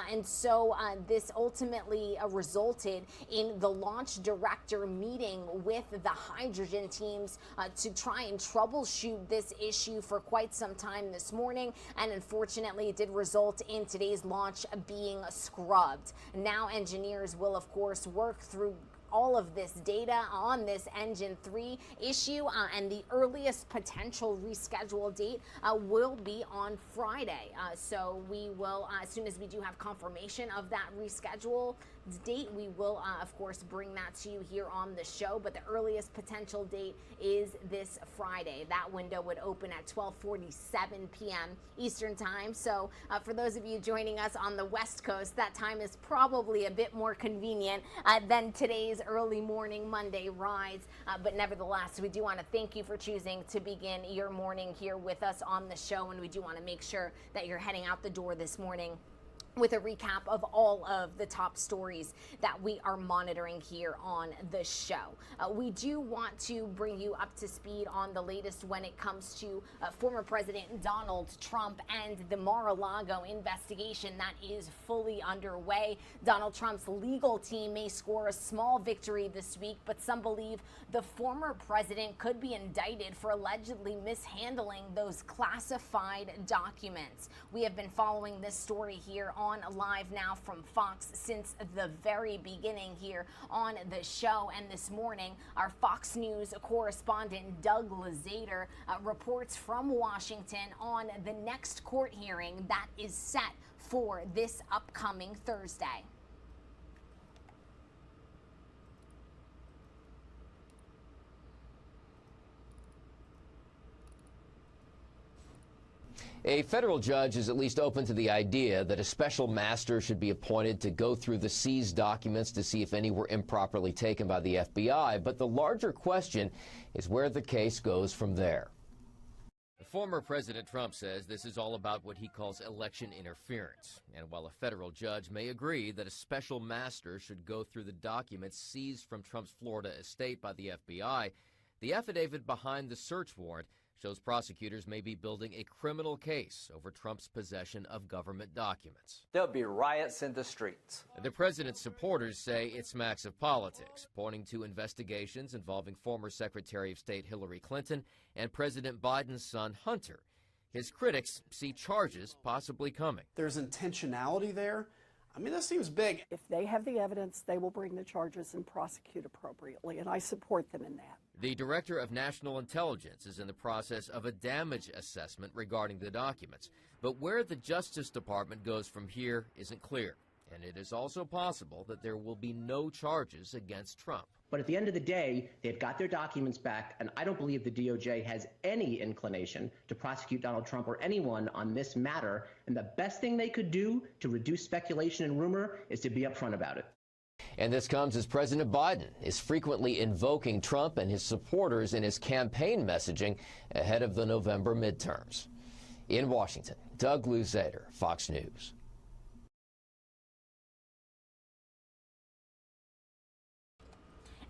and so this ultimately resulted in the launch director meeting with the hydrogen teams to try and troubleshoot this issue for quite some time this morning, and unfortunately it did result in today's launch being scrubbed. Now engineers will of course work through all of this data on this engine 3 issue, and the earliest potential rescheduled date will be on Friday. So we will, as soon as we do have confirmation of that reschedule date, we will of course bring that to you here on the show, but the earliest potential date is this Friday. That window would open at 12:47 p.m. Eastern time. So for those of you joining us on the West Coast, that time is probably a bit more convenient than today's early morning Monday rides, but nevertheless, we do want to thank you for choosing to begin your morning here with us on the show, and we do want to make sure that you're heading out the door this morning with a recap of all of the top stories that we are monitoring here on the show. We do want to bring you up to speed on the latest when it comes to former President Donald Trump and the Mar-a-Lago investigation that is fully underway. Donald Trump's legal team may score a small victory this week, but some believe the former president could be indicted for allegedly mishandling those classified documents. We have been following this story here on Live Now from Fox since the very beginning here on the show. And this morning, our Fox News correspondent Doug Lazater reports from Washington on the next court hearing that is set for this upcoming Thursday. A federal judge is at least open to the idea that a special master should be appointed to go through the seized documents to see if any were improperly taken by the FBI. But the larger question is where the case goes from there. Former President Trump says this is all about what he calls election interference. And while a federal judge may agree that a special master should go through the documents seized from Trump's Florida estate by the FBI, the affidavit behind the search warrant shows prosecutors may be building a criminal case over Trump's possession of government documents. There'll be riots in the streets. The president's supporters say it smacks of politics, pointing to investigations involving former Secretary of State Hillary Clinton and President Biden's son Hunter. His critics see charges possibly coming. There's intentionality there. I mean, this seems big. If they have the evidence, they will bring the charges and prosecute appropriately, and I support them in that. The Director of National Intelligence is in the process of a damage assessment regarding the documents, but where the Justice Department goes from here isn't clear, and it is also possible that there will be no charges against Trump. But at the end of the day, they've got their documents back, and I don't believe the DOJ has any inclination to prosecute Donald Trump or anyone on this matter, and the best thing they could do to reduce speculation and rumor is to be upfront about it. And this comes as President Biden is frequently invoking Trump and his supporters in his campaign messaging ahead of the November midterms. In Washington, Doug Luzader, Fox News.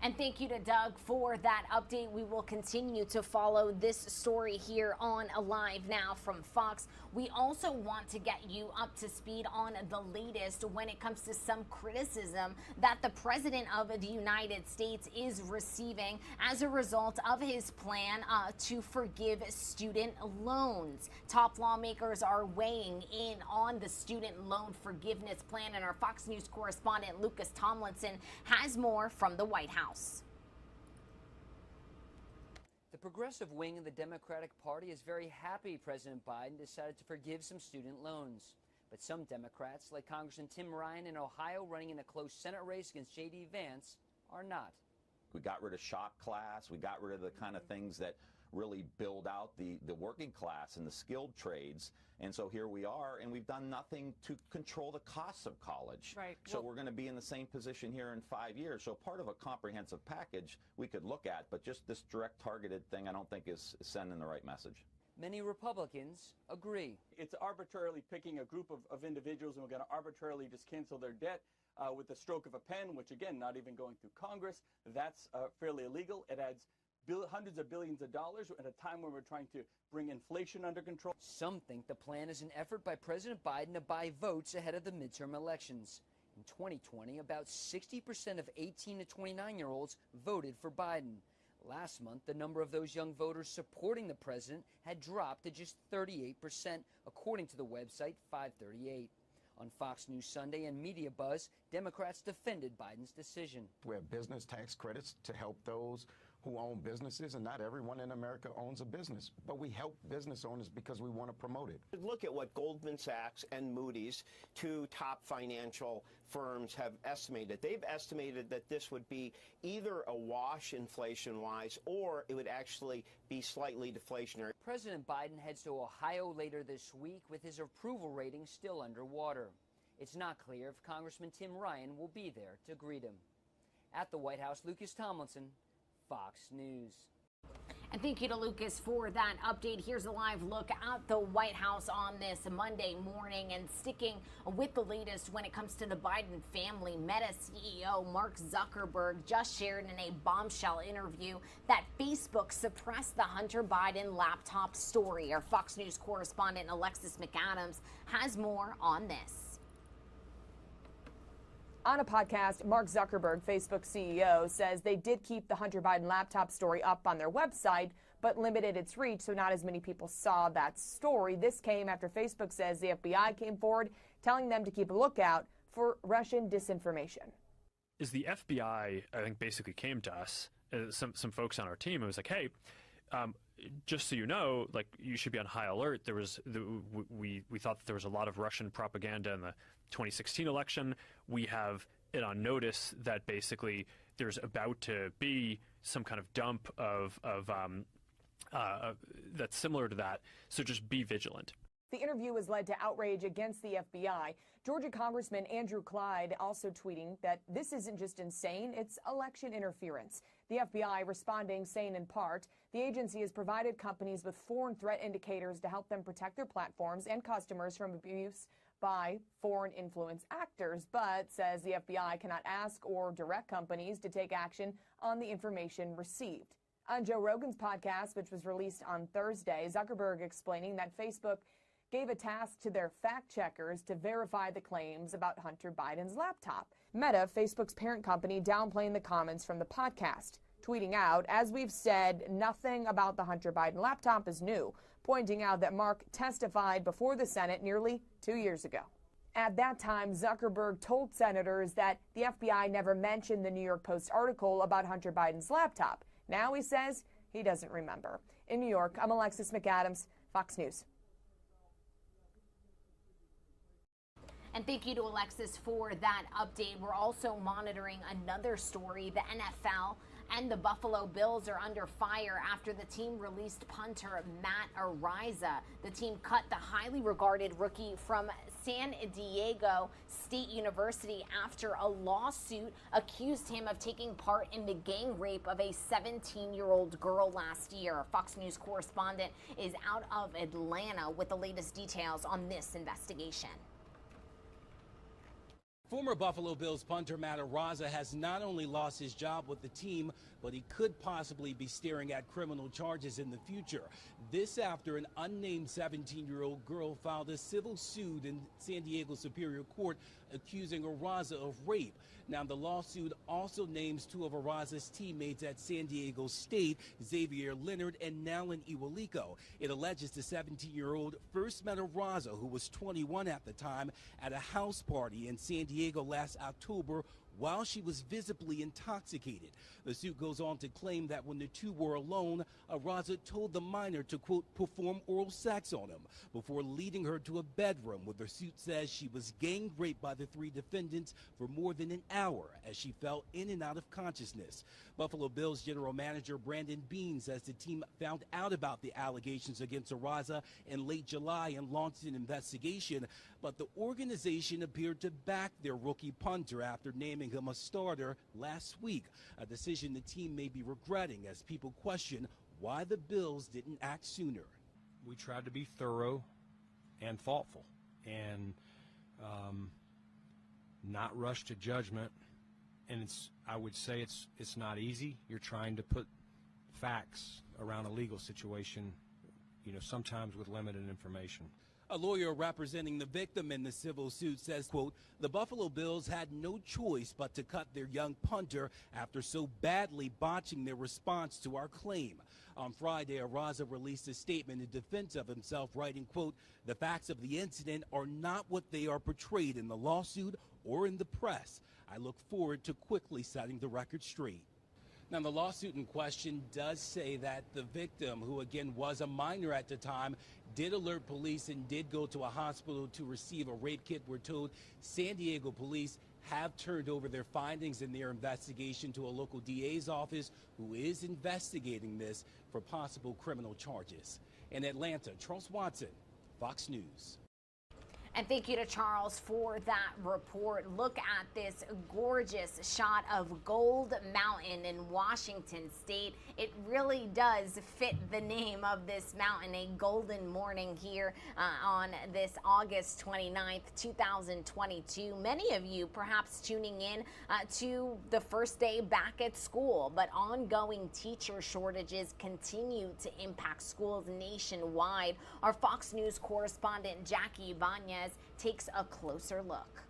And thank you to Doug for that update. We will continue to follow this story here on Live Now from Fox. We also want to get you up to speed on the latest when it comes to some criticism that the President of the United States is receiving as a result of his plan to forgive student loans. Top lawmakers are weighing in on the student loan forgiveness plan, and our Fox News correspondent Lucas Tomlinson has more from the White House. The progressive wing of the Democratic Party is very happy President Biden decided to forgive some student loans. But some Democrats, like Congressman Tim Ryan in Ohio running in a close Senate race against J.D. Vance, are not. We got rid of shop class. We got rid of the kind of things that really build out the working class and the skilled trades. And so here we are, and we've done nothing to control the costs of college. Right. So we're going to be in the same position here in 5 years. So part of a comprehensive package we could look at, but just this direct targeted thing I don't think is sending the right message. Many Republicans agree. It's arbitrarily picking a group of individuals, and we're going to arbitrarily just cancel their debt with the stroke of a pen, which again, not even going through Congress. That's fairly illegal. It adds hundreds of billions of dollars at a time when we're trying to bring inflation under control. Some think the plan is an effort by President Biden to buy votes ahead of the midterm elections. In 2020, about 60% of 18 to 29-year-olds voted for Biden. Last month, the number of those young voters supporting the president had dropped to just 38%, according to the website 538. On Fox News Sunday and Media Buzz, Democrats defended Biden's decision. We have business tax credits to help those who own businesses, and not everyone in America owns a business. But we help business owners because we want to promote it. Look at what Goldman Sachs and Moody's, two top financial firms, have estimated. They've estimated that this would be either a wash inflation-wise, or it would actually be slightly deflationary. President Biden heads to Ohio later this week with his approval rating still underwater. It's not clear if Congressman Tim Ryan will be there to greet him. At the White House, Lucas Tomlinson, Fox News. And thank you to Lucas for that update. Here's a live look at the White House on this Monday morning, and sticking with the latest when it comes to the Biden family. Meta CEO Mark Zuckerberg just shared in a bombshell interview that Facebook suppressed the Hunter Biden laptop story. Our Fox News correspondent Alexis McAdams has more on this. On a podcast, Mark Zuckerberg, Facebook CEO, says they did keep the Hunter Biden laptop story up on their website, but limited its reach, so not as many people saw that story. This came after Facebook says the FBI came forward, telling them to keep a lookout for Russian disinformation. Is the FBI, I think, basically came to us, some folks on our team, and was like, hey, just so you know, like, you should be on high alert. We thought that there was a lot of Russian propaganda in the 2016 election. We have it on notice that basically there's about to be some kind of dump of that's similar to that. So just be vigilant. The interview has led to outrage against the FBI. Georgia Congressman Andrew Clyde also tweeting that this isn't just insane, it's election interference. The FBI responding, saying in part, the agency has provided companies with foreign threat indicators to help them protect their platforms and customers from abuse by foreign influence actors, but says the FBI cannot ask or direct companies to take action on the information received. On Joe Rogan's podcast, which was released on Thursday, Zuckerberg explaining that Facebook gave a task to their fact checkers to verify the claims about Hunter Biden's laptop. Meta, Facebook's parent company, downplaying the comments from the podcast, tweeting out, as we've said, nothing about the Hunter Biden laptop is new, pointing out that Mark testified before the Senate nearly 2 years ago. At that time, Zuckerberg told senators that the FBI never mentioned the New York Post article about Hunter Biden's laptop. Now he says he doesn't remember. In New York, I'm Alexis McAdams, Fox News. And thank you to Alexis for that update. We're also monitoring another story. The NFL and the Buffalo Bills are under fire after the team released punter Matt Araiza. The team cut the highly regarded rookie from San Diego State University after a lawsuit accused him of taking part in the gang rape of a 17-year-old girl last year. Fox News correspondent is out of Atlanta with the latest details on this investigation. Former Buffalo Bills punter Matt Araiza has not only lost his job with the team, but he could possibly be staring at criminal charges in the future. This after an unnamed 17-year-old girl filed a civil suit in San Diego Superior Court accusing Araiza of rape. Now, the lawsuit also names two of Araiza's teammates at San Diego State, Xavier Leonard and Nalin Iwaliko. It alleges the 17-year-old first met Araiza, who was 21 at the time, at a house party in San Diego last October while she was visibly intoxicated. The suit goes on to claim that when the two were alone, Araiza told the minor to, quote, perform oral sex on him before leading her to a bedroom where the suit says she was gang raped by the three defendants for more than an hour as she fell in and out of consciousness. Buffalo Bills general manager Brandon Beane says the team found out about the allegations against Araiza in late July and launched an investigation, but the organization appeared to back their rookie punter after naming him a starter last week, a decision the team may be regretting as people question why the Bills didn't act sooner. We tried to be thorough and thoughtful and not rush to judgment. And I would say it's not easy. You're trying to put facts around a legal situation, sometimes with limited information. A lawyer representing the victim in the civil suit says, quote, the Buffalo Bills had no choice but to cut their young punter after so badly botching their response to our claim. On Friday, Araiza released a statement in defense of himself, writing, quote, the facts of the incident are not what they are portrayed in the lawsuit or in the press. I look forward to quickly setting the record straight. Now, the lawsuit in question does say that the victim, who again was a minor at the time, did alert police and did go to a hospital to receive a rape kit. We're told San Diego police have turned over their findings in their investigation to a local DA's office who is investigating this for possible criminal charges. In Atlanta, Charles Watson, Fox News. And thank you to Charles for that report. Look at this gorgeous shot of Gold Mountain in Washington State. It really does fit the name of this mountain, a golden morning here on this August 29th, 2022. Many of you perhaps tuning in to the first day back at school, but ongoing teacher shortages continue to impact schools nationwide. Our Fox News correspondent Jackie Ibanez takes a closer look.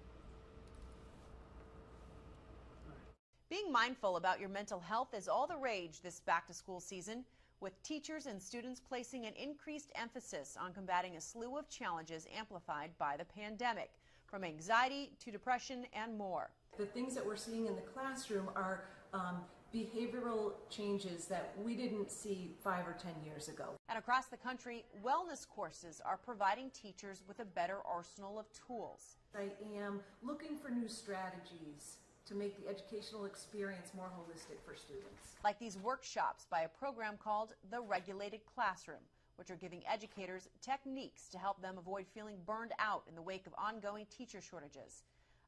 Being mindful about your mental health is all the rage this back-to-school season, with teachers and students placing an increased emphasis on combating a slew of challenges amplified by the pandemic, from anxiety to depression and more. The things that we're seeing in the classroom are behavioral changes that we didn't see 5 or 10 years ago. And across the country, wellness courses are providing teachers with a better arsenal of tools. I am looking for new strategies to make the educational experience more holistic for students. Like these workshops by a program called The Regulated Classroom, which are giving educators techniques to help them avoid feeling burned out in the wake of ongoing teacher shortages.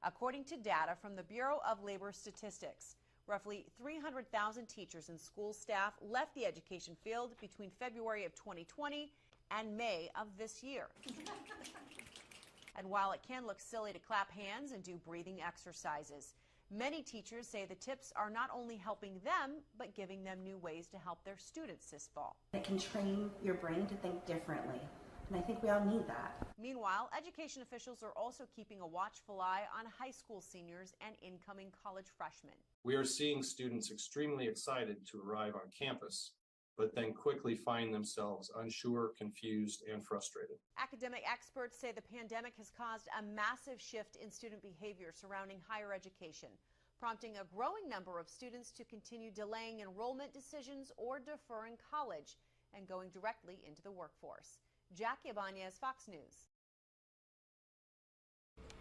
According to data from the Bureau of Labor Statistics, roughly 300,000 teachers and school staff left the education field between February of 2020 and May of this year. And while it can look silly to clap hands and do breathing exercises, many teachers say the tips are not only helping them, but giving them new ways to help their students this fall. It can train your brain to think differently, and I think we all need that. Meanwhile, education officials are also keeping a watchful eye on high school seniors and incoming college freshmen. We are seeing students extremely excited to arrive on campus, but then quickly find themselves unsure, confused, and frustrated. Academic experts say the pandemic has caused a massive shift in student behavior surrounding higher education, prompting a growing number of students to continue delaying enrollment decisions or deferring college and going directly into the workforce. Jackie Ibanez, Fox News.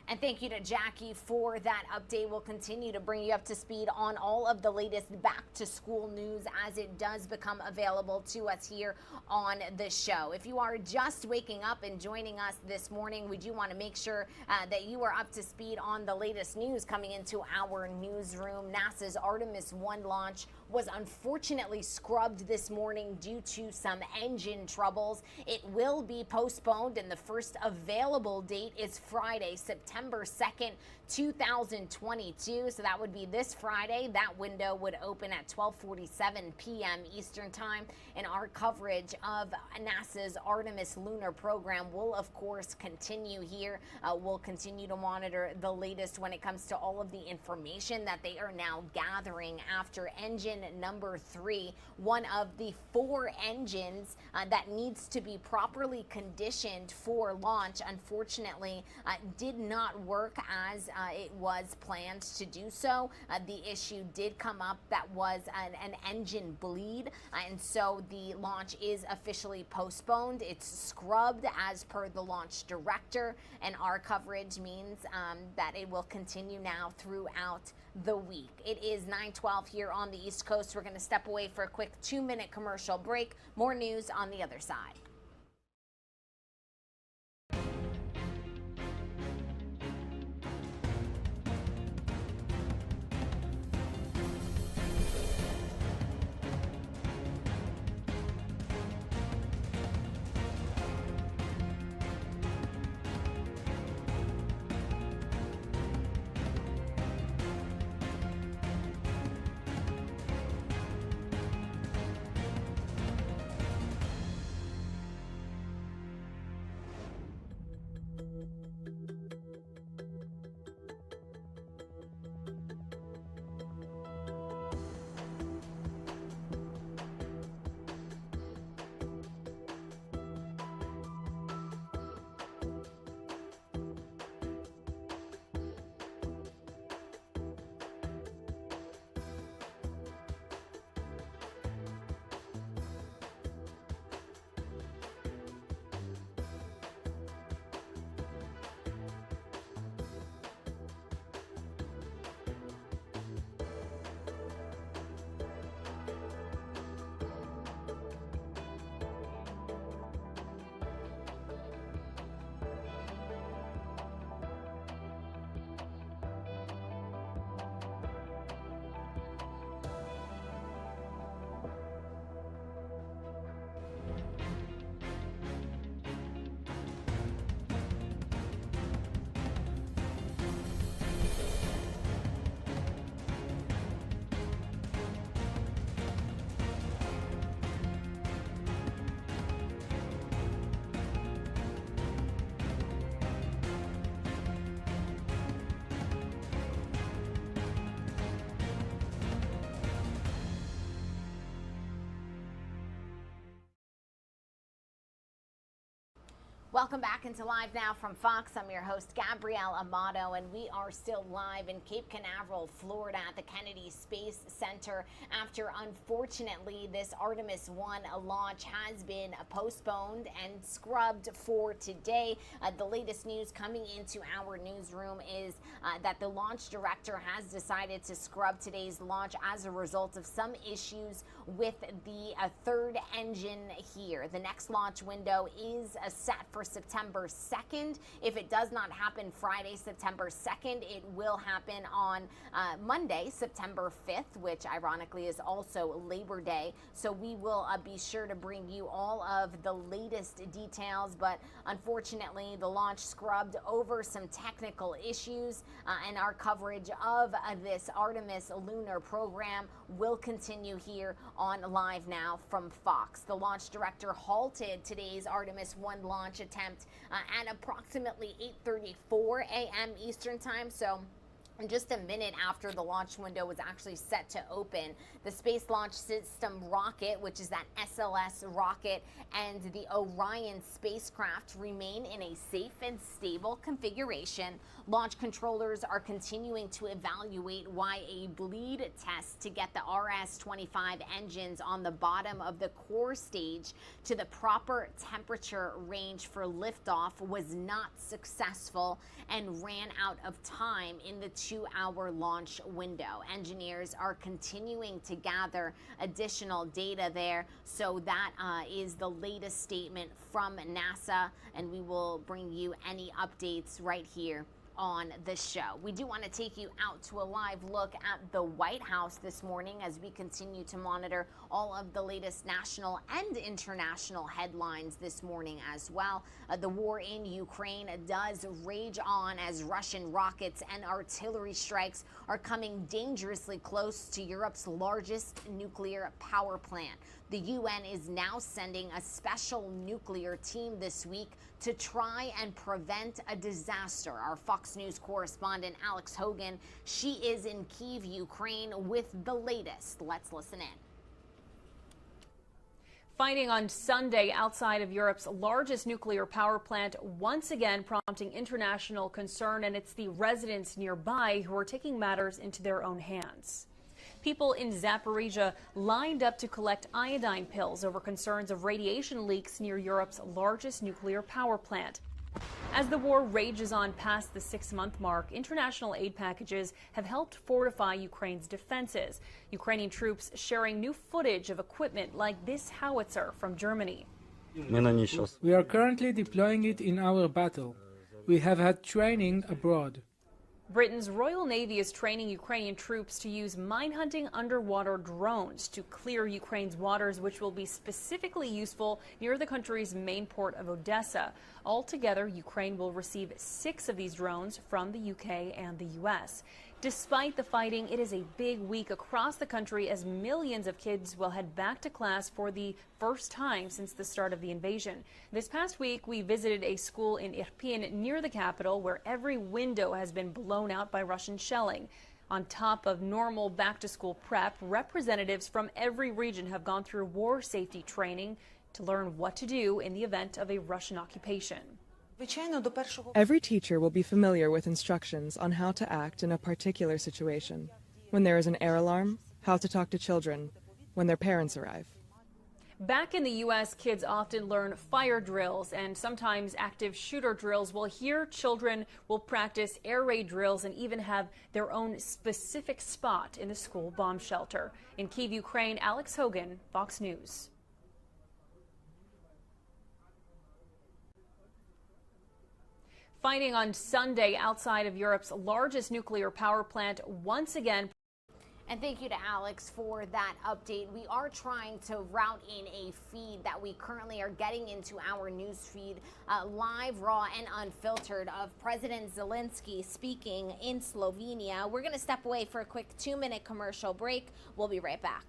And thank you to Jackie for that update. We'll continue to bring you up to speed on all of the latest back-to-school news as it does become available to us here on the show. If you are just waking up and joining us this morning, we do want to make sure that you are up to speed on the latest news coming into our newsroom. NASA's Artemis I launch was unfortunately scrubbed this morning due to some engine troubles. It will be postponed, and the first available date is Friday, September 2nd, 2022. So that would be this Friday. That window would open at 12:47 p.m. Eastern Time. And our coverage of NASA's Artemis lunar program will, of course, continue here. We'll continue to monitor the latest when it comes to all of the information that they are now gathering after engine number 3, one of the 4 engines that needs to be properly conditioned for launch, unfortunately, did not work as it was planned to do so. The issue did come up that was an engine bleed, and so the launch is officially postponed. It's scrubbed as per the launch director, and our coverage means that it will continue now throughout the week. It is 9:12 here on the East Coast. We're going to step away for a quick 2-minute commercial break. More news on the other side. Welcome back into Live Now from Fox. I'm your host, Gabrielle Amato, and we are still live in Cape Canaveral, Florida at the Kennedy Space Center after, unfortunately, this Artemis I launch has been postponed and scrubbed for today. The latest news coming into our newsroom is that the launch director has decided to scrub today's launch as a result of some issues with the third engine here. The next launch window is set for September 2nd. If it does not happen Friday, September 2nd, it will happen on Monday, September 5th, which ironically is also Labor Day. So we will be sure to bring you all of the latest details, but unfortunately the launch scrubbed over some technical issues, and our coverage of this Artemis lunar program will continue here on Live Now from Fox. The launch director halted today's Artemis I launch attempt at approximately 8:34 a.m. Eastern time. So just a minute after the launch window was actually set to open, the Space Launch System rocket, which is that SLS rocket, and the Orion spacecraft remain in a safe and stable configuration. Launch controllers are continuing to evaluate why a bleed test to get the RS-25 engines on the bottom of the core stage to the proper temperature range for liftoff was not successful and ran out of time in the 2-hour launch window. Engineers are continuing to gather additional data there. So that is the latest statement from NASA, and we will bring you any updates right here on the show. We do want to take you out to a live look at the White House this morning as we continue to monitor all of the latest national and international headlines this morning as well. The war in Ukraine does rage on as Russian rockets and artillery strikes are coming dangerously close to Europe's largest nuclear power plant. The UN is now sending a special nuclear team this week to try and prevent a disaster. Our Fox News correspondent Alex Hogan, she is in Kyiv, Ukraine with the latest. Let's listen in. Fighting on Sunday outside of Europe's largest nuclear power plant, once again prompting international concern, and it's the residents nearby who are taking matters into their own hands. People in Zaporizhia lined up to collect iodine pills over concerns of radiation leaks near Europe's largest nuclear power plant. As the war rages on past the 6-month mark, international aid packages have helped fortify Ukraine's defenses. Ukrainian troops sharing new footage of equipment like this howitzer from Germany. We are currently deploying it in our battle. We have had training abroad. Britain's Royal Navy is training Ukrainian troops to use mine-hunting underwater drones to clear Ukraine's waters, which will be specifically useful near the country's main port of Odessa. Altogether, Ukraine will receive 6 of these drones from the UK and the US. Despite the fighting, it is a big week across the country as millions of kids will head back to class for the first time since the start of the invasion. This past week, we visited a school in Irpin near the capital where every window has been blown out by Russian shelling. On top of normal back-to-school prep, representatives from every region have gone through war safety training to learn what to do in the event of a Russian occupation. Every teacher will be familiar with instructions on how to act in a particular situation. When there is an air alarm, how to talk to children, when their parents arrive. Back in the U.S., kids often learn fire drills and sometimes active shooter drills, while here children will practice air raid drills and even have their own specific spot in the school bomb shelter. In Kyiv, Ukraine, Alex Hogan, Fox News. Fighting on Sunday outside of Europe's largest nuclear power plant once again. And thank you to Alex for that update. We are trying to route in a feed that we currently are getting into our news feed, live, raw, and unfiltered, of President Zelensky speaking in Slovenia. We're going to step away for a quick 2-minute commercial break. We'll be right back.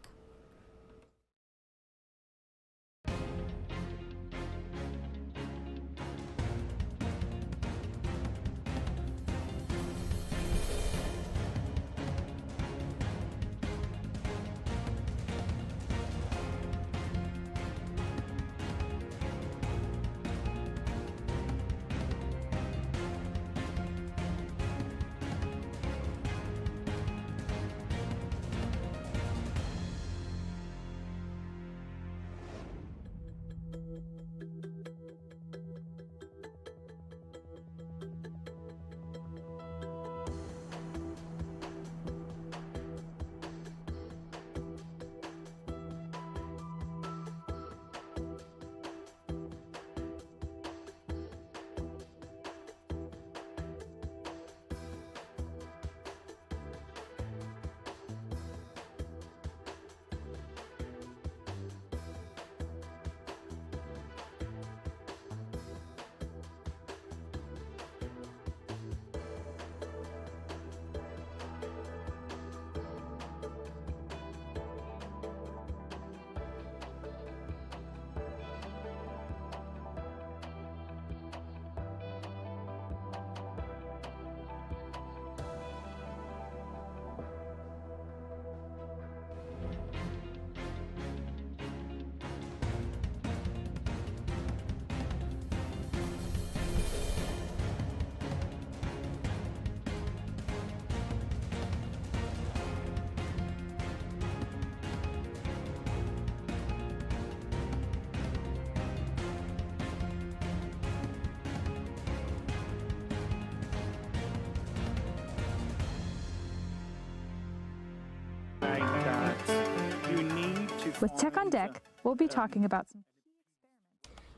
With Tech on Deck, we'll be talking about some.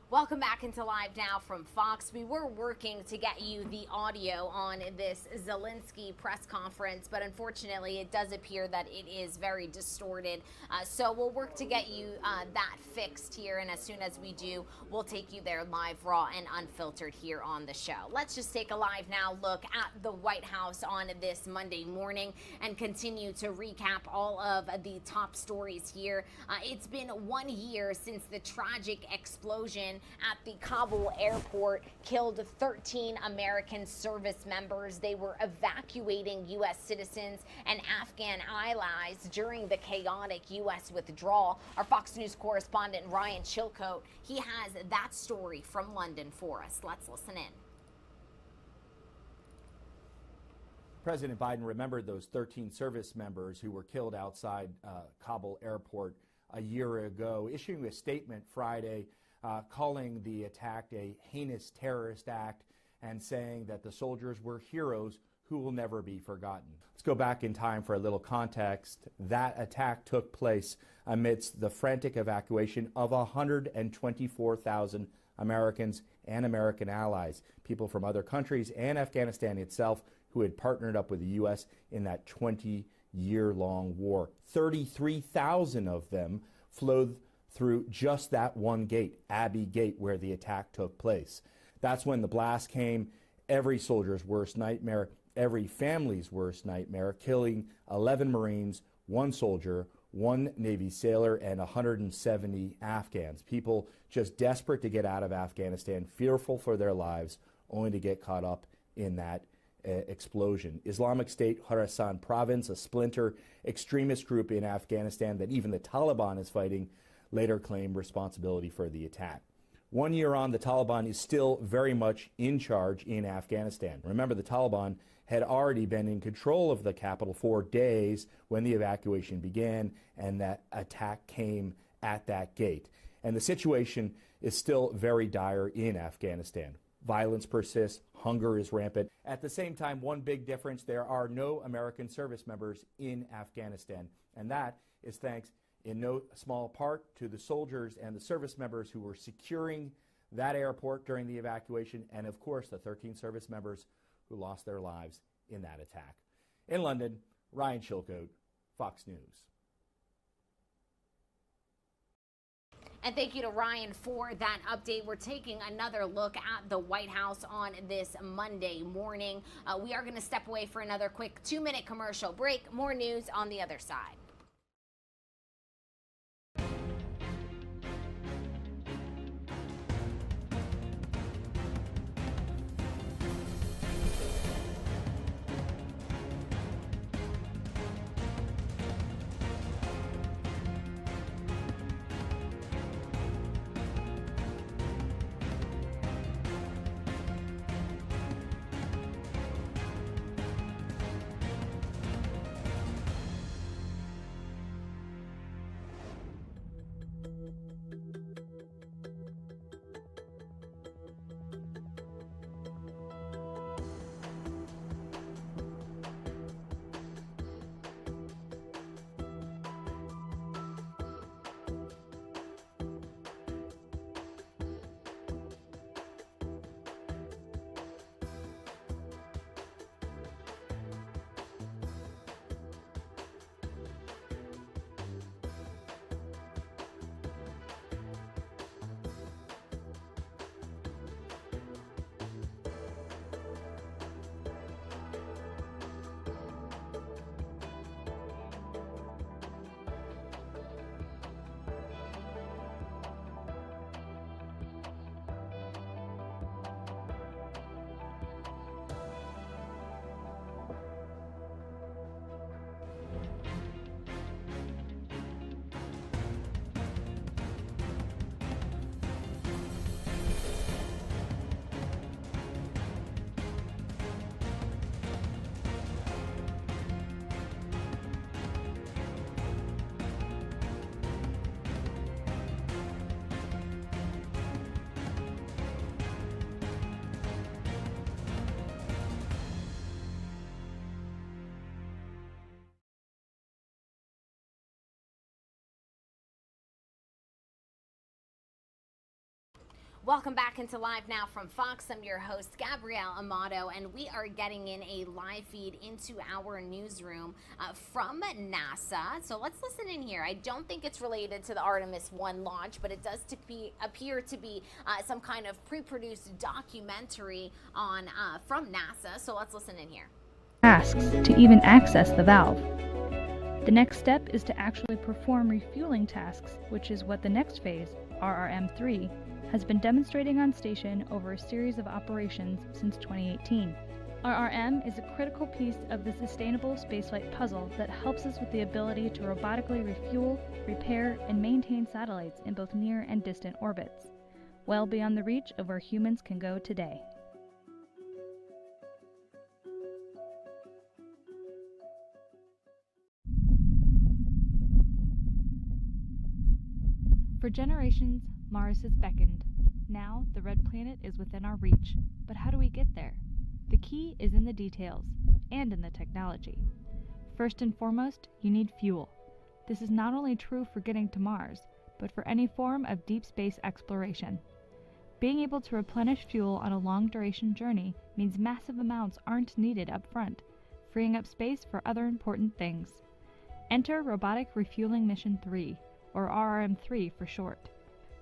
Welcome back into Live Now from Fox. We were working to get you the audio on this Zelensky press conference, but unfortunately it does appear that it is very distorted. So we'll work to get you that fixed here, and as soon as we do, we'll take you there live, raw, and unfiltered here on the show. Let's just take a Live Now look at the White House on this Monday morning and continue to recap all of the top stories here. It's been 1 year since the tragic explosion at the Kabul airport killed 13 American service members. They were evacuating U.S. citizens and Afghan allies during the chaotic U.S. withdrawal. Our Fox News correspondent Ryan Chilcote, he has that story from London for us. Let's listen in. President Biden remembered those 13 service members who were killed outside Kabul airport a year ago, issuing a statement Friday calling the attack a heinous terrorist act and saying that the soldiers were heroes who will never be forgotten. Let's go back in time for a little context. That attack took place amidst the frantic evacuation of 124,000 Americans and American allies, people from other countries and Afghanistan itself who had partnered up with the U.S. in that 20-year-long war. 33,000 of them flowed through just that one gate, Abbey Gate, where the attack took place. That's when the blast came, every soldier's worst nightmare, every family's worst nightmare, killing 11 Marines, 1 soldier, 1 Navy sailor, and 170 Afghans. People just desperate to get out of Afghanistan, fearful for their lives, only to get caught up in that explosion. Islamic State Khorasan province, a splinter extremist group in Afghanistan that even the Taliban is fighting, later claimed responsibility for the attack. 1 year on, the Taliban is still very much in charge in Afghanistan. Remember, the Taliban had already been in control of the capital for days when the evacuation began, and that attack came at that gate. And the situation is still very dire in Afghanistan. Violence persists, hunger is rampant. At the same time, one big difference, there are no American service members in Afghanistan, and that is thanks in no small part to the soldiers and the service members who were securing that airport during the evacuation, and of course the 13 service members who lost their lives in that attack. In London, Ryan Chilcote, Fox News. And thank you to Ryan for that update. We're taking another look at the White House on this Monday morning. We are going to step away for another quick 2-minute commercial break. More news on the other side. Welcome back into Live Now from Fox. I'm your host, Gabrielle Amato, and we are getting in a live feed into our newsroom from NASA. So let's listen in here. I don't think it's related to the Artemis I launch, but it does appear to be some kind of pre-produced documentary on from NASA. So let's listen in here. Tasks to even access the valve. The next step is to actually perform refueling tasks, which is what the next phase, RRM-3, has been demonstrating on station over a series of operations since 2018. RRM is a critical piece of the sustainable spaceflight puzzle that helps us with the ability to robotically refuel, repair, and maintain satellites in both near and distant orbits, well beyond the reach of where humans can go today. For generations, Mars has beckoned. Now, the red planet is within our reach. But how do we get there? The key is in the details, and in the technology. First and foremost, you need fuel. This is not only true for getting to Mars, but for any form of deep space exploration. Being able to replenish fuel on a long-duration journey means massive amounts aren't needed up front, freeing up space for other important things. Enter Robotic Refueling Mission 3, or RRM-3 for short.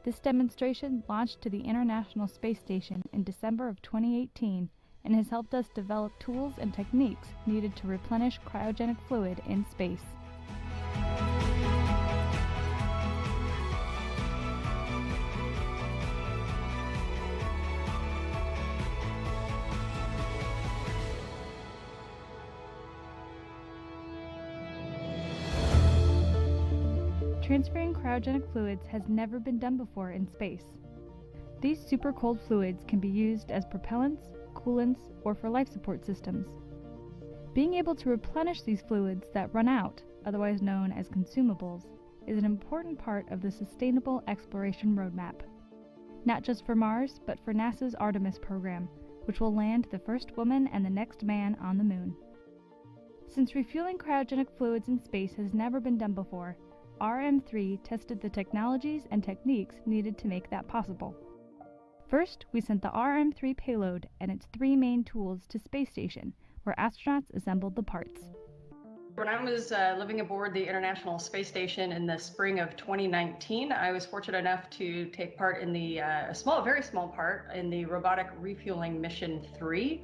This demonstration launched to the International Space Station in December of 2018 and has helped us develop tools and techniques needed to replenish cryogenic fluid in space. Transferring cryogenic fluids has never been done before in space. These super cold fluids can be used as propellants, coolants, or for life support systems. Being able to replenish these fluids that run out, otherwise known as consumables, is an important part of the sustainable exploration roadmap. Not just for Mars, but for NASA's Artemis program, which will land the first woman and the next man on the moon. Since refueling cryogenic fluids in space has never been done before, RRM-3 tested the technologies and techniques needed to make that possible. First, we sent the RRM-3 payload and its 3 main tools to space station, where astronauts assembled the parts. When I was living aboard the International Space Station in the spring of 2019, I was fortunate enough to take part in the very small part in the Robotic Refueling Mission 3.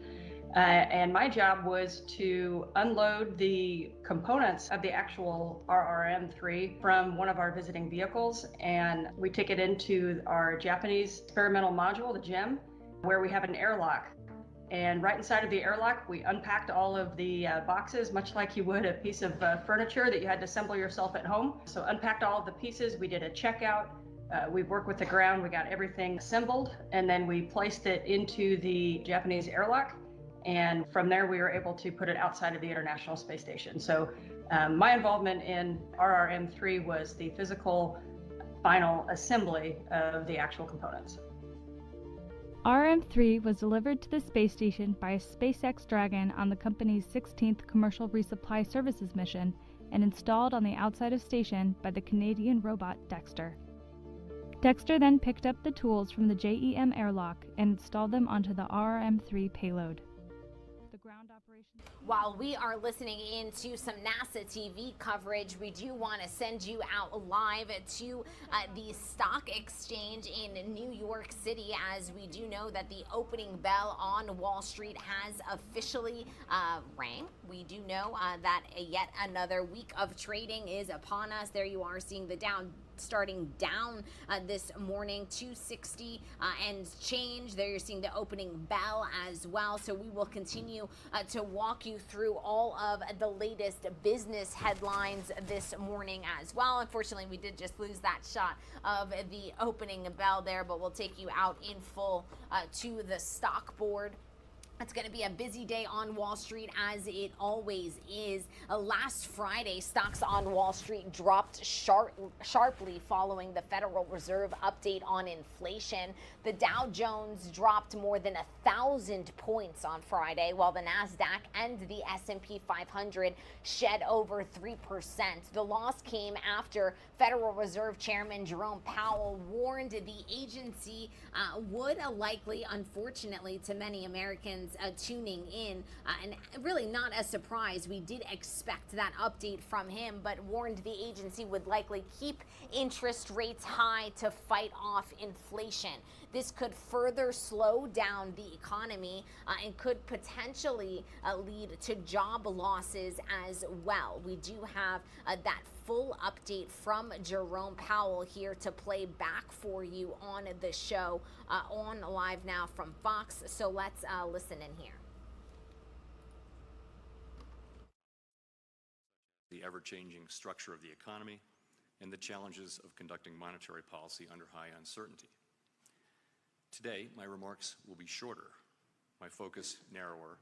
And my job was to unload the components of the actual RRM-3 from one of our visiting vehicles, and we take it into our Japanese experimental module, the GEM, where we have an airlock. And right inside of the airlock, we unpacked all of the boxes, much like you would a piece of furniture that you had to assemble yourself at home. So unpacked all of the pieces, we did a checkout, we worked with the ground, we got everything assembled, and then we placed it into the Japanese airlock. And from there, we were able to put it outside of the International Space Station. So my involvement in RRM-3 was the physical final assembly of the actual components. RRM-3 was delivered to the space station by a SpaceX Dragon on the company's 16th Commercial Resupply Services mission and installed on the outside of station by the Canadian robot Dexter. Dexter then picked up the tools from the JEM airlock and installed them onto the RRM-3 payload. While we are listening into some NASA TV coverage, we do want to send you out live to the stock exchange in New York City, as we do know that the opening bell on Wall Street has officially rang. We do know that yet another week of trading is upon us. There you are seeing the Dow starting down this morning, 260 and change. There you're seeing the opening bell as well. So we will continue to walk you through all of the latest business headlines this morning as well. Unfortunately, we did just lose that shot of the opening bell there, but we'll take you out in full to the stock board. It's going to be a busy day on Wall Street, as it always is. Last Friday, stocks on Wall Street dropped sharply following the Federal Reserve update on inflation. The Dow Jones dropped more than 1,000 points on Friday, while the Nasdaq and the S&P 500 shed over 3%. The loss came after Federal Reserve Chairman Jerome Powell warned the agency would likely, unfortunately to many Americans, tuning in, and really not a surprise. We did expect that update from him, but warned the agency would likely keep interest rates high to fight off inflation. This could further slow down the economy and could potentially lead to job losses as well. We do have that full update from Jerome Powell here to play back for you on the show on Live Now from Fox. So let's listen in here. The ever-changing structure of the economy and the challenges of conducting monetary policy under high uncertainty. Today, my remarks will be shorter, my focus narrower,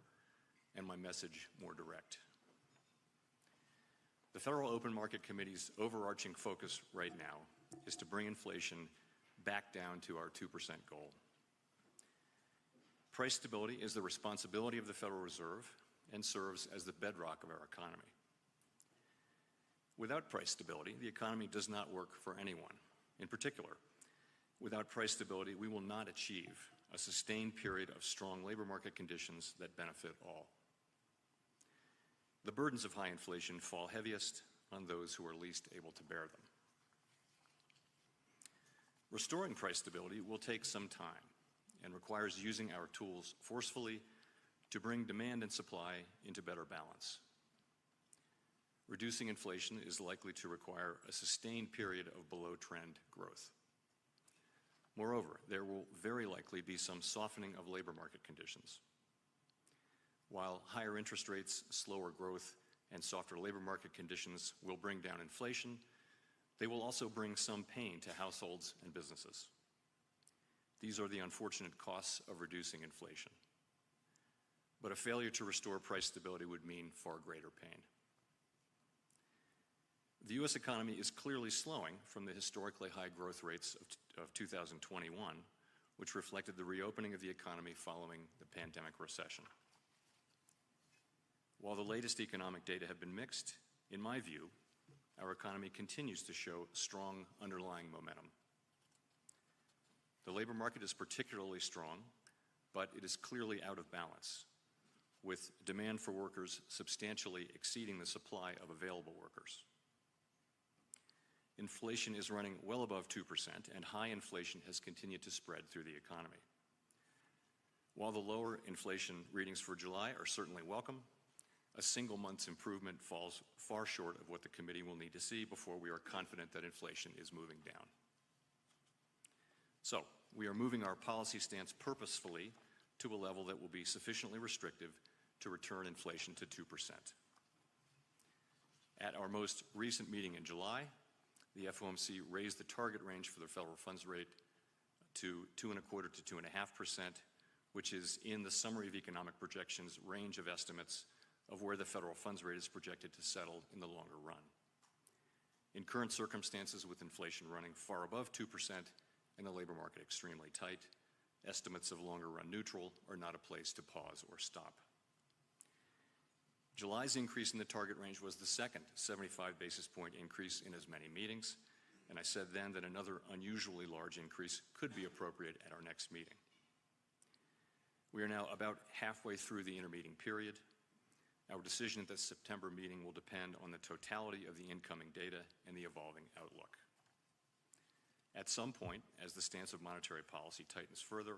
and my message more direct. The Federal Open Market Committee's overarching focus right now is to bring inflation back down to our 2% goal. Price stability is the responsibility of the Federal Reserve and serves as the bedrock of our economy. Without price stability, the economy does not work for anyone. In particular, without price stability, we will not achieve a sustained period of strong labor market conditions that benefit all. The burdens of high inflation fall heaviest on those who are least able to bear them. Restoring price stability will take some time and requires using our tools forcefully to bring demand and supply into better balance. Reducing inflation is likely to require a sustained period of below-trend growth. Moreover, there will very likely be some softening of labor market conditions. While higher interest rates, slower growth, and softer labor market conditions will bring down inflation, they will also bring some pain to households and businesses. These are the unfortunate costs of reducing inflation. But a failure to restore price stability would mean far greater pain. The U.S. economy is clearly slowing from the historically high growth rates of 2021, which reflected the reopening of the economy following the pandemic recession. While the latest economic data have been mixed, in my view, our economy continues to show strong underlying momentum. The labor market is particularly strong, but it is clearly out of balance, with demand for workers substantially exceeding the supply of available workers. Inflation is running well above 2%, and high inflation has continued to spread through the economy. While the lower inflation readings for July are certainly welcome, a single month's improvement falls far short of what the committee will need to see before we are confident that inflation is moving down. So, we are moving our policy stance purposefully to a level that will be sufficiently restrictive to return inflation to 2%. At our most recent meeting in July, the FOMC raised the target range for the federal funds rate to 2.25% to 2.5%, which is in the summary of economic projections range of estimates of where the federal funds rate is projected to settle in the longer run. In current circumstances, with inflation running far above 2% and the labor market extremely tight, estimates of longer run neutral are not a place to pause or stop. July's increase in the target range was the second 75 basis point increase in as many meetings, and I said then that another unusually large increase could be appropriate at our next meeting. We are now about halfway through the intermeeting period. Our decision at the September meeting will depend on the totality of the incoming data and the evolving outlook. At some point, as the stance of monetary policy tightens further,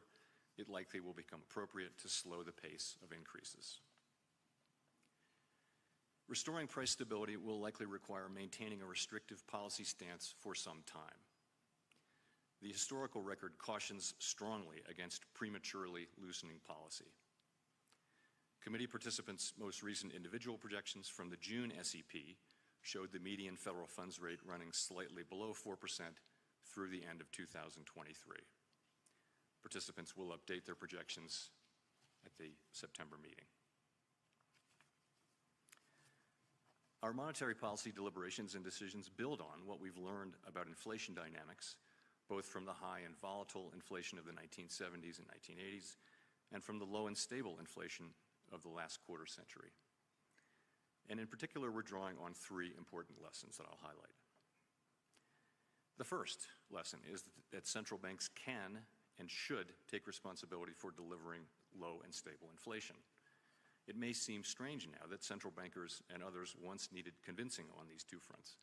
it likely will become appropriate to slow the pace of increases. Restoring price stability will likely require maintaining a restrictive policy stance for some time. The historical record cautions strongly against prematurely loosening policy. Committee participants' most recent individual projections from the June SEP showed the median federal funds rate running slightly below 4% through the end of 2023. Participants will update their projections at the September meeting. Our monetary policy deliberations and decisions build on what we've learned about inflation dynamics, both from the high and volatile inflation of the 1970s and 1980s, and from the low and stable inflation of the last quarter century. And in particular, we're drawing on three important lessons that I'll highlight. The first lesson is that central banks can and should take responsibility for delivering low and stable inflation. It may seem strange now that central bankers and others once needed convincing on these two fronts.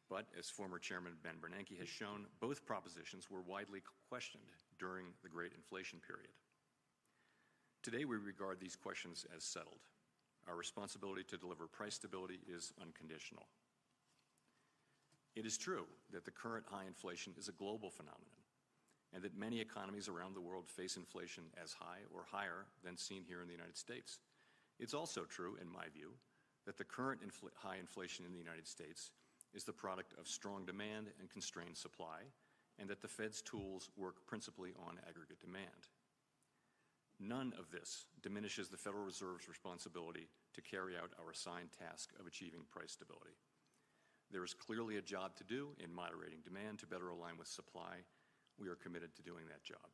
But as former Chairman Ben Bernanke has shown, both propositions were widely questioned during the Great Inflation period. Today, we regard these questions as settled. Our responsibility to deliver price stability is unconditional. It is true that the current high inflation is a global phenomenon, and that many economies around the world face inflation as high or higher than seen here in the United States. It's also true, in my view, that the current high inflation in the United States is the product of strong demand and constrained supply, and that the Fed's tools work principally on aggregate demand. None of this diminishes the Federal Reserve's responsibility to carry out our assigned task of achieving price stability. There is clearly a job to do in moderating demand to better align with supply. We are committed to doing that job.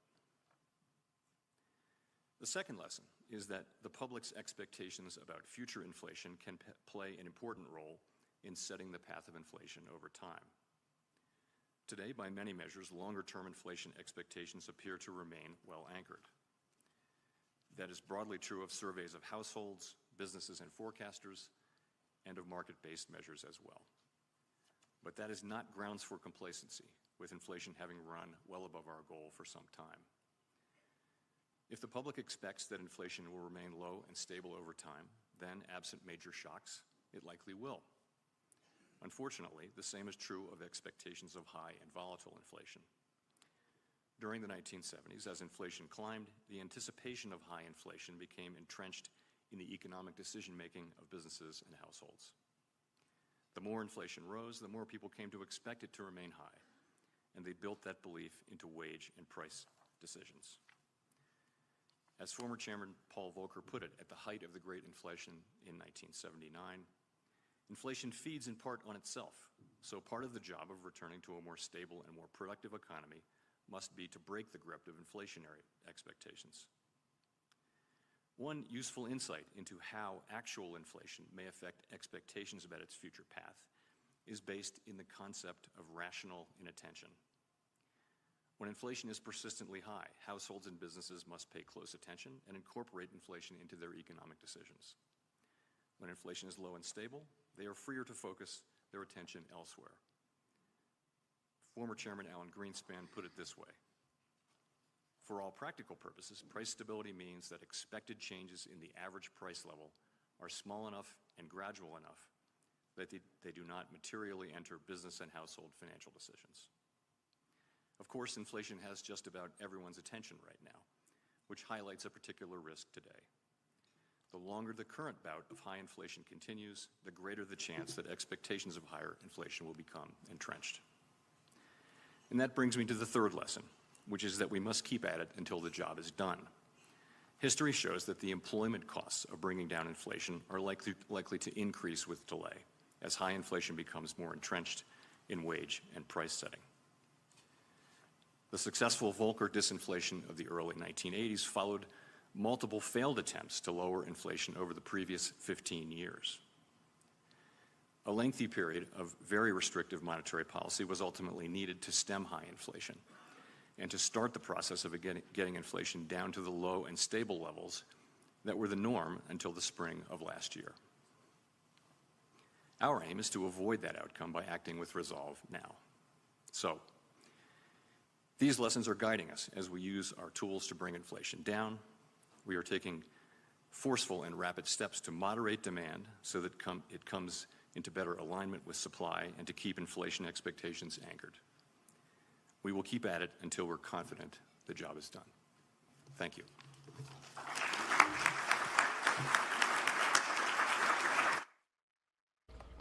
The second lesson is that the public's expectations about future inflation can play an important role in setting the path of inflation over time. Today, by many measures, longer-term inflation expectations appear to remain well anchored. That is broadly true of surveys of households, businesses and forecasters, and of market-based measures as well. But that is not grounds for complacency, with inflation having run well above our goal for some time. If the public expects that inflation will remain low and stable over time, then, absent major shocks, it likely will. Unfortunately, the same is true of expectations of high and volatile inflation. During the 1970s, as inflation climbed, the anticipation of high inflation became entrenched in the economic decision-making of businesses and households. The more inflation rose, the more people came to expect it to remain high, and they built that belief into wage and price decisions. As former Chairman Paul Volcker put it at the height of the Great Inflation in 1979, inflation feeds in part on itself, so part of the job of returning to a more stable and more productive economy must be to break the grip of inflationary expectations. One useful insight into how actual inflation may affect expectations about its future path is based in the concept of rational inattention. When inflation is persistently high, households and businesses must pay close attention and incorporate inflation into their economic decisions. When inflation is low and stable, they are freer to focus their attention elsewhere. Former Chairman Alan Greenspan put it this way: for all practical purposes, price stability means that expected changes in the average price level are small enough and gradual enough that they do not materially enter business and household financial decisions. Of course, inflation has just about everyone's attention right now, which highlights a particular risk today. The longer the current bout of high inflation continues, the greater the chance that expectations of higher inflation will become entrenched. And that brings me to the third lesson, which is that we must keep at it until the job is done. History shows that the employment costs of bringing down inflation are likely to increase with delay, as high inflation becomes more entrenched in wage and price setting. The successful Volcker disinflation of the early 1980s followed multiple failed attempts to lower inflation over the previous 15 years. A lengthy period of very restrictive monetary policy was ultimately needed to stem high inflation and to start the process of getting inflation down to the low and stable levels that were the norm until the spring of last year. Our aim is to avoid that outcome by acting with resolve now. So, these lessons are guiding us as we use our tools to bring inflation down. We are taking forceful and rapid steps to moderate demand so that it comes into better alignment with supply and to keep inflation expectations anchored. We will keep at it until we're confident the job is done. Thank you.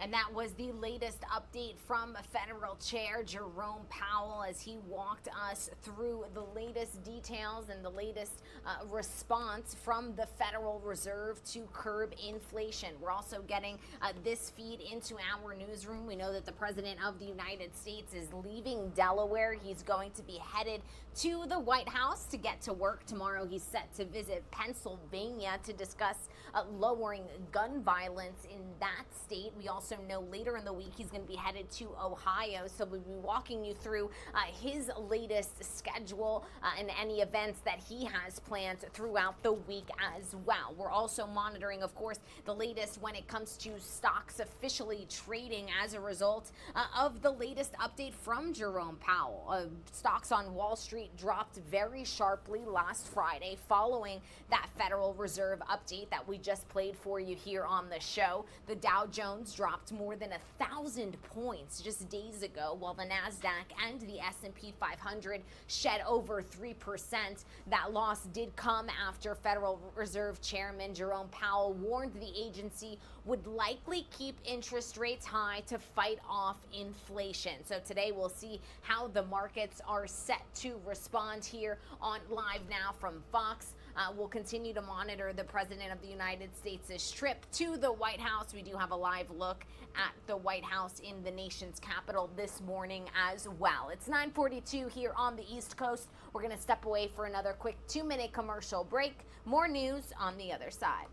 And that was the latest update from Federal Chair Jerome Powell as he walked us through the latest details and the latest response from the Federal Reserve to curb inflation. We're also getting this feed into our newsroom. We know that the President of the United States is leaving Delaware. He's going to be headed to the White House to get to work tomorrow. He's set to visit Pennsylvania to discuss lowering gun violence in that state. We also know later in the week he's going to be headed to Ohio, so we'll be walking you through his latest schedule and any events that he has planned throughout the week as well. We're also monitoring, of course, the latest when it comes to stocks officially trading as a result of the latest update from Jerome Powell. Stocks on Wall Street dropped very sharply last Friday following that Federal Reserve update that we just played for you here on the show. The Dow Jones dropped more than 1,000 points just days ago, while the NASDAQ and the S&P 500 shed over 3%. That loss did come after Federal Reserve Chairman Jerome Powell warned the agency would likely keep interest rates high to fight off inflation. So today we'll see how the markets are set to respond here on Live Now from Fox. We'll continue to monitor the President of the United States' trip to the White House. We do have a live look at the White House in the nation's capital this morning as well. It's 9:42 here on the East Coast. We're going to step away for another quick 2-minute commercial break. More news on the other side.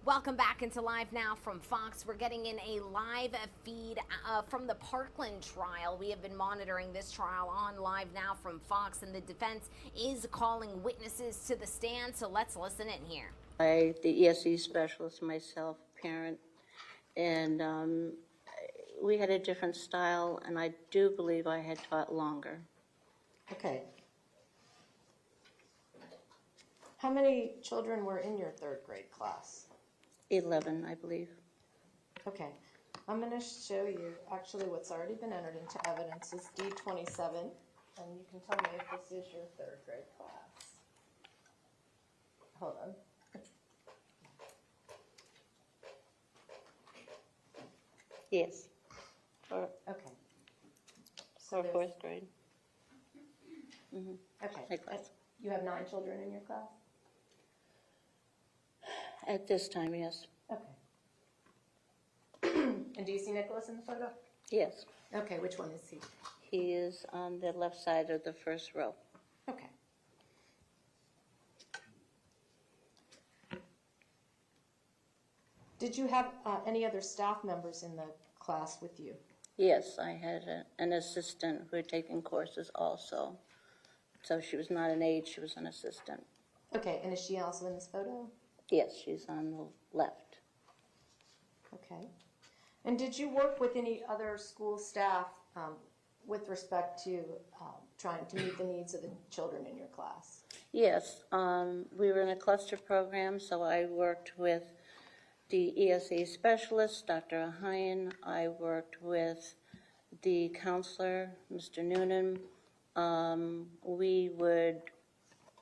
Welcome back into Live Now from Fox. We're getting in a live feed from the Parkland trial. We have been monitoring this trial on Live Now from Fox, and the defense is calling witnesses to the stand, so let's listen in here. The ESE specialist, myself, parent, and we had a different style, and I do believe I had taught longer. Okay. How many children were in your third grade class? 11, I believe. Okay. I'm going to show you actually what's already been entered into evidence is D27, and you can tell me if this is your third grade class. Hold on. Yes. Okay. So fourth grade. Mm-hmm. Okay. You have 9 children in your class? At this time, yes. Okay. And do you see Nicholas in the photo? Yes. Okay, which one is he? He is on the left side of the first row. Okay. Did you have any other staff members in the class with you? Yes, I had an assistant who had taken courses also. So she was not an aide, she was an assistant. Okay, and is she also in this photo? Yes, she's on the left. Okay. And did you work with any other school staff with respect to trying to meet the needs of the children in your class? Yes, we were in a cluster program, so I worked with the ESA specialist, Dr. Ahayan. I worked with the counselor, Mr. Noonan.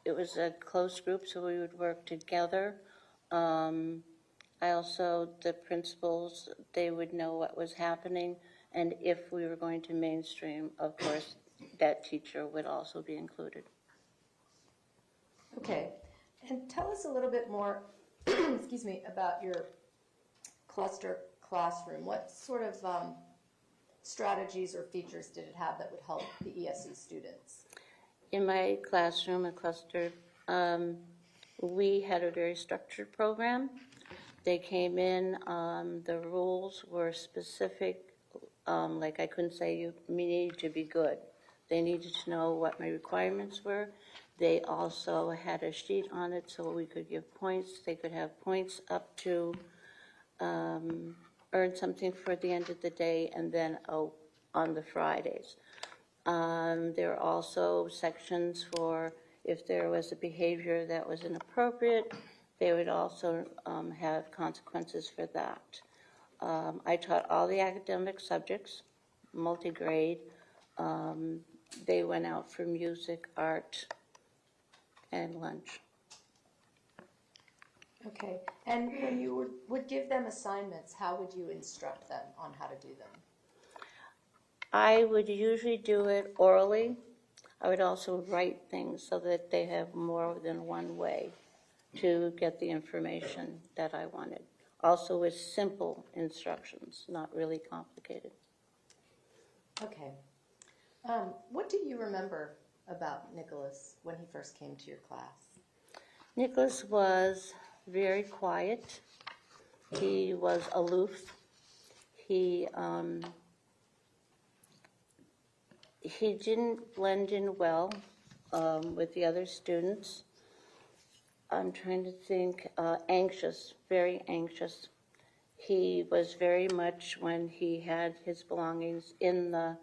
It was a close group, so we would work together. The principals, they would know what was happening, and if we were going to mainstream, of course, that teacher would also be included. Okay, and tell us a little bit more, excuse me, about your cluster classroom. What sort of strategies or features did it have that would help the ESE students? In my classroom, a cluster, we had a very structured program. They came in, the rules were specific, like I couldn't say you need to be good. They needed to know what my requirements were. They also had a sheet on it so we could give points. They could have points up to earn something for the end of the day, and then on the Fridays. There are also sections for if there was a behavior that was inappropriate, they would also have consequences for that. I taught all the academic subjects, multi-grade. They went out for music, art, and lunch. Okay, and when you would give them assignments, how would you instruct them on how to do them? I would usually do it orally. I would also write things so that they have more than one way to get the information that I wanted. Also with simple instructions, not really complicated. Okay. What do you remember about Nicholas when he first came to your class? Nicholas was very quiet. He was aloof. He didn't blend in well with the other students. I'm trying to think, anxious, very anxious. He was very much, when he had his belongings in the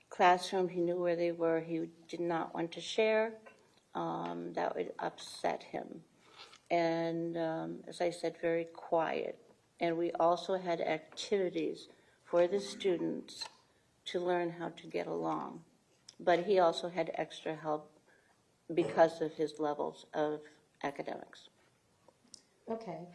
classroom, he knew where they were. He did not want to share. That would upset him. And as I said, very quiet. And we also had activities for the students to learn how to get along. But he also had extra help because of his levels of academics. Okay.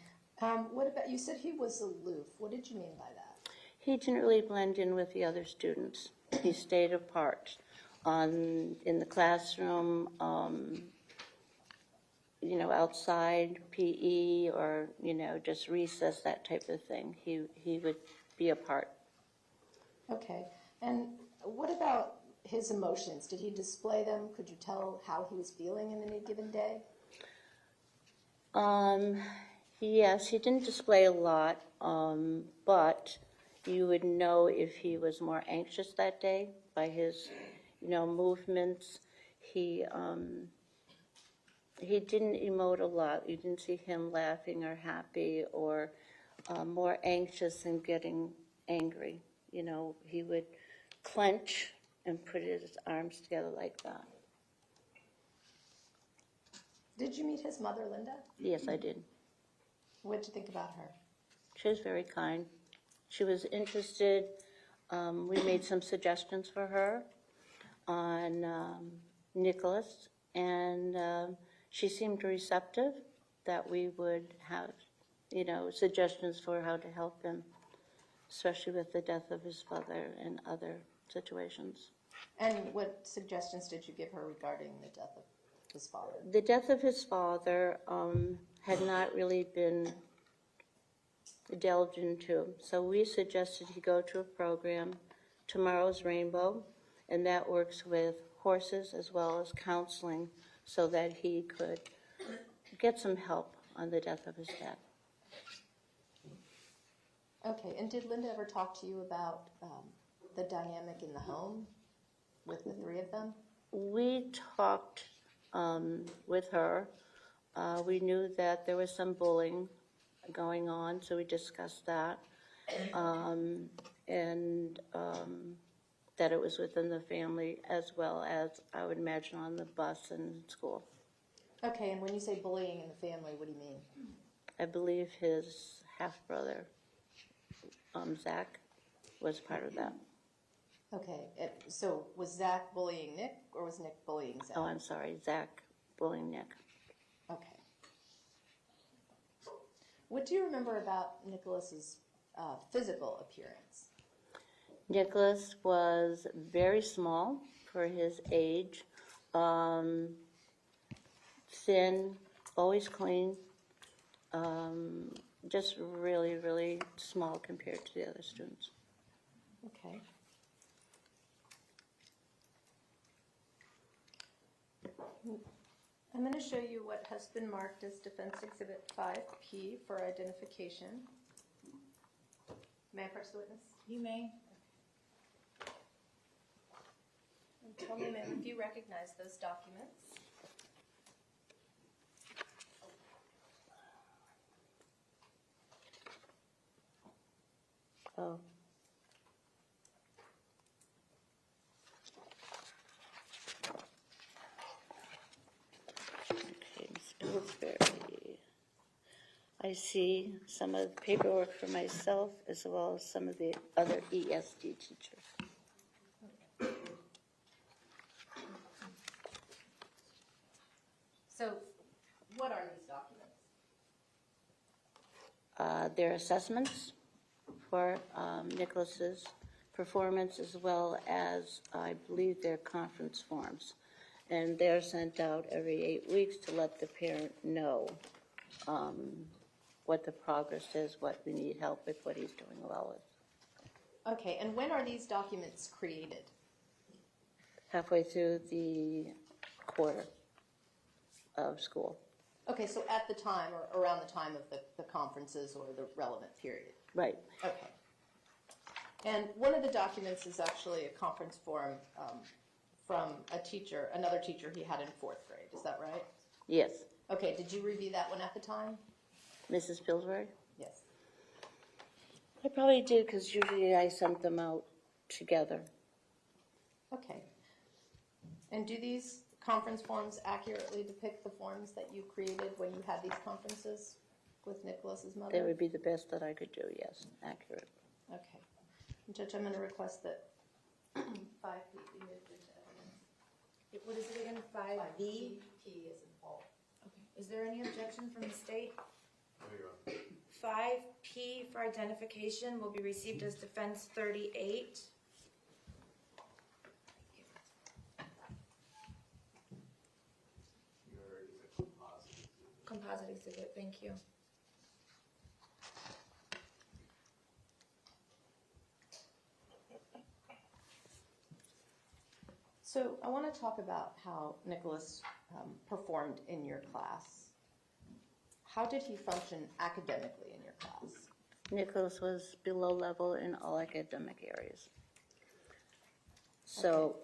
What about, you said he was aloof. What did you mean by that? He didn't really blend in with the other students. He stayed apart. In the classroom, outside PE or, just recess, that type of thing. He would be apart. Okay. And what about his emotions? Did he display them? Could you tell how he was feeling in any given day? Yes, he didn't display a lot, but you would know if he was more anxious that day by his, movements. He didn't emote a lot. You didn't see him laughing or happy or more anxious and getting angry. He would clench and put his arms together like that. Did you meet his mother, Linda? Yes, I did. What did you think about her? She was very kind. She was interested. We made some suggestions for her on Nicholas, and she seemed receptive that we would have, suggestions for how to help him, especially with the death of his father and other situations. And what suggestions did you give her regarding the death of his father? The death of his father had not really been delved into, so we suggested he go to a program, Tomorrow's Rainbow, and that works with horses as well as counseling so that he could get some help on the death of his dad. Okay, and did Linda ever talk to you about the dynamic in the home with the three of them? We talked with her. We knew that there was some bullying going on, so we discussed that. And that it was within the family as well as, I would imagine, on the bus and school. Okay, and when you say bullying in the family, what do you mean? I believe his half-brother, Zach, was part of that. Okay, so was Zach bullying Nick, or was Nick bullying Zach? Oh, I'm sorry, Zach bullying Nick. Okay. What do you remember about Nicholas's physical appearance? Nicholas was very small for his age, thin, always clean, just really, really small compared to the other students. Okay. I'm going to show you what has been marked as Defense Exhibit 5P for identification. May I approach the witness? You may. And tell me, ma'am, if you recognize those documents. Oh. Okay, Ms. Pillsbury. I see some of the paperwork for myself as well as some of the other ESD teachers. So, what are these documents? Their assessments for Nicholas's performance as well as, I believe, their conference forms. And they're sent out every 8 weeks to let the parent know what the progress is, what we need help with, what he's doing well with. Okay, and when are these documents created? Halfway through the quarter of school. Okay, so at the time or around the time of the conferences or the relevant period. Right. Okay. And one of the documents is actually a conference form from another teacher he had in 4th grade. Is that right? Yes. Okay, did you review that one at the time? Mrs. Pillsbury? Yes. I probably did because usually I sent them out together. Okay. And do these conference forms accurately depict the forms that you created when you had these conferences with Nicholas's mother? That would be the best that I could do, yes, accurate. Okay. Judge, I'm going to request that 5P be moved into evidence. What is it again? 5B? P is in Paul. Okay. Is there any objection from the state? 5P for identification will be received as defense 38. Composite exhibit, thank you. So I want to talk about how Nicholas performed in your class. How did he function academically in your class? Nicholas was below level in all academic areas. So,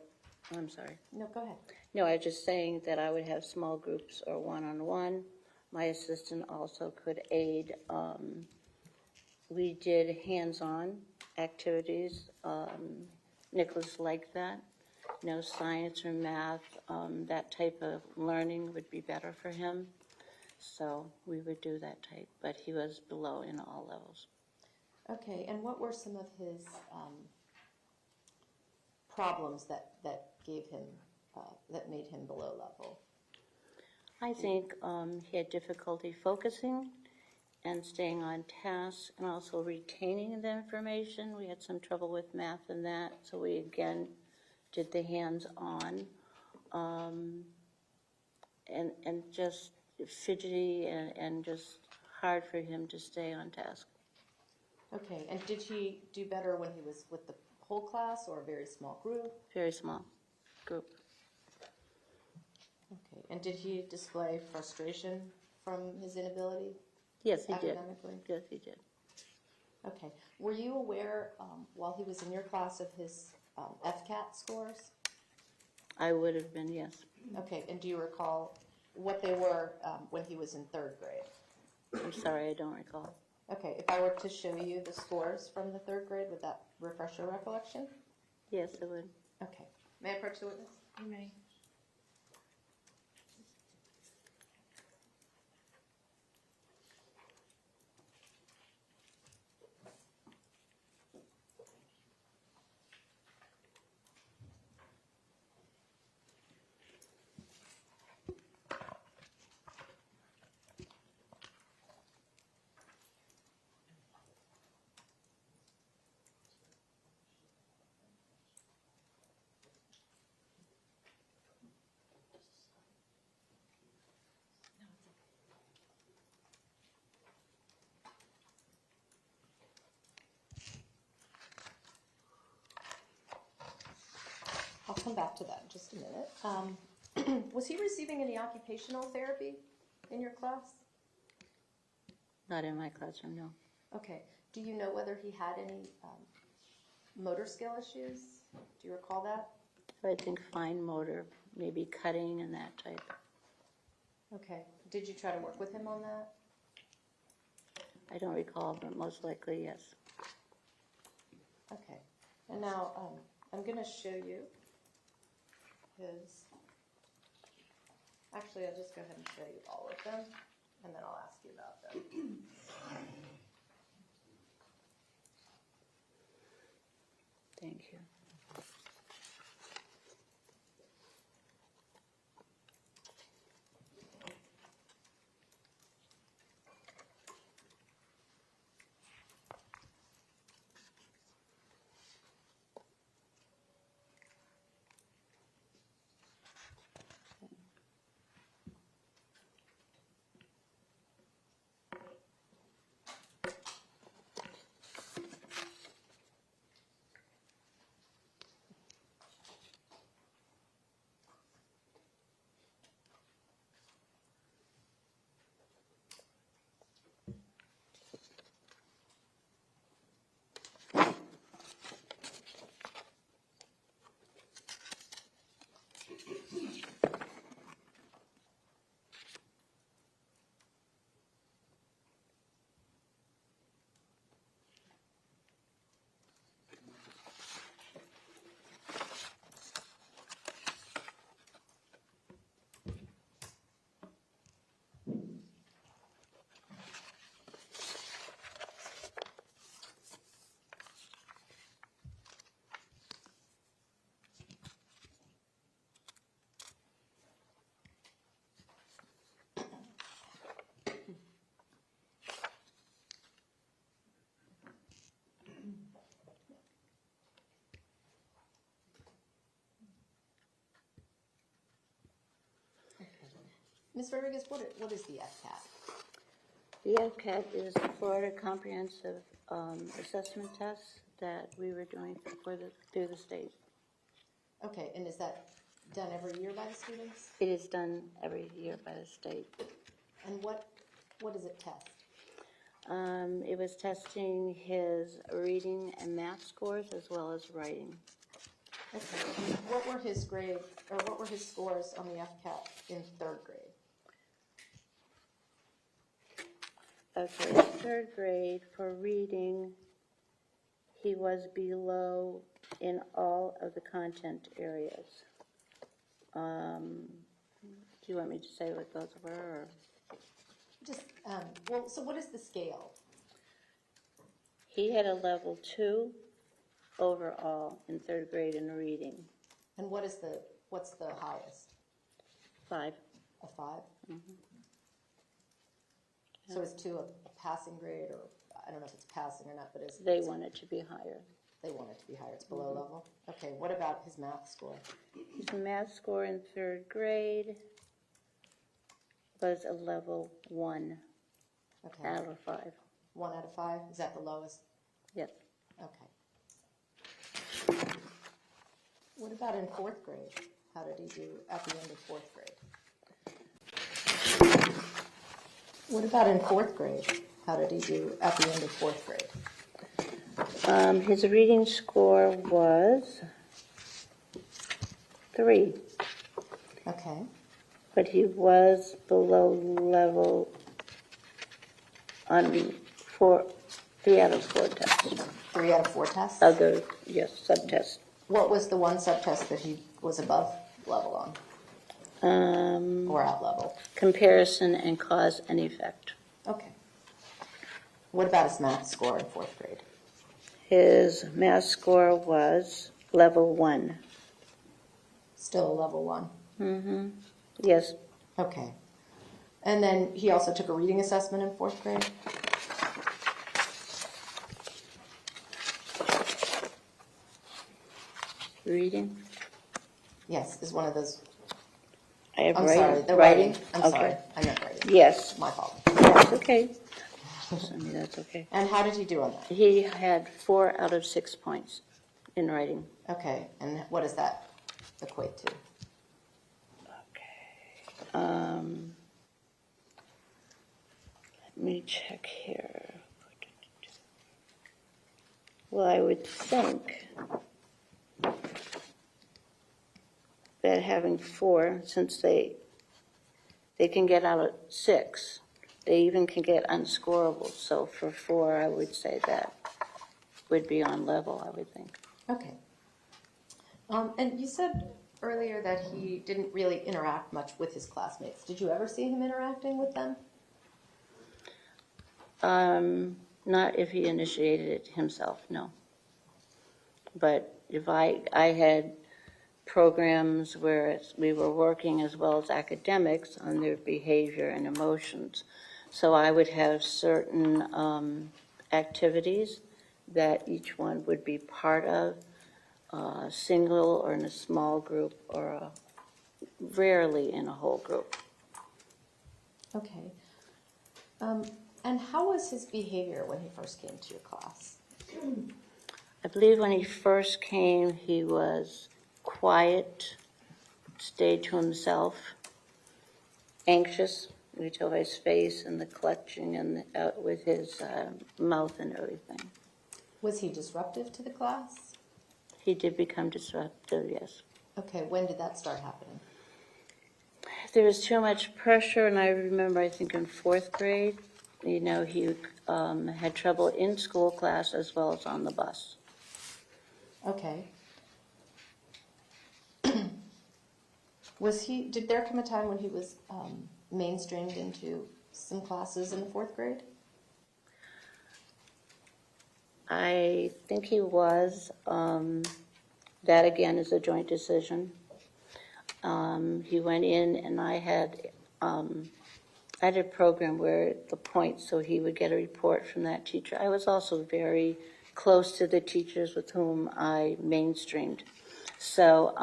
okay. I'm sorry. No, go ahead. No, I was just saying that I would have small groups or one-on-one. My assistant also could aid. We did hands-on activities. Nicholas liked that. Science or math, that type of learning would be better for him. So we would do that type, but he was below in all levels. Okay, and what were some of his problems that gave him, that made him below level? I think he had difficulty focusing and staying on task and also retaining the information. We had some trouble with math and that, so we again did the hands-on and just fidgety and just hard for him to stay on task. Okay, and did he do better when he was with the whole class or a very small group? Very small group. Okay, and did he display frustration from his inability? Yes, he did. Academically? Yes, he did. Okay. Were you aware while he was in your class of his FCAT scores? I would have been, yes. Okay. And do you recall what they were when he was in 3rd grade? I'm sorry, I don't recall. Okay. If I were to show you the scores from the 3rd grade, would that refresh your recollection? Yes, it would. Okay. May I approach the witness? You may. I'll come back to that in just a minute. Was he receiving any occupational therapy in your class? Not in my classroom, no. Okay. Do you know whether he had any motor skill issues? Do you recall that? I think fine motor, maybe cutting and that type. Okay. Did you try to work with him on that? I don't recall, but most likely, yes. Okay. And now I'm going to show you his... Actually, I'll just go ahead and show you all of them, and then I'll ask you about them. Thank you. Ms. Rodriguez, what is the FCAT? The FCAT is the Florida Comprehensive Assessment Test that we were doing through the state. Okay, and is that done every year by the students? It is done every year by the state. And what does it test? It was testing his reading and math scores as well as writing. Okay. What were his grades, or what were his scores on the FCAT in 3rd grade? Okay, 3rd grade for reading, he was below in all of the content areas. Do you want me to say what those were? Or? Just, well, so what is the scale? He had a level 2 overall in 3rd grade in reading. And what's the highest? 5. A 5? Mm-hmm. So is 2 a passing grade, or I don't know if it's passing or not, but is they want it to be higher. They want it to be higher. It's below level. Okay. What about his math score? His math score in 3rd grade was a level 1 out of 5. 1 out of 5. Is that the lowest? Yes. Okay. What about in 4th grade? How did he do at the end of 4th grade? What about in 4th grade? How did he do at the end of 4th grade? His reading score was 3. Okay. But he was below level on 3 out of 4 tests. 3 out of 4 tests? Other, yes, subtests. What was the one subtest that he was above level on? Or at level? Comparison and cause and effect. Okay. What about his math score in 4th grade? His math score was level 1. Still a level 1? Mm-hmm. Yes. Okay. And then he also took a reading assessment in 4th grade? Reading? Yes, is one of those. I have I'm writing. sorry, the Writing? I'm Okay. sorry, I meant writing. Yes. My fault. That's okay. That's okay. And how did he do on that? He had 4 out of 6 points in writing. Okay, and what does that equate to? Let me check here. Well, I would think that having 4, since they can get out of 6, they even can get unscorable. So for 4, I would say that would be on level, I would think. Okay. And you said earlier that he didn't really interact much with his classmates. Did you ever see him interacting with them? Not if he initiated it himself, no. But if I had programs where we were working as well as academics on their behavior and emotions. So I would have certain activities that each one would be part of, single or in a small group, or rarely in a whole group. Okay. And how was his behavior when he first came to your class? I believe when he first came, he was quiet, stayed to himself, anxious. You could tell by his face and the clutching and with his mouth and everything. Was he disruptive to the class? He did become disruptive, yes. Okay, when did that start happening? There was too much pressure, and I remember, I think in 4th grade, you know, he had trouble in school class as well as on the bus. Okay. Did there come a time when he was mainstreamed into some classes in the 4th grade? I think he was. That again is a joint decision. He went in, and I had a program where the points, so he would get a report from that teacher. I was also very close to the teachers with whom I mainstreamed. So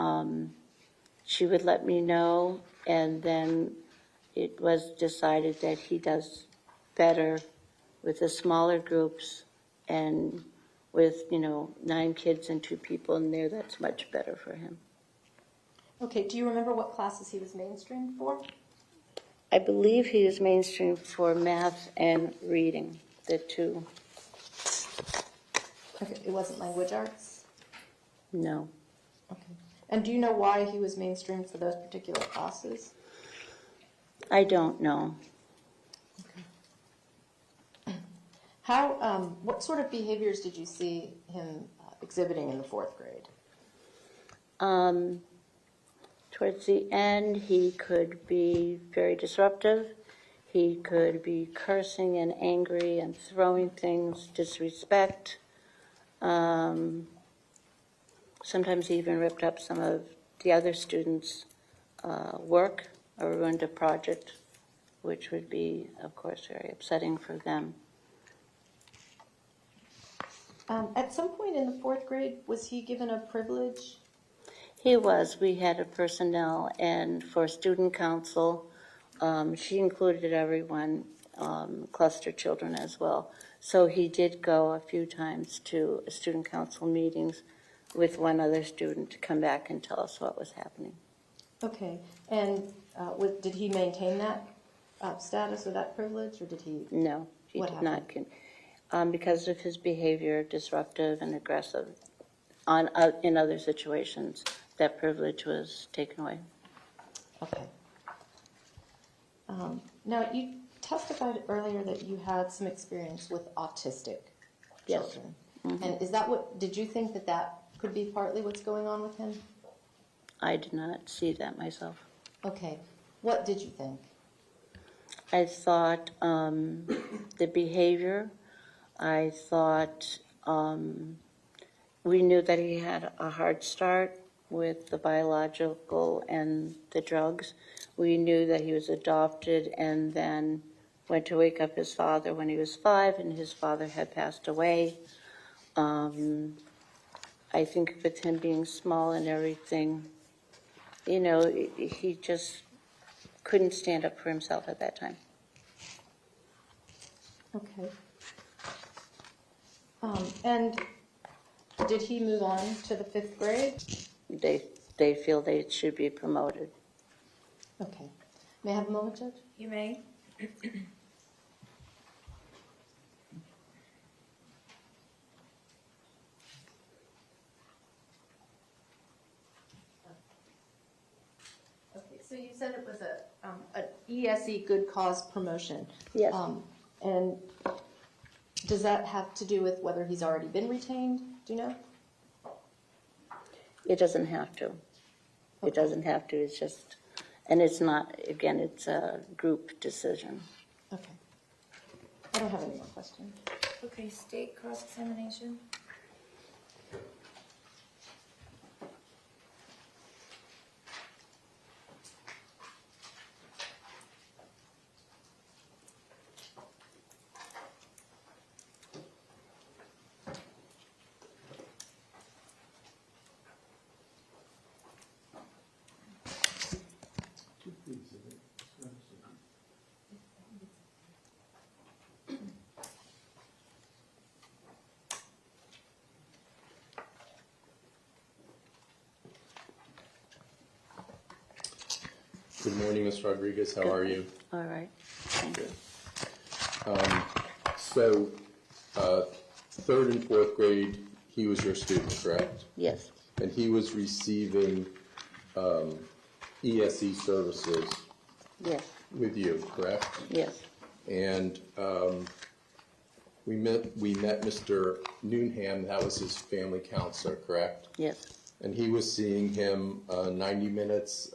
she would let me know, and then it was decided that he does better with the smaller groups, and with, 9 kids and 2 people in there, that's much better for him. Okay, do you remember what classes he was mainstreamed for? I believe he was mainstreamed for math and reading, the 2. Okay, it wasn't language arts? No. Okay. And do you know why he was mainstreamed for those particular classes? I don't know. What sort of behaviors did you see him exhibiting in the 4th grade? Towards the end, he could be very disruptive. He could be cursing and angry and throwing things, disrespect. Sometimes he even ripped up some of the other students' work or ruined a project, which would be, of course, very upsetting for them. At some point in the 4th grade, was he given a privilege? He was. We had a personnel, and for student council, she included everyone, cluster children as well. So he did go a few times to student council meetings with one other student to come back and tell us what was happening. Okay. And did he maintain that status or that privilege, or did he? No, he What did happened? Because of his behavior, disruptive and aggressive in other situations, that privilege was taken away. Okay. Now, you testified earlier that you had some experience with autistic children. Yes. And is that what, did you think that that could be partly what's going on with him? I did not see that myself. Okay. What did you think? I thought the behavior, I thought we knew that he had a hard start with the biological and the drugs. We knew that he was adopted and then went to wake up his father when he was 5, and his father had passed away. I think with him being small and everything, you know, he just couldn't stand up for himself at that time. Okay. And did he move on to the 5th grade? They feel they should be promoted. Okay. May I have a moment, Judge? You may. Okay, so you said it was an ESE good cause promotion. Yes. And does that have to do with whether he's already been retained? Do you know? It doesn't have to. It doesn't have to. It's just, and it's not, again, it's a group decision. Okay. I don't have any more questions. Okay, state cross-examination. Good morning, Ms. Rodriguez. How are you? All right. Thank you. So, 3rd and 4th grade, he was your student, correct? Yes. And he was receiving ESE services Yes. with you, correct? Yes. And we met Mr. Newnham, that was his family counselor, correct? Yes. And he was seeing him 90 minutes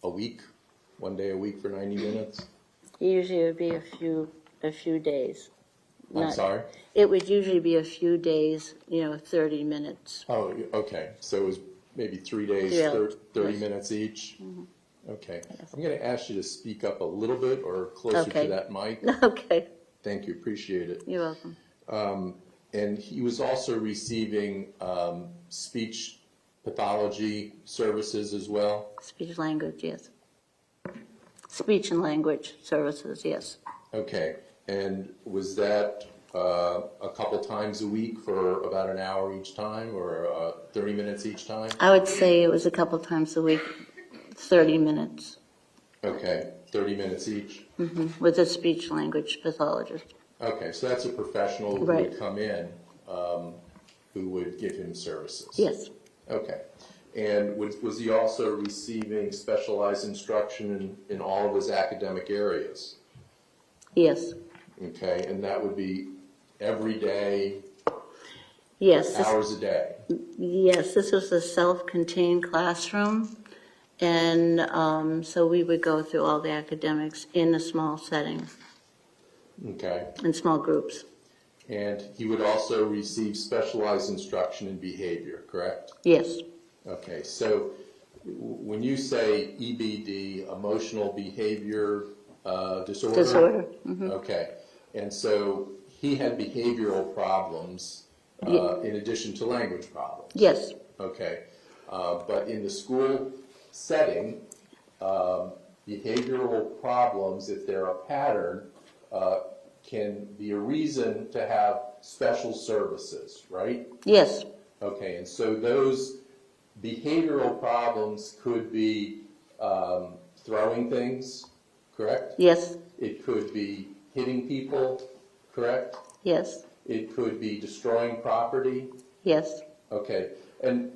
a week, one day a week for 90 minutes? Usually it would be a few days. I'm sorry? It would usually be a few days, 30 minutes. Oh, okay. So it was maybe 3 days, Yeah. 30 Yes. minutes each? Mm-hmm. Okay. I'm going to ask you to speak up a little bit or closer Okay. to that mic. Okay. Thank you. Appreciate it. You're welcome. And he was also receiving speech pathology services as well? Speech language, yes. Speech and language services, yes. Okay. And was that a couple times a week for about an hour each time or 30 minutes each time? I would say it was a couple times a week, 30 minutes. Okay. 30 minutes each? With a speech language pathologist. Okay, so that's a professional who Right. would come in who would give him services? Yes. Okay. And was he also receiving specialized instruction in all of his academic areas? Yes. Okay, and that would be every day, Yes. hours a day? Yes, this was a self-contained classroom. And so we would go through all the academics in a small setting, Okay. in small groups. And he would also receive specialized instruction in behavior, correct? Yes. Okay, so when you say EBD, emotional behavior disorder? Disorder. Okay, and so he had behavioral problems in addition to language problems? Yes. Okay, but in the school setting, behavioral problems, if they're a pattern, can be a reason to have special services, right? Yes. Okay, and so those behavioral problems could be throwing things, correct? Yes. It could be hitting people, correct? Yes. It could be destroying property. Yes. Okay, and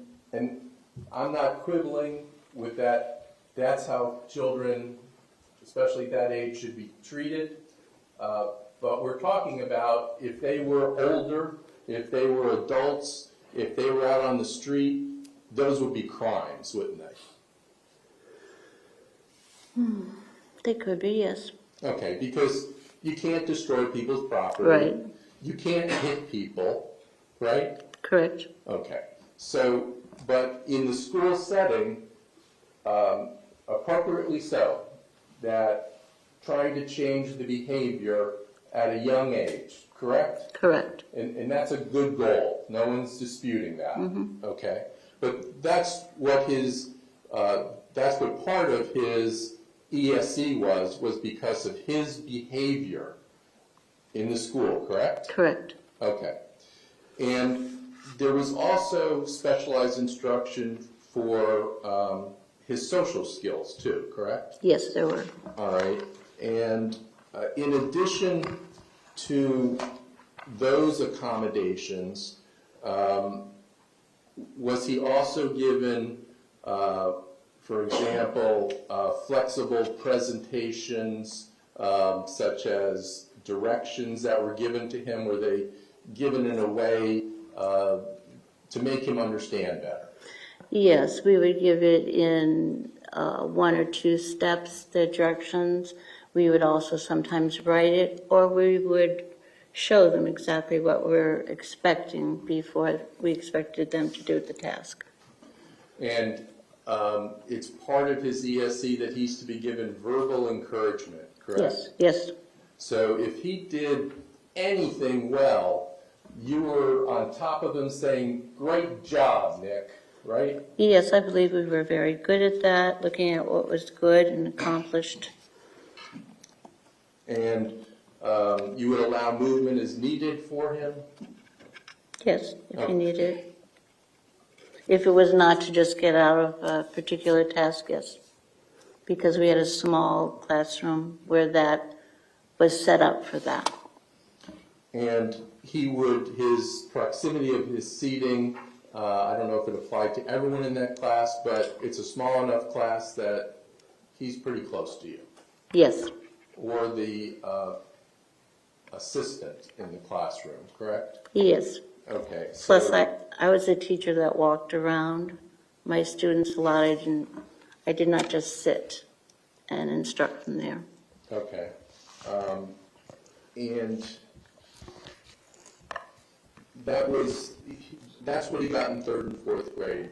I'm not quibbling with that. That's how children, especially at that age, should be treated. But we're talking about if they were older, if they were adults, if they were out on the street, those would be crimes, wouldn't they? They could be, yes. Okay, because you can't destroy people's property. Right. You can't hit people, right? Correct. Okay. So, but in the school setting, appropriately so, that trying to change the behavior at a young age, correct? Correct. And that's a good goal. No one's disputing that. Okay. But that's what that's what part of his ESC was because of his behavior in the school, correct? Correct. Okay. And there was also specialized instruction for his social skills too, correct? Yes, there were. All right. And in addition to those accommodations, was he also given, for example, flexible presentations such as directions that were given to him? Were they given in a way to make him understand better? Yes, we would give it in 1 or 2 steps, the directions. We would also sometimes write it, or we would show them exactly what we're expecting before we expected them to do the task. And it's part of his ESC that he's to be given verbal encouragement, correct? Yes, yes. So if he did anything well, you were on top of him saying, "Great job, Nick," right? Yes, I believe we were very good at that, looking at what was good and accomplished. And you would allow movement as needed for him? Yes, if you needed. If it was not to just get out of a particular task, yes. Because we had a small classroom where that was set up for that. And his proximity of his seating, I don't know if it applied to everyone in that class, but it's a small enough class that he's pretty close to you. Yes. Or the assistant in the classroom, correct? Yes. Okay. Plus, I was a teacher that walked around my students a lot. I did not just sit and instruct them there. Okay. And that's what he got in 3rd and 4th grade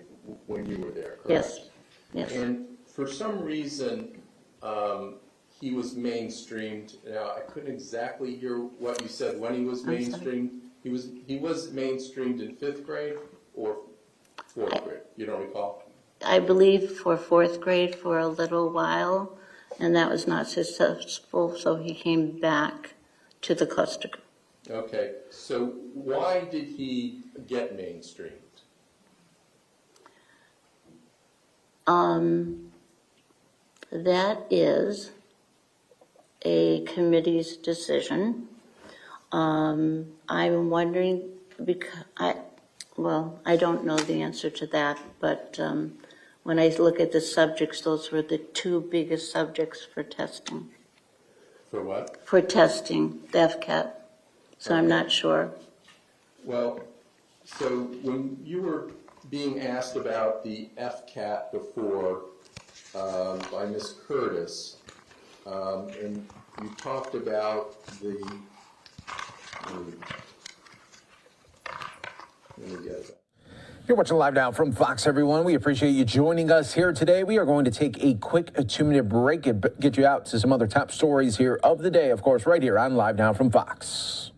when you were there, correct? Yes. Yes. And for some reason, he was mainstreamed. Now, I couldn't exactly hear what you said when he was mainstreamed. He was mainstreamed in 5th grade or 4th grade? You don't recall? I believe for 4th grade for a little while, and that was not successful, so he came back to the cluster. Okay, so why did he get mainstreamed? That is a committee's decision. I'm wondering, because I don't know the answer to that, but when I look at the subjects, those were the 2 biggest subjects for testing. For what? For testing, the FCAT. So I'm not sure. Well, so when you were being asked about the FCAT before by Ms. Curtis, and you talked about the, let me get it. You're watching Live Now from Fox, everyone. We appreciate you joining us here today. We are going to take a quick 2-minute break and get you out to some other top stories here of the day, of course, right here on Live Now from Fox.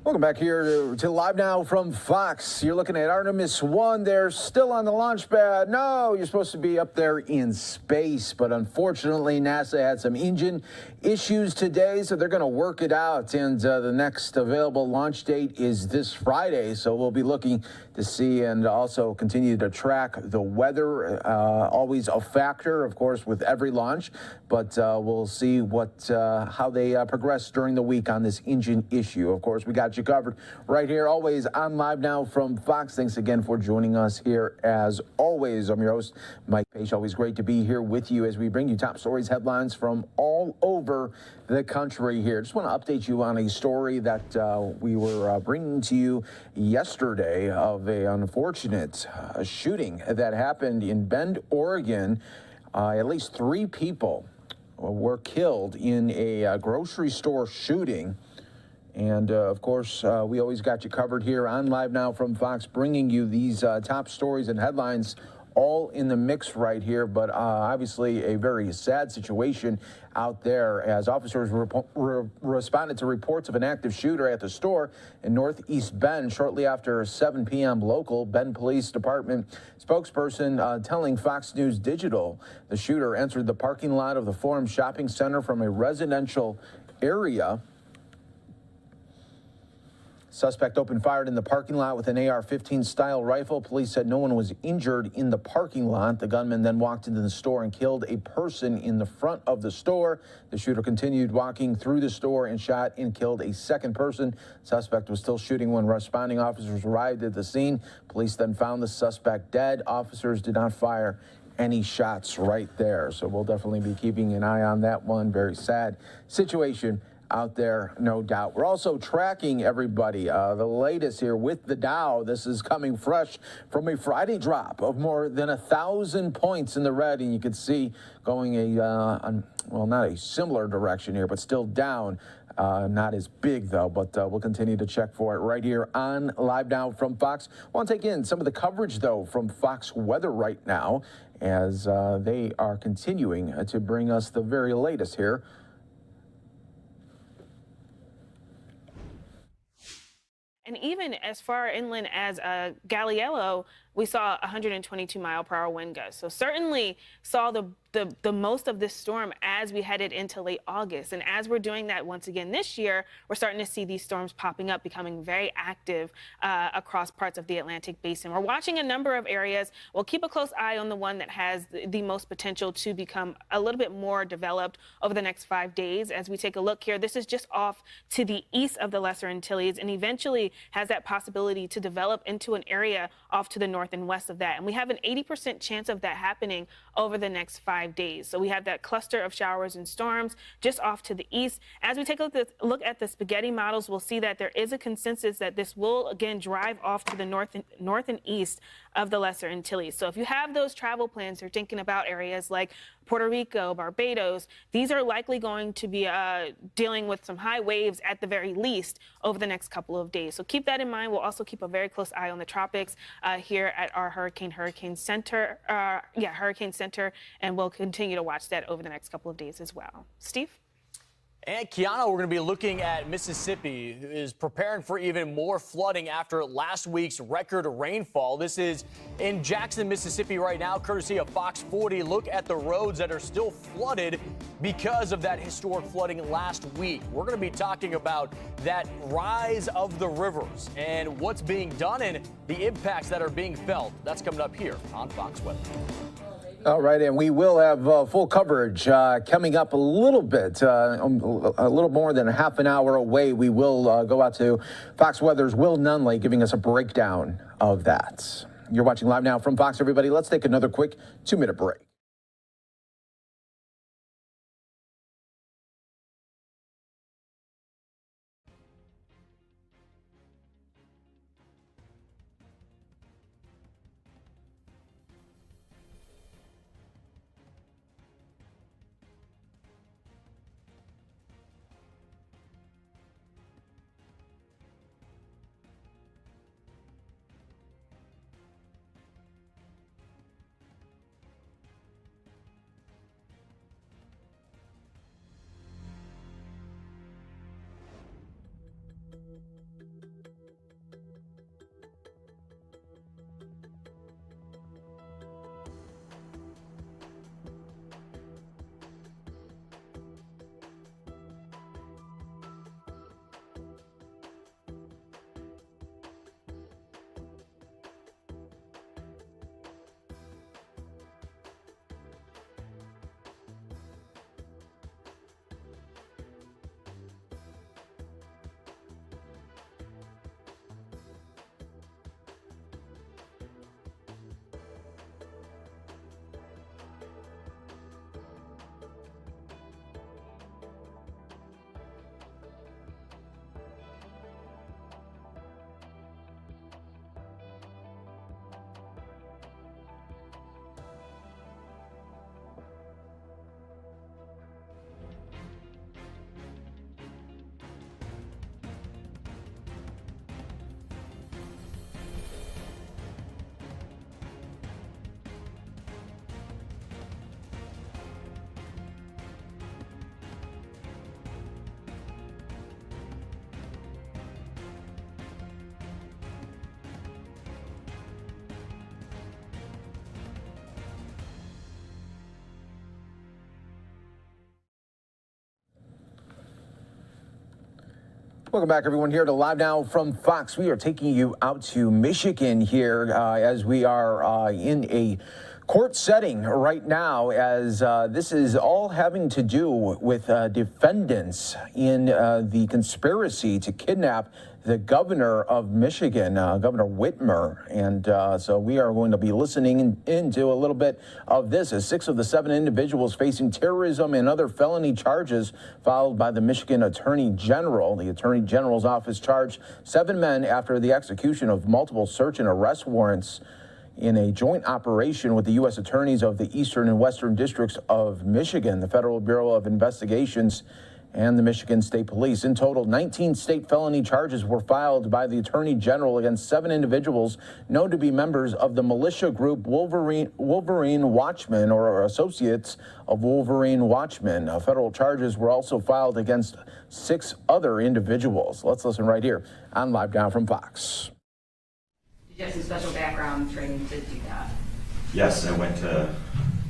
Welcome back here to Live Now from Fox. You're looking at Artemis I. They're still on the launch pad. No, you're supposed to be up there in space. But unfortunately, NASA had some engine issues today, so they're going to work it out. And the next available launch date is this Friday. So we'll be looking to see and also continue to track the weather. Always a factor, of course, with every launch. But we'll see how they progress during the week on this engine issue. Of course, we got you covered right here, always on Live Now from Fox. Thanks again for joining us here. As always, I'm your host, Mike Page. Always great to be here with you as we bring you top stories, headlines from all over the country here. Just want to update you on a story that we were bringing to you yesterday of an unfortunate shooting that happened in Bend, Oregon. At least 3 people were killed in a grocery store shooting. And, of course, we always got you covered here on Live Now from Fox, bringing you these top stories and headlines all in the mix right here. But obviously a very sad situation out there as officers responded to reports of an active shooter at the store in Northeast Bend shortly after 7 p.m. local. Bend Police Department spokesperson telling Fox News Digital the shooter entered the parking lot of the Forum Shopping Center from a residential area. Suspect opened fire in the parking lot with an AR-15 style rifle. Police said no one was injured in the parking lot. The gunman then walked into the store and killed a person in the front of the store. The shooter continued walking through the store and shot and killed a second person. Suspect was still shooting when responding officers arrived at the scene. Police then found the suspect dead. Officers did not fire any shots right there. So we'll definitely be keeping an eye on that one. Very sad situation out there, no doubt. We're also tracking everybody. The latest here with the Dow. This is coming fresh from a Friday drop of more than 1,000 points in the red, and you can see going well, not a similar direction here, but still down. Not as big, though, but we'll continue to check for it right here on Live Now from Fox. I want to take in some of the coverage, though, from Fox Weather right now as they are continuing to bring us the very latest here. And even as far inland as Galliello, we saw 122-mile-per-hour wind gusts. So certainly saw the most of this storm as we headed into late August. And as we're doing that once again this year, we're starting to see these storms popping up, becoming very active across parts of the Atlantic basin. We're watching a number of areas. We'll keep a close eye on the one that has the most potential to become a little bit more developed over the next 5 days. As we take a look here, this is just off to the east of the Lesser Antilles and eventually has that possibility to develop into an area off to the north and west of that. And we have an 80% chance of that happening over the next 5 days. So we have that cluster of showers and storms just off to the east. As we take a look at the spaghetti models, we'll see that there is a consensus that this will again drive off to the north and east of the Lesser Antilles. So if you have those travel plans, you're thinking about areas like Puerto Rico, Barbados, these are likely going to be dealing with some high waves at the very least over the next couple of days. So keep that in mind. We'll also keep a very close eye on the tropics here at our Hurricane Center, and we'll continue to watch that over the next couple of days as well. Steve? And Kiana, we're going to be looking at Mississippi, who is preparing for even more flooding after last week's record rainfall. This is in Jackson, Mississippi right now, courtesy of Fox 40. Look at the roads that are still flooded because of that historic flooding last week. We're going to be talking about that rise of the rivers and what's being done and the impacts that are being felt. That's coming up here on Fox Weather. All right, and we will have full coverage coming up a little bit, a little more than a half an hour away. We will go out to Fox Weather's Will Nunley giving us a breakdown of that. You're watching Live Now from Fox, everybody. Let's take another quick 2-minute break. Welcome back, everyone, here to Live Now from Fox. We are taking you out to Michigan here as we are in a court setting right now, as this is all having to do with defendants in the conspiracy to kidnap the governor of Michigan, Governor Whitmer. And so we are going to be listening into a little bit of this as 6 of the 7 individuals facing terrorism and other felony charges filed by the Michigan Attorney General. The Attorney General's office charged 7 men after the execution of multiple search and arrest warrants in a joint operation with the U.S. attorneys of the Eastern and Western Districts of Michigan, the Federal Bureau of Investigations, and the Michigan State Police. In total, 19 state felony charges were filed by the Attorney General against 7 individuals known to be members of the militia group Wolverine Watchmen or associates of Wolverine Watchmen. Federal charges were also filed against 6 other individuals. Let's listen right here on Live Now from Fox. Did you have some special background training to do that? Yes, I went to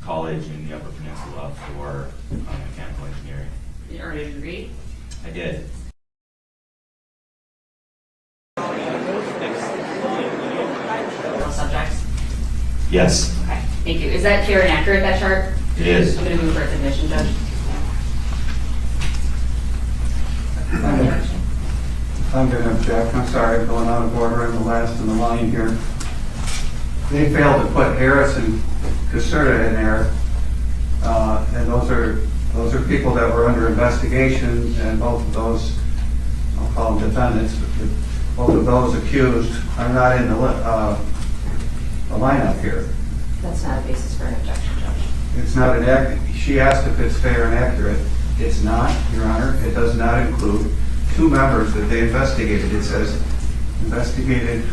college in the Upper Peninsula for mechanical engineering. Did you earn a degree? I did. Subjects? Yes. Okay, thank you. Is that clear and accurate, that chart? It is. I'm going to move for its admission, Judge. I'm going to object. I'm sorry, I'm going out of order. I'm the last in the line here. They failed to put Harris and Caserta in there, and those are people that were under investigation, and both of those, I'll call them defendants, both of those accused are not in the lineup here. That's not a basis for an objection, Judge. It's not an act. She asked if it's fair and accurate. It's not, Your Honor. It does not include 2 members that they investigated. It says investigated,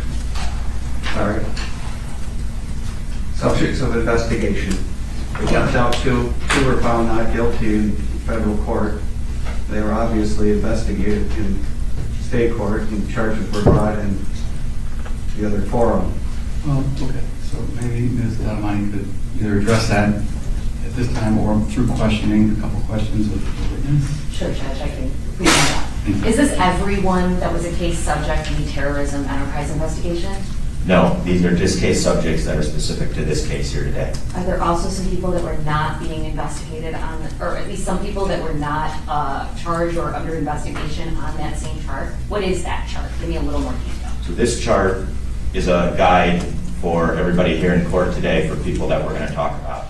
subjects of investigation. It comes out 2 were found not guilty in federal court. They were obviously investigated in state court, and charges were brought in the other forum. Well, okay, so maybe Ms. Lattimani could either address that at this time or through questioning, a couple questions of the witness. Sure, Judge, I can read that. Is this everyone that was a case subject to the terrorism enterprise investigation? No, these are just case subjects that are specific to this case here today. Are there also some people that were not being investigated on, or at least some people that were not charged or under investigation on that same chart? What is that chart? Give me a little more detail. So this chart is a guide for everybody here in court today for people that we're going to talk about.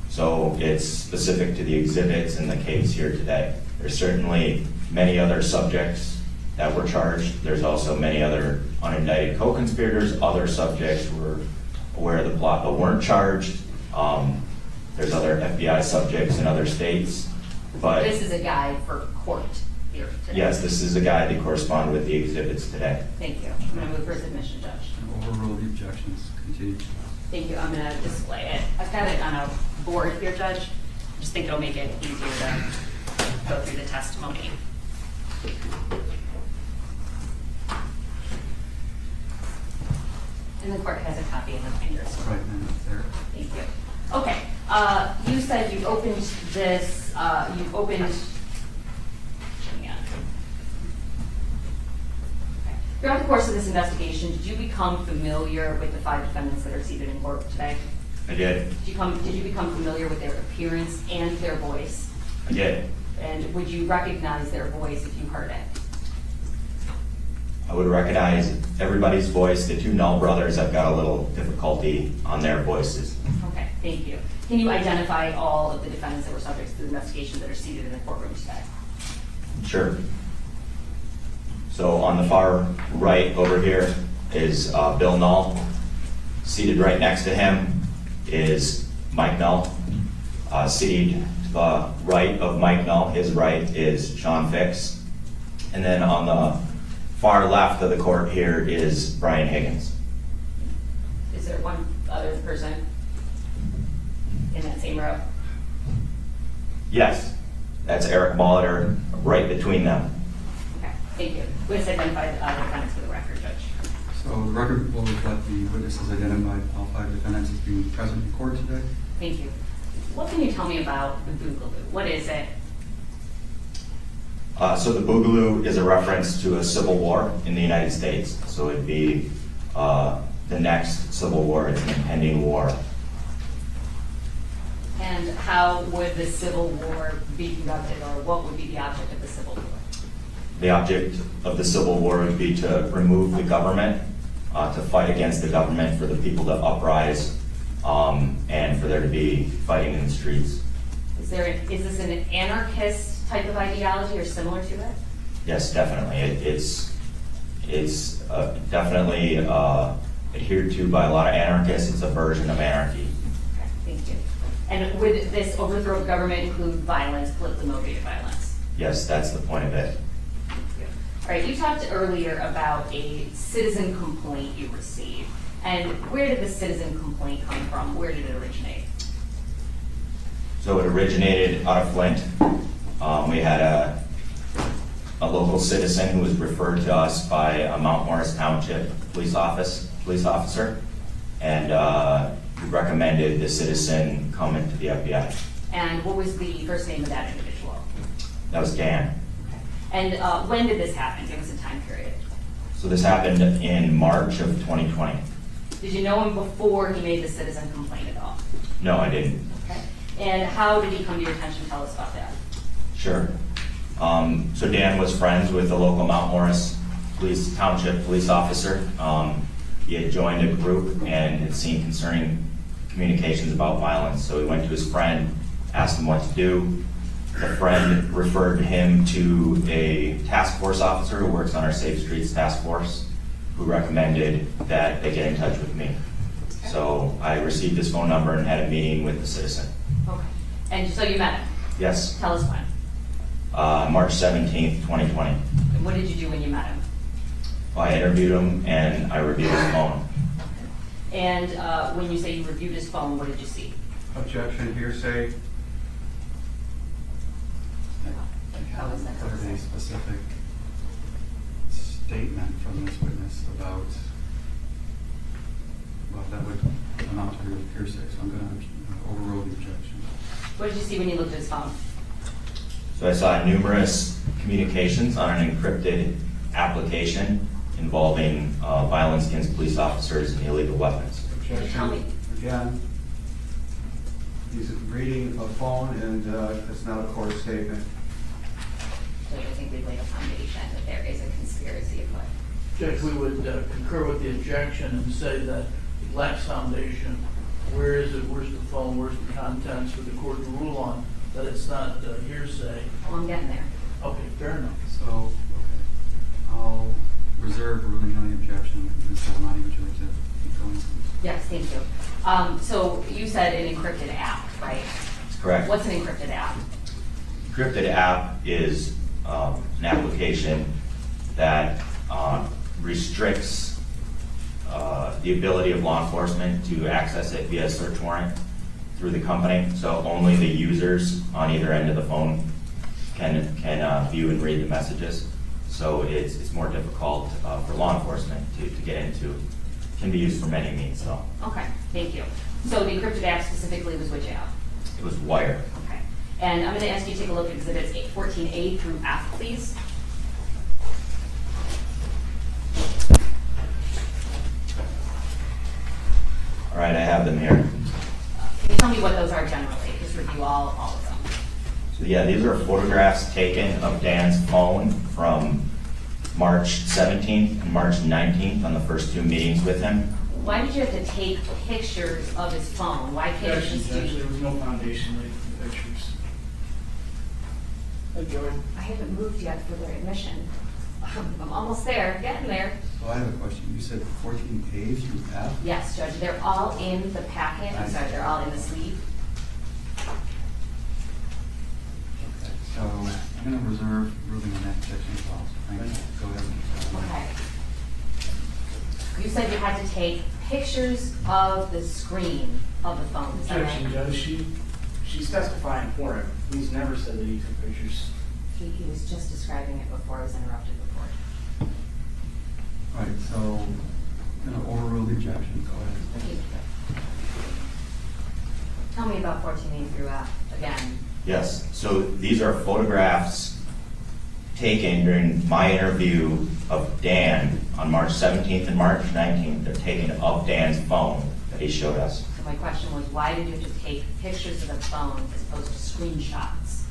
So it's specific to the exhibits in the case here today. There's certainly many other subjects that were charged. There's also many other unindicted co-conspirators. Other subjects were aware of the plot but weren't charged. There's other FBI subjects in other states. But this is a guide for court here today. Yes, this is a guide that correspond with the exhibits today. Thank you. I'm going to move for submission, Judge. Overrule the objections. Continue. Thank you. I'm going to display it. I've got it on a board here, Judge. I just think it'll make it easier to go through the testimony. And the court has a copy in the fingers. Right, and it's there. Thank you. Okay. You said you opened this, hang on. Okay. Throughout the course of this investigation, did you become familiar with the 5 defendants that are seated in court today? I did. Did you become familiar with their appearance and their voice? I did. And would you recognize their voice if you heard it? I would recognize everybody's voice. The 2 Null brothers, I've got a little difficulty on their voices. Okay, thank you. Can you identify all of the defendants that were subject to the investigation that are seated in the courtroom today? Sure. So on the far right over here is Bill Null. Seated right next to him is Mike Null. Seated to the right of Mike Null, his right, is Sean Fix. And then on the far left of the court here is Brian Higgins. Is there one other person in that same row? Yes, that's Eric Molitor right between them. Okay, thank you. Please identify the other defendants for the record, Judge. So the record will reflect the witnesses identified all 5 defendants as being present in court today. Thank you. What can you tell me about the Boogaloo? What is it? So the boogaloo is a reference to a civil war in the United States. So it'd be the next civil war. It's an impending war. And how would the Civil War be conducted, or what would be the object of the Civil War? The object of the Civil War would be to remove the government, to fight against the government, for the people to uprise, and for there to be fighting in the streets. Is this an anarchist type of ideology or similar to it? Yes, definitely. It's definitely adhered to by a lot of anarchists. It's a version of anarchy. Okay, thank you. And would this overthrow of government include violence, politically motivated violence? Yes, that's the point of it. All right, you talked earlier about a citizen complaint you received. And where did the citizen complaint come from? Where did it originate? So it originated out of Flint. We had a local citizen who was referred to us by a Mount Morris Township police officer, and we recommended the citizen come into the FBI. And what was the first name of that individual? That was Dan. And when did this happen? Give us a time period. So this happened in March of 2020. Did you know him before he made the citizen complaint at all? No, I didn't. Okay. And how did he come to your attention? Tell us about that. Sure. So Dan was friends with the local Mount Morris Township police officer. He had joined a group and had seen concerning communications about violence. So he went to his friend, asked him what to do. The friend referred him to a task force officer who works on our Safe Streets task force, who recommended that they get in touch with me. Okay. So I received his phone number and had a meeting with the citizen. Okay. And so you met him? Yes. Tell us when. March 17th, 2020. And what did you do when you met him? Well, I interviewed him and I reviewed his phone. And when you say you reviewed his phone, what did you see? Objection, hearsay. How is that? There's a specific statement from this witness about, well, that would amount to hearsay, so I'm going to overrule the objection. What did you see when you looked at his phone? So I saw numerous communications on an encrypted application involving violence against police officers and illegal weapons. Objection. Again, he's reading a phone and it's not a court statement. So I think we've laid a foundation that there is a conspiracy afoot. Judge, we would concur with the objection and say that it lacks foundation. Where is it? Where's the phone? Where's the contents for the court to rule on that it's not hearsay? Well, I'm getting there. Okay, fair enough. So, okay, I'll reserve ruling on the objection. Ms. Salamani, would you like to keep going? Yes, thank you. So you said an encrypted app, right? That's correct. What's an encrypted app? Encrypted app is an application that restricts the ability of law enforcement to access it via search warrant through the company. So only the users on either end of the phone can view and read the messages. So it's more difficult for law enforcement to get into. It can be used for many means, though. Okay, thank you. So the encrypted app specifically was which app? It was Wire. Okay. And I'm going to ask you to take a look at exhibits 14A through F, please. All right, I have them here. Can you tell me what those are generally? Just review all of them. So yeah, these are photographs taken of Dan's phone from March 17th and March 19th on the first two meetings with him. Why did you have to take pictures of his phone? Why can't you just do... There was no foundation laid for the pictures. Hey, Joey. I haven't moved yet for their admission. I'm almost there, getting there. Well, I have a question. You said 14A through F? Yes, Judge, they're all in the packet. I'm sorry, they're all in the sleeve. Okay, so I'm going to reserve ruling on that objection as well. So thank you. Go ahead. Okay. You said you had to take pictures of the screen of the phone. Is that right? Objection, Judge. She's testifying for him. He's never said that he took pictures. He was just describing it before I was interrupted before. All right, so I'm going to overrule the objection. Go ahead. Tell me about 14A through F again. Yes, so these are photographs taken during my interview of Dan on March 17th and March 19th. They're taken of Dan's phone that he showed us. So my question was, why did you have to take pictures of the phone as opposed to screenshots?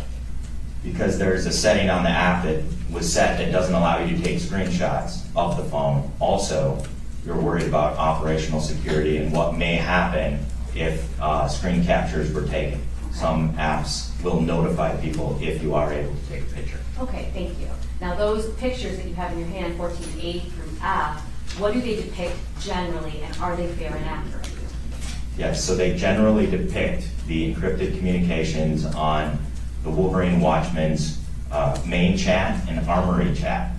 Because there's a setting on the app that was set that doesn't allow you to take screenshots of the phone. Also, you're worried about operational security and what may happen if screen captures were taken. Some apps will notify people if you are able to take a picture. Okay, thank you. Now those pictures that you have in your hand, 14A through F, what do they depict generally, and are they fair and accurate? Yes, so they generally depict the encrypted communications on the Wolverine Watchman's main chat and armory chat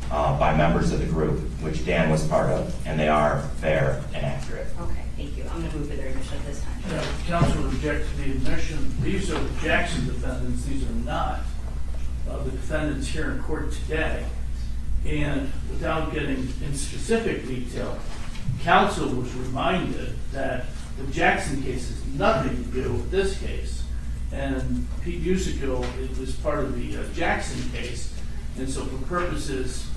by members of the group, which Dan was part of, and they are fair and accurate. Okay, thank you. I'm going to move to their admission at this time. Yeah, counsel would object to the admission. These are the Jackson defendants. These are not the defendants here in court today. And without getting in specific detail, counsel was reminded that the Jackson case has nothing to do with this case. And Pete Musico, it was part of the Jackson case. And so for purposes,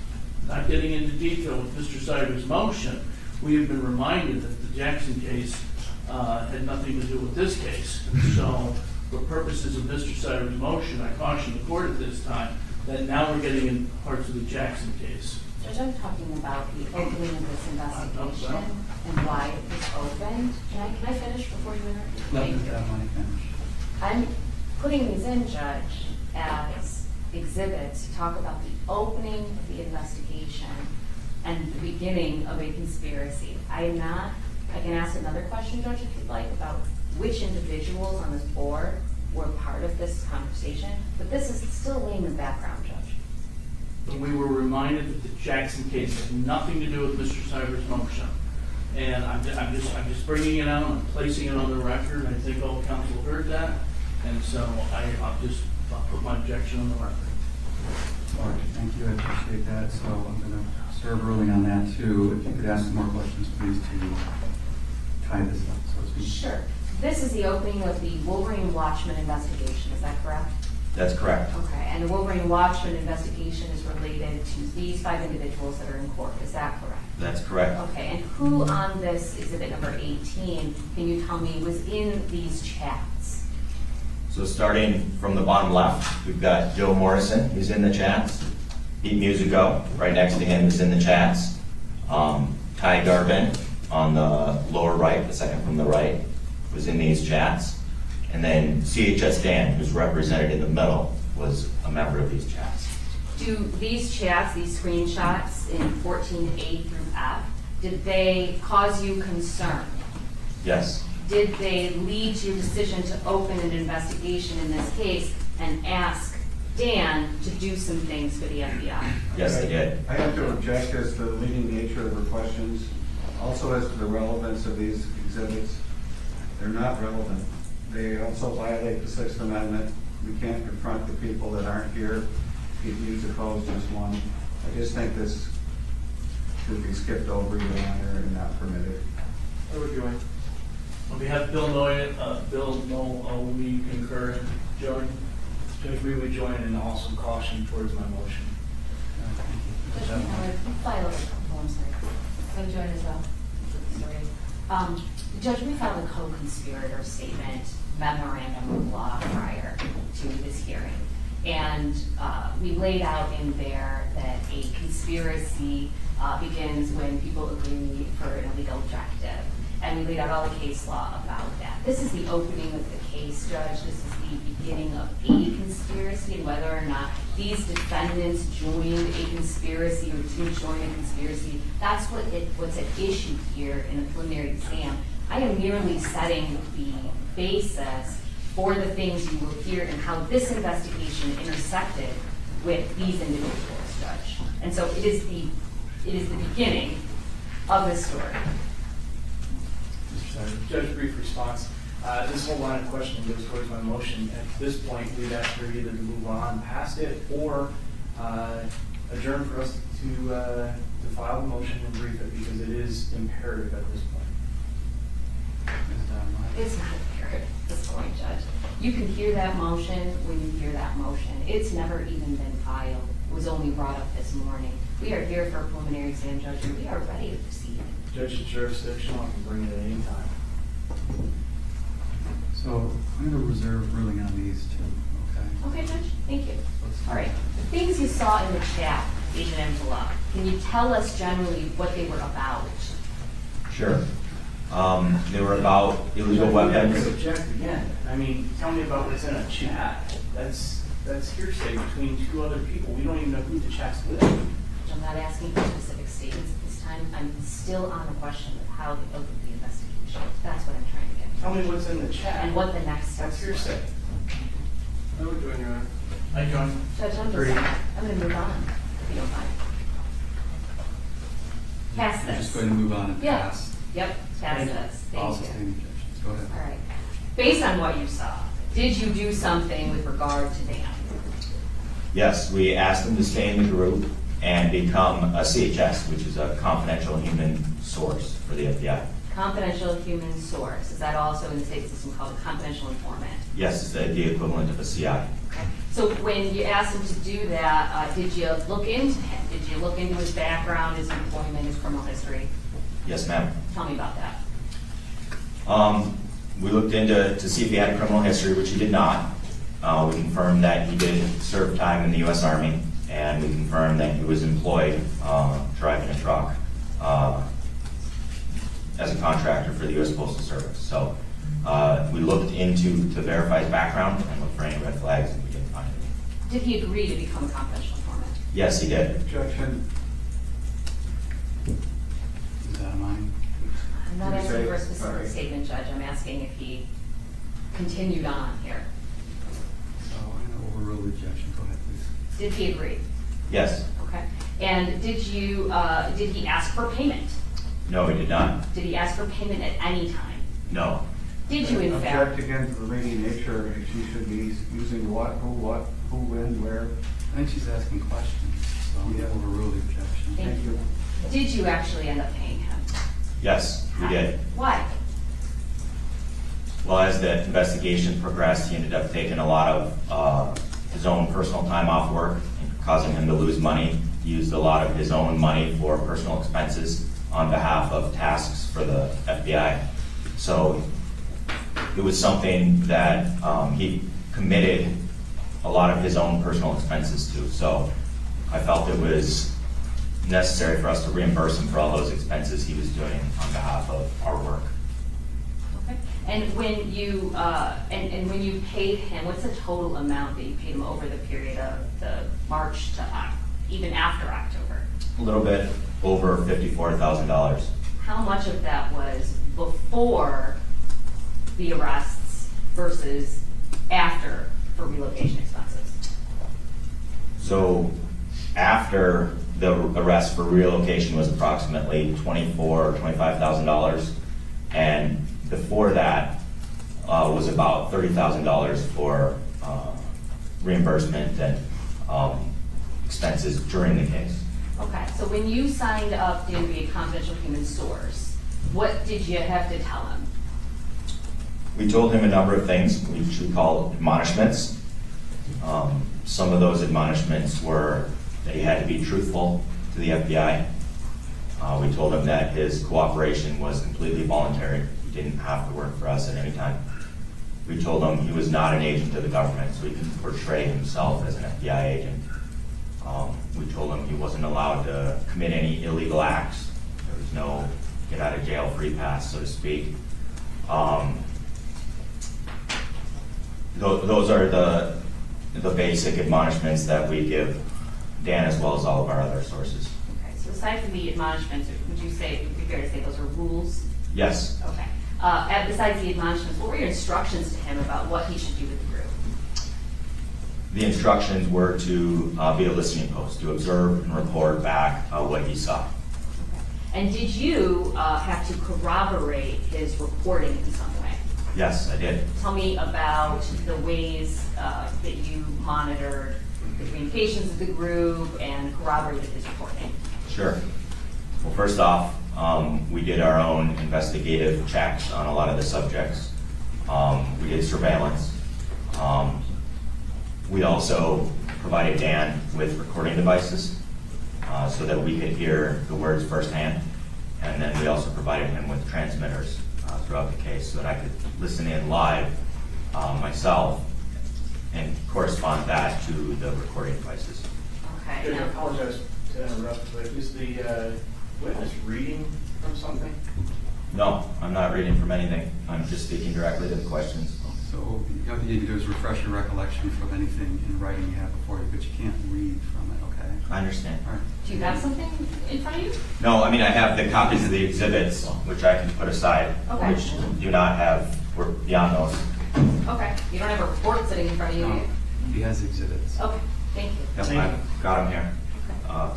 not getting into detail with Mr. Sider's motion, we have been reminded that the Jackson case had nothing to do with this case. And so for purposes of Mr. Sider's motion, I caution the court at this time that now we're getting in parts of the Jackson case. Judge, I'm talking about the opening of this investigation and why it was opened. Can I finish before you interrupt? Let me finish. I'm putting these in, Judge, as exhibits to talk about the opening of the investigation and the beginning of a conspiracy. I can ask another question, Judge, if you'd like, about which individuals on this board were part of this conversation, but this is still laying the background, Judge. But we were reminded that the Jackson case had nothing to do with Mr. Sider's motion. And I'm just bringing it out, I'm placing it on the record. I think all counsel heard that. And so I'll put my objection on the record. All right, thank you, I appreciate that. So I'm going to serve ruling on that too. If you could ask some more questions, please, to tie this up, so to speak. Sure. This is the opening of the Wolverine Watchman investigation, is that correct? That's correct. Okay, and the Wolverine Watchman investigation is related to these 5 individuals that are in court, is that correct? That's correct. Okay, and who on this exhibit number 18, can you tell me, was in these chats? So starting from the bottom left, we've got Joe Morrison, who's in the chats. Pete Musico, right next to him, is in the chats. Ty Garbin on the lower right, the second from the right, was in these chats. And then CHS Dan, who's represented in the middle, was a member of these chats. Do these chats, these screenshots in 14A through F, did they cause you concern? Yes. Did they lead to your decision to open an investigation in this case and ask Dan to do some things for the FBI? Yes, they did. I have to object as to the leading nature of the questions, also as to the relevance of these exhibits. They're not relevant. They also violate the 6th Amendment. We can't confront the people that aren't here. Pete Musico is just one. I just think this should be skipped over, Your Honor, and not permitted. I would join. On behalf of Bill Noel, we concur. Join. Judge, we would join and also caution towards my motion. Judge, I'm sorry. I would join as well. Sorry. Judge, we filed a co-conspirator statement memorandum of law prior to this hearing. And we laid out in there that a conspiracy begins when people agree for an illegal objective. And we laid out all the case law about that. This is the opening of the case, Judge. This is the beginning of a conspiracy, and whether or not these defendants joined a conspiracy or didn't join a conspiracy, that's what's at issue here in the preliminary exam. I am merely setting the basis for the things you will hear and how this investigation intersected with these individuals, Judge. And so it is the beginning of the story. Judge, brief response. This whole line of questioning goes towards my motion. At this point, we'd ask her either to move on past it or adjourn for us to file the motion and brief it, because it is imperative at this point. It's not imperative. record at this point, Judge. You can hear that motion when you hear that motion. It's never even been filed. It was only brought up this morning. We are here for a preliminary exam, Judge, and we are ready to proceed. Judge, it's jurisdictional, I can bring it at any time. So I'm going to reserve ruling on these two, okay? Okay, Judge, thank you. All right, the things you saw in the chat, Agent Angela, can you tell us generally what they were about? Sure. They were about illegal weapons. Object again. I mean, tell me about what's in a chat. That's hearsay between two other people. We don't even know who the chat's with. I'm not asking for specific statements at this time. I'm still on the question of how they opened the investigation. That's what I'm trying to get. Tell me what's in the chat. And what the next steps That's hearsay. I would join, Your Honor. I join. Judge, I'm going to move on, if you don't mind. Pass I'm this. just going to move on and Yeah. pass. Yep, pass this. All Thank you. sustaining objections. Go ahead. All right. Based on what you saw, did you do something with regard to Dan? Yes, we asked them to stay in the group and become a CHS, which is a confidential human source for the FBI. Confidential human source. Is that also in the state system called a confidential informant? Yes, it's the equivalent of a CI. Okay. So when you asked him to do that, did you look into him? Did you look into his background, his employment, his criminal history? Yes, ma'am. Tell me about that. We looked into to see if he had a criminal history, which he did not. We confirmed that he did serve time in the U.S. Army, and we confirmed that he was employed driving a truck as a contractor for the U.S. Postal Service. So we looked into to verify his background and looked for any red flags, and we didn't find any. Did he agree to become a confidential informant? Yes, he did. Objection. Is that mine? I'm not Did you asking say- for a specific sorry. statement, Judge. I'm asking if he continued on here. So I'm going to overrule the objection. Go ahead, please. Did he agree? Yes. Okay. And did he ask for payment? No, he did not. Did he ask for payment at any time? No. Did you in fact? Object again to the lady nature, she should be using what, who, when, where. I think she's asking questions, so I'm going to overrule the objection. Thank you. Did you actually end up paying him? Yes, we did. Why? Well, as the investigation progressed, he ended up taking a lot of his own personal time off work, causing him to lose money. He used a lot of his own money for personal expenses on behalf of tasks for the FBI. So it was something that he committed a lot of his own personal expenses to. So I felt it was necessary for us to reimburse him for all those expenses he was doing on behalf of our work. Okay. And when you and when you paid him, what's the total amount that you paid him over the period of the March to even after October? A little bit over $54,000. How much of that was before the arrests versus after for relocation expenses? So after the arrest for relocation was approximately $24,000 or $25,000, and before that was about $30,000 for reimbursement and expenses during the case. Okay, so when you signed up to be a confidential human source, what did you have to tell him? We told him a number of things, which we call admonishments. Some of those admonishments were that he had to be truthful to the FBI. We told him that his cooperation was completely voluntary. He didn't have to work for us at any time. We told him he was not an agent of the government, so he could portray himself as an FBI agent. We told him he wasn't allowed to commit any illegal acts. There was no get out of jail free pass, so to speak. Those are the basic admonishments that we give Dan as well as all of our other sources. Okay, so aside from the admonishments, would you say, would it be fair to say those are rules? Yes. Okay. And besides the admonishments, what were your instructions to him about what he should do with the group? The instructions were to be a listening post, to observe and report back what he saw. And did you have to corroborate his reporting in some way? Yes, I did. Tell me about the ways that you monitored the communications of the group and corroborated his reporting. Sure. Well, first off, we did our own investigative checks on a lot of the subjects. We did surveillance. We also provided Dan with recording devices so that we could hear the words firsthand. And then we also provided him with transmitters throughout the case so that I could listen in live myself and correspond that to the recording devices. Okay. I apologize to interrupt, but is the witness reading from something? No, I'm not reading from anything. I'm just speaking directly to the questions. So all you need to do is refresh your recollection from anything in writing you have before you, but you can't read from it, okay? I understand. All right. Do you have something in front of you? No, I mean, I have the copies of the exhibits, which I can put aside, Okay. which do not have, we're beyond those. Okay. You don't have a report sitting in front of you, do you? He has exhibits. Okay, thank you. Yep, I've got them here.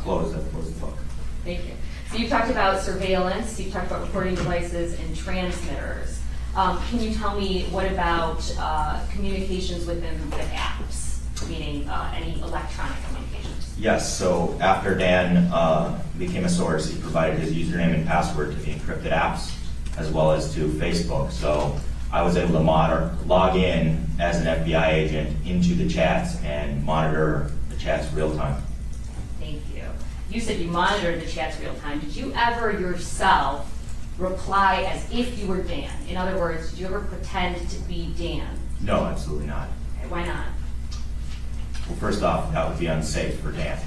Closed, I've closed the book. Thank you. So you've talked about surveillance, you've talked about recording devices and transmitters. Can you tell me what about communications within the apps, meaning any electronic communications? Yes, so after Dan became a source, he provided his username and password to the encrypted apps, as well as to Facebook. So I was able to log in as an FBI agent into the chats and monitor the chats real time. Thank you. You said you monitored the chats real time. Did you ever yourself reply as if you were Dan? In other words, did you ever pretend to be Dan? No, absolutely not. Okay, why not? Well, first off, that would be unsafe for Dan.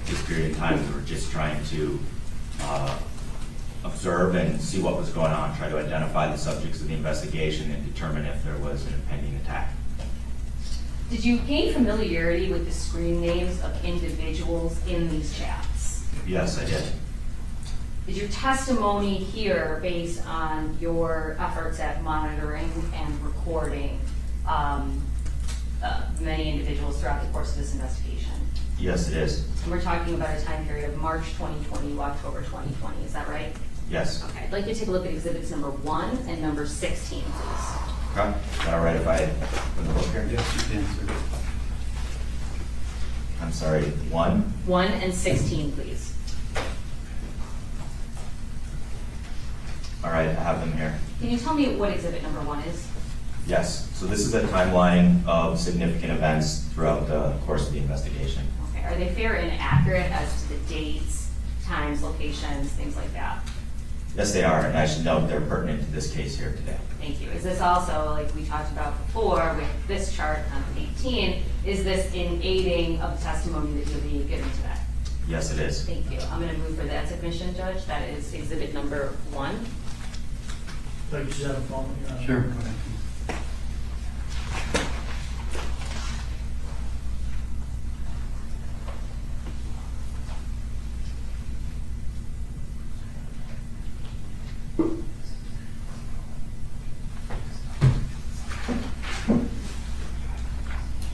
This period of time, we were just trying to observe and see what was going on, try to identify the subjects of the investigation and determine if there was an impending attack. Did you gain familiarity with the screen names of individuals in these chats? Yes, I did. Is your testimony here based on your efforts at monitoring and recording many individuals throughout the course of this investigation? Yes, it is. And we're talking about a time period of March 2020 to October 2020, is that right? Yes. Okay, I'd like you to take a look at exhibits number 1 and number 16, please. Okay. Is that all right if I put the book here? Yes, you can, sir. I'm sorry, 1? 1 and 16, please. All right, I have them here. Can you tell me what exhibit number 1 is? Yes, so this is a timeline of significant events throughout the course of the investigation. Okay, are they fair and accurate as to the dates, times, locations, things like that? Yes, they are, and I should note they're pertinent to this case here today. Thank you. Is this also, like we talked about before with this chart on 18, is this in aiding of the testimony that you'll be giving today? Yes, it is. Thank you. I'm going to move for that submission, Judge. That is exhibit number 1. Like you said, I'm following you. Sure, go ahead.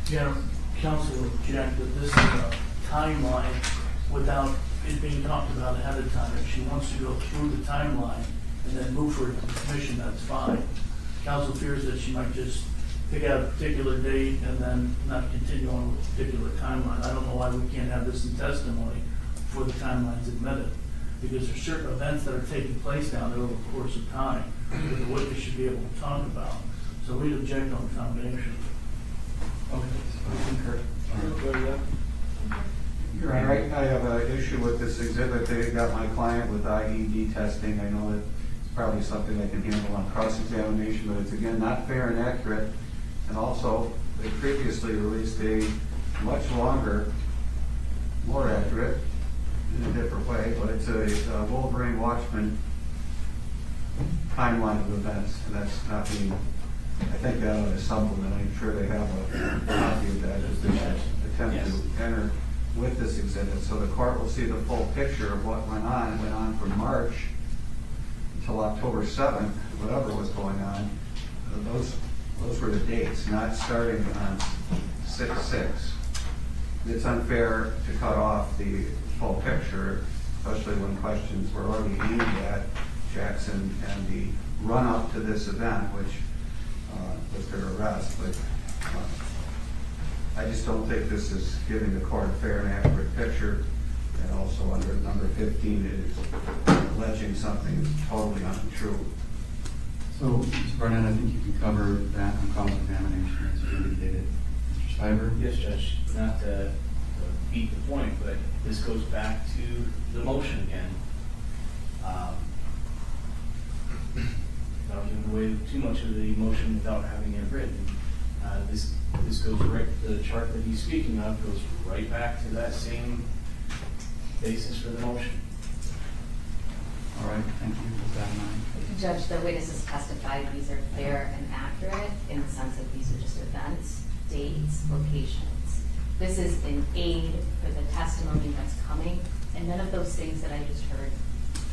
Yeah, counsel will object that this is a timeline without it being talked about ahead of time. If she wants to go through the timeline and then move for a commission, that's fine. Counsel fears that she might just pick out a particular date and then not continue on with a particular timeline. I don't know why we can't have this in testimony before the timeline's admitted, because there's certain events that are taking place down there over the course of time that the witness should be able to talk about. So we'd object on the foundation. Okay, so I concur. Your Honor, I have an issue with this exhibit. They got my client with IED testing. I know that it's probably something they can handle on cross-examination, but it's again not fair and accurate. And also, they previously released a much longer, more accurate, in a different way, but it's a Wolverine Watchman timeline of events, and that's not being, I think that ought to supplement. I'm sure they have a copy of that as they attempt to enter with this exhibit, so the court will see the full picture of what went on. It went on from March until October 7th, whatever was going on. Those were the dates, not starting on 6/6. It's unfair to cut off the full picture, especially when questions were already aimed at Jackson and the run-up to this event, which was their arrest. But I just don't think this is giving the court a fair and accurate picture. And also under number 15, it is alleging something that's totally untrue. So So, Mr. Barnett, I think you can cover that on cross-examination as you indicated. Mr. Stiver? Yes, Judge, not to beat the point, but this goes back to the motion again. Without giving away too much of the motion without having it written, this goes right, the chart that he's speaking of goes right back to that same basis for the motion. All right, thank you. With that in mind. Judge, the witnesses testified these are fair and accurate in the sense that these are just events, dates, locations. This is an aid for the testimony that's coming, and none of those things that I just heard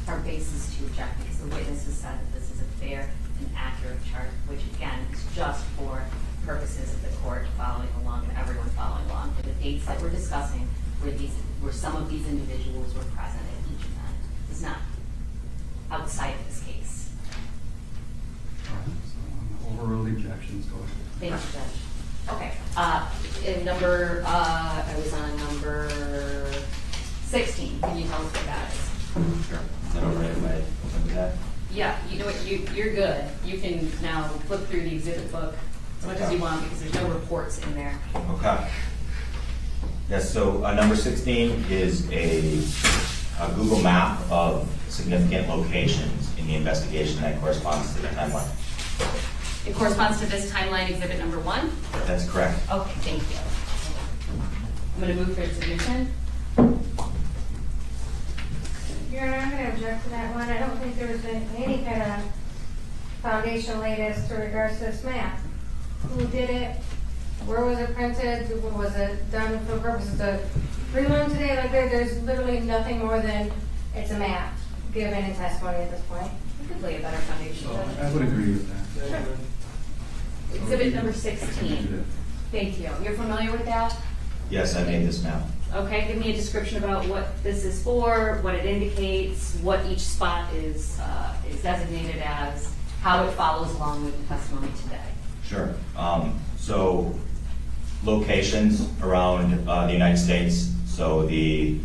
are basis to object, because the witnesses said that this is a fair and accurate chart, which again is just for purposes of the court following along and everyone following along. For the dates that we're discussing, where some of these individuals were present at each event, is not outside of this case. All right, so overrule the objections. Go ahead. Thank you, Judge. Okay. I was on number 16. Can you tell us what that is? Sure. Is that all right if I look at that? Yeah, you know what, you're good. You can now flip through the exhibit book as much as you want, because there's no reports in there. Okay. Yes, so number 16 is a Google map of significant locations in the investigation that corresponds to the timeline. It corresponds to this timeline, exhibit number 1? That's correct. Okay, thank you. I'm going to move for submission. Your Honor, I'm going to object to that one. I don't think there was any kind of foundation laid as to regards to this map. Who did it? Where was it printed? Was it done for purposes of prelim today? Like there's literally nothing more than it's a map given in testimony at this point. You could lay a better foundation. I would agree with that. Sure. Exhibit number 16. Thank you. You're familiar with that? Yes, I made this map. Okay, give me a description about what this is for, what it indicates, what each spot is designated as, how it follows along with the testimony today. Sure. So locations around the United States, so the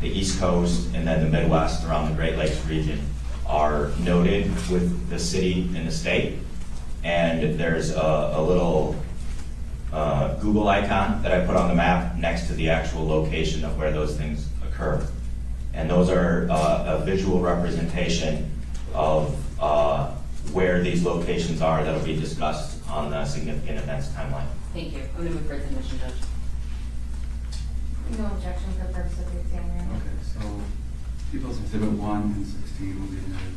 East Coast and then the Midwest around the Great Lakes region are noted with the city and the state. And there's a little Google icon that I put on the map next to the actual location of where those things occur. And those are a visual representation of where these locations are that will be discussed on the significant events timeline. Thank you. I'm going to move for submission, Judge. No objection for the purpose of the examiner. Okay, so People's Exhibit 1 and 16 will be admitted.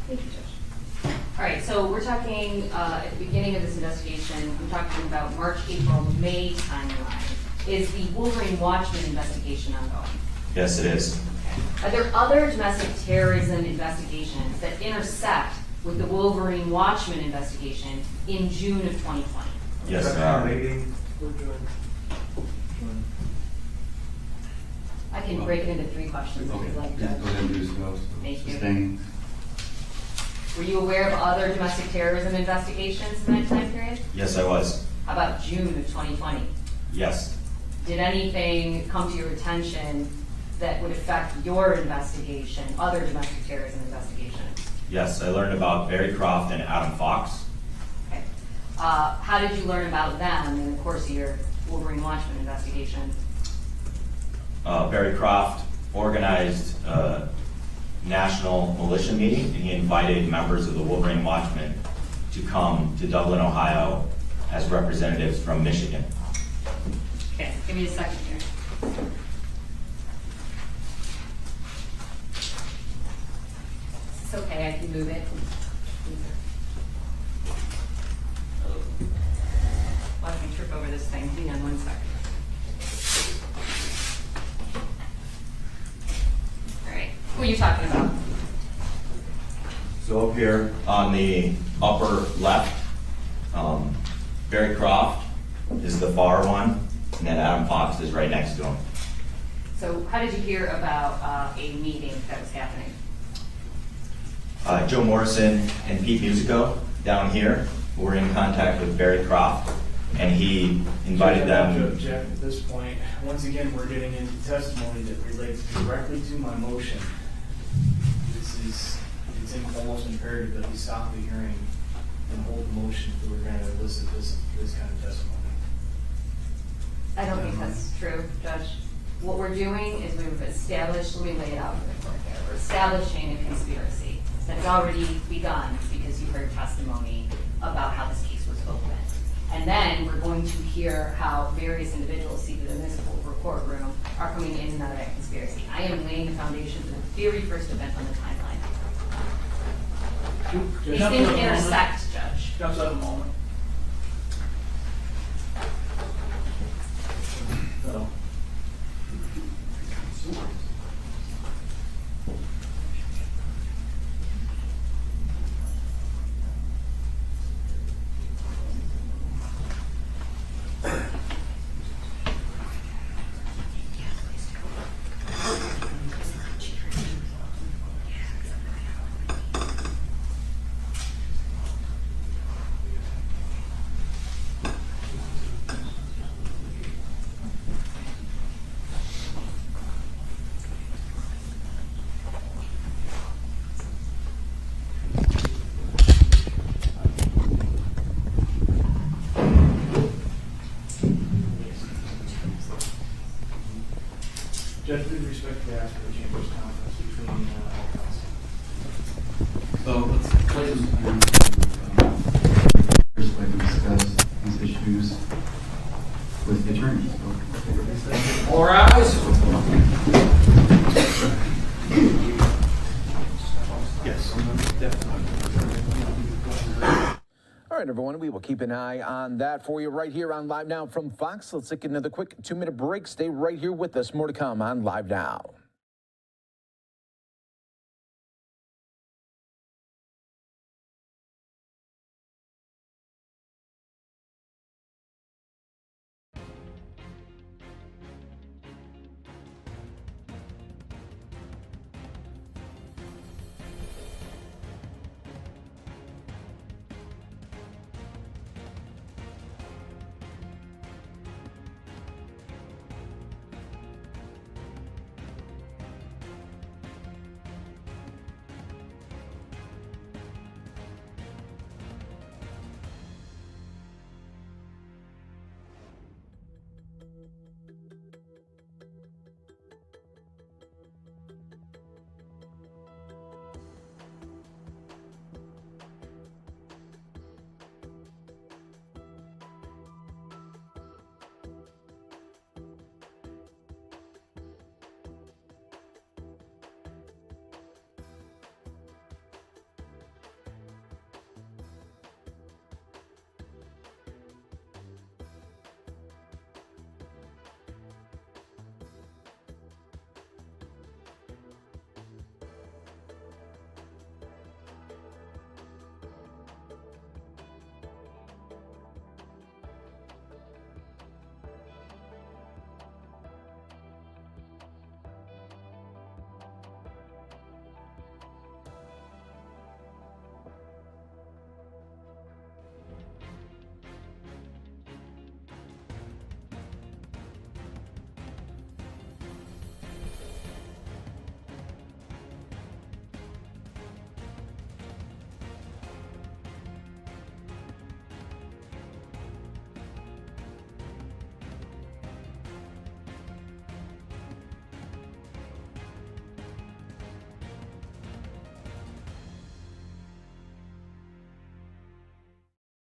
Thank you, Judge. All right, so we're talking at the beginning of this investigation, I'm talking about March, April, May timeline. Is the Wolverine Watchman investigation ongoing? Yes, it is. Are there other domestic terrorism investigations that intersect with the Wolverine Watchman investigation in June of 2020? Yes, there are. I can break it into 3 questions if you'd like, Yeah, Judge. go ahead and do so. Thank you. Sustained. Were you aware of other domestic terrorism investigations in that time period? Yes, I was. How about June of 2020? Yes. Did anything come to your attention that would affect your investigation, other domestic terrorism investigations? Yes, I learned about Barry Croft and Adam Fox. Okay. How did you learn about them in the course of your Wolverine Watchman investigation? Barry Croft organized a national militia meeting, and he invited members of the Wolverine Watchmen to come to Dublin, Ohio as representatives from Michigan. Okay, give me a second here. It's okay, I can move it. Watch me trip over this thing. Hang on one second. All right, who are you talking about? So up here on the upper left, Barry Croft is the far one, and then Adam Fox is right next to him. So how did you hear about a meeting that was happening? Joe Morrison and Pete Musico down here were in contact with Barry Croft, and he invited them. To object at this point. Once again, we're getting into testimony that relates directly to my motion. This is it's almost imperative that we stop the hearing and hold the motion if we're going to elicit this kind of testimony. I don't think that's true, Judge. What we're doing is we've established, let me lay it out for the court here. We're establishing a conspiracy that's already begun because you heard testimony about how this case was opened. And then we're going to hear how various individuals seated in this courtroom are coming in and out of that conspiracy. I am laying the foundation for the very first event on the timeline. These things intersect, Judge. Just have a moment. So. Judge, with respect to ask for a chamber's conference between all counsel. So let's play this plan first way to discuss these issues with the attorneys. All rise. Yes, definitely. All right, everyone, we will keep an eye on that for you right here on Live Now from Fox. Let's take another quick 2-minute break. Stay right here with us. More to come on Live Now.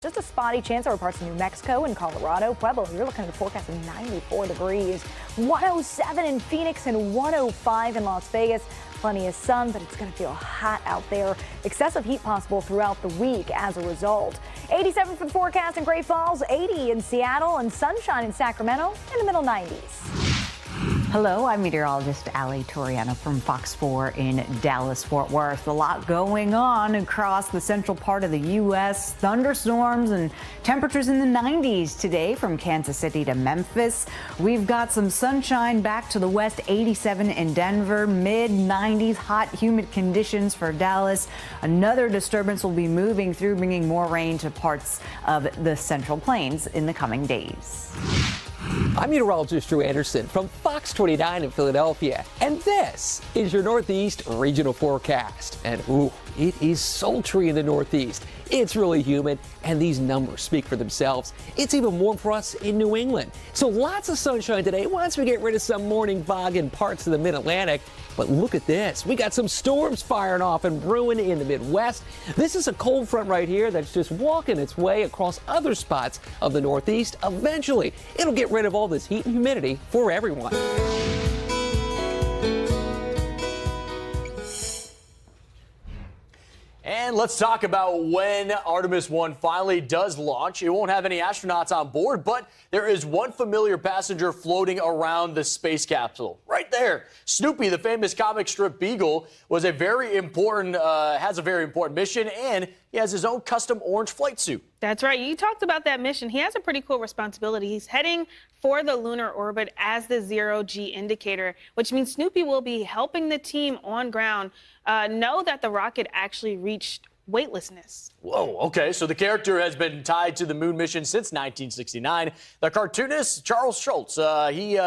Just a spotty chance over parts of New Mexico and Colorado. Pueblo, you're looking at a forecast of 94 degrees, 107 in Phoenix and 105 in Las Vegas. Plenty of sun, but it's going to feel hot out there. Excessive heat possible throughout the week as a result. 87 for the forecast in Great Falls, 80 in Seattle, and sunshine in Sacramento in the middle 90s. Hello, I'm meteorologist Allie Toriano from Fox 4 in Dallas-Fort Worth. A lot going on across the central part of the U.S. Thunderstorms and temperatures in the 90s today from Kansas City to Memphis. We've got some sunshine back to the west, 87 in Denver, mid-90s, hot, humid conditions for Dallas. Another disturbance will be moving through, bringing more rain to parts of the Central Plains in the coming days. I'm meteorologist Drew Anderson from Fox 29 in Philadelphia, and this is your Northeast regional forecast. And it is sultry in the Northeast. It's really humid, and these numbers speak for themselves. It's even warm for us in New England. So lots of sunshine today once we get rid of some morning fog in parts of the mid-Atlantic. But look at this. We got some storms firing off and brewing in the Midwest. This is a cold front right here that's just walking its way across other spots of the Northeast. Eventually, it'll get rid of all this heat and humidity for everyone. And let's talk about when Artemis I finally does launch. It won't have any astronauts on board, but there is one familiar passenger floating around the space capsule. Right there. Snoopy, the famous comic strip beagle, was has a very important mission, and he has his own custom orange flight suit. That's right. You talked about that mission. He has a pretty cool responsibility. He's heading for the lunar orbit as the zero-G indicator, which means Snoopy will be helping the team on ground know that the rocket actually reached weightlessness. Whoa, okay, so the character has been tied to the moon mission since 1969. The cartoonist Charles Schultz, he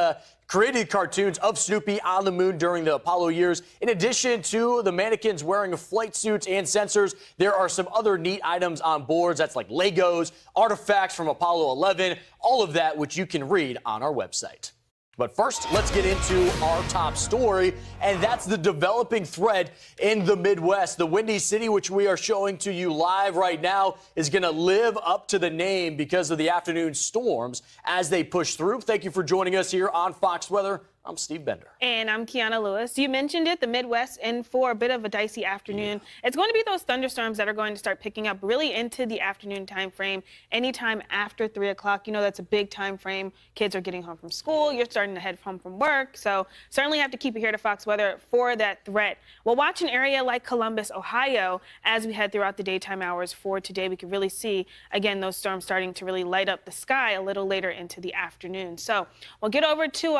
created cartoons of Snoopy on the moon during the Apollo years. In addition to the mannequins wearing flight suits and sensors, there are some other neat items on boards. That's like Legos, artifacts from Apollo 11, all of that which you can read on our website. But first, let's get into our top story, and that's the developing threat in the Midwest. The Windy City, which we are showing to you live right now, is going to live up to the name because of the afternoon storms as they push through. Thank you for joining us here on Fox Weather. I'm Steve Bender. And I'm Kiana Lewis. You mentioned it, the Midwest in for a bit of a dicey afternoon. Yeah. It's going to be those thunderstorms that are going to start picking up really into the afternoon time frame, anytime after 3 o'clock. You know, that's a big time frame. Kids are getting home from school. You're starting to head home from work. So certainly have to keep it here to Fox Weather for that threat. We'll watch an area like Columbus, Ohio, as we head throughout the daytime hours for today. We can really see, again, those storms starting to really light up the sky a little later into the afternoon. So we'll get over to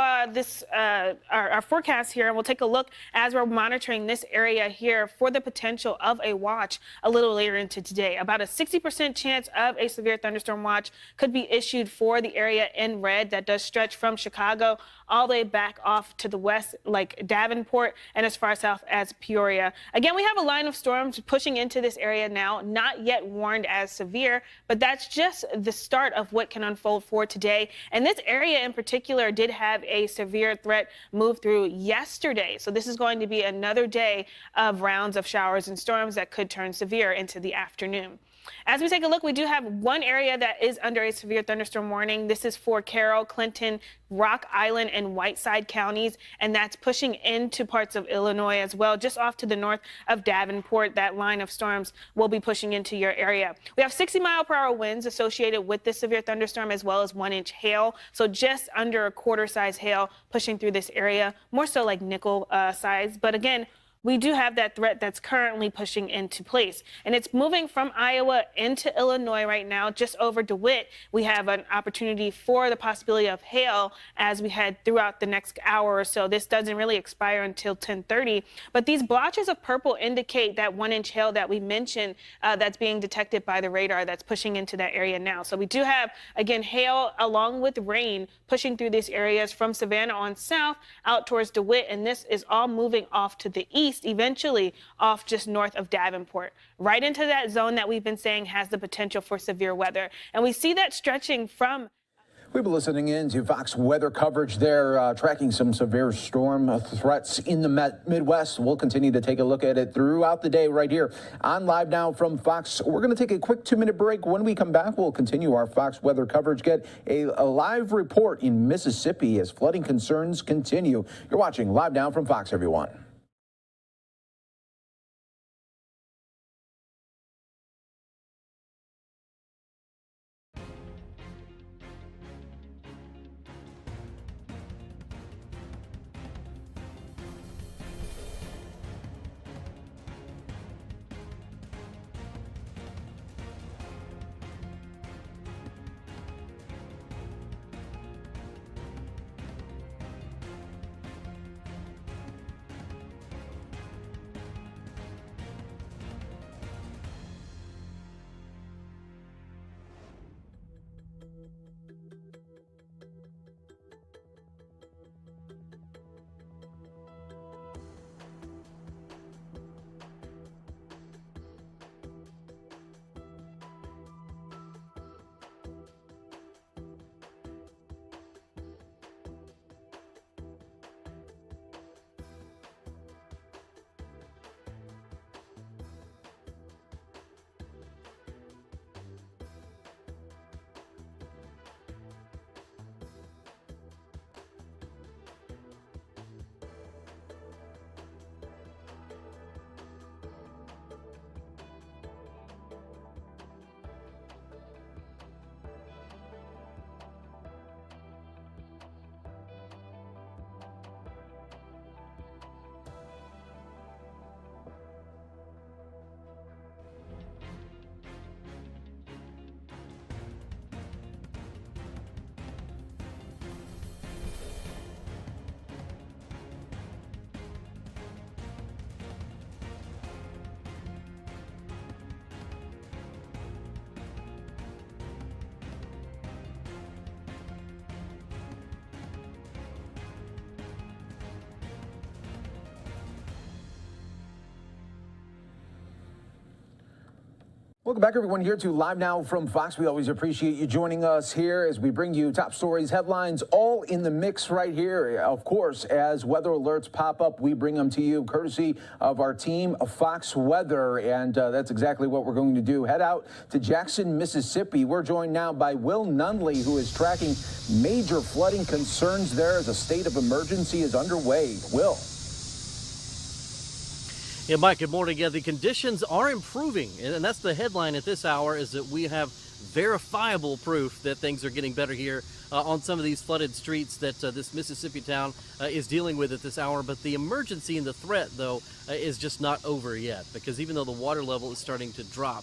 our forecast here, and we'll take a look as we're monitoring this area here for the potential of a watch a little later into today. About a 60% chance of a severe thunderstorm watch could be issued for the area in red that does stretch from Chicago all the way back off to the west, like Davenport, and as far south as Peoria. Again, we have a line of storms pushing into this area now, not yet warned as severe, but that's just the start of what can unfold for today. And this area in particular did have a severe threat move through yesterday. So this is going to be another day of rounds of showers and storms that could turn severe into the afternoon. As we take a look, we do have one area that is under a severe thunderstorm warning. This is for Carroll, Clinton, Rock Island, and Whiteside counties, and that's pushing into parts of Illinois as well, just off to the north of Davenport. That line of storms will be pushing into your area. We have 60-mile-per-hour winds associated with this severe thunderstorm, as well as 1-inch hail, so just under a quarter-size hail pushing through this area, more so like nickel size. But again, we do have that threat that's currently pushing into place. And it's moving from Iowa into Illinois right now, just over DeWitt. We have an opportunity for the possibility of hail as we head throughout the next hour or so. This doesn't really expire until 10:30. But these blotches of purple indicate that 1-inch hail that we mentioned that's being detected by the radar that's pushing into that area now. So we do have, again, hail along with rain pushing through these areas from Savannah on south out towards DeWitt. And this is all moving off to the east, eventually off just north of Davenport, right into that zone that we've been saying has the potential for severe weather. And we see that stretching from... We've been listening in to Fox weather coverage there, tracking some severe storm threats in the Midwest. We'll continue to take a look at it throughout the day right here on Live Now from Fox. We're going to take a quick 2-minute break. When we come back, we'll continue our Fox weather coverage, get a live report in Mississippi as flooding concerns continue. You're watching Live Now from Fox, everyone. Welcome back, everyone, here to Live Now from Fox. We always appreciate you joining us here as we bring you top stories, headlines, all in the mix right here. Of course, as weather alerts pop up, we bring them to you courtesy of our team of Fox Weather, and that's exactly what we're going to do. Head out to Jackson, Mississippi. We're joined now by Will Nunley, who is tracking major flooding concerns there as a state of emergency is underway. Will. Yeah, Mike, good morning. Yeah, the conditions are improving, and that's the headline at this hour, is that we have verifiable proof that things are getting better here on some of these flooded streets that this Mississippi town is dealing with at this hour. But the emergency and the threat, though, is just not over yet, because even though the water level is starting to drop,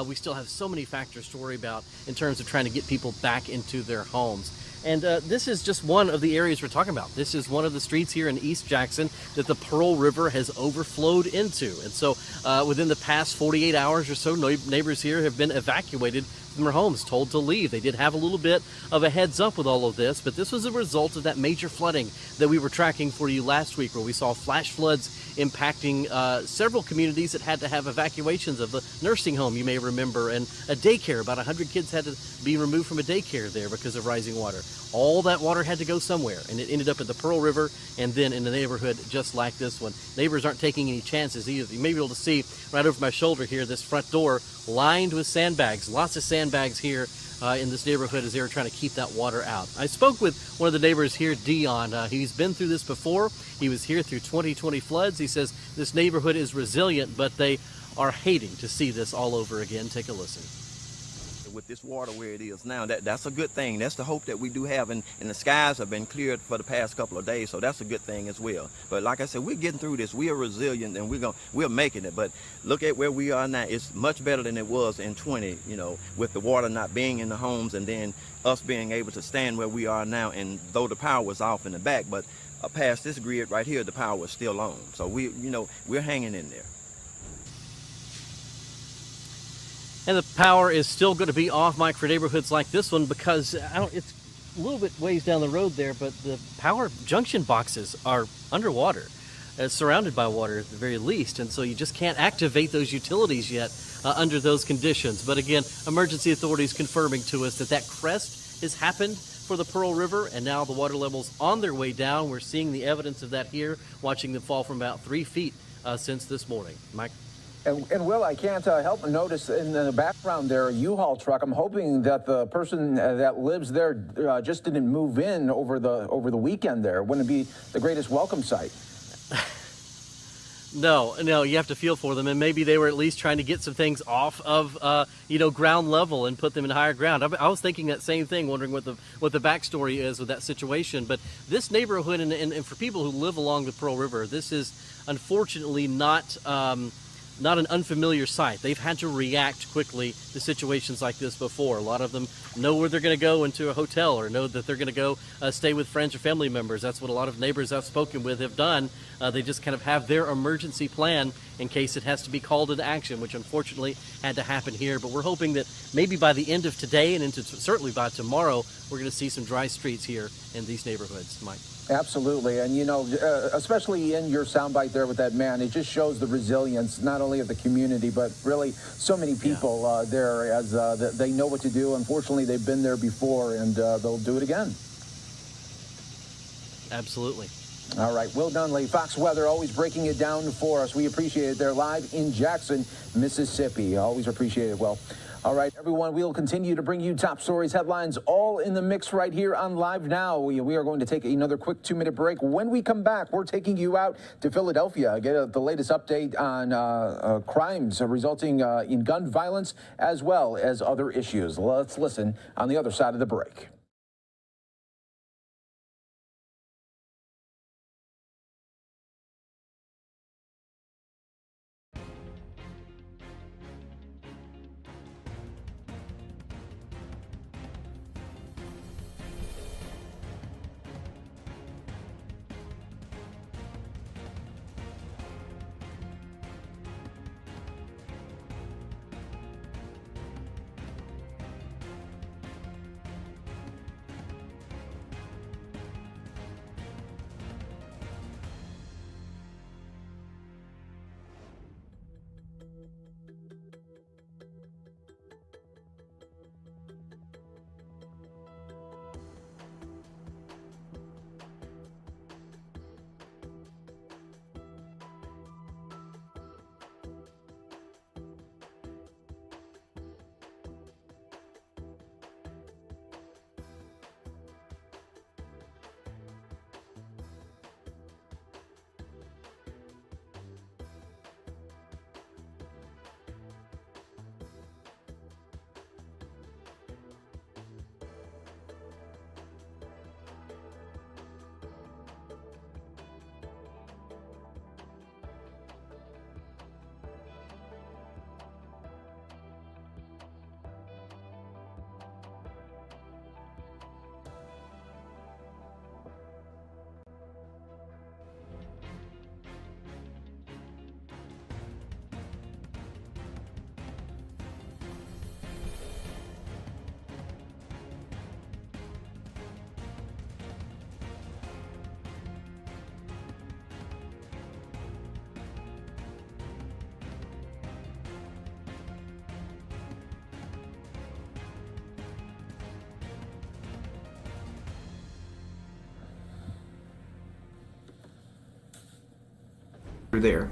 we still have so many factors to worry about in terms of trying to get people back into their homes. And this is just one of the areas we're talking about. This is one of the streets here in East Jackson that the Pearl River has overflowed into. And so within the past 48 hours or so, neighbors here have been evacuated from their homes, told to leave. They did have a little bit of a heads up with all of this, but this was a result of that major flooding that we were tracking for you last week, where we saw flash floods impacting several communities that had to have evacuations of the nursing home, you may remember, and a daycare. About 100 kids had to be removed from a daycare there because of rising water. All that water had to go somewhere, and it ended up at the Pearl River and then in the neighborhood just like this one. Neighbors aren't taking any chances either. You may be able to see right over my shoulder here, this front door lined with sandbags. Lots of sandbags here in this neighborhood as they were trying to keep that water out. I spoke with one of the neighbors here, Dion. He's been through this before. He was here through 2020 floods. He says this neighborhood is resilient, but they are hating to see this all over again. Take a listen. With this water where it is now, that's a good thing. That's the hope that we do have, and the skies have been cleared for the past couple of days, so that's a good thing as well. But like I said, we're getting through this. We are resilient, and we're making it. But look at where we are now. It's much better than it was in 20, with the water not being in the homes, and then us being able to stand where we are now. And though the power was off in the back, but past this grid right here, the power was still on. So we're hanging in there. And the power is still going to be off, Mike, for neighborhoods like this one, because it's a little bit ways down the road there, but the power junction boxes are underwater, surrounded by water at the very least, and so you just can't activate those utilities yet under those conditions. But again, emergency authorities confirming to us that crest has happened for the Pearl River, and now the water levels on their way down. We're seeing the evidence of that here, watching them fall from about 3 feet since this morning. Mike? And Will, I can't help but notice in the background there a U-Haul truck. I'm hoping that the person that lives there just didn't move in over the weekend there. Wouldn't it be the greatest welcome sight? No, you have to feel for them, and maybe they were at least trying to get some things off of, ground level and put them in higher ground. I was thinking that same thing, wondering what the backstory is with that situation. But this neighborhood, and for people who live along the Pearl River, this is unfortunately not an unfamiliar sight. They've had to react quickly to situations like this before. A lot of them know where they're going to go into a hotel, or know that they're going to go stay with friends or family members. That's what a lot of neighbors I've spoken with have done. They just kind of have their emergency plan in case it has to be called into action, which unfortunately had to happen here. But we're hoping that maybe by the end of today and certainly by tomorrow, we're going to see some dry streets here in these neighborhoods, Mike. Absolutely, and especially in your soundbite there with that man, it just shows the resilience not only of the community, but really so many people there, as they know what to do. Unfortunately, they've been there before, and they'll do it again. Absolutely. All right, Will Nunley, Fox Weather, always breaking it down for us. We appreciate it. They're live in Jackson, Mississippi. Always appreciate it, Will. All right, everyone, we'll continue to bring you top stories, headlines, all in the mix right here on Live Now. We are going to take another quick 2-minute break. When we come back, we're taking you out to Philadelphia, get the latest update on crimes resulting in gun violence, as well as other issues. Let's listen on the other side of the break. We're there.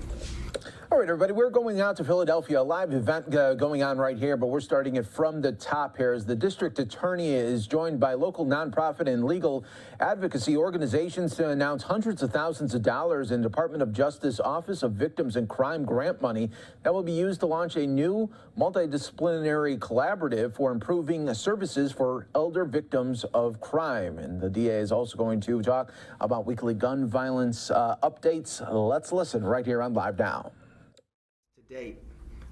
All right, everybody, we're going out to Philadelphia. A live event going on right here, but we're starting it from the top here as the district attorney is joined by local nonprofit and legal advocacy organizations to announce hundreds of thousands of dollars in Department of Justice Office of Victims and Crime grant money that will be used to launch a new multidisciplinary collaborative for improving services for elder victims of crime. And the DA is also going to talk about weekly gun violence updates. Let's listen right here on Live Now. Date.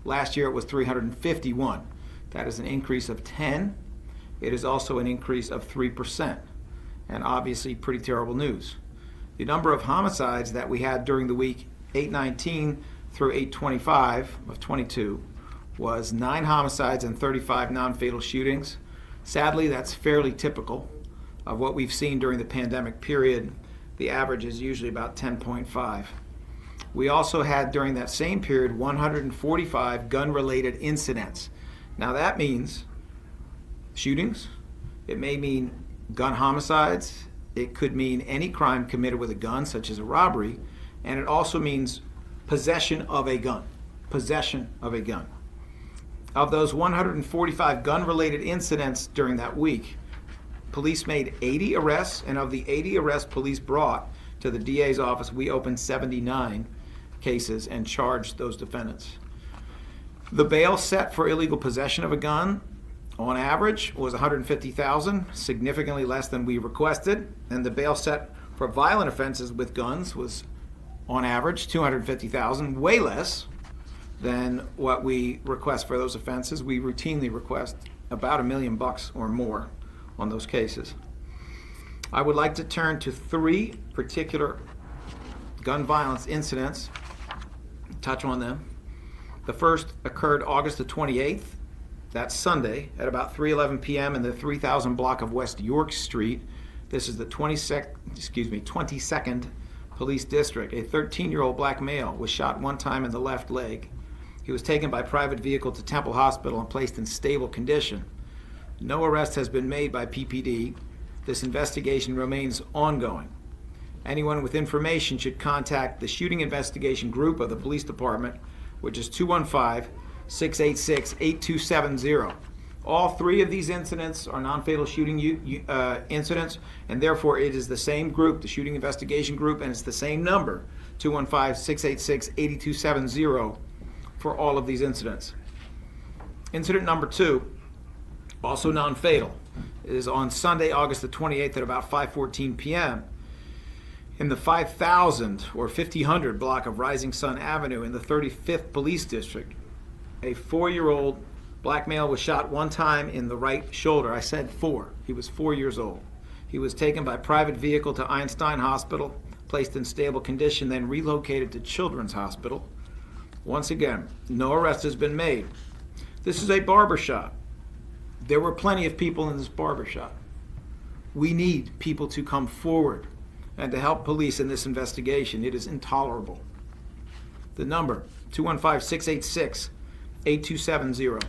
Last year it was 351. That is an increase of 10. It is also an increase of 3%, and obviously pretty terrible news. The number of homicides that we had during the week 8/19 through 8/25 of 22 was 9 homicides and 35 non-fatal shootings. Sadly, that's fairly typical of what we've seen during the pandemic period. The average is usually about 10.5. We also had during that same period 145 gun-related incidents. Now that means shootings, it may mean gun homicides, it could mean any crime committed with a gun, such as a robbery, and it also means possession of a gun. Possession of a gun. Of those 145 gun-related incidents during that week, police made 80 arrests, and of the 80 arrests police brought to the DA's office, we opened 79 cases and charged those defendants. The bail set for illegal possession of a gun on average was $150,000, significantly less than we requested, and the bail set for violent offenses with guns was on average $250,000, way less than what we request for those offenses. We routinely request about $1 million or more on those cases. I would like to turn to 3 particular gun violence incidents, touch on them. The first occurred August the 28th, that's Sunday, at about 3:11 p.m. in the 3000 block of West York Street. This is the 22nd Police District. A 13-year-old black male was shot one time in the left leg. He was taken by private vehicle to Temple Hospital and placed in stable condition. No arrest has been made by PPD. This investigation remains ongoing. Anyone with information should contact the Shooting Investigation Group of the Police Department, which is 215-686-8270. All 3 of these incidents are non-fatal shooting incidents, and therefore it is the same group, the Shooting Investigation Group, and it's the same number, 215-686-8270, for all of these incidents. Incident number 2, also non-fatal, is on Sunday, August the 28th at about 5:14 p.m. in the 5000 or 5000 block of Rising Sun Avenue in the 35th Police District. A 4-year-old black male was shot one time in the right shoulder. I said 4. He was 4 years old. He was taken by private vehicle to Einstein Hospital, placed in stable condition, then relocated to Children's Hospital. Once again, no arrest has been made. This is a barber shop. There were plenty of people in this barber shop. We need people to come forward and to help police in this investigation. It is intolerable. The number, 215-686-8270.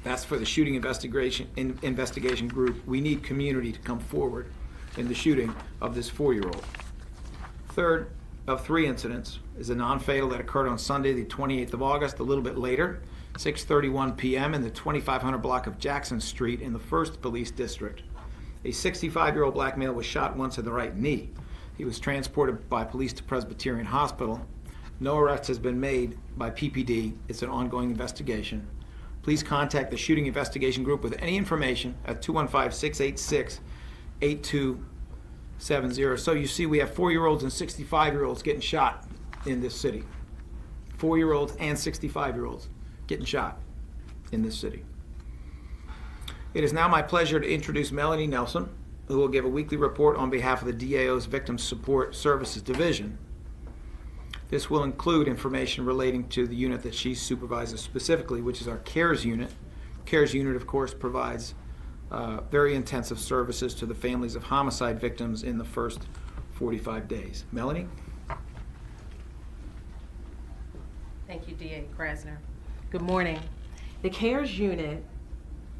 That's for the Shooting Investigation Group. We need community to come forward in the shooting of this 4-year-old. Third of 3 incidents is a non-fatal that occurred on Sunday, the 28th of August, a little bit later, 6:31 p.m. in the 2500 block of Jackson Street in the 1st Police District. A 65-year-old black male was shot once in the right knee. He was transported by police to Presbyterian Hospital. No arrest has been made by PPD. It's an ongoing investigation. Please contact the Shooting Investigation Group with any information at 215-686-8270. So you see, we have 4-year-olds and 65-year-olds getting shot in this city. 4-year-olds and 65-year-olds getting shot in this city. It is now my pleasure to introduce Melanie Nelson, who will give a weekly report on behalf of the DAO's Victim Support Services Division. This will include information relating to the unit that she supervises specifically, which is our CARES unit. CARES unit, of course, provides very intensive services to the families of homicide victims in the first 45 days. Melanie? Thank you, DA Krasner. Good morning. The CARES unit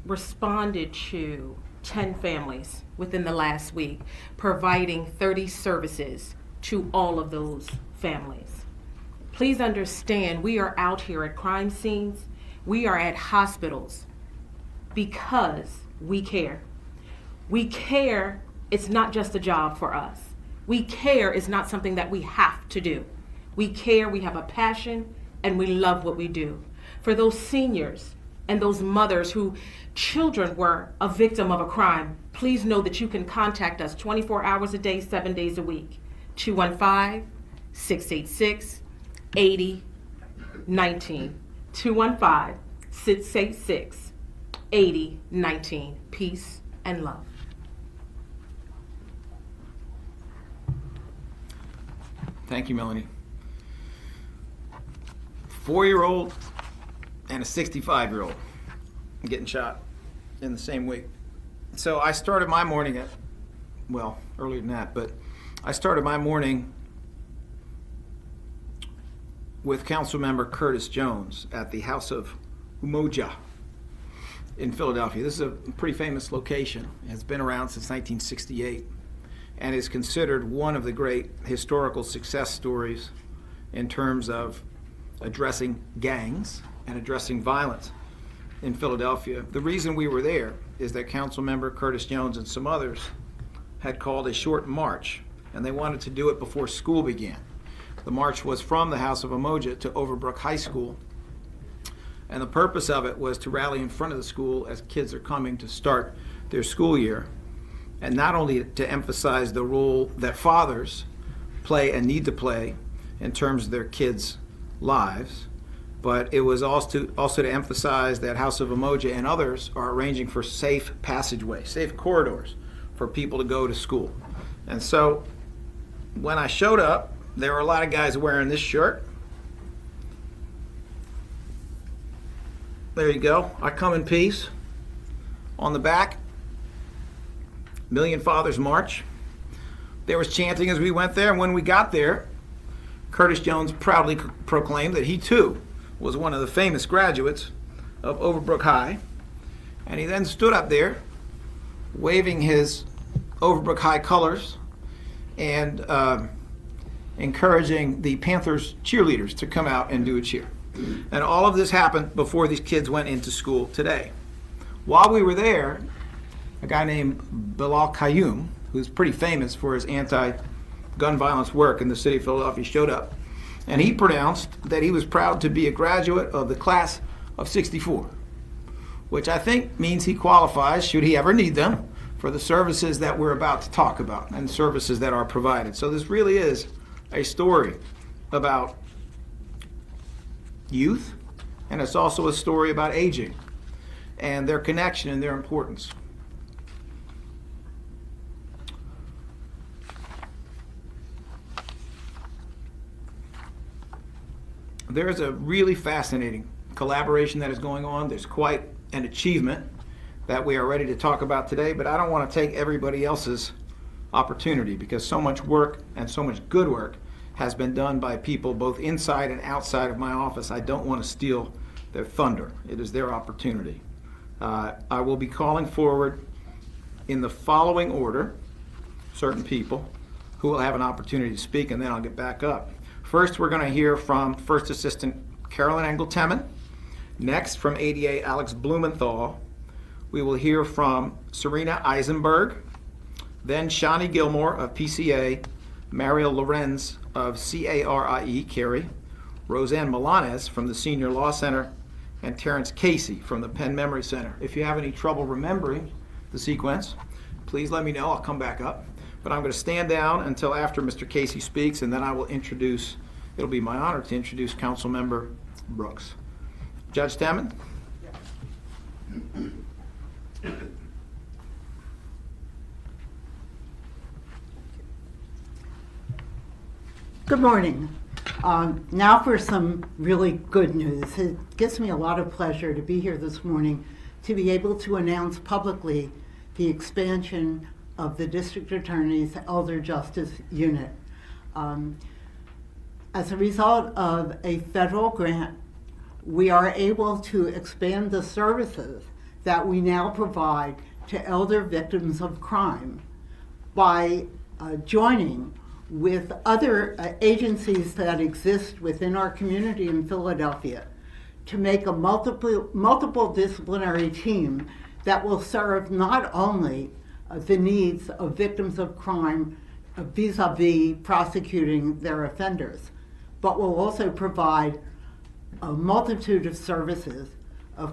responded to 10 families within the last week, providing 30 services to all of those families. Please understand, we are out here at crime scenes, we are at hospitals because we care. We care, it's not just a job for us. We care is not something that we have to do. We care, we have a passion, and we love what we do. For those seniors and those mothers who children were a victim of a crime, please know that you can contact us 24 hours a day, 7 days a week. 215-686-8019. 215-686-8019. Peace and love. Thank you, Melanie. 4-year-old and a 65-year-old getting shot in the same week. So I started my morning at, well, earlier than that, but I started my morning with Councilmember Curtis Jones at the House of Umoja in Philadelphia. This is a pretty famous location. It's been around since 1968 and is considered one of the great historical success stories in terms of addressing gangs and addressing violence in Philadelphia. The reason we were there is that Councilmember Curtis Jones and some others had called a short march, and they wanted to do it before school began. The march was from the House of Umoja to Overbrook High School, and the purpose of it was to rally in front of the school as kids are coming to start their school year, and not only to emphasize the role that fathers play and need to play in terms of their kids' lives, but it was also to emphasize that House of Umoja and others are arranging for safe passageways, safe corridors for people to go to school. And so when I showed up, there were a lot of guys wearing this shirt. There you go. I come in peace. On the back, Million Fathers March. There was chanting as we went there, and when we got there, Curtis Jones proudly proclaimed that he too was one of the famous graduates of Overbrook High, and he then stood up there waving his Overbrook High colors and encouraging the Panthers cheerleaders to come out and do a cheer. And all of this happened before these kids went into school today. While we were there, a guy named Bilal Qayyum, who's pretty famous for his anti-gun violence work in the city of Philadelphia, showed up. And he pronounced that he was proud to be a graduate of the class of '64, which I think means he qualifies, should he ever need them, for the services that we're about to talk about and services that are provided. So this really is a story about youth, and it's also a story about aging and their connection and their importance. There's a really fascinating collaboration that is going on. There's quite an achievement that we are ready to talk about today, but I don't want to take everybody else's opportunity because so much work and so much good work has been done by people both inside and outside of my office. I don't want to steal their thunder. It is their opportunity. I will be calling forward in the following order certain people who will have an opportunity to speak, and then I'll get back up. First, we're going to hear from First Assistant Carolyn Engel-Temin. Next, from ADA Alex Blumenthal, we will hear from Serena Eisenberg. Then Shani Gilmore of PCA, Mario Lorenz of CARIE, Cary, Roseanne Milanes from the Senior Law Center, and Terrence Casey from the Penn Memory Center. If you have any trouble remembering the sequence, please let me know. I'll come back up. But I'm going to stand down until after Mr. Casey speaks, and then I will introduce, it'll be my honor to introduce Councilmember Brooks. Judge Temin? Good morning. Now for some really good news. It gives me a lot of pleasure to be here this morning to be able to announce publicly the expansion of the District Attorney's Elder Justice Unit. As a result of a federal grant, we are able to expand the services that we now provide to elder victims of crime by joining with other agencies that exist within our community in Philadelphia to make a multiple disciplinary team that will serve not only the needs of victims of crime vis-a-vis prosecuting their offenders, but will also provide a multitude of services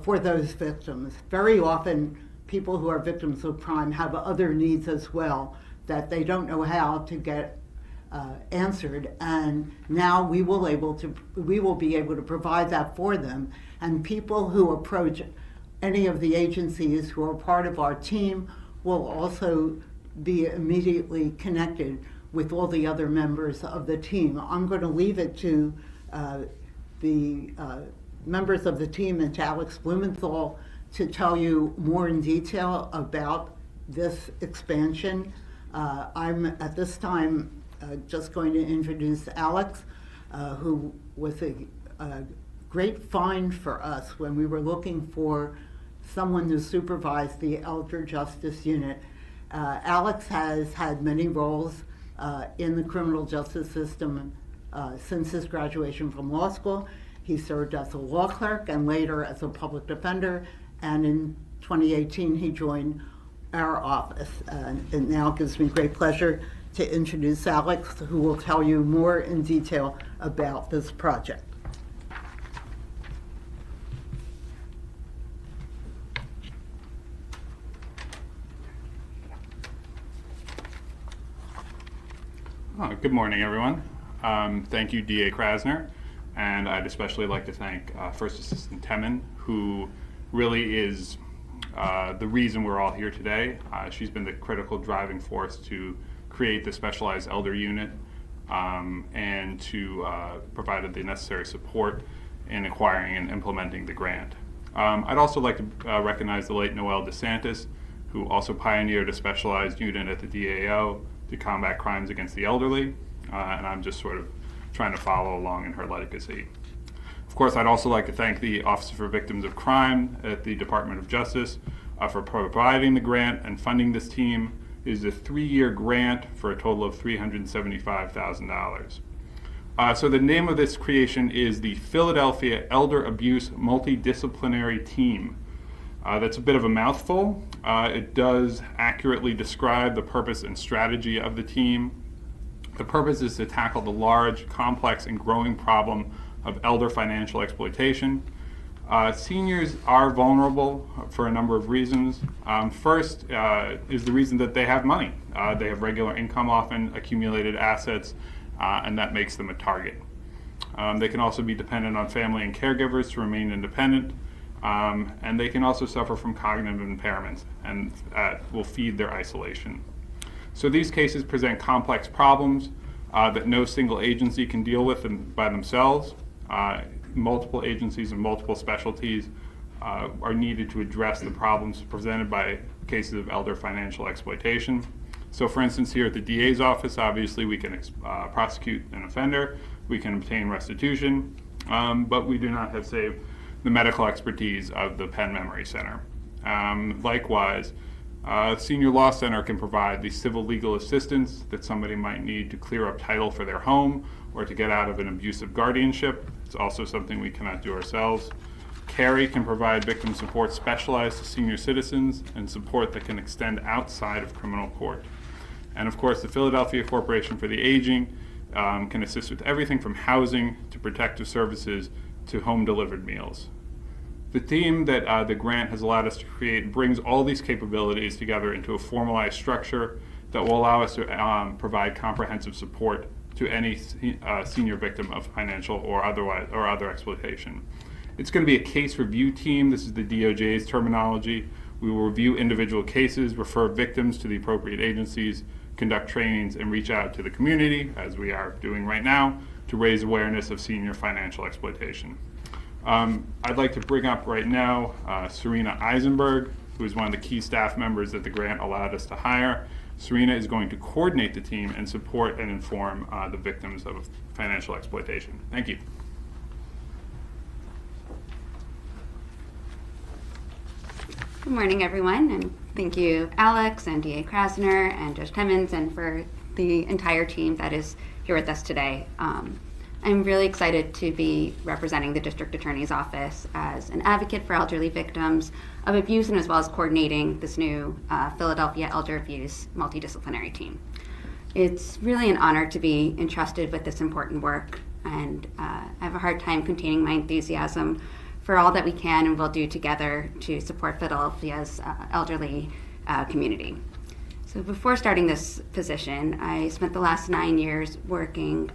for those victims. Very often, people who are victims of crime have other needs as well that they don't know how to get answered, and now we will be able to provide that for them. And people who approach any of the agencies who are part of our team will also be immediately connected with all the other members of the team. I'm going to leave it to the members of the team and to Alex Blumenthal to tell you more in detail about this expansion. I'm at this time just going to introduce Alex, who was a great find for us when we were looking for someone to supervise the Elder Justice Unit. Alex has had many roles in the criminal justice system since his graduation from law school. He served as a law clerk and later as a public defender, and in 2018 he joined our office. It now gives me great pleasure to introduce Alex, who will tell you more in detail about this project. Good morning, everyone. Thank you, DA Krasner, and I'd especially like to thank First Assistant Temin, who really is the reason we're all here today. She's been the critical driving force to create the specialized elder unit and to provide the necessary support in acquiring and implementing the grant. I'd also like to recognize the late Noelle DeSantis, who also pioneered a specialized unit at the DAO to combat crimes against the elderly, and I'm just sort of trying to follow along in her legacy. Of course, I'd also like to thank the Office for Victims of Crime at the Department of Justice for providing the grant and funding this team. It is a 3-year grant for a total of $375,000. So the name of this creation is the Philadelphia Elder Abuse Multidisciplinary Team. That's a bit of a mouthful. It does accurately describe the purpose and strategy of the team. The purpose is to tackle the large, complex, and growing problem of elder financial exploitation. Seniors are vulnerable for a number of reasons. First is the reason that they have money. They have regular income, often accumulated assets, and that makes them a target. They can also be dependent on family and caregivers to remain independent. And they can also suffer from cognitive impairments and will feed their isolation. So these cases present complex problems that no single agency can deal with by themselves. Multiple agencies and multiple specialties are needed to address the problems presented by cases of elder financial exploitation. So for instance, here at the DA's office, obviously we can prosecute an offender, we can obtain restitution, but we do not have, say, the medical expertise of the Penn Memory Center. Likewise, Senior Law Center can provide the civil legal assistance that somebody might need to clear up title for their home or to get out of an abusive guardianship. It's also something we cannot do ourselves. CARI can provide victim support specialized to senior citizens and support that can extend outside of criminal court. And of course, the Philadelphia Corporation for the Aging can assist with everything from housing to protective services to home-delivered meals. The team that the grant has allowed us to create brings all these capabilities together into a formalized structure that will allow us to provide comprehensive support to any senior victim of financial or other exploitation. It's going to be a case review team. This is the DOJ's terminology. We will review individual cases, refer victims to the appropriate agencies, conduct trainings, and reach out to the community, as we are doing right now, to raise awareness of senior financial exploitation. I'd like to bring up right now Serena Eisenberg, who is one of the key staff members that the grant allowed us to hire. Serena is going to coordinate the team and support and inform the victims of financial exploitation. Thank you. Good morning, everyone, and thank you, Alex and DA Krasner and Judge Timmons, and for the entire team that is here with us today. I'm really excited to be representing the District Attorney's Office as an advocate for elderly victims of abuse, and as well as coordinating this new Philadelphia Elder Abuse Multidisciplinary Team. It's really an honor to be entrusted with this important work, and I have a hard time containing my enthusiasm for all that we can and will do together to support Philadelphia's elderly community. So before starting this position, I spent the last 9 years working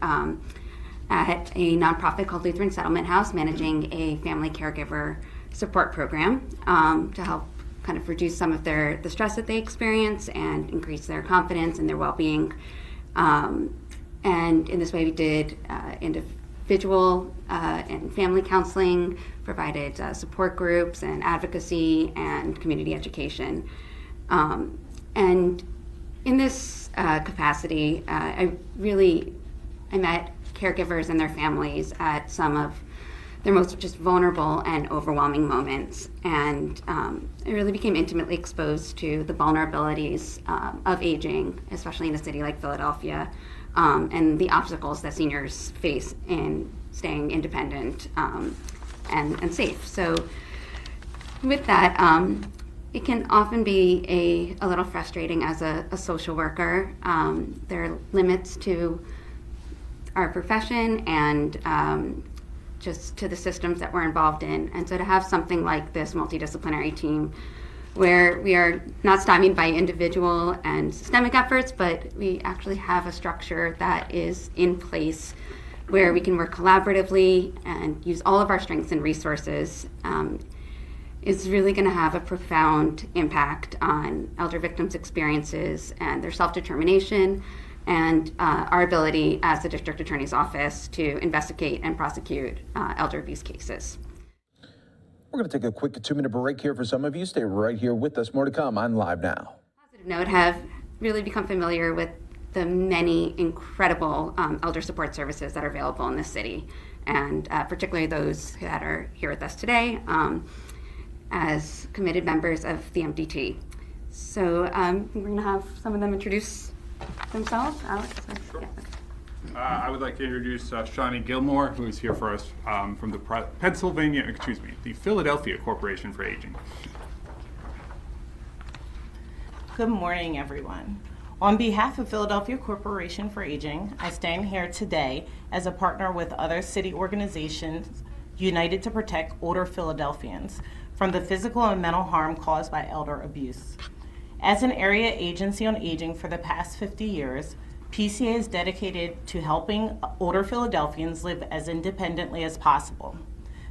at a nonprofit called Lutheran Settlement House, managing a family caregiver support program to help kind of reduce some of the stress that they experience and increase their confidence and their well-being. And in this way, we did individual and family counseling, provided support groups and advocacy and community education. And in this capacity, I met caregivers and their families at some of their most just vulnerable and overwhelming moments. And I really became intimately exposed to the vulnerabilities of aging, especially in a city like Philadelphia, and the obstacles that seniors face in staying independent and safe. So with that, it can often be a little frustrating as a social worker. There are limits to our profession and just to the systems that we're involved in. And so to have something like this multidisciplinary team where we are not stymied by individual and systemic efforts, but we actually have a structure that is in place where we can work collaboratively and use all of our strengths and resources, is really going to have a profound impact on elder victims' experiences and their self-determination, and our ability as the District Attorney's Office to investigate and prosecute elder abuse cases. We're going to take a quick 2-minute break here for some of you. Stay right here with us. More to come on Live Now. Positive note, have really become familiar with the many incredible elder support services that are available in this city, and particularly those that are here with us today as committed members of the MDT. So we're going to have some of them introduce themselves. Alex? Sure. Yeah, okay. I would like to introduce Shawnee Gilmore, who is here for us from the the Philadelphia Corporation for Aging. Good morning, everyone. On behalf of Philadelphia Corporation for Aging, I stand here today as a partner with other city organizations united to protect older Philadelphians from the physical and mental harm caused by elder abuse. As an area agency on aging for the past 50 years, PCA is dedicated to helping older Philadelphians live as independently as possible.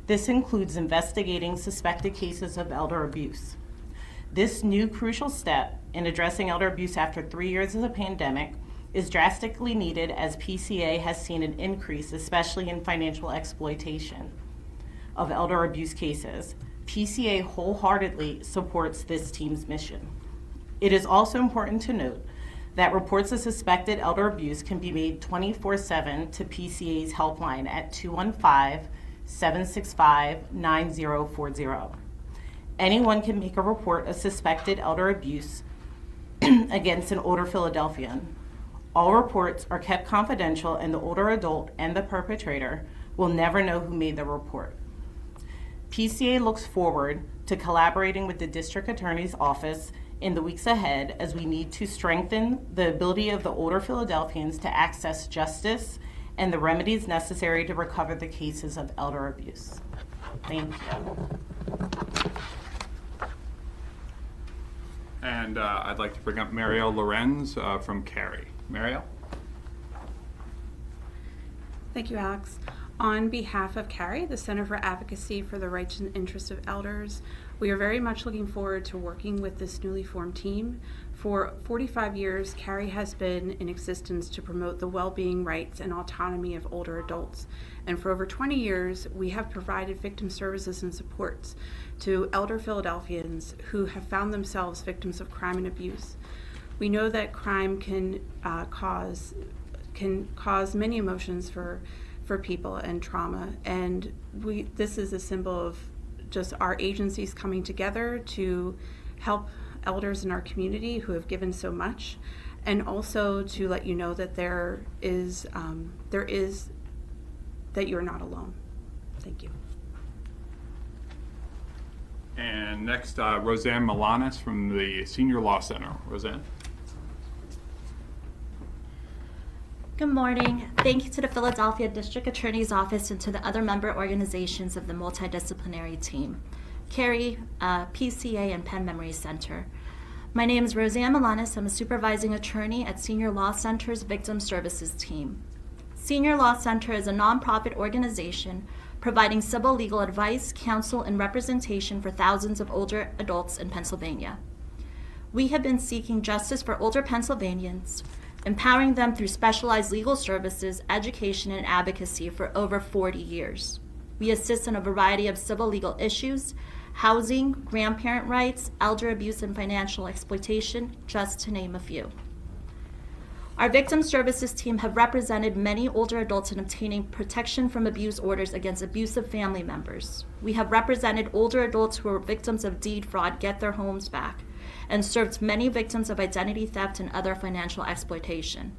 This includes investigating suspected cases of elder abuse. This new crucial step in addressing elder abuse after 3 years of the pandemic is drastically needed, as PCA has seen an increase, especially in financial exploitation of elder abuse cases. PCA wholeheartedly supports this team's mission. It is also important to note that reports of suspected elder abuse can be made 24/7 to PCA's helpline at 215-765-9040. Anyone can make a report of suspected elder abuse against an older Philadelphian. All reports are kept confidential, and the older adult and the perpetrator will never know who made the report. PCA looks forward to collaborating with the District Attorney's Office in the weeks ahead, as we need to strengthen the ability of the older Philadelphians to access justice and the remedies necessary to recover the cases of elder abuse. Thank you. And I'd like to bring up Marielle Lorenz from CARI. Marielle? Thank you, Alex. On behalf of CARI, the Center for Advocacy for the Rights and Interests of Elders, we are very much looking forward to working with this newly formed team. For 45 years, CARI has been in existence to promote the well-being, rights, and autonomy of older adults. And for over 20 years, we have provided victim services and supports to elder Philadelphians who have found themselves victims of crime and abuse. We know that crime can cause many emotions for people and trauma, and this is a symbol of just our agencies coming together to help elders in our community who have given so much. and also to let you know that that you're not alone. Thank you. And next, Roseanne Milanes from the Senior Law Center. Roseanne. Good morning. Thank you to the Philadelphia District Attorney's Office and to the other member organizations of the multidisciplinary team, Carrie, PCA, and Penn Memory Center. My name is Roseanne Milanes. I'm a supervising attorney at Senior Law Center's Victim Services team. Senior Law Center is a nonprofit organization providing civil legal advice, counsel, and representation for thousands of older adults in Pennsylvania. We have been seeking justice for older Pennsylvanians, empowering them through specialized legal services, education, and advocacy for over 40 years. We assist in a variety of civil legal issues, housing, grandparent rights, elder abuse, and financial exploitation, just to name a few. Our victim services team have represented many older adults in obtaining protection from abuse orders against abusive family members. We have represented older adults who are victims of deed fraud get their homes back, and served many victims of identity theft and other financial exploitation.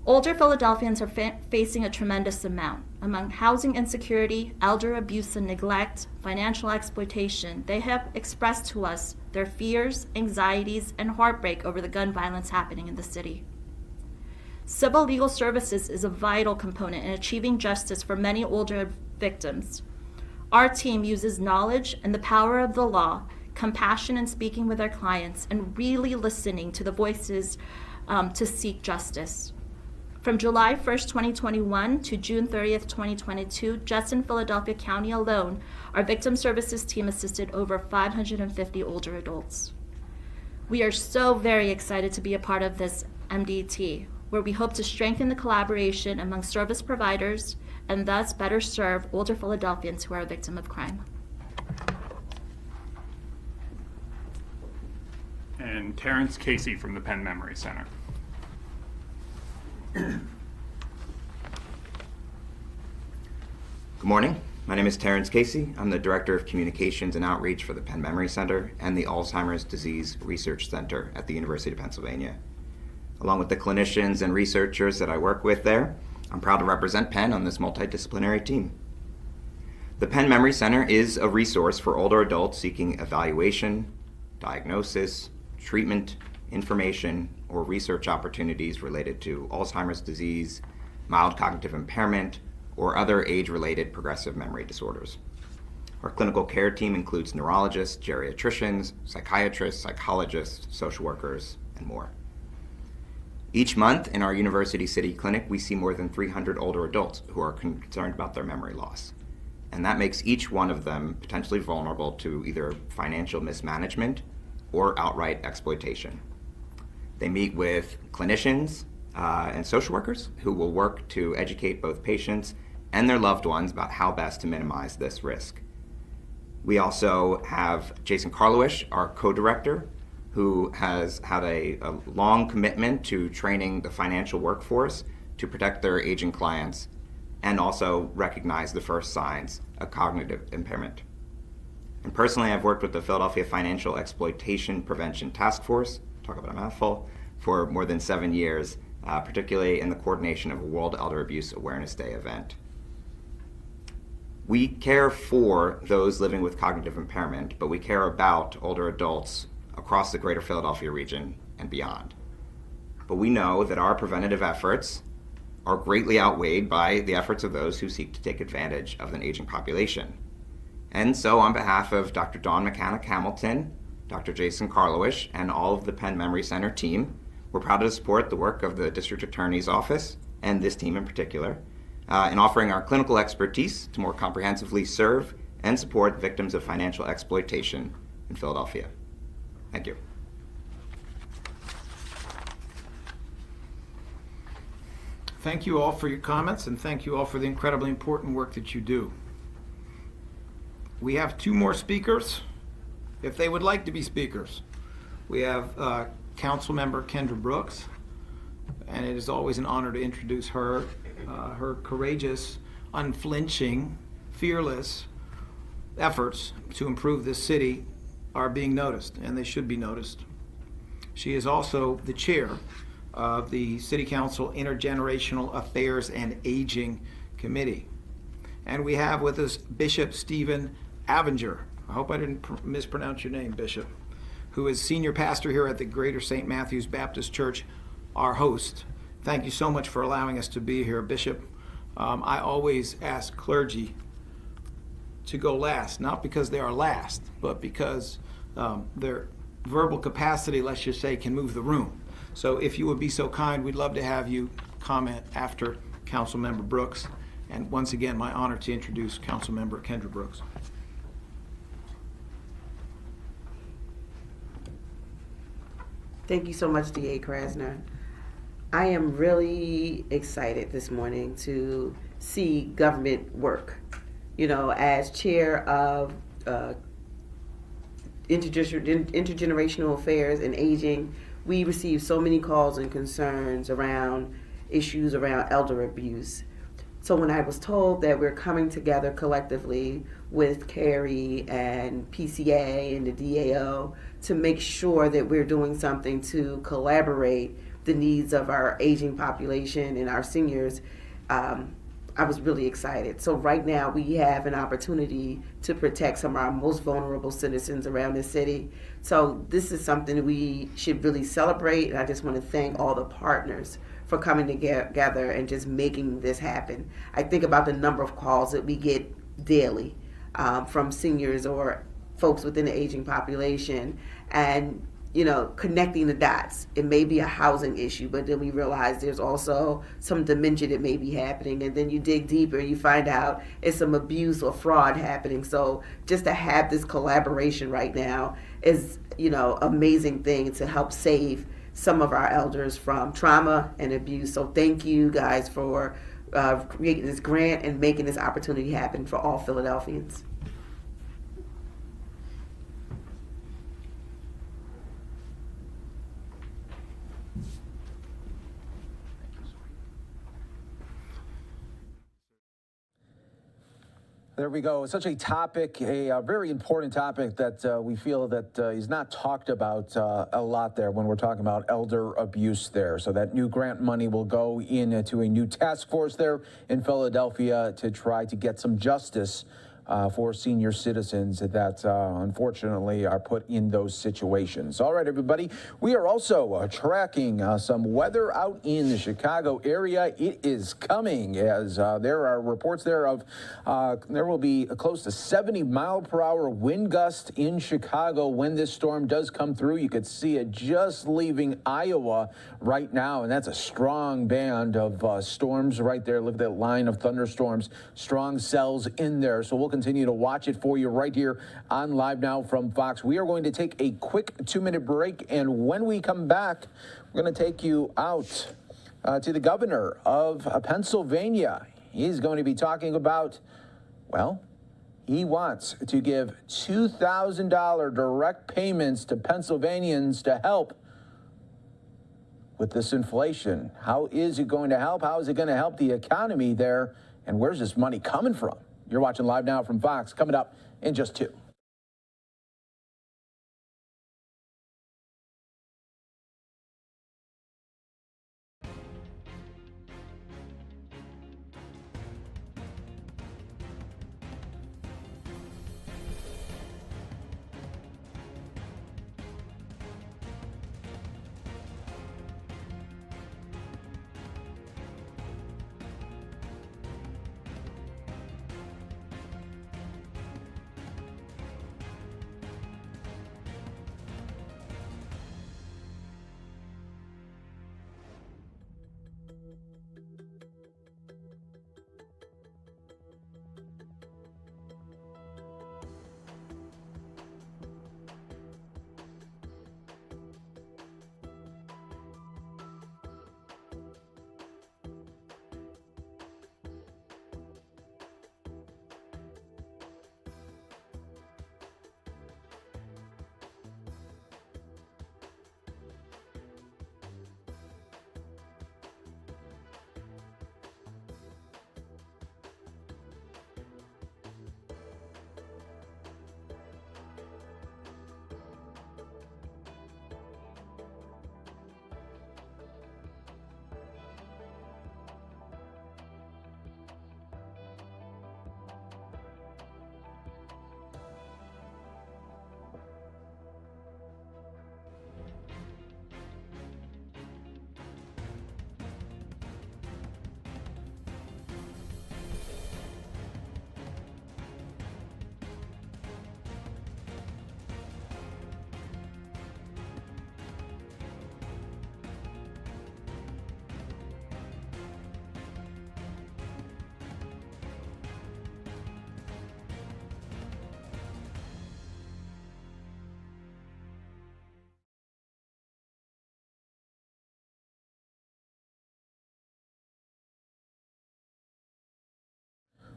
Older Philadelphians are facing a tremendous amount. Among housing insecurity, elder abuse and neglect, financial exploitation, they have expressed to us their fears, anxieties, and heartbreak over the gun violence happening in the city. Civil legal services is a vital component in achieving justice for many older victims. Our team uses knowledge and the power of the law, compassion in speaking with our clients, and really listening to the voices to seek justice. From July 1st, 2021 to June 30th, 2022, just in Philadelphia County alone, our victim services team assisted over 550 older adults. We are so very excited to be a part of this MDT, where we hope to strengthen the collaboration among service providers and thus better serve older Philadelphians who are a victim of crime. And Terrence Casey from the Penn Memory Center. Good morning. My name is Terrence Casey. I'm the Director of Communications and Outreach for the Penn Memory Center and the Alzheimer's Disease Research Center at the University of Pennsylvania. Along with the clinicians and researchers that I work with there, I'm proud to represent Penn on this multidisciplinary team. The Penn Memory Center is a resource for older adults seeking evaluation, diagnosis, treatment, information, or research opportunities related to Alzheimer's disease, mild cognitive impairment, or other age-related progressive memory disorders. Our clinical care team includes neurologists, geriatricians, psychiatrists, psychologists, social workers, and more. Each month in our University City Clinic, we see more than 300 older adults who are concerned about their memory loss. And that makes each one of them potentially vulnerable to either financial mismanagement or outright exploitation. They meet with clinicians and social workers who will work to educate both patients and their loved ones about how best to minimize this risk. We also have Jason Karlowish, our co-director, who has had a long commitment to training the financial workforce to protect their aging clients and also recognize the first signs of cognitive impairment. And personally, I've worked with the Philadelphia Financial Exploitation Prevention Task Force, talk about a mouthful, for more than 7 years, particularly in the coordination of a World Elder Abuse Awareness Day event. We care for those living with cognitive impairment, but we care about older adults across the greater Philadelphia region and beyond. But we know that our preventative efforts are greatly outweighed by the efforts of those who seek to take advantage of an aging population. And so on behalf of Dr. Dawn McCannock-Hamilton, Dr. Jason Karlowish, and all of the Penn Memory Center team, we're proud to support the work of the District Attorney's Office, and this team in particular, in offering our clinical expertise to more comprehensively serve and support victims of financial exploitation in Philadelphia. Thank you. Thank you all for your comments, and thank you all for the incredibly important work that you do. We have 2 more speakers, if they would like to be speakers. We have Council Member Kendra Brooks, and it is always an honor to introduce her. Her courageous, unflinching, fearless efforts to improve this city are being noticed, and they should be noticed. She is also the chair of the City Council Intergenerational Affairs and Aging Committee. And we have with us Bishop Stephen Avenger. I hope I didn't mispronounce your name, Bishop, who is senior pastor here at the Greater St. Matthew's Baptist Church, our host. Thank you so much for allowing us to be here, Bishop. I always ask clergy to go last, not because they are last, but because their verbal capacity, let's just say, can move the room. So if you would be so kind, we'd love to have you comment after Councilmember Brooks. And once again, my honor to introduce Councilmember Kendra Brooks. Thank you so much, D.A. Krasner. I am really excited this morning to see government work. You know, as chair of intergenerational affairs and aging, we receive so many calls and concerns around issues around elder abuse. So when I was told that we're coming together collectively with Carrie and PCA and the DAO to make sure that we're doing something to collaborate the needs of our aging population and our seniors, I was really excited. So right now we have an opportunity to protect some of our most vulnerable citizens around the city. So this is something we should really celebrate, and I just want to thank all the partners for coming together and just making this happen. I think about the number of calls that we get daily from seniors or folks within the aging population, and you know, connecting the dots. It may be a housing issue, but then we realize there's also some dementia that may be happening, and then you dig deeper and you find out it's some abuse or fraud happening. So just to have this collaboration right now is, you know, amazing thing to help save some of our elders from trauma and abuse. So thank you guys for creating this grant and making this opportunity happen for all Philadelphians. There we go. Such a topic, a very important topic that we feel that is not talked about a lot there when we're talking about elder abuse there. So that new grant money will go into a new task force there in Philadelphia to try to get some justice for senior citizens that unfortunately are put in those situations. All right, everybody. We are also tracking some weather out in the Chicago area. It is coming as there are reports there of there will be close to 70-mile-per-hour wind gust in Chicago when this storm does come through. You could see it just leaving Iowa right now, and that's a strong band of storms right there. Look at that line of thunderstorms, strong cells in there. So we'll continue to watch it for you right here on Live Now from Fox. We are going to take a quick 2-minute break, and when we come back, we're going to take you out to the governor of Pennsylvania. He's going to be talking about, well, he wants to give $2,000 direct payments to Pennsylvanians to help with this inflation. How is it going to help? How is it going to help the economy there? And where's this money coming from? You're watching Live Now from Fox. Coming up in just 2.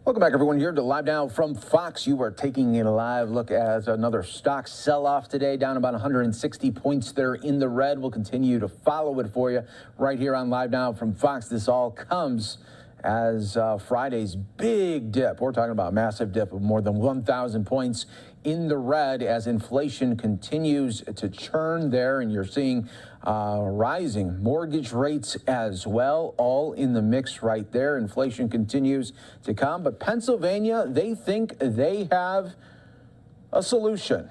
Welcome back, everyone. Here to Live Now from Fox. You are taking a live look at another stock sell-off today, down about 160 points there in the red. We'll continue to follow it for you right here on Live Now from Fox. This all comes as Friday's big dip. We're talking about a massive dip of more than 1,000 points in the red as inflation continues to churn there, and you're seeing rising mortgage rates as well, all in the mix right there. Inflation continues to come, but Pennsylvania, they think they have a solution.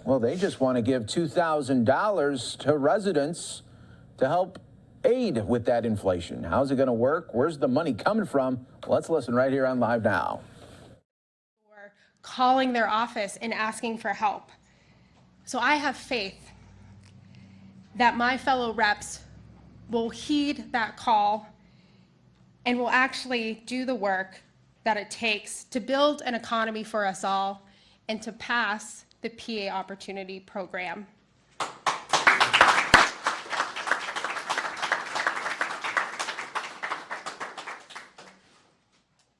Well, they just want to give $2,000 to residents to help aid with that inflation. How's it going to work? Where's the money coming from? Let's listen right here on Live Now. Calling their office and asking for help. So I have faith that my fellow reps will heed that call and will actually do the work that it takes to build an economy for us all and to pass the PA Opportunity Program.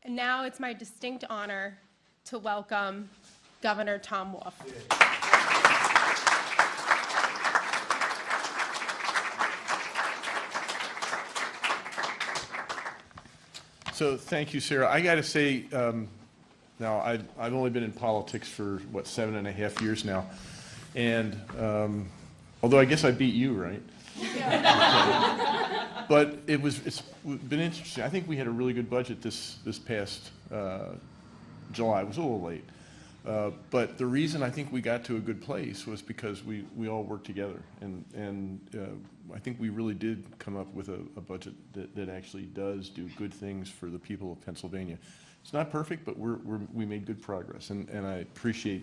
And now it's my distinct honor to welcome Governor Tom Wolf. So thank you, Sarah. I got to say, now I've only been in politics for, 7.5 years now. And although I guess I beat you, right? But it's been interesting. I think we had a really good budget this past July. It was a little late. But the reason I think we got to a good place was because we all worked together. And I think we really did come up with a budget that actually does do good things for the people of Pennsylvania. It's not perfect, but we made good progress. And I appreciate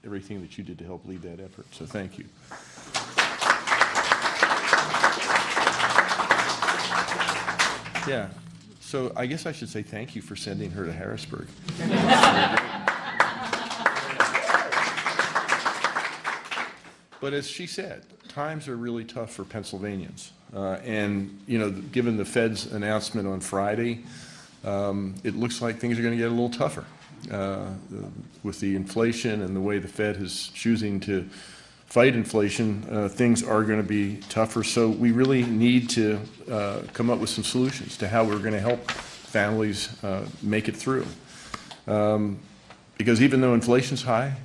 everything that you did to help lead that effort. So thank you. Yeah. So I guess I should say thank you for sending her to Harrisburg. But as she said, times are really tough for Pennsylvanians. And, you know, given the Fed's announcement on Friday, it looks like things are going to get a little tougher with the inflation and the way the Fed is choosing to fight inflation. Things are going to be tougher. So we really need to come up with some solutions to how we're going to help families make it through. Because even though inflation's high,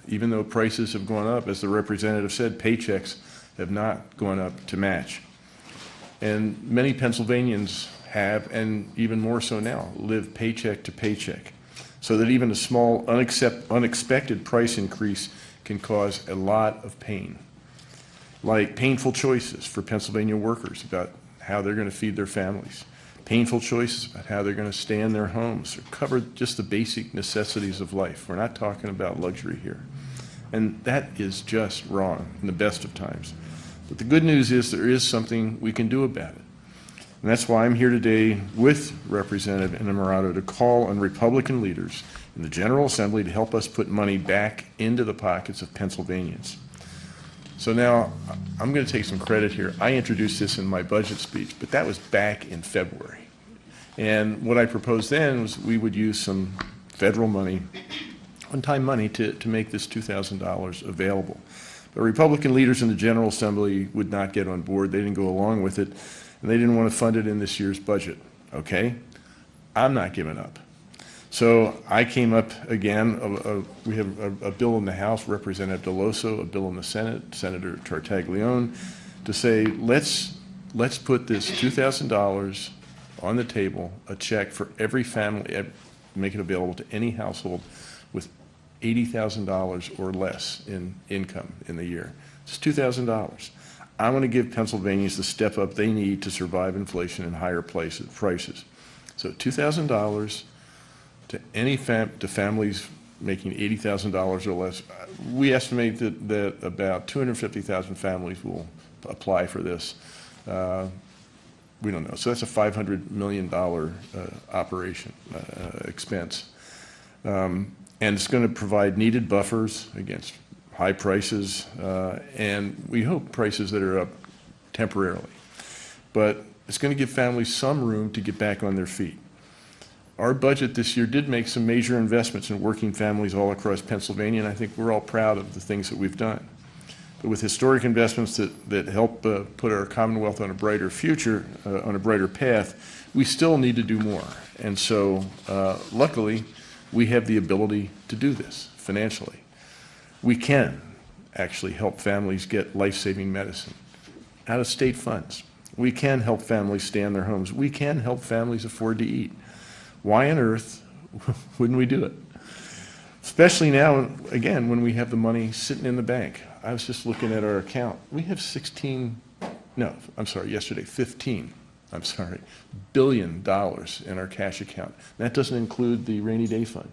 even though prices have gone up, as the representative said, paychecks have not gone up to match. And many Pennsylvanians have, and even more so now, live paycheck to paycheck. So that even a small unexpected price increase can cause a lot of pain. Like painful choices for Pennsylvania workers about how they're going to feed their families. Painful choices about how they're going to stay in their homes or cover just the basic necessities of life. We're not talking about luxury here. And that is just wrong in the best of times. But the good news is there is something we can do about it. And that's why I'm here today with Representative Innamorato to call on Republican leaders in the General Assembly to help us put money back into the pockets of Pennsylvanians. So now I'm going to take some credit here. I introduced this in my budget speech, but that was back in February. And what I proposed then was we would use some federal money, one-time money, to make this $2,000 available. But Republican leaders in the General Assembly would not get on board. They didn't go along with it, and they didn't want to fund it in this year's budget. Okay? I'm not giving up. So I came up again, we have a bill in the House, Representative Deloso, a bill in the Senate, Senator Tartaglione, to say let's put this $2,000 on the table, a check for every family, make it available to any household with $80,000 or less in income in the year. It's $2,000. I want to give Pennsylvanians the step up they need to survive inflation and higher prices. So $2,000 to any families making $80,000 or less. We estimate that about 250,000 families will apply for this. We don't know. So that's a $500 million operation expense. And it's going to provide needed buffers against high prices, and we hope prices that are up temporarily. But it's going to give families some room to get back on their feet. Our budget this year did make some major investments in working families all across Pennsylvania, and I think we're all proud of the things that we've done. But with historic investments that help put our Commonwealth on a brighter future, on a brighter path, we still need to do more. And so, luckily, we have the ability to do this financially. We can actually help families get life-saving medicine out of state funds. We can help families stay in their homes. We can help families afford to eat. Why on earth wouldn't we do it? Especially now, again, when we have the money sitting in the bank. I was just looking at our account. We have $15 billion in our cash account. That doesn't include the rainy day fund.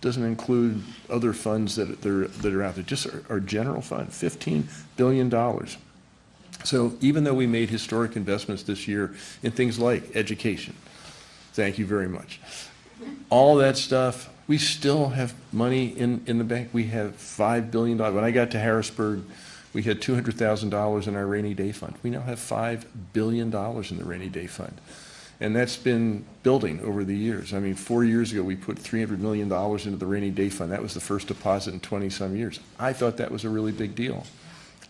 Doesn't include other funds that are out there. Just our general fund, $15 billion. So even though we made historic investments this year in things like education, thank you very much, all that stuff, we still have money in the bank. We have $5 billion. When I got to Harrisburg, we had $200,000 in our rainy day fund. We now have $5 billion in the rainy day fund. And that's been building over the years. I mean, 4 years ago, we put $300 million into the rainy day fund. That was the first deposit in 20-some years. I thought that was a really big deal.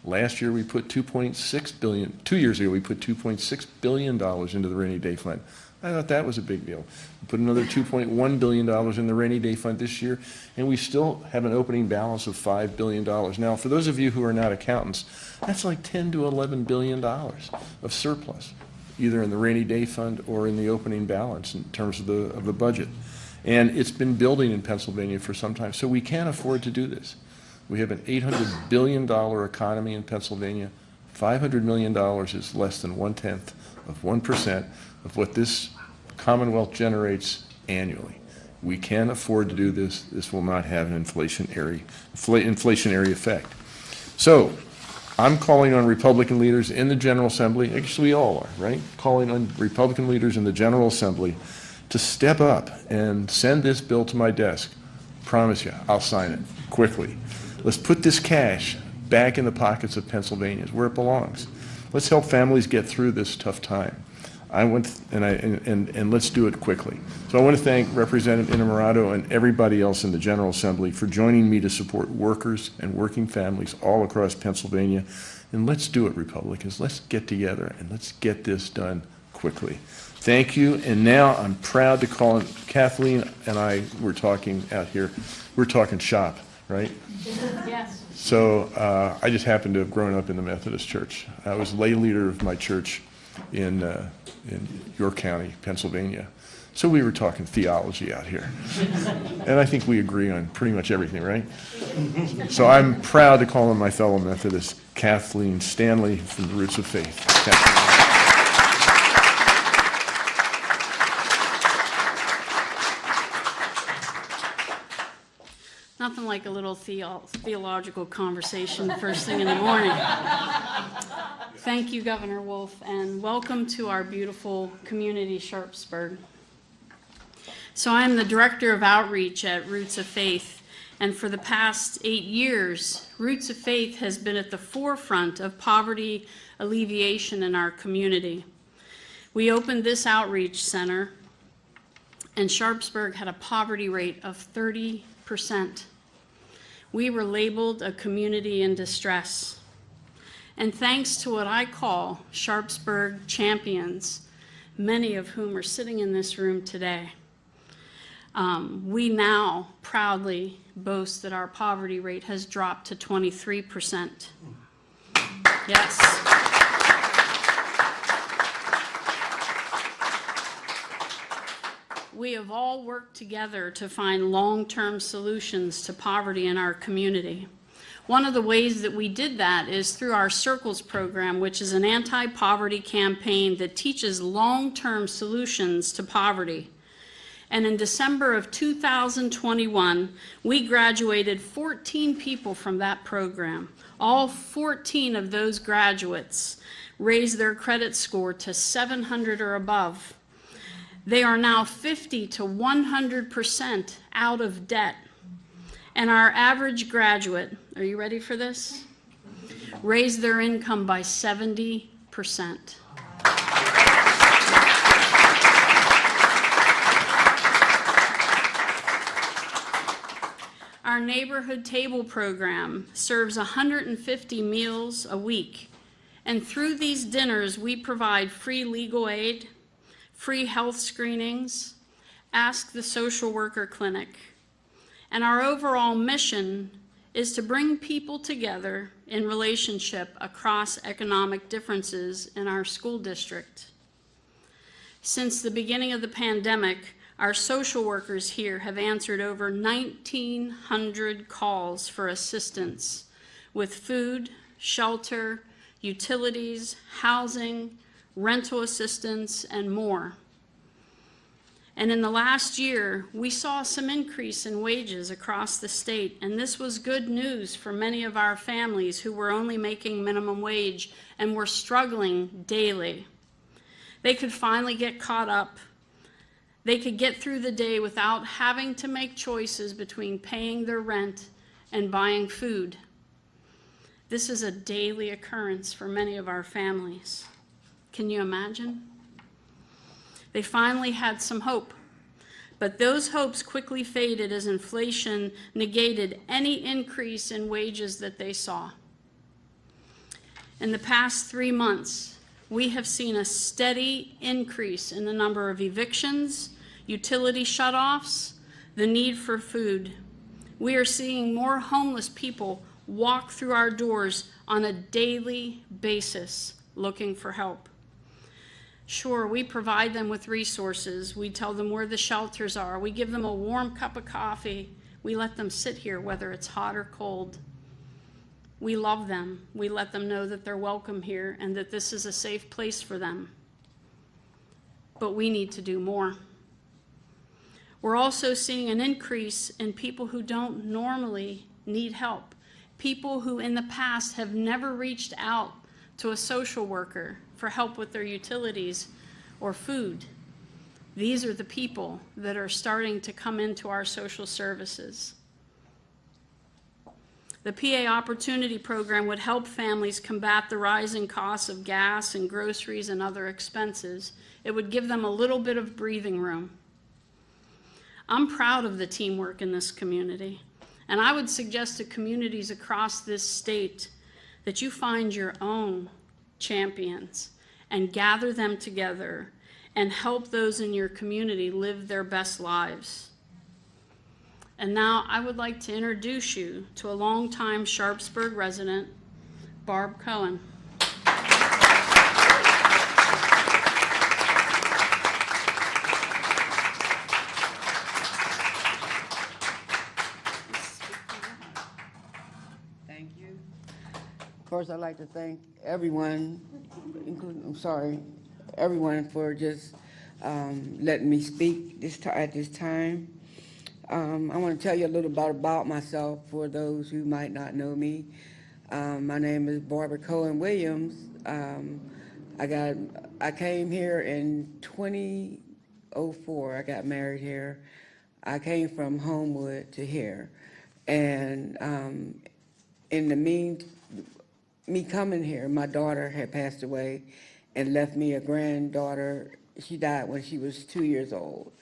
Last year, we put $2.6 billion. 2 years ago, we put $2.6 billion into the rainy day fund. I thought that was a big deal. We put another $2.1 billion in the rainy day fund this year, and we still have an opening balance of $5 billion. Now, for those of you who are not accountants, that's like $10 to $11 billion of surplus, either in the rainy day fund or in the opening balance in terms of the budget. And it's been building in Pennsylvania for some time, so we can't afford to do this. We have an $800 billion economy in Pennsylvania. $500 million is less than 1/10 of 1% of what this Commonwealth generates annually. We can afford to do this. This will not have an inflationary effect. So I'm calling on Republican leaders in the General Assembly, actually we all are, right? Calling on Republican leaders in the General Assembly to step up and send this bill to my desk. Promise you, I'll sign it quickly. Let's put this cash back in the pockets of Pennsylvanians where it belongs. Let's help families get through this tough time. And let's do it quickly. So I want to thank Representative Innamorato and everybody else in the General Assembly for joining me to support workers and working families all across Pennsylvania. And let's do it, Republicans. Let's get together and let's get this done quickly. Thank you. And now I'm proud to call on Kathleen and I were talking out here. We're talking shop, right? Yes. So I just happened to have grown up in the Methodist Church. I was lay leader of my church in York County, Pennsylvania. So we were talking theology out here. And I think we agree on pretty much everything, right? So I'm proud to call on my fellow Methodist, Kathleen Stanley from the Roots of Faith. Kathleen. Nothing like a little theological conversation first thing in the morning. Thank you, Governor Wolf, and welcome to our beautiful community, Sharpsburg. So I'm the Director of Outreach at Roots of Faith, and for the past 8 years, Roots of Faith has been at the forefront of poverty alleviation in our community. We opened this outreach center, and Sharpsburg had a poverty rate of 30%. We were labeled a community in distress. And thanks to what I call Sharpsburg champions, many of whom are sitting in this room today, we now proudly boast that our poverty rate has dropped to 23%. Yes. We have all worked together to find long-term solutions to poverty in our community. One of the ways that we did that is through our Circles program, which is an anti-poverty campaign that teaches long-term solutions to poverty. And in December of 2021, we graduated 14 people from that program. All 14 of those graduates raised their credit score to 700 or above. They are now 50 to 100% out of debt. And our average graduate, are you ready for this? Raised their income by 70%. our neighborhood table program serves 150 meals a week. And through these dinners, we provide free legal aid, free health screenings, Ask the Social Worker Clinic. And our overall mission is to bring people together in relationship across economic differences in our school district. Since the beginning of the pandemic, our social workers here have answered over 1,900 calls for assistance with food, shelter, utilities, housing, rental assistance, and more. And in the last year, we saw some increase in wages across the state, and this was good news for many of our families who were only making minimum wage and were struggling daily. They could finally get caught up. They could get through the day without having to make choices between paying their rent and buying food. This is a daily occurrence for many of our families. Can you imagine? They finally had some hope, but those hopes quickly faded as inflation negated any increase in wages that they saw. In the past 3 months, we have seen a steady increase in the number of evictions, utility shutoffs, the need for food. We are seeing more homeless people walk through our doors on a daily basis looking for help. Sure, we provide them with resources. We tell them where the shelters are. We give them a warm cup of coffee. We let them sit here, whether it's hot or cold. We love them. We let them know that they're welcome here and that this is a safe place for them. But we need to do more. We're also seeing an increase in people who don't normally need help. People who in the past have never reached out to a social worker for help with their utilities or food. These are the people that are starting to come into our social services. The PA Opportunity Program would help families combat the rising costs of gas and groceries and other expenses. It would give them a little bit of breathing room. I'm proud of the teamwork in this community, and I would suggest to communities across this state that you find your own champions and gather them together and help those in your community live their best lives. And now I would like to introduce you to a longtime Sharpsburg resident, Barb Cohen. Thank you. First, I'd like to thank everyone, including, everyone for just letting me speak at this time. I want to tell you a little bit about myself for those who might not know me. My name is Barbara Cohen Williams. I came here in 2004. I got married here. I came from Homewood to here, and in the me coming here, my daughter had passed away and left me a granddaughter. She died when she was 2 years old.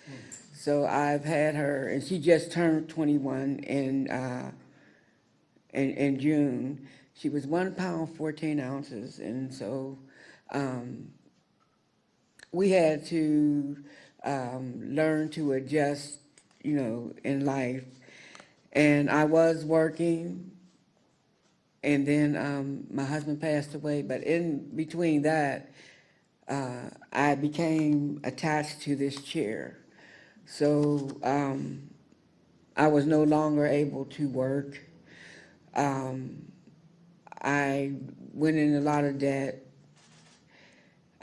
So I've had her, and she just turned 21 in June. She was 1 pound, 14 ounces, and so we had to learn to adjust, in life. And I was working, and then my husband passed away, but in between that, I became attached to this chair. So I was no longer able to work. I went in a lot of debt.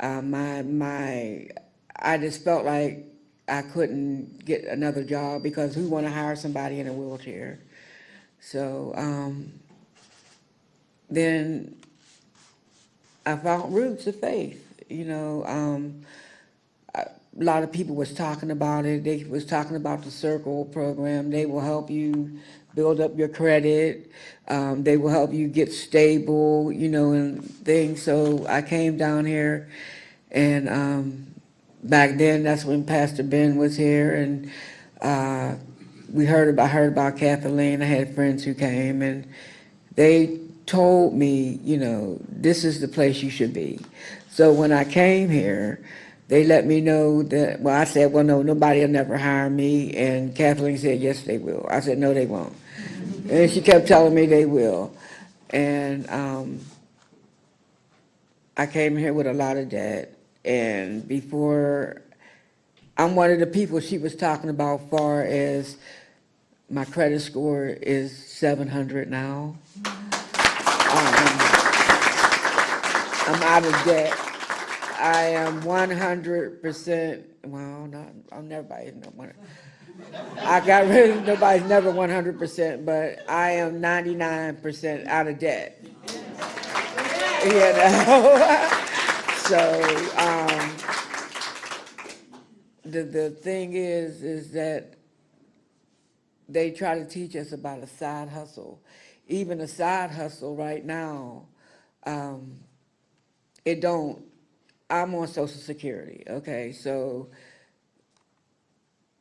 I just felt like I couldn't get another job because who want to hire somebody in a wheelchair? So then I found Roots of Faith. A lot of people was talking about it. They was talking about the Circle program. They will help you build up your credit. They will help you get stable, and things. So I came down here, and back then, that's when Pastor Ben was here, and I heard about Kathleen. I had friends who came, and they told me, you know, this is the place you should be. So when I came here, they let me know that, well, I said, well, no, nobody will never hire me. And Kathleen said, yes, they will. I said, no, they won't. And she kept telling me they will. And I came here with a lot of debt. And before, I'm one of the people she was talking about far as my credit score is 700 now. I'm out of debt. I am 100%, well, I'm never, I got rid of, nobody's never 100%, but I am 99% out of debt. You know? So, the thing is that they try to teach us about a side hustle. Even a side hustle right now, it don't, I'm on Social Security, okay? So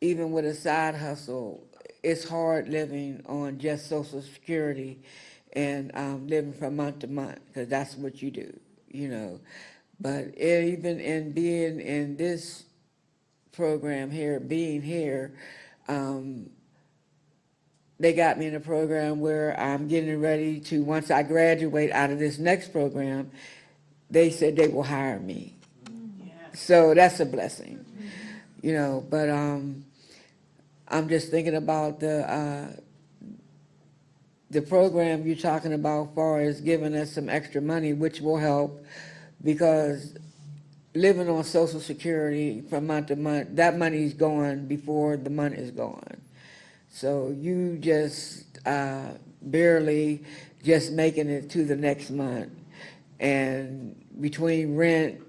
even with a side hustle, it's hard living on just Social Security and living from month to month, because that's what you do, you know. But even in being in this program here, being here, they got me in a program where I'm getting ready to, once I graduate out of this next program, they said they will hire me. So that's a blessing, you know. But I'm just thinking about the program you're talking about, as far as giving us some extra money, which will help, because living on Social Security from month to month, that money's gone before the money is gone. So you just barely just making it to the next month. And between rent,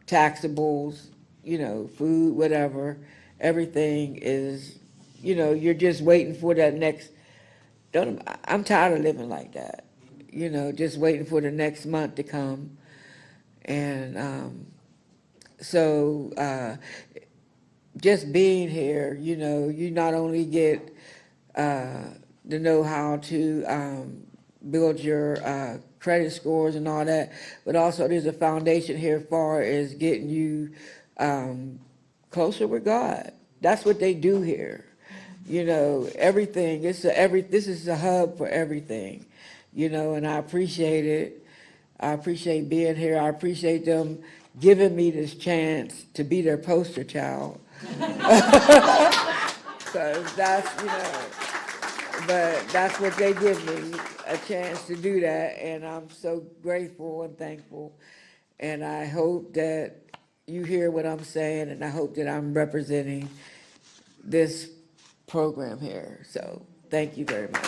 taxables, you know, food, whatever, everything is, you know, you're just waiting for that next, I'm tired of living like that, you know, just waiting for the next month to come. And so just being here, you know, you not only get to know how to build your credit scores and all that, but also there's a foundation here as far as getting you closer with God. That's what they do here. You know, everything, this is a hub for everything, you know, and I appreciate it. I appreciate being here. I appreciate them giving me this chance to be their poster child. Because that's, you know, but that's what they give me, a chance to do that, and I'm so grateful and thankful. And I hope that you hear what I'm saying, and I hope that I'm representing this program here. So thank you very much.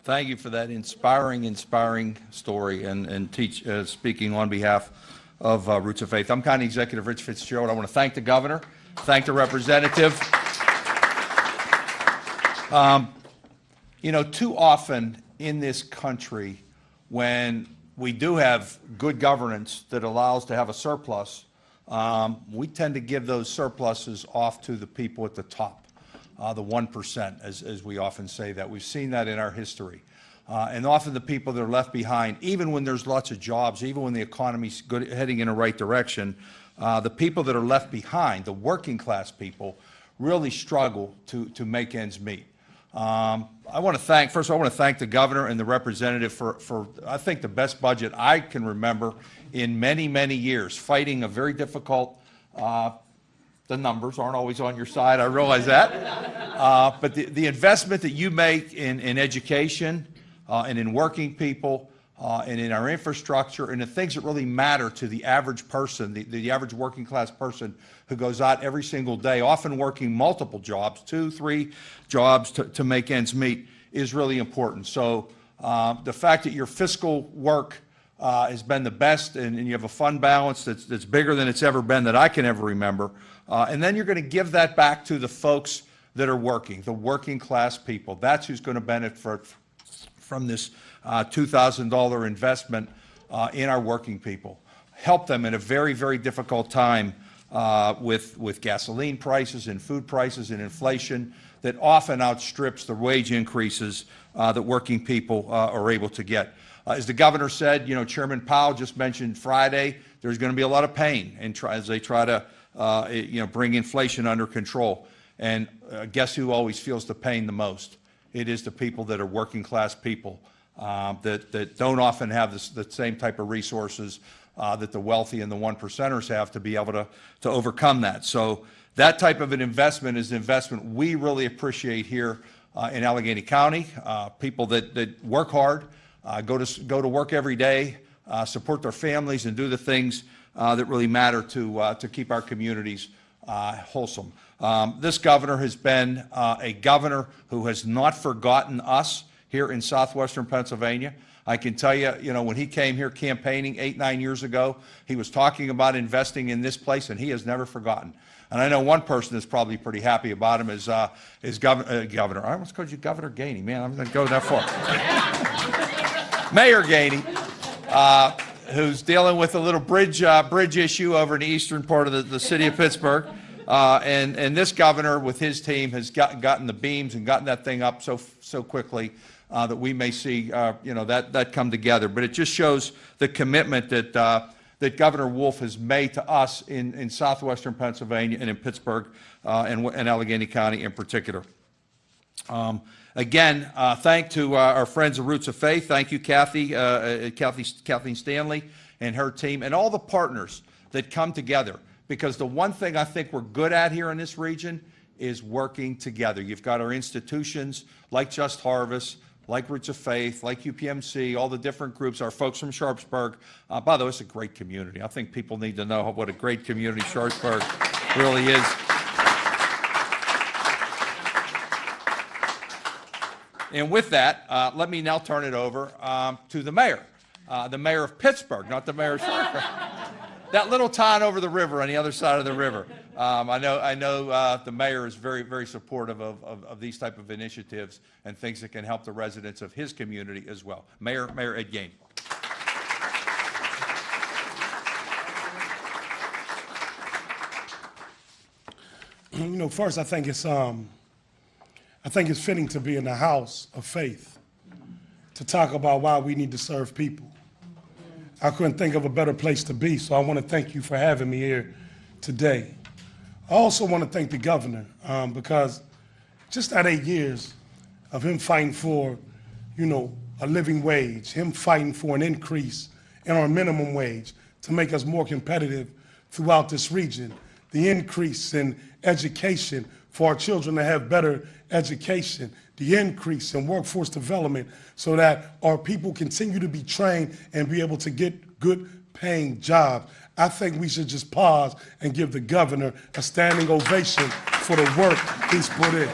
Thank you for that inspiring story and speaking on behalf of Roots of Faith. I'm County Executive Rich Fitzgerald. I want to thank the governor, thank the representative. You know, too often in this country, when we do have good governance that allows to have a surplus, we tend to give those surpluses off to the people at the top. The 1%, as we often say that. We've seen that in our history. And often the people that are left behind, even when there's lots of jobs, even when the economy's heading in the right direction, the people that are left behind, the working class people, really struggle to make ends meet. I want to thank the governor and the representative for I think the best budget I can remember in many, many years, fighting a very difficult the numbers aren't always on your side, I realize that. But the investment that you make in education and in working people and in our infrastructure and the things that really matter to the average person, the average working class person who goes out every single day, often working multiple jobs, 2, 3 jobs to make ends meet, is really important. So the fact that your fiscal work has been the best and you have a fund balance that's bigger than it's ever been that I can ever remember, and then you're going to give that back to the folks that are working, the working class people. That's who's going to benefit from this $2,000 investment in our working people. Help them in a very, very difficult time with gasoline prices and food prices and inflation that often outstrips the wage increases that working people are able to get. As the governor said, Chairman Powell just mentioned Friday, there's going to be a lot of pain as they try to bring inflation under control. And guess who always feels the pain the most? It is the people that are working class people that don't often have the same type of resources that the wealthy and the 1%ers have to be able to overcome that. So that type of an investment is an investment we really appreciate here in Allegheny County. People that work hard, go to work every day, support their families, and do the things that really matter to keep our communities wholesome. This governor has been a governor who has not forgotten us here in southwestern Pennsylvania. I can tell you, when he came here campaigning 8-9 years ago, he was talking about investing in this place, and he has never forgotten. And I know one person that's probably pretty happy about him is Governor. I almost called you Governor Gainey. Man, I'm going to go that far. Mayor Gainey, who's dealing with a little bridge issue over in the eastern part of the city of Pittsburgh. And this governor with his team has gotten the beams and gotten that thing up so quickly that we may see that come together. But it just shows the commitment that Governor Wolf has made to us in southwestern Pennsylvania and in Pittsburgh and Allegheny County in particular. Again, thank to our friends of Roots of Faith. Thank you, Kathleen Stanley and her team, and all the partners that come together. Because the one thing I think we're good at here in this region is working together. You've got our institutions like Just Harvest, like Roots of Faith, like UPMC, all the different groups, our folks from Sharpsburg. By the way, it's a great community. I think people need to know what a great community Sharpsburg really is. And with that, let me now turn it over to the mayor of Pittsburgh, not the mayor of Sharpsburg. That little town over the river on the other side of the river. I know the mayor is very, very supportive of these type of initiatives and things that can help the residents of his community as well. Mayor Ed Gainey. First I think it's fitting to be in the house of faith to talk about why we need to serve people. I couldn't think of a better place to be, so I want to thank you for having me here today. I also want to thank the governor because just that 8 years of him fighting for, a living wage, him fighting for an increase in our minimum wage to make us more competitive throughout this region, the increase in education for our children to have better education, the increase in workforce development so that our people continue to be trained and be able to get good paying jobs. I think we should just pause and give the governor a standing ovation for the work he's put in.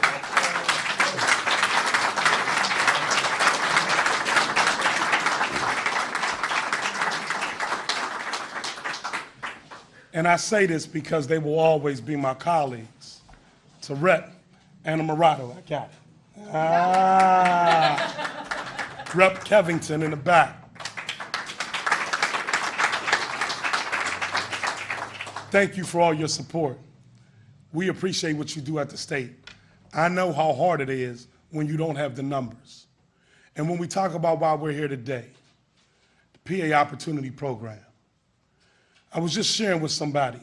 And I say this because they will always be my colleagues. To Rep. Anna Murato, I got it. Rep. Kevington in the back. Thank you for all your support. We appreciate what you do at the state. I know how hard it is when you don't have the numbers. And when we talk about why we're here today, the PA Opportunity Program, I was just sharing with somebody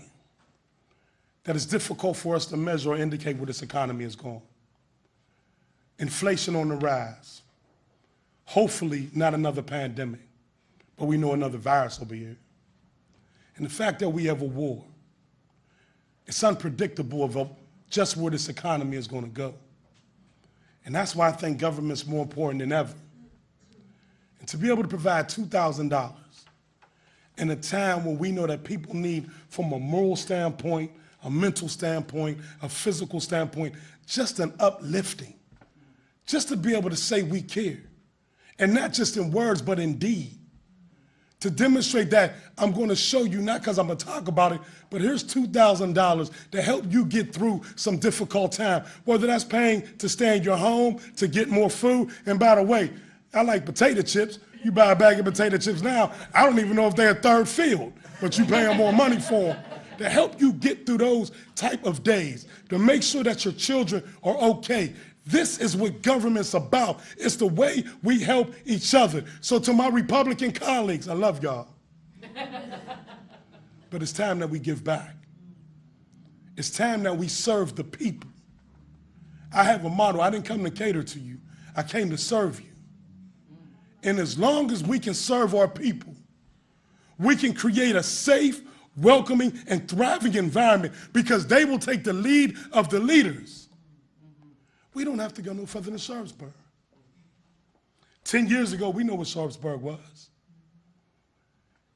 that it's difficult for us to measure or indicate where this economy is going. Inflation on the rise. Hopefully not another pandemic, but we know another virus will be here. And the fact that we have a war, it's unpredictable of just where this economy is going to go. And that's why I think government's more important than ever. And to be able to provide $2,000 in a time when we know that people need, from a moral standpoint, a mental standpoint, a physical standpoint, just an uplifting. Just to be able to say we care. And not just in words, but in deed. To demonstrate that I'm going to show you, not because I'm going to talk about it, but here's $2,000 to help you get through some difficult time. Whether that's paying to stay in your home, to get more food. And by the way, I like potato chips. You buy a bag of potato chips now, I don't even know if they're a third field, but you pay them more money for them. To help you get through those type of days, to make sure that your children are okay. This is what government's about. It's the way we help each other. So to my Republican colleagues, I love y'all. But it's time that we give back. It's time that we serve the people. I have a motto. I didn't come to cater to you. I came to serve you. And as long as we can serve our people, we can create a safe, welcoming, and thriving environment because they will take the lead of the leaders. We don't have to go no further than Sharpsburg. 10 years ago, we know what Sharpsburg was.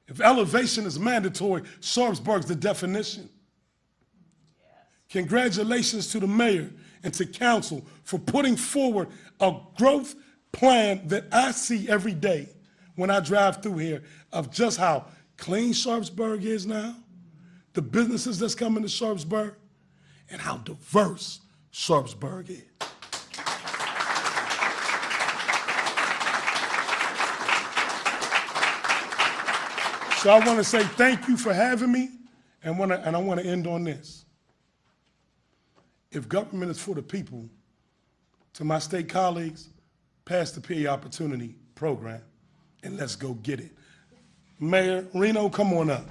If elevation is mandatory, Sharpsburg's the definition. Congratulations to the mayor and to council for putting forward a growth plan that I see every day when I drive through here of just how clean Sharpsburg is now, the businesses that's coming to Sharpsburg, and how diverse Sharpsburg is. So I want to say thank you for having me, and I want to end on this. If government is for the people, to my state colleagues, pass the PA Opportunity Program, and let's go get it. Mayor Reno, come on up.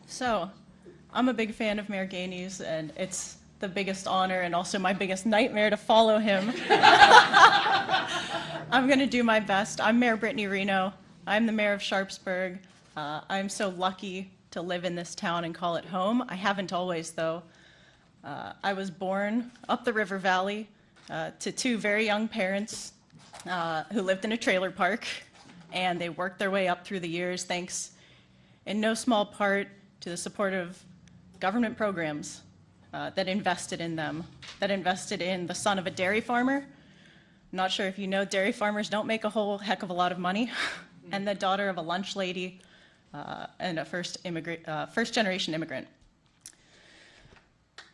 So, I'm a big fan of Mayor Gainey's, and it's the biggest honor and also my biggest nightmare to follow him. I'm going to do my best. I'm Mayor Brittany Reno. I'm the mayor of Sharpsburg. I'm so lucky to live in this town and call it home. I haven't always, though. I was born up the river valley to two very young parents who lived in a trailer park, and they worked their way up through the years, thanks in no small part to the support of government programs that invested in them, that invested in the son of a dairy farmer. I'm not sure if you know, dairy farmers don't make a whole heck of a lot of money, and the daughter of a lunch lady and a first-generation immigrant.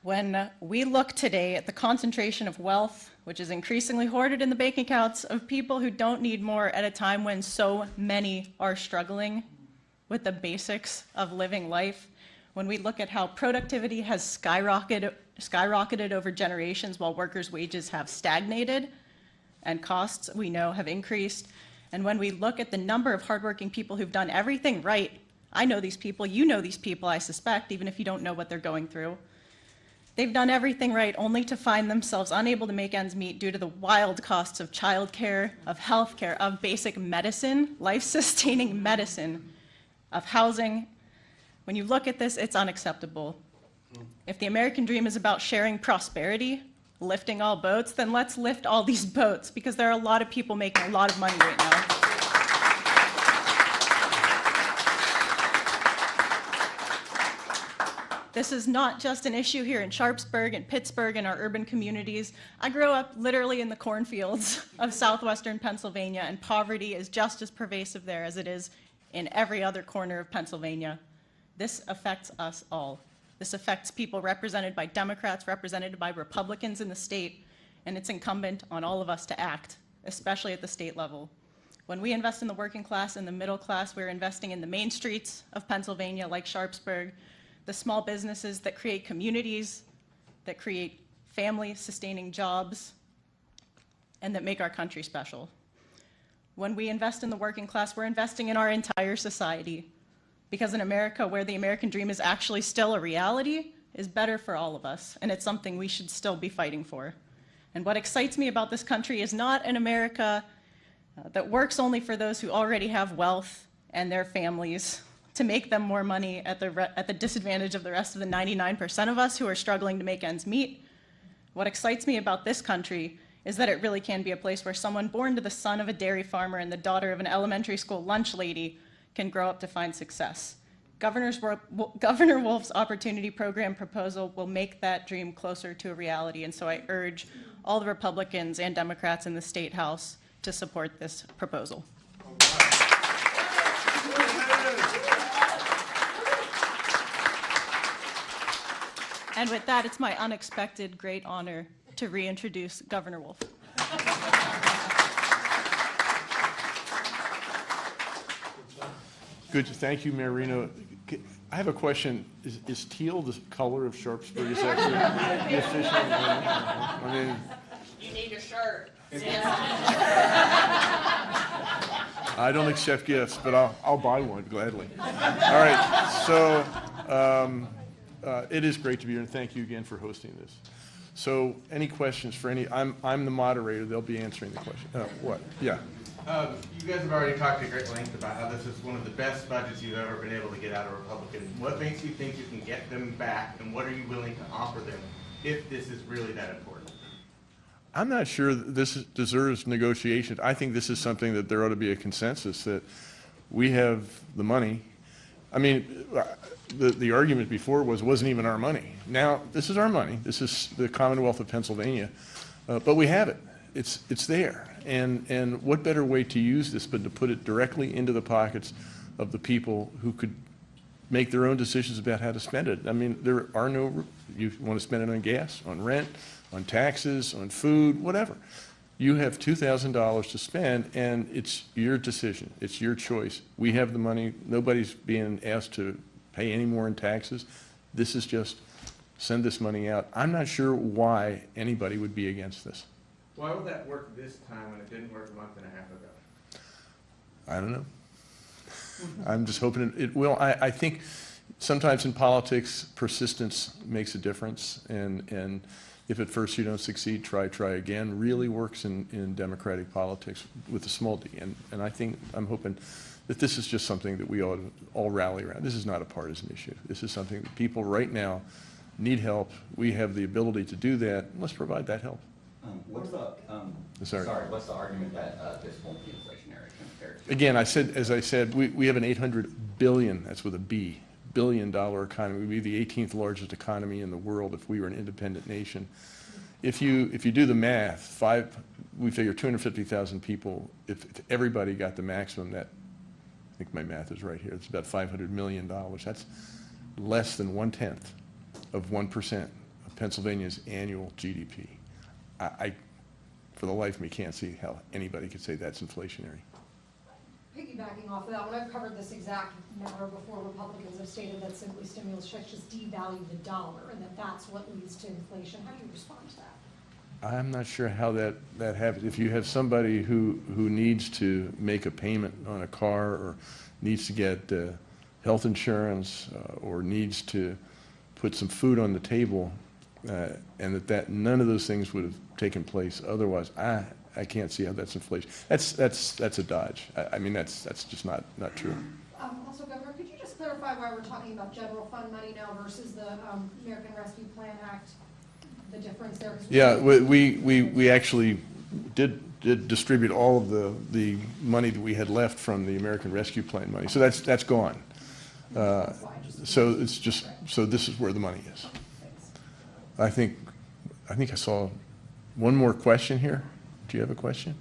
When we look today at the concentration of wealth, which is increasingly hoarded in the bank accounts of people who don't need more at a time when so many are struggling with the basics of living life, when we look at how productivity has skyrocketed over generations while workers' wages have stagnated and costs, we know, have increased, and when we look at the number of hardworking people who've done everything right, I know these people, you know these people, I suspect, even if you don't know what they're going through. They've done everything right only to find themselves unable to make ends meet due to the wild costs of childcare, of healthcare, of basic medicine, life-sustaining medicine, of housing. When you look at this, it's unacceptable. If the American dream is about sharing prosperity, lifting all boats, then let's lift all these boats, because there are a lot of people making a lot of money right now. This is not just an issue here in Sharpsburg and Pittsburgh and our urban communities. I grew up literally in the cornfields of southwestern Pennsylvania, and poverty is just as pervasive there as it is in every other corner of Pennsylvania. This affects us all. This affects people represented by Democrats, represented by Republicans in the state, and it's incumbent on all of us to act, especially at the state level. When we invest in the working class and the middle class, we're investing in the main streets of Pennsylvania, like Sharpsburg, the small businesses that create communities, that create family-sustaining jobs, and that make our country special. When we invest in the working class, we're investing in our entire society, because in America, where the American dream is actually still a reality, is better for all of us, and it's something we should still be fighting for. And what excites me about this country is not an America that works only for those who already have wealth and their families, to make them more money at the disadvantage of the rest of the 99% of us who are struggling to make ends meet. What excites me about this country is that it really can be a place where someone born to the son of a dairy farmer and the daughter of an elementary school lunch lady can grow up to find success. Governor Wolf's Opportunity Program proposal will make that dream closer to a reality, and so I urge all the Republicans and Democrats in the State House to support this proposal. And with that, it's my unexpected great honor to reintroduce Governor Wolf. Good, thank you, Mayor Reno. I have a question. Is teal the color of Sharpsburg? Is that the official? I mean, you need a shirt. I don't accept gifts, but I'll buy one gladly. All right, so it is great to be here, and thank you again for hosting this. So, any questions for any? I'm the moderator. They'll be answering the question. What? Yeah. You guys have already talked at great length about how this is one of the best budgets you've ever been able to get out of Republicans. What makes you think you can get them back, and what are you willing to offer them if this is really that important? I'm not sure this deserves negotiations. I think this is something that there ought to be a consensus that we have the money. I mean, the argument before wasn't even our money. Now, this is our money. This is the Commonwealth of Pennsylvania, but we have it. It's there. And what better way to use this but to put it directly into the pockets of the people who could make their own decisions about how to spend it. I mean, there are no, you want to spend it on gas, on rent, on taxes, on food, whatever. You have $2,000 to spend, and it's your decision. It's your choice. We have the money. Nobody's being asked to pay any more in taxes. This is just send this money out. I'm not sure why anybody would be against this. Why would that work this time when it didn't work a month and a half ago? I don't know. I'm just hoping it will. I think sometimes in politics, persistence makes a difference, and if at first you don't succeed, try again, really works in democratic politics with a small d. And I'm hoping that this is just something that we ought to all rally around. This is not a partisan issue. This is something that people right now need help. We have the ability to do that. Let's provide that help. What's the argument that this won't be inflationary compared to? Again, as I said, we have an $800 billion, that's with a B, billion-dollar economy. We'd be the 18th largest economy in the world if we were an independent nation. If you do the math, we figure 250,000 people. If everybody got the maximum, I think my math is right here. It's about $500 million. That's less than 1/10 of 1% of Pennsylvania's annual GDP. I, for the life of me, can't see how anybody could say that's inflationary. Piggybacking off of that, when I've covered this exact matter before, Republicans have stated that simply stimulus checks just devalue the dollar and that's what leads to inflation. How do you respond to that? I'm not sure how that happens. If you have somebody who needs to make a payment on a car or needs to get health insurance or needs to put some food on the table, and that none of those things would have taken place otherwise, I can't see how that's inflation. That's a dodge. I mean, that's just not true. Also, Governor, could you just clarify why we're talking about general fund money now versus the American Rescue Plan Act, the difference there? Yeah, we actually did distribute all of the money that we had left from the American Rescue Plan money. So that's gone. So it's just, so this is where the money is. I think I saw one more question here. Do you have a question?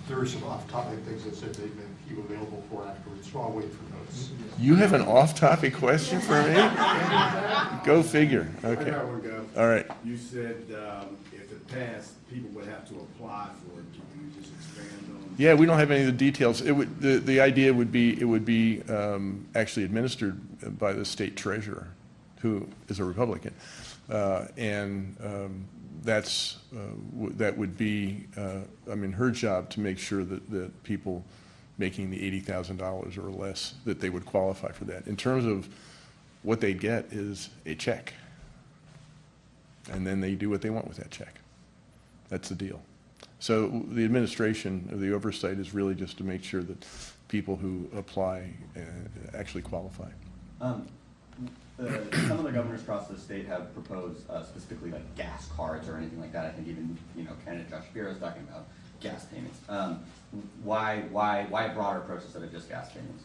There are some off-topic things that said they've been keep available for afterwards, so I'll wait for those. You have an off-topic question for me? Go figure. Okay. All right. You said if it passed, people would have to apply for it. Can you just expand on? Yeah, we don't have any of the details. The idea would be it would be actually administered by the state treasurer, who is a Republican, and that would be I mean, her job to make sure that people making the $80,000 or less, that they would qualify for that. In terms of what they get is a check, and then they do what they want with that check. That's the deal. So the administration, the oversight is really just to make sure that people who apply actually qualify. Some other governors across the state have proposed specifically like gas cards or anything like that. I think even candidate Josh Shapiro is talking about gas payments. Why a broader approach instead of just gas payments?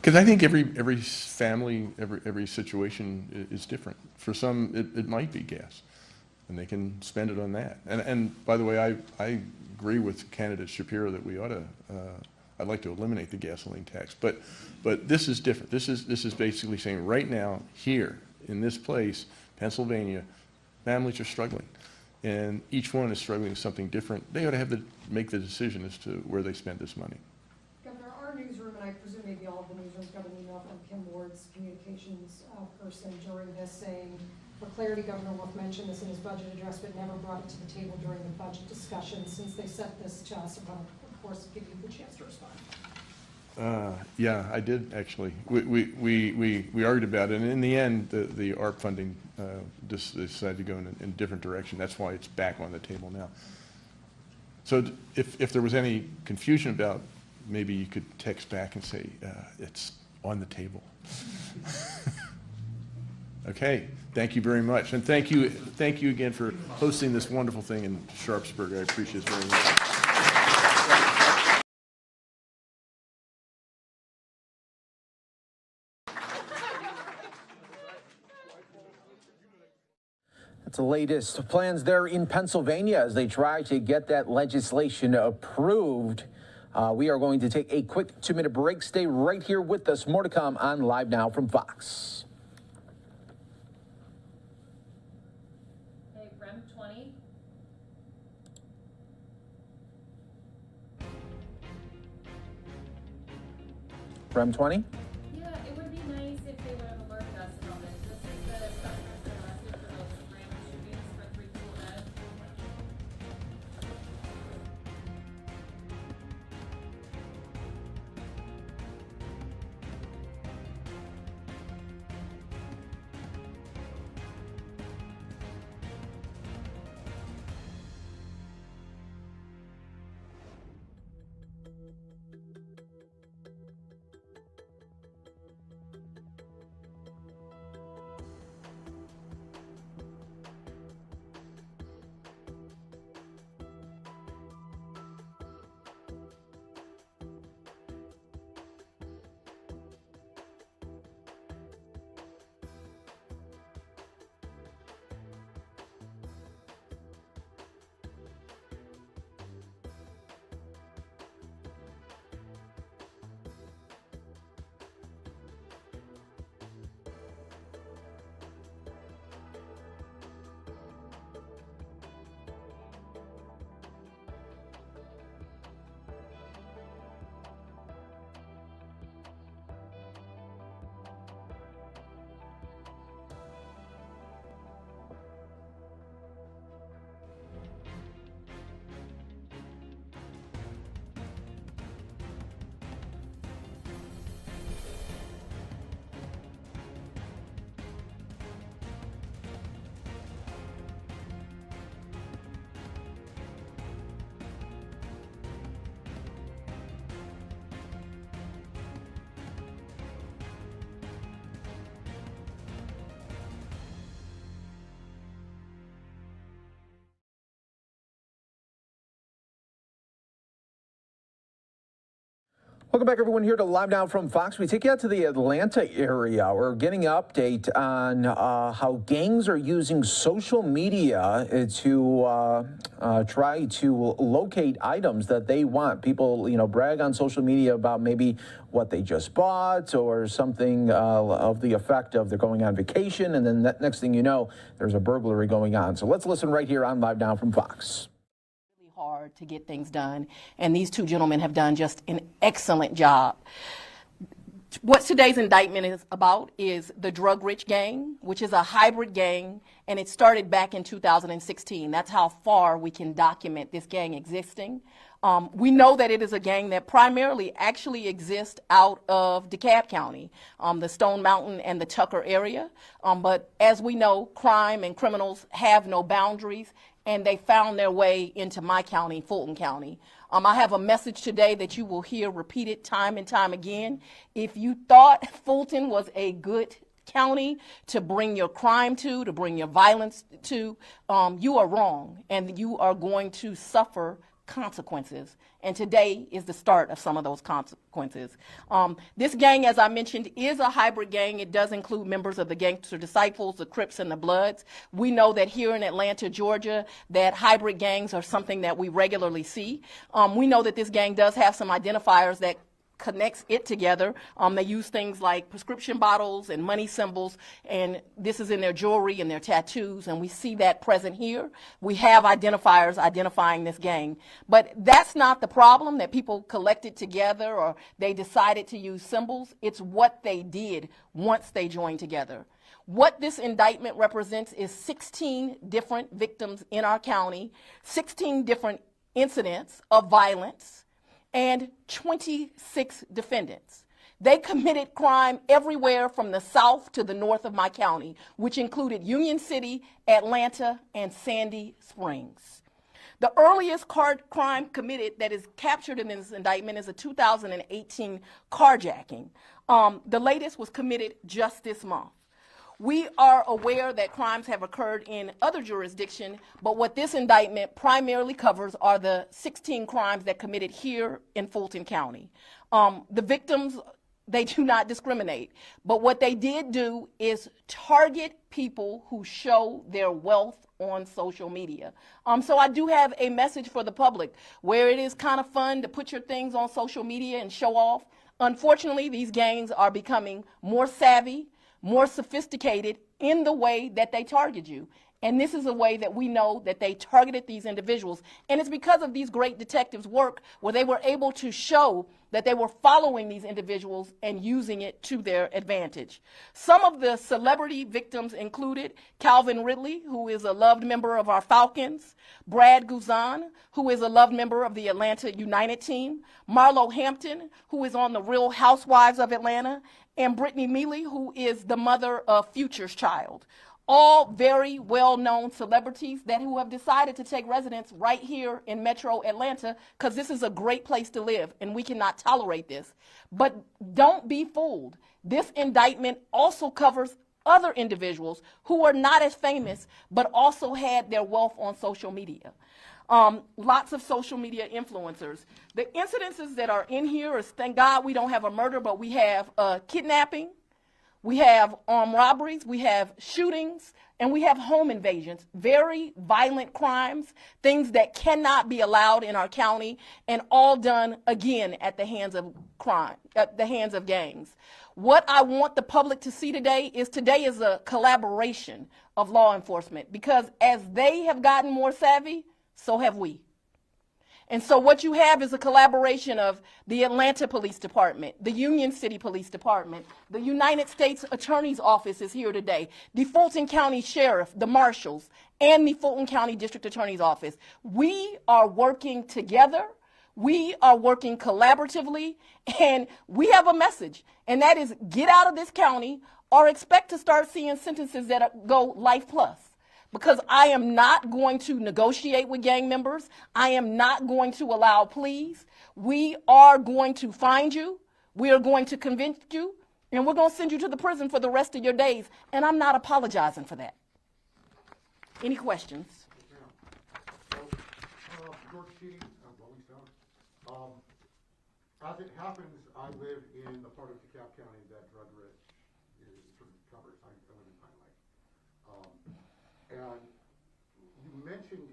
Because I think every family, every situation is different. For some, it might be gas, and they can spend it on that. And by the way, I agree with candidate Shapiro that we ought to. I'd like to eliminate the gasoline tax, but this is different. This is basically saying right now, here in this place, Pennsylvania, families are struggling. And each one is struggling with something different. They ought to have to make the decision as to where they spend this money. Governor, our newsroom, and I presume maybe all of the newsrooms, got an email from Kim Ward's communications person during this saying, for clarity, Governor Wolf mentioned this in his budget address, but never brought it to the table during the budget discussion. Since they sent this to us, I want to, of course, give you the chance to respond. Yeah, I did actually. We argued about it, and in the end, the ARP funding decided to go in a different direction. That's why it's back on the table now. So if there was any confusion about, maybe you could text back and say, it's on the table. Okay, thank you very much. And thank you again for hosting this wonderful thing in Sharpsburg. I appreciate it very much. That's the latest plans there in Pennsylvania as they try to get that legislation approved. We are going to take a quick 2-minute break. Stay right here with us. More to come on Live Now from Fox. Hey, Rem 20. Rem 20? Yeah, it would be nice if they would have alerted us about this. This is the suspects that were arrested for those random shootings for 3 people dead. Welcome back, everyone, here to Live Now from Fox. We take you out to the Atlanta area. We're getting an update on how gangs are using social media to try to locate items that they want. People, brag on social media about maybe what they just bought or something of the effect of they're going on vacation, and then next thing you know, there's a burglary going on. So let's listen right here on Live Now from Fox. Hard to get things done, and these two gentlemen have done just an excellent job. What today's indictment is about is the Drug Rich Gang, which is a hybrid gang, and it started back in 2016. That's how far we can document this gang existing. We know that it is a gang that primarily actually exists out of DeKalb County, the Stone Mountain and the Tucker area. But as we know, crime and criminals have no boundaries, and they found their way into my county, Fulton County. I have a message today that you will hear repeated time and time again. If you thought Fulton was a good county to bring your crime to bring your violence to, you are wrong, and you are going to suffer consequences. And today is the start of some of those consequences. This gang, as I mentioned, is a hybrid gang. It does include members of the Gangster Disciples, the Crips, and the Bloods. We know that here in Atlanta, Georgia, that hybrid gangs are something that we regularly see. We know that this gang does have some identifiers that connects it together. They use things like prescription bottles and money symbols, and this is in their jewelry and their tattoos, and we see that present here. We have identifiers identifying this gang. But that's not the problem, that people collected together or they decided to use symbols. It's what they did once they joined together. What this indictment represents is 16 different victims in our county, 16 different incidents of violence, and 26 defendants. They committed crime everywhere from the south to the north of my county, which included Union City, Atlanta, and Sandy Springs. The earliest crime committed that is captured in this indictment is a 2018 carjacking. The latest was committed just this month. We are aware that crimes have occurred in other jurisdictions, but what this indictment primarily covers are the 16 crimes that committed here in Fulton County. The victims, they do not discriminate, but what they did do is target people who show their wealth on social media. So I do have a message for the public where it is kind of fun to put your things on social media and show off. Unfortunately, these gangs are becoming more savvy, more sophisticated in the way that they target you. And this is a way that we know that they targeted these individuals. And it's because of these great detectives' work where they were able to show that they were following these individuals and using it to their advantage. Some of the celebrity victims included Calvin Ridley, who is a loved member of our Falcons, Brad Guzan, who is a loved member of the Atlanta United team, Marlo Hampton, who is on the Real Housewives of Atlanta, and Brittany Mealy, who is the mother of Future's child. All very well-known celebrities who have decided to take residence right here in Metro Atlanta because this is a great place to live and we cannot tolerate this. But don't be fooled. This indictment also covers other individuals who are not as famous but also had their wealth on social media. Lots of social media influencers. The incidences that are in here is, thank God we don't have a murder, but we have kidnapping, we have armed robberies, we have shootings, and we have home invasions. Very violent crimes, things that cannot be allowed in our county, and all done again at the hands of crime, at the hands of gangs. What I want the public to see today is a collaboration of law enforcement, because as they have gotten more savvy, so have we. And so what you have is a collaboration of the Atlanta Police Department, the Union City Police Department, the United States Attorney's Office is here today, the Fulton County Sheriff, the Marshals, and the Fulton County District Attorney's Office. We are working together. We are working collaboratively, and we have a message, and that is get out of this county or expect to start seeing sentences that go life plus. Because I am not going to negotiate with gang members. I am not going to allow pleas. We are going to find you. We are going to convince you. And we're going to send you to the prison for the rest of your days. And I'm not apologizing for that. Any questions? George Sheedy, Rolling Stone. As it happens, I live in the part of DeKalb County that drug rich is sort of covers. I live in Pine Lake. And you mentioned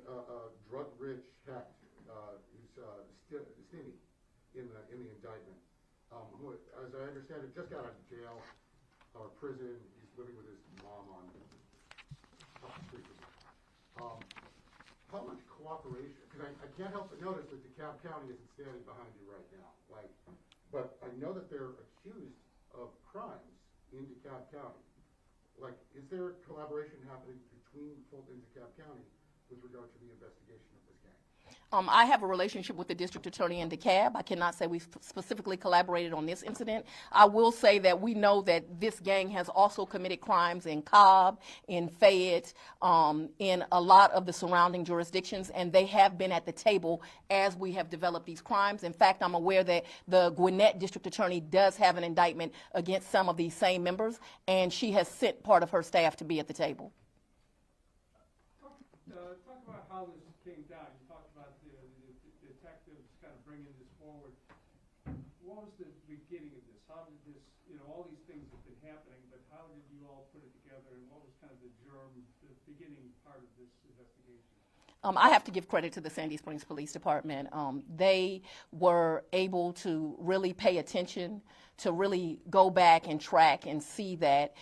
drug-rich Hecht, who's Stinny in the indictment, who, as I understand it, just got out of jail or prison. He's living with his mom on up the street. How much cooperation? Because I can't help but notice that DeKalb County isn't standing behind you right now. But I know that they're accused of crimes in DeKalb County. Is there collaboration happening between Fulton and DeKalb County with regard to the investigation of this gang? I have a relationship with the district attorney in DeKalb. I cannot say we specifically collaborated on this incident. I will say that we know that this gang has also committed crimes in Cobb, in Fayette, in a lot of the surrounding jurisdictions, and they have been at the table as we have developed these crimes. In fact, I'm aware that the Gwinnett district attorney does have an indictment against some of these same members, and she has sent part of her staff to be at the table. Talk about how this came down. You talked about the detectives kind of bringing this forward. What was the beginning of this? How did this, all these things have been happening, but how did you all put it together, and what was kind of the germ, the beginning part of this investigation? I have to give credit to the Sandy Springs Police Department. They were able to really pay attention, to really go back and track and see that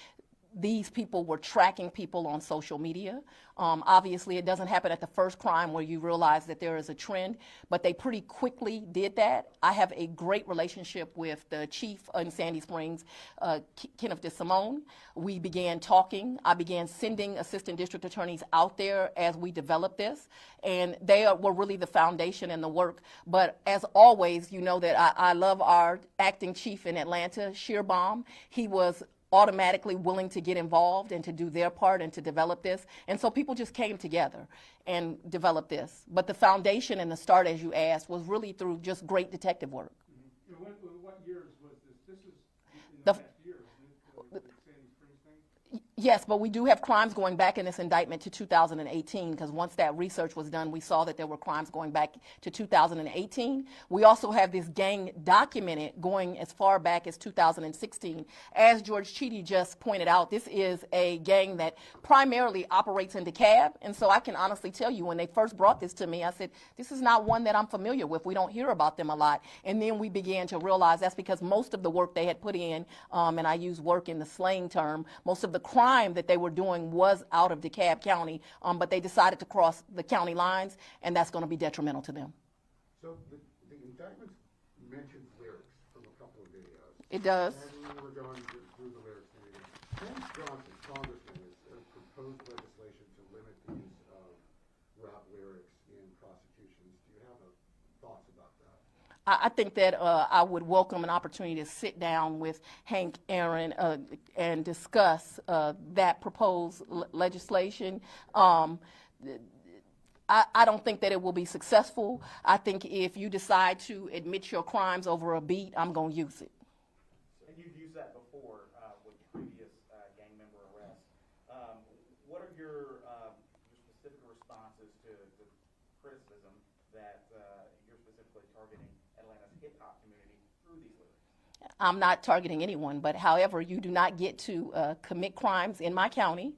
these people were tracking people on social media. Obviously, it doesn't happen at the first crime where you realize that there is a trend, but they pretty quickly did that. I have a great relationship with the chief in Sandy Springs, Kenneth DeSimone. We began talking. I began sending assistant district attorneys out there as we developed this, and they were really the foundation and the work. But as always, you know that I love our acting chief in Atlanta, Shearbaum. He was automatically willing to get involved and to do their part and to develop this. And so people just came together and developed this. But the foundation and the start, as you asked, was really through just great detective work. Mm-hmm. What years was this? This is in the past year, isn't it? The Sandy Springs thing? Yes, but we do have crimes going back in this indictment to 2018, because once that research was done, we saw that there were crimes going back to 2018. We also have this gang documented going as far back as 2016. As George Cheedy just pointed out, this is a gang that primarily operates in DeKalb, and so I can honestly tell you, when they first brought this to me, I said, this is not one that I'm familiar with. We don't hear about them a lot. And then we began to realize that's because most of the work they had put in, and I use work in the slang term, most of the crime that they were doing was out of DeKalb County, but they decided to cross the county lines, and that's going to be detrimental to them. So the indictment mentions lyrics from a couple of videos. It does. And we're going through the lyrics. James Johnson, Congressman, has proposed legislation to limit the use of rap lyrics in prosecutions. Do you have thoughts about that? I think that I would welcome an opportunity to sit down with Hank Aaron and discuss that proposed legislation. I don't think that it will be successful. I think if you decide to admit your crimes over a beat, I'm going to use it. And you've used that before with previous gang member arrests. What are your specific responses to the criticism that you're specifically targeting Atlanta's hip-hop community through these lyrics? I'm not targeting anyone, but however, you do not get to commit crimes in my county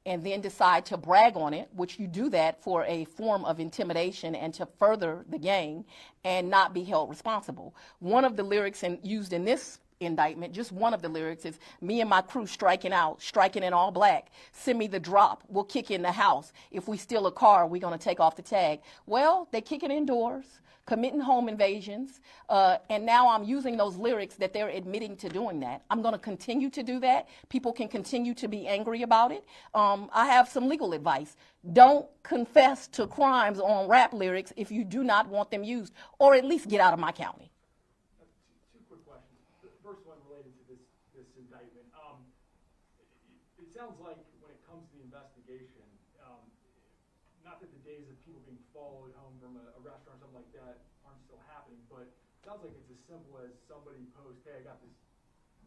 and then decide to brag on it, which you do that for a form of intimidation and to further the gang and not be held responsible. One of the lyrics used in this indictment, just one of the lyrics, is me and my crew striking out, striking in all black. Send me the drop, we'll kick in the house. If we steal a car, we're going to take off the tag. Well, they kick it indoors, committing home invasions, and now I'm using those lyrics that they're admitting to doing that. I'm going to continue to do that. People can continue to be angry about it. I have some legal advice. Don't confess to crimes on rap lyrics if you do not want them used, or at least get out of my county. Two quick questions. The first one related to this indictment. It sounds like when it comes to the investigation, not that the days of people being followed home from a restaurant or something like that aren't still happening, but it sounds like it's as simple as somebody posts, hey, I got this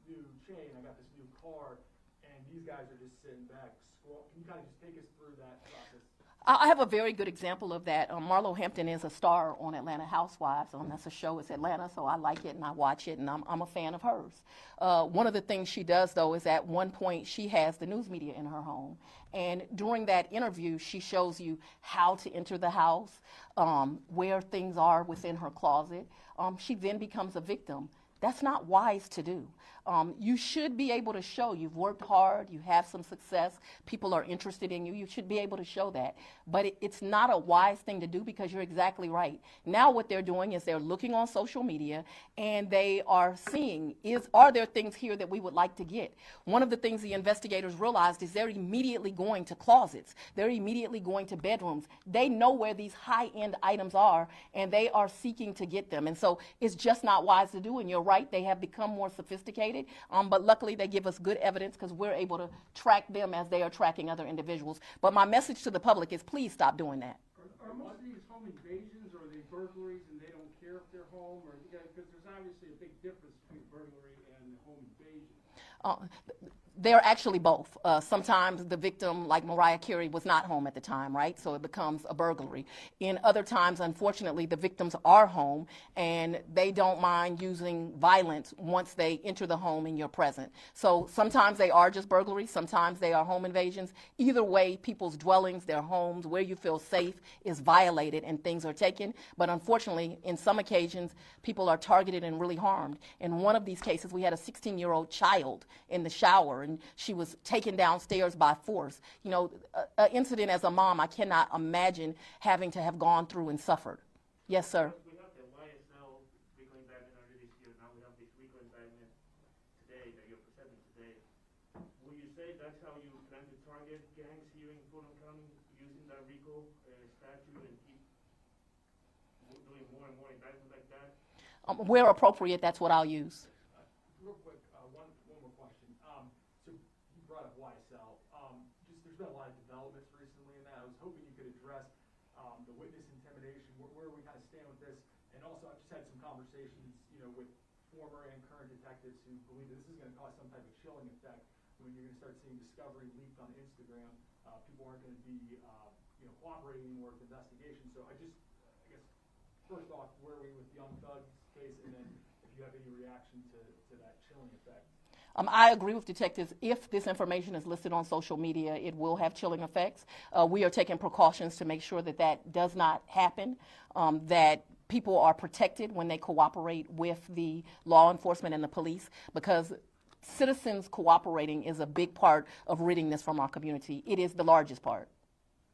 new chain, I got this new car, and these guys are just sitting back. Can you kind of just take us through that process? I have a very good example of that. Marlo Hampton is a star on Atlanta Housewives. That's a show. It's Atlanta, so I like it and I watch it, and I'm a fan of hers. One of the things she does, though, is at one point she has the news media in her home. And during that interview, she shows you how to enter the house, where things are within her closet. She then becomes a victim. That's not wise to do. You should be able to show you've worked hard, you have some success, people are interested in you. You should be able to show that. But it's not a wise thing to do, because you're exactly right. Now what they're doing is they're looking on social media and they are seeing, are there things here that we would like to get? One of the things the investigators realized is they're immediately going to closets. They're immediately going to bedrooms. They know where these high-end items are, and they are seeking to get them. And so it's just not wise to do, and you're right, they have become more sophisticated. But luckily they give us good evidence, because we're able to track them as they are tracking other individuals. But my message to the public is, please stop doing that. Are most of these home invasions, or are they burglaries and they don't care if they're home? Because there's obviously a big difference between burglary and home invasion. They're actually both. Sometimes the victim, like Mariah Carey, was not home at the time, right? So it becomes a burglary. In other times, unfortunately, the victims are home and they don't mind using violence once they enter the home and you're present. So sometimes they are just burglaries, sometimes they are home invasions. Either way, people's dwellings, their homes, where you feel safe is violated and things are taken. But unfortunately, in some occasions, people are targeted and really harmed. In one of these cases, we had a 16-year-old child in the shower and she was taken downstairs by force. You know, an incident as a mom, I cannot imagine having to have gone through and suffered. Yes, sir. We have the YSL weekly indictment earlier this year. Now we have this weekly indictment today that you're presenting today. Will you say that's how you plan to target gangs here in Fulton County using that RICO statute and keep doing more and more indictments like that? Where appropriate, that's what I'll use. Real quick, one more question. So you brought up YSL. There's been a lot of developments recently in that. I was hoping you could address the witness intimidation. Where we kind of stand with this, and also I've just had some conversations, with former and current detectives who believe that this is going to cause some type of chilling effect when you're going to start seeing discovery leaked on Instagram. People aren't going to be, cooperating anymore with investigation. So I guess first off, where are we with the Young Thug case, and then if you have any reaction to that chilling effect? I agree with detectives. If this information is listed on social media, it will have chilling effects. We are taking precautions to make sure that that does not happen, that people are protected when they cooperate with the law enforcement and the police, because citizens cooperating is a big part of ridding this from our community. It is the largest part.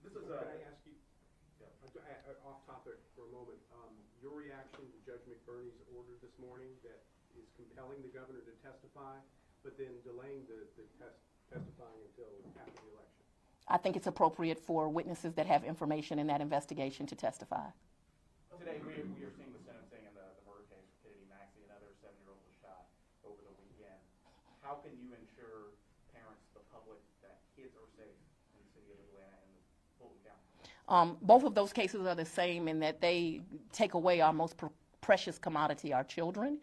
This is, can I ask you, off topic for a moment, your reaction to Judge McBurney's order this morning that is compelling the governor to testify, but then delaying the testifying until after the election? I think it's appropriate for witnesses that have information in that investigation to testify. Today, we are seeing the sentencing in the murder case for Kennedy Maxey. Another 7-year-old was shot over the weekend. How can you ensure parents, the public, that kids are safe in the city of Atlanta and Fulton County? Both of those cases are the same in that they take away our most precious commodity, our children.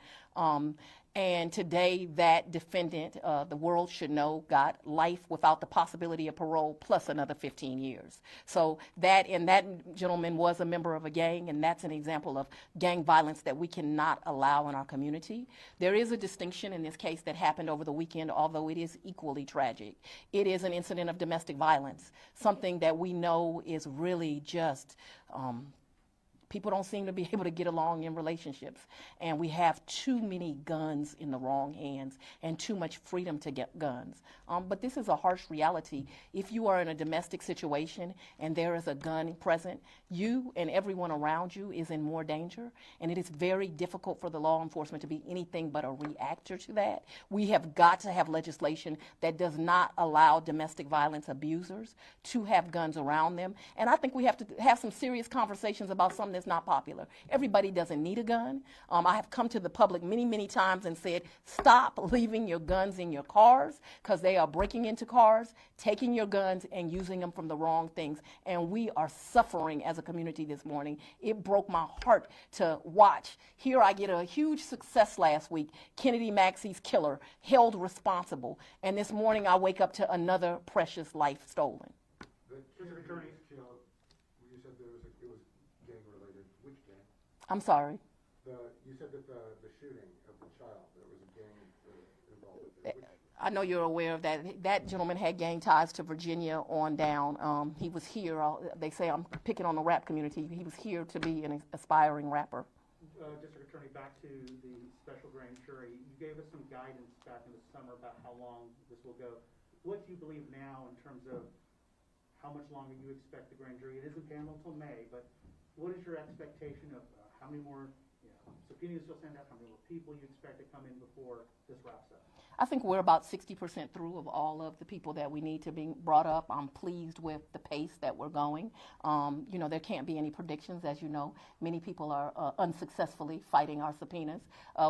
And today, that defendant, the world should know, got life without the possibility of parole plus another 15 years. So that gentleman was a member of a gang, and that's an example of gang violence that we cannot allow in our community. There is a distinction in this case that happened over the weekend, although it is equally tragic. It is an incident of domestic violence, something that we know is really just people don't seem to be able to get along in relationships, and we have too many guns in the wrong hands and too much freedom to get guns. But this is a harsh reality. If you are in a domestic situation and there is a gun present, you and everyone around you is in more danger, and it is very difficult for the law enforcement to be anything but a reactor to that. We have got to have legislation that does not allow domestic violence abusers to have guns around them, and I think we have to have some serious conversations about something that's not popular. Everybody doesn't need a gun. I have come to the public many, many times and said, stop leaving your guns in your cars, because they are breaking into cars, taking your guns and using them from the wrong things. And we are suffering as a community this morning. It broke my heart to watch. Here I get a huge success last week. Kennedy Maxey's killer held responsible. And this morning I wake up to another precious life stolen. The district attorney, you said it was gang related. Which gang? I'm sorry. You said that the shooting of the child, there was a gang involved with it. I know you're aware of that. That gentleman had gang ties to Virginia on down. He was here. They say I'm picking on the rap community. He was here to be an aspiring rapper. District Attorney, back to the special grand jury. You gave us some guidance back in the summer about how long this will go. What do you believe now in terms of how much longer you expect the grand jury? It isn't paneled until May, but what is your expectation of how many more subpoenas you'll send out, how many more people you expect to come in before this wraps up? I think we're about 60% through of all of the people that we need to be brought up. I'm pleased with the pace that we're going. There can't be any predictions, as you know. Many people are unsuccessfully fighting our subpoenas.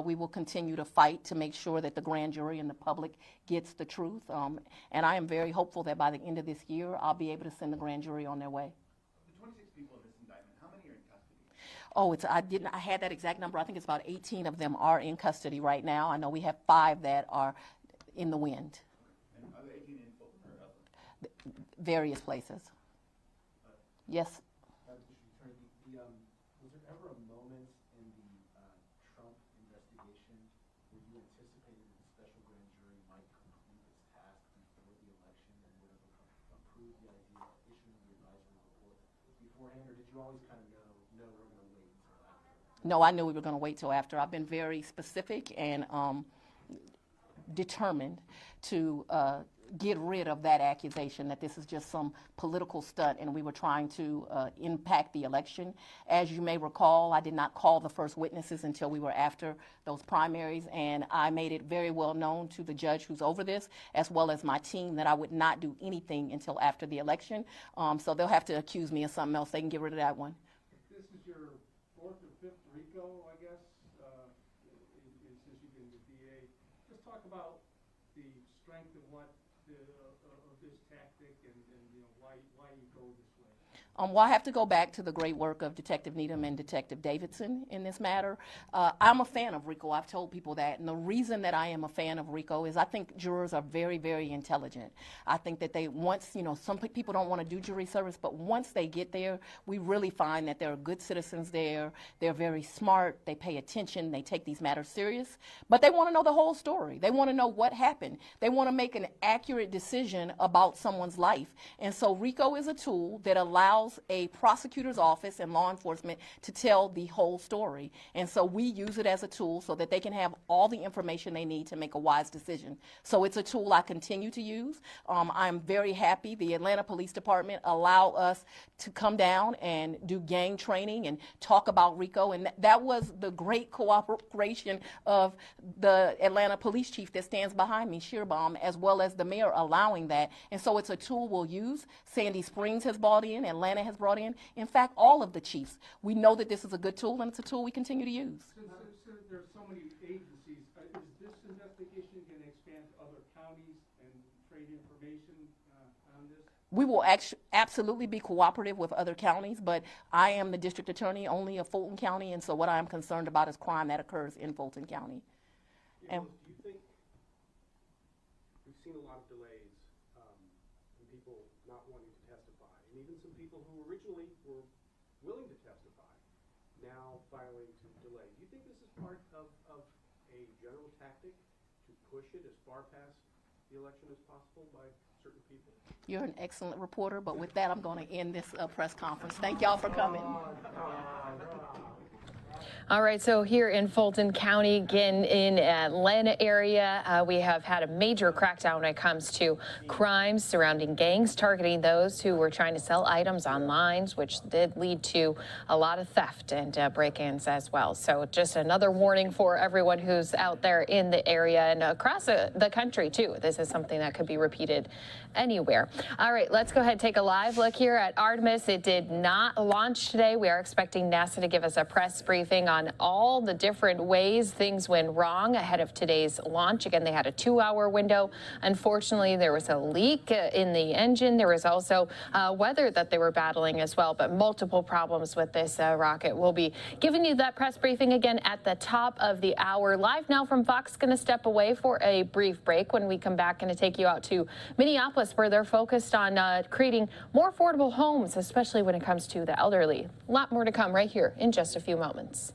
We will continue to fight to make sure that the grand jury and the public gets the truth. And I am very hopeful that by the end of this year, I'll be able to send the grand jury on their way. The 26 people in this indictment, how many are in custody? I had that exact number. I think it's about 18 of them are in custody right now. I know we have 5 that are in the wind. And various places. Yes? Was there ever a moment in the Trump investigation where you anticipated that the special grand jury might complete its task before the election and would have approved the idea of issuing the advisory report beforehand, or did you always kind of know we're going to wait until after? No, I knew we were going to wait till after. I've been very specific and determined to get rid of that accusation that this is just some political stunt and we were trying to impact the election. As you may recall, I did not call the first witnesses until we were after those primaries, and I made it very well known to the judge who's over this, as well as my team, that I would not do anything until after the election. So they'll have to accuse me of something else. They can get rid of that one. This is your fourth or fifth RICO, I guess, since you've been the DA. Just talk about the strength of what of this tactic and you know why you go this way. Well, I have to go back to the great work of Detective Needham and Detective Davidson in this matter. I'm a fan of RICO. I've told people that. And the reason that I am a fan of RICO is I think jurors are very, very intelligent. I think that some people don't want to do jury service, but once they get there, we really find that there are good citizens there. They're very smart. They pay attention. They take these matters serious. But they want to know the whole story. They want to know what happened. They want to make an accurate decision about someone's life. And so RICO is a tool that allows a prosecutor's office and law enforcement to tell the whole story. And so we use it as a tool so that they can have all the information they need to make a wise decision. So it's a tool I continue to use. I'm very happy the Atlanta Police Department allow us to come down and do gang training and talk about RICO. And that was the great cooperation of the Atlanta police chief that stands behind me, Shearbaum, as well as the mayor allowing that. And so it's a tool we'll use. Sandy Springs has brought in, Atlanta has brought in fact, all of the chiefs. We know that this is a good tool, and it's a tool we continue to use. Since there are so many agencies, is this investigation going to expand to other counties and trade information on this? We will absolutely be cooperative with other counties, but I am the district attorney only of Fulton County, and so what I'm concerned about is crime that occurs in Fulton County. Yeah, do you think we've seen a lot of delays in people not wanting to testify, and even some people who originally were willing to testify now filing to delay? Do you think this is part of a general tactic to push it as far past the election as possible by certain people? You're an excellent reporter, but with that, I'm going to end this press conference. Thank y'all for coming. All right, so here in Fulton County, again in Atlanta area, we have had a major crackdown when it comes to crimes surrounding gangs targeting those who were trying to sell items online, which did lead to a lot of theft and break-ins as well. So just another warning for everyone who's out there in the area and across the country too. This is something that could be repeated anywhere. All right, let's go ahead and take a live look here at Artemis. It did not launch today. We are expecting NASA to give us a press briefing on all the different ways things went wrong ahead of today's launch. Again, they had a 2-hour window. Unfortunately, there was a leak in the engine. There was also weather that they were battling as well, but multiple problems with this rocket. We'll be giving you that press briefing again at the top of the hour. Live now from Fox, going to step away for a brief break. When we come back, going to take you out to Minneapolis, where they're focused on creating more affordable homes, especially when it comes to the elderly. A lot more to come right here in just a few moments.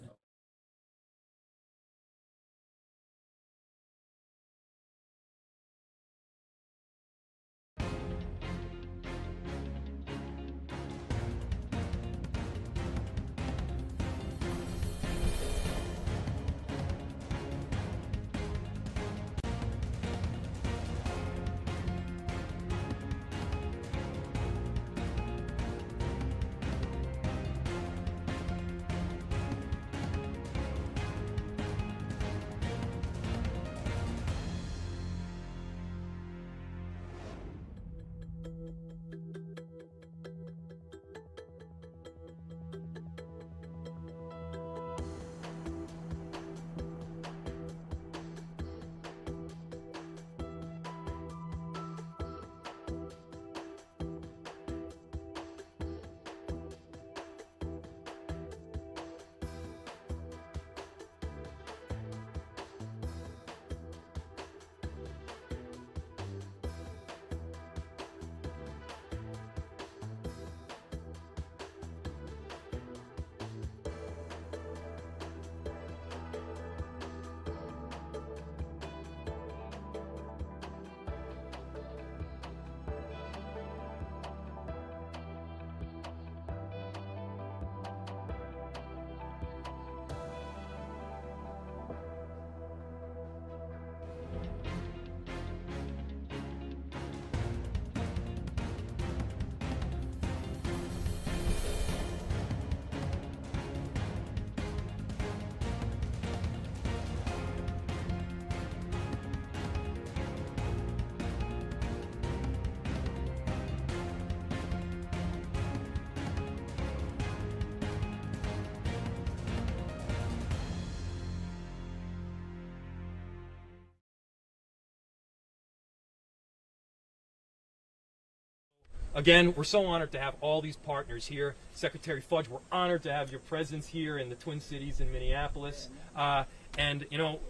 Again, we're so honored to have all these partners here. Secretary Fudge, we're honored to have your presence here in the Twin Cities in Minneapolis. And you know,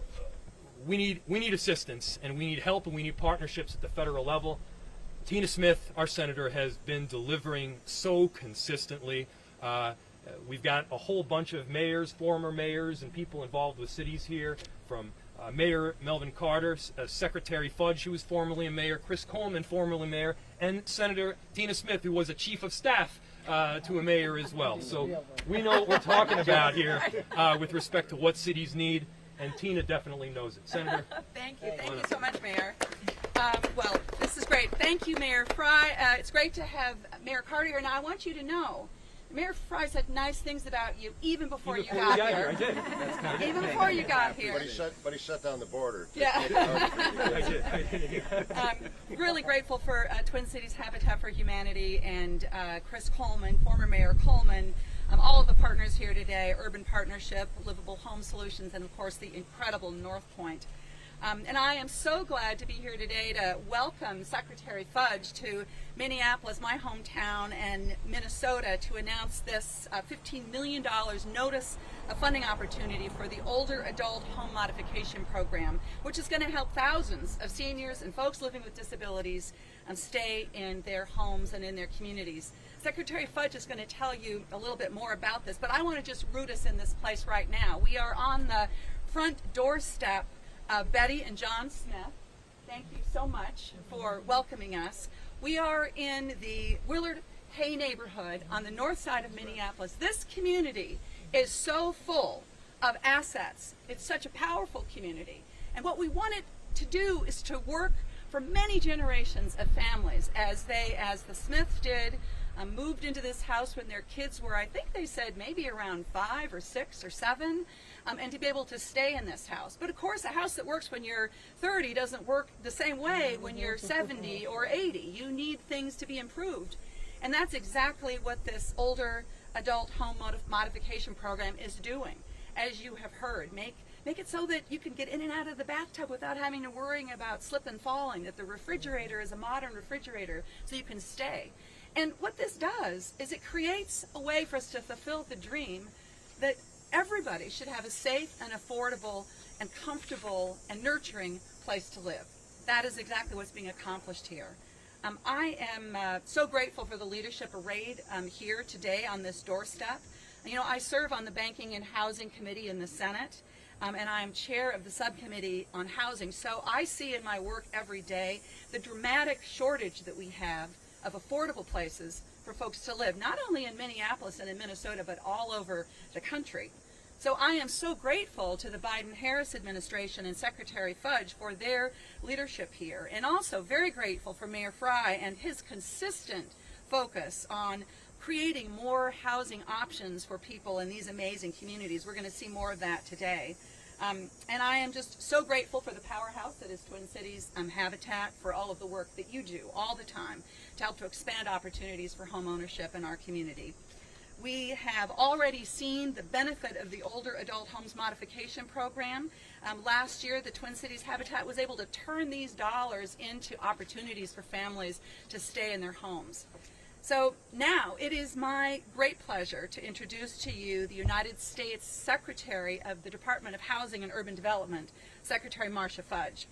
we need assistance, and we need help, and we need partnerships at the federal level. Tina Smith, our senator, has been delivering so consistently. We've got a whole bunch of mayors, former mayors, and people involved with cities here, from Mayor Melvin Carter, Secretary Fudge, who was formerly a mayor, Chris Coleman, formerly mayor, and Senator Tina Smith, who was a chief of staff to a mayor as well. So we know what we're talking about here with respect to what cities need, and Tina definitely knows it. Senator? Thank you so much, Mayor. Well, this is great. Thank you, Mayor Fry. It's great to have Mayor Carter here, and I want you to know, Mayor Fry said nice things about you even before you got here. I did. Even before you got here. But he shut down the border. Yeah. I did. Really grateful for Twin Cities Habitat for Humanity and Chris Coleman, former Mayor Coleman, all of the partners here today, Urban Partnership, Livable Home Solutions, and of course the incredible North Point. And I am so glad to be here today to welcome Secretary Fudge to Minneapolis, my hometown, and Minnesota, to announce this $15 million notice of funding opportunity for the Older Adult Home Modification Program, which is going to help thousands of seniors and folks living with disabilities stay in their homes and in their communities. Secretary Fudge is going to tell you a little bit more about this, but I want to just root us in this place right now. We are on the front doorstep of Betty and John Smith. Thank you so much for welcoming us. We are in the Willard Hay neighborhood on the north side of Minneapolis. This community is so full of assets. It's such a powerful community. And what we wanted to do is to work for many generations of families as the Smiths did, moved into this house when their kids were, I think they said maybe around 5 or 6 or 7, and to be able to stay in this house. But of course, a house that works when you're 30 doesn't work the same way when you're 70 or 80. You need things to be improved. And that's exactly what this Older Adult Home Modification Program is doing. As you have heard, make it so that you can get in and out of the bathtub without having to worry about slip and falling, that the refrigerator is a modern refrigerator so you can stay. And what this does is it creates a way for us to fulfill the dream that everybody should have a safe and affordable and comfortable and nurturing place to live. That is exactly what's being accomplished here. I am so grateful for the leadership arrayed here today on this doorstep. You know, I serve on the Banking and Housing Committee in the Senate, and I am chair of the subcommittee on housing. So I see in my work every day the dramatic shortage that we have of affordable places for folks to live, not only in Minneapolis and in Minnesota, but all over the country. So I am so grateful to the Biden-Harris administration and Secretary Fudge for their leadership here, and also very grateful for Mayor Fry and his consistent focus on creating more housing options for people in these amazing communities. We're going to see more of that today. And I am just so grateful for the powerhouse that is Twin Cities Habitat, for all of the work that you do all the time to help to expand opportunities for home ownership in our community. We have already seen the benefit of the Older Adult Homes Modification Program. Last year, the Twin Cities Habitat was able to turn these dollars into opportunities for families to stay in their homes. So now it is my great pleasure to introduce to you the United States Secretary of the Department of Housing and Urban Development, Secretary Marcia Fudge.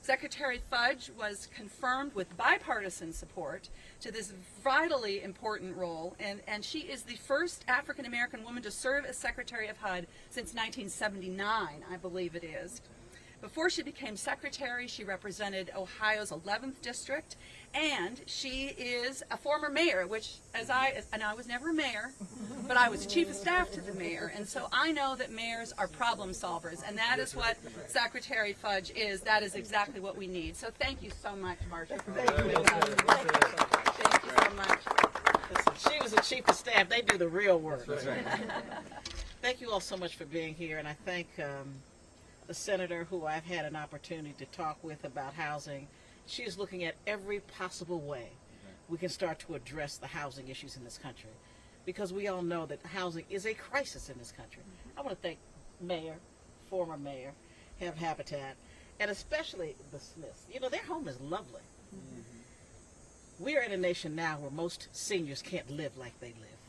Secretary Fudge was confirmed with bipartisan support to this vitally important role, and she is the first African-American woman to serve as Secretary of HUD since 1979, I believe it is. Before she became secretary, she represented Ohio's 11th district, and she is a former mayor, and I was never a mayor, but I was chief of staff to the mayor, and so I know that mayors are problem solvers, and that is what Secretary Fudge is. That is exactly what we need. So thank you so much, Marcia. Thank you so much. Listen, she was the chief of staff. They do the real work. Thank you all so much for being here, and I thank the senator who I've had an opportunity to talk with about housing. She is looking at every possible way we can start to address the housing issues in this country, because we all know that housing is a crisis in this country. I want to thank Mayor, former Mayor, Habitat, and especially the Smiths. You know, their home is lovely. We are in a nation now where most seniors can't live like they live.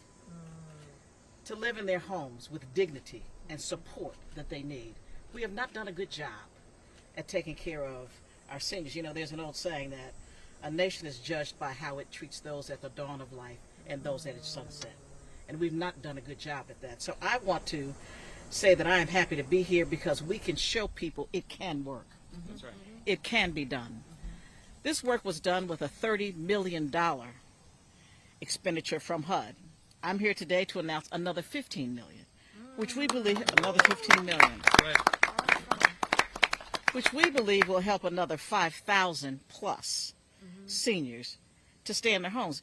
To live in their homes with dignity and support that they need. We have not done a good job at taking care of our seniors. You know, there's an old saying that a nation is judged by how it treats those at the dawn of life and those at its sunset. And we've not done a good job at that. So I want to say that I am happy to be here because we can show people it can work. That's right. It can be done. This work was done with a $30 million expenditure from HUD. I'm here today to announce another $15 million, which we believe which we believe will help another 5,000 plus seniors to stay in their homes.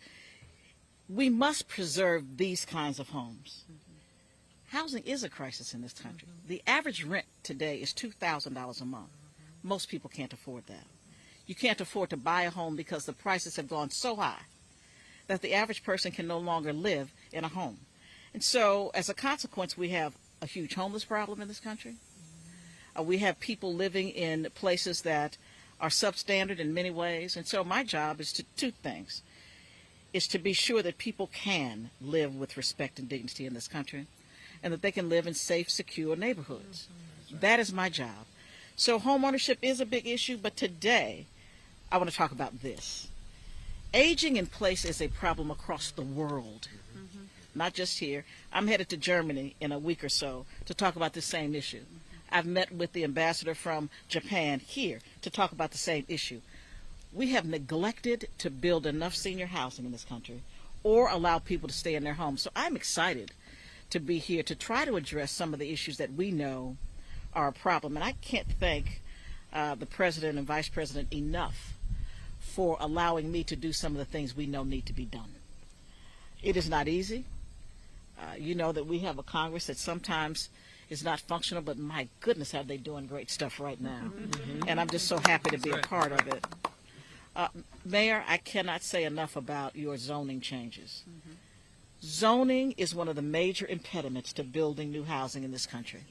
We must preserve these kinds of homes. Housing is a crisis in this country. The average rent today is $2,000 a month. Most people can't afford that. You can't afford to buy a home because the prices have gone so high that the average person can no longer live in a home. And so, as a consequence, we have a huge homeless problem in this country. We have people living in places that are substandard in many ways. And so my job is to two things. Is to be sure that people can live with respect and dignity in this country and that they can live in safe, secure neighborhoods. That is my job. So home ownership is a big issue, but today I want to talk about this. Aging in place is a problem across the world, not just here. I'm headed to Germany in a week or so to talk about this same issue. I've met with the ambassador from Japan here to talk about the same issue. We have neglected to build enough senior housing in this country or allow people to stay in their homes. So I'm excited to be here to try to address some of the issues that we know are a problem. And I can't thank the President and Vice President enough for allowing me to do some of the things we know need to be done. It is not easy. You know that we have a Congress that sometimes is not functional, but my goodness, are they doing great stuff right now. And I'm just so happy to be a part of it. Mayor, I cannot say enough about your zoning changes. Zoning is one of the major impediments to building new housing in this country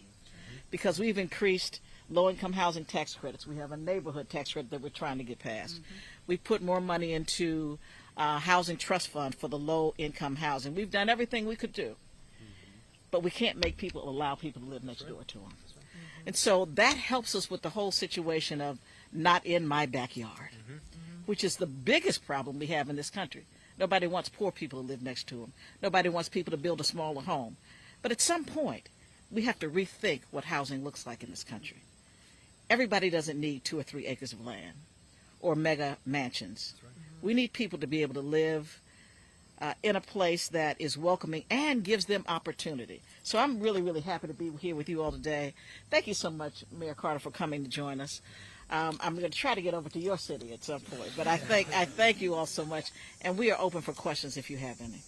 because we've increased low-income housing tax credits. We have a neighborhood tax credit that we're trying to get passed. We've put more money into housing trust fund for the low-income housing. We've done everything we could do, but we can't make people allow people to live next door to them. And so that helps us with the whole situation of not in my backyard, which is the biggest problem we have in this country. Nobody wants poor people to live next to them. Nobody wants people to build a smaller home. But at some point, we have to rethink what housing looks like in this country. Everybody doesn't need 2 or 3 acres of land or mega mansions. We need people to be able to live in a place that is welcoming and gives them opportunity. So I'm really, really happy to be here with you all today. Thank you so much, Mayor Carter, for coming to join us. I'm going to try to get over to your city at some point, but I thank you all so much, and we are open for questions if you have any,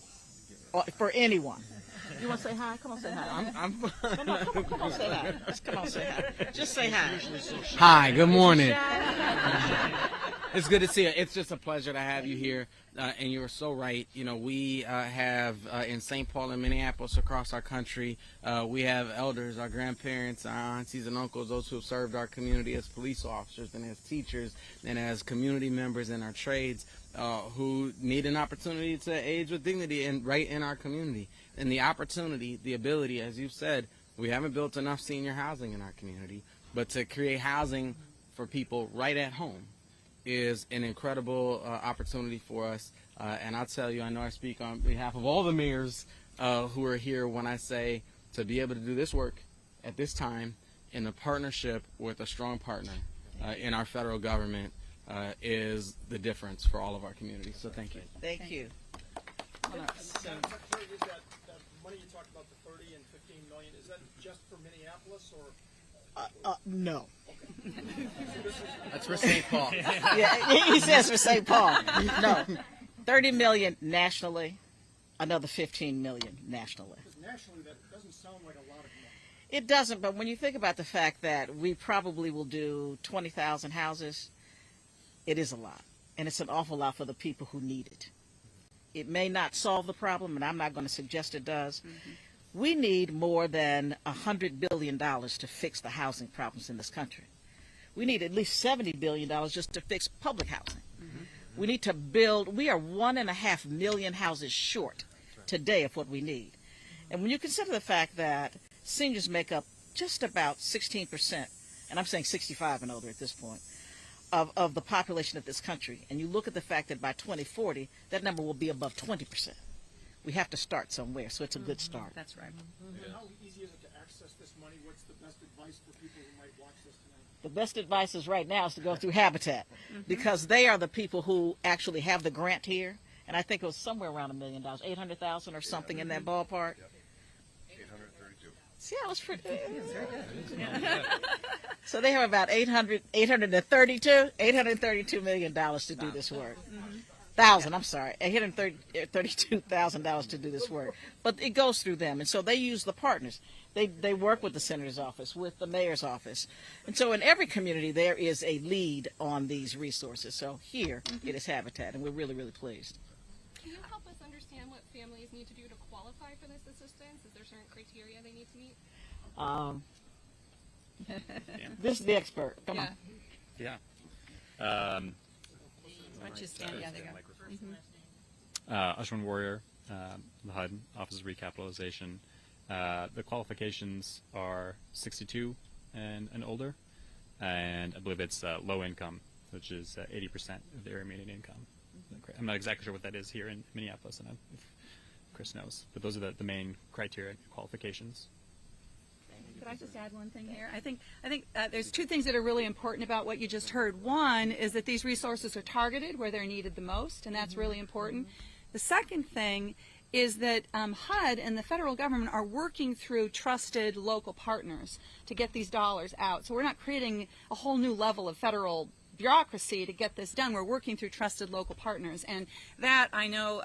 or for anyone. You want to say hi? Come on, say hi. Come on, say hi. Just come on, say hi. Just say hi. Hi, good morning. It's good to see you. It's just a pleasure to have you here, and you're so right. You know, we have in St. Paul and Minneapolis across our country, we have elders, our grandparents, our aunties and uncles, those who have served our community as police officers and as teachers and as community members in our trades who need an opportunity to age with dignity and right in our community. And the opportunity, the ability, as you've said, we haven't built enough senior housing in our community, but to create housing for people right at home is an incredible opportunity for us. And I'll tell you, I know I speak on behalf of all the mayors who are here when I say to be able to do this work at this time in a partnership with a strong partner in our federal government is the difference for all of our communities. So thank you. Thank you. Secretary, is that money you talked about, the 30 and 15 million, is that just for Minneapolis or? No. That's for St. Paul. Yeah, he says for St. Paul. No. 30 million nationally, another 15 million nationally. Because nationally, that doesn't sound like a lot of money. It doesn't, but when you think about the fact that we probably will do 20,000 houses, it is a lot. And it's an awful lot for the people who need it. It may not solve the problem, and I'm not going to suggest it does. We need more than $100 billion to fix the housing problems in this country. We need at least $70 billion just to fix public housing. We need to build. We are 1.5 million houses short today of what we need. And when you consider the fact that seniors make up just about 16%, and I'm saying 65 and older at this point, of the population of this country, and you look at the fact that by 2040, that number will be above 20%. We have to start somewhere, so it's a good start. That's right. And how easy is it to access this money? What's the best advice for people who might watch this tonight? The best advice is right now is to go through Habitat, because they are the people who actually have the grant here, and I think it was somewhere around $1 million, 800,000 or something in that ballpark. 832. See, I was pretty. So they have about $832 million to do this work. $832,000 to do this work. But it goes through them, and so they use the partners. They work with the senator's office, with the mayor's office, and so in every community there is a lead on these resources. So here it is Habitat, and we're really, really pleased. Can you help us understand what families need to do to qualify for this assistance? Is there certain criteria they need to meet? This is the expert. Come on. Yeah. Why don't you stand? Yeah, there you go. Ashwin Warrior, the HUD, Office of Recapitalization. The qualifications are 62 and older, and I believe it's low income, which is 80% of their median income. I'm not exactly sure what that is here in Minneapolis, and if Chris knows, but those are the main criteria and qualifications. Could I just add one thing here? I think there's two things that are really important about what you just heard. One is that these resources are targeted where they're needed the most, and that's really important. The second thing is that HUD and the federal government are working through trusted local partners to get these dollars out. So we're not creating a whole new level of federal bureaucracy to get this done. We're working through trusted local partners, and that, I know,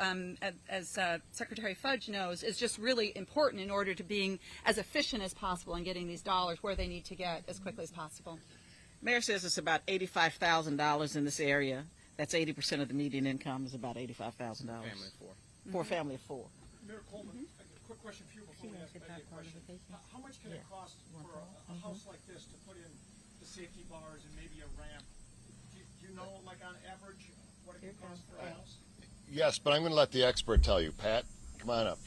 as Secretary Fudge knows, is just really important in order to being as efficient as possible in getting these dollars where they need to get as quickly as possible. Mayor says it's about $85,000 in this area. That's 80% of the median income is about $85,000. Family of four. For a family of four. Mayor Coleman, a quick question for you before we ask Betty a question. How much can it cost for a house like this to put in the safety bars and maybe a ramp? Do you know, like on average, what it can cost for a house? Yes, but I'm going to let the expert tell you. Pat, come on up.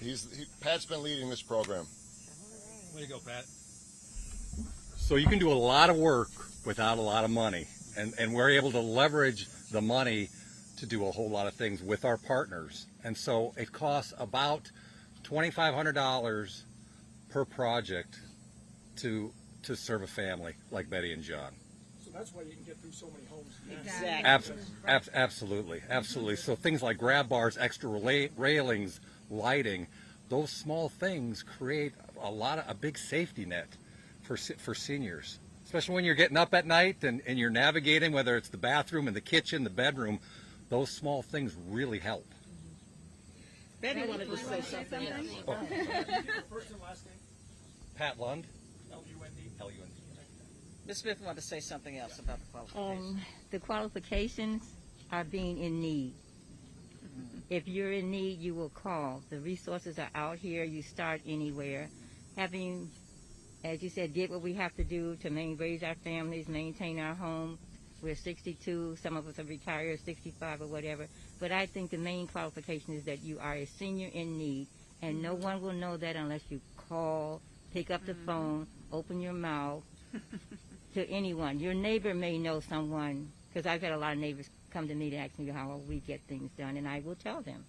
Pat's been leading this program. Way to go, Pat. So you can do a lot of work without a lot of money, and we're able to leverage the money to do a whole lot of things with our partners. And so it costs about $2,500 per project to serve a family like Betty and John. So that's why you can get through so many homes. Absolutely. So things like grab bars, extra railings, lighting, those small things create a big safety net for seniors. Especially when you're getting up at night and you're navigating, whether it's the bathroom and the kitchen, the bedroom, those small things really help. Betty wanted to say something else. First and last name? Pat Lund. L-U-N-D. Ms. Smith wanted to say something else about the qualifications. The qualifications are being in need. If you're in need, you will call. The resources are out here. You start anywhere. Having, as you said, did what we have to do to raise our families, maintain our home. We're 62. Some of us are retired, 65 or whatever. But I think the main qualification is that you are a senior in need, and no one will know that unless you call, pick up the phone, open your mouth to anyone. Your neighbor may know someone, because I've had a lot of neighbors come to me to ask me how we get things done, and I will tell them.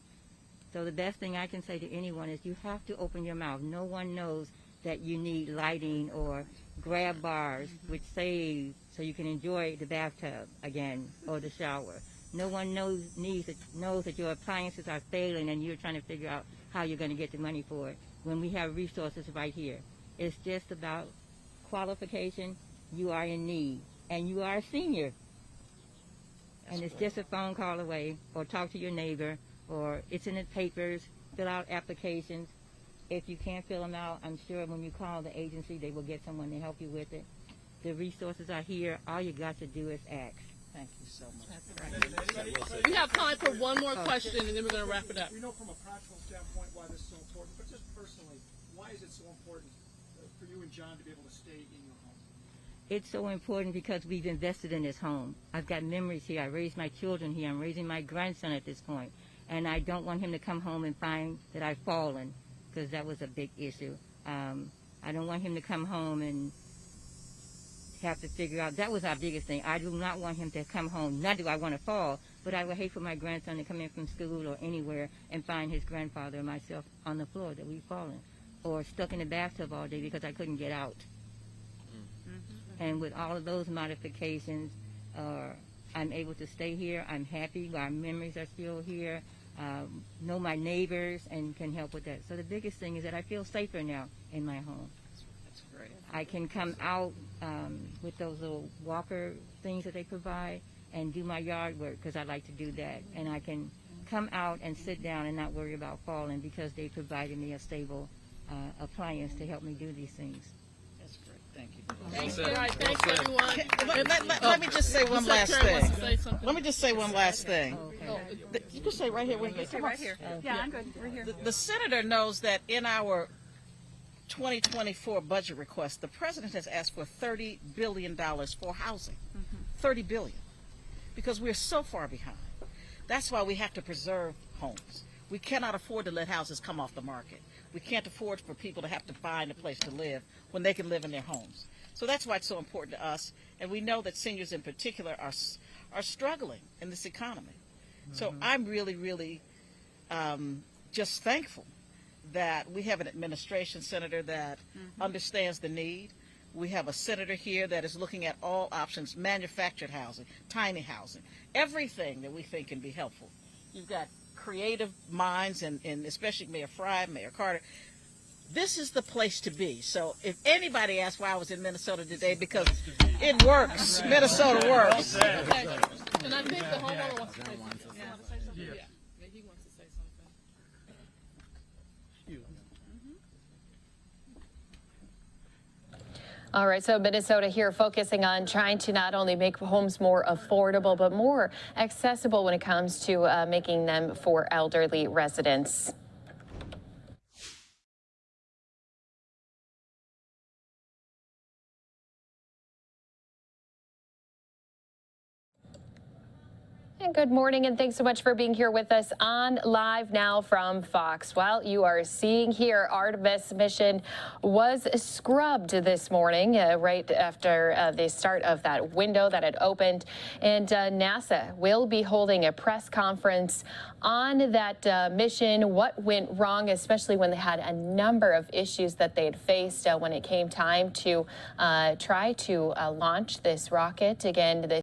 So the best thing I can say to anyone is you have to open your mouth. No one knows that you need lighting or grab bars, which save so you can enjoy the bathtub again or the shower. No one knows that your appliances are failing and you're trying to figure out how you're going to get the money for it when we have resources right here. It's just about qualification. You are in need, and you are a senior. And it's just a phone call away, or talk to your neighbor, or it's in the papers, fill out applications. If you can't fill them out, I'm sure when you call the agency, they will get someone to help you with it. The resources are here. All you got to do is ask. Thank you so much. We have time for one more question, and then we're going to wrap it up. We know from a practical standpoint why this is so important, but just personally, why is it so important for you and John to be able to stay in your home? it's so important because we've invested in this home. I've got memories here. I raised my children here. I'm raising my grandson at this point. And I don't want him to come home and find that I've fallen, because that was a big issue. I don't want him to come home and have to figure out, that was our biggest thing. I do not want him to come home. Not do I want to fall, but I would hate for my grandson to come in from school or anywhere and find his grandfather or myself on the floor that we've fallen, or stuck in the bathtub all day because I couldn't get out. And with all of those modifications, I'm able to stay here. I'm happy. Our memories are still here. Know my neighbors and can help with that. So the biggest thing is that I feel safer now in my home. That's great. I can come out with those little walker things that they provide and do my yard work, because I like to do that. And I can come out and sit down and not worry about falling because they provided me a stable appliance to help me do these things. That's great. Thank you. Thanks, guys. Thanks, everyone. Let me just say one The last secretary wants thing. to say something. Let me just say one last thing. Okay. You can say right here. When you Stay right here. Yeah, I'm good. We're here. The senator knows that in our 2024 budget request, the president has asked for $30 billion for housing. $30 billion. Because we're so far behind. That's why we have to preserve homes. We cannot afford to let houses come off the market. We can't afford for people to have to find a place to live when they can live in their homes. So that's why it's so important to us. And we know that seniors in particular are struggling in this economy. So I'm really, really just thankful that we have an administration, Senator, that understands the need. We have a senator here that is looking at all options, manufactured housing, tiny housing, everything that we think can be helpful. You've got creative minds, and especially Mayor Fry, Mayor Carter. This is the place to be. So if anybody asks why I was in Minnesota today, because it works. Minnesota works. And I think the homeowner wants to say something. Yeah, he wants to say something. All right, so Minnesota here focusing on trying to not only make homes more affordable, but more accessible when it comes to making them for elderly residents. And good morning, and thanks so much for being here with us on Live Now from Fox. Well, you are seeing here Artemis mission was scrubbed this morning right after the start of that window that had opened. And NASA will be holding a press conference on that mission, what went wrong, especially when they had a number of issues that they had faced when it came time to try to launch this rocket. Again,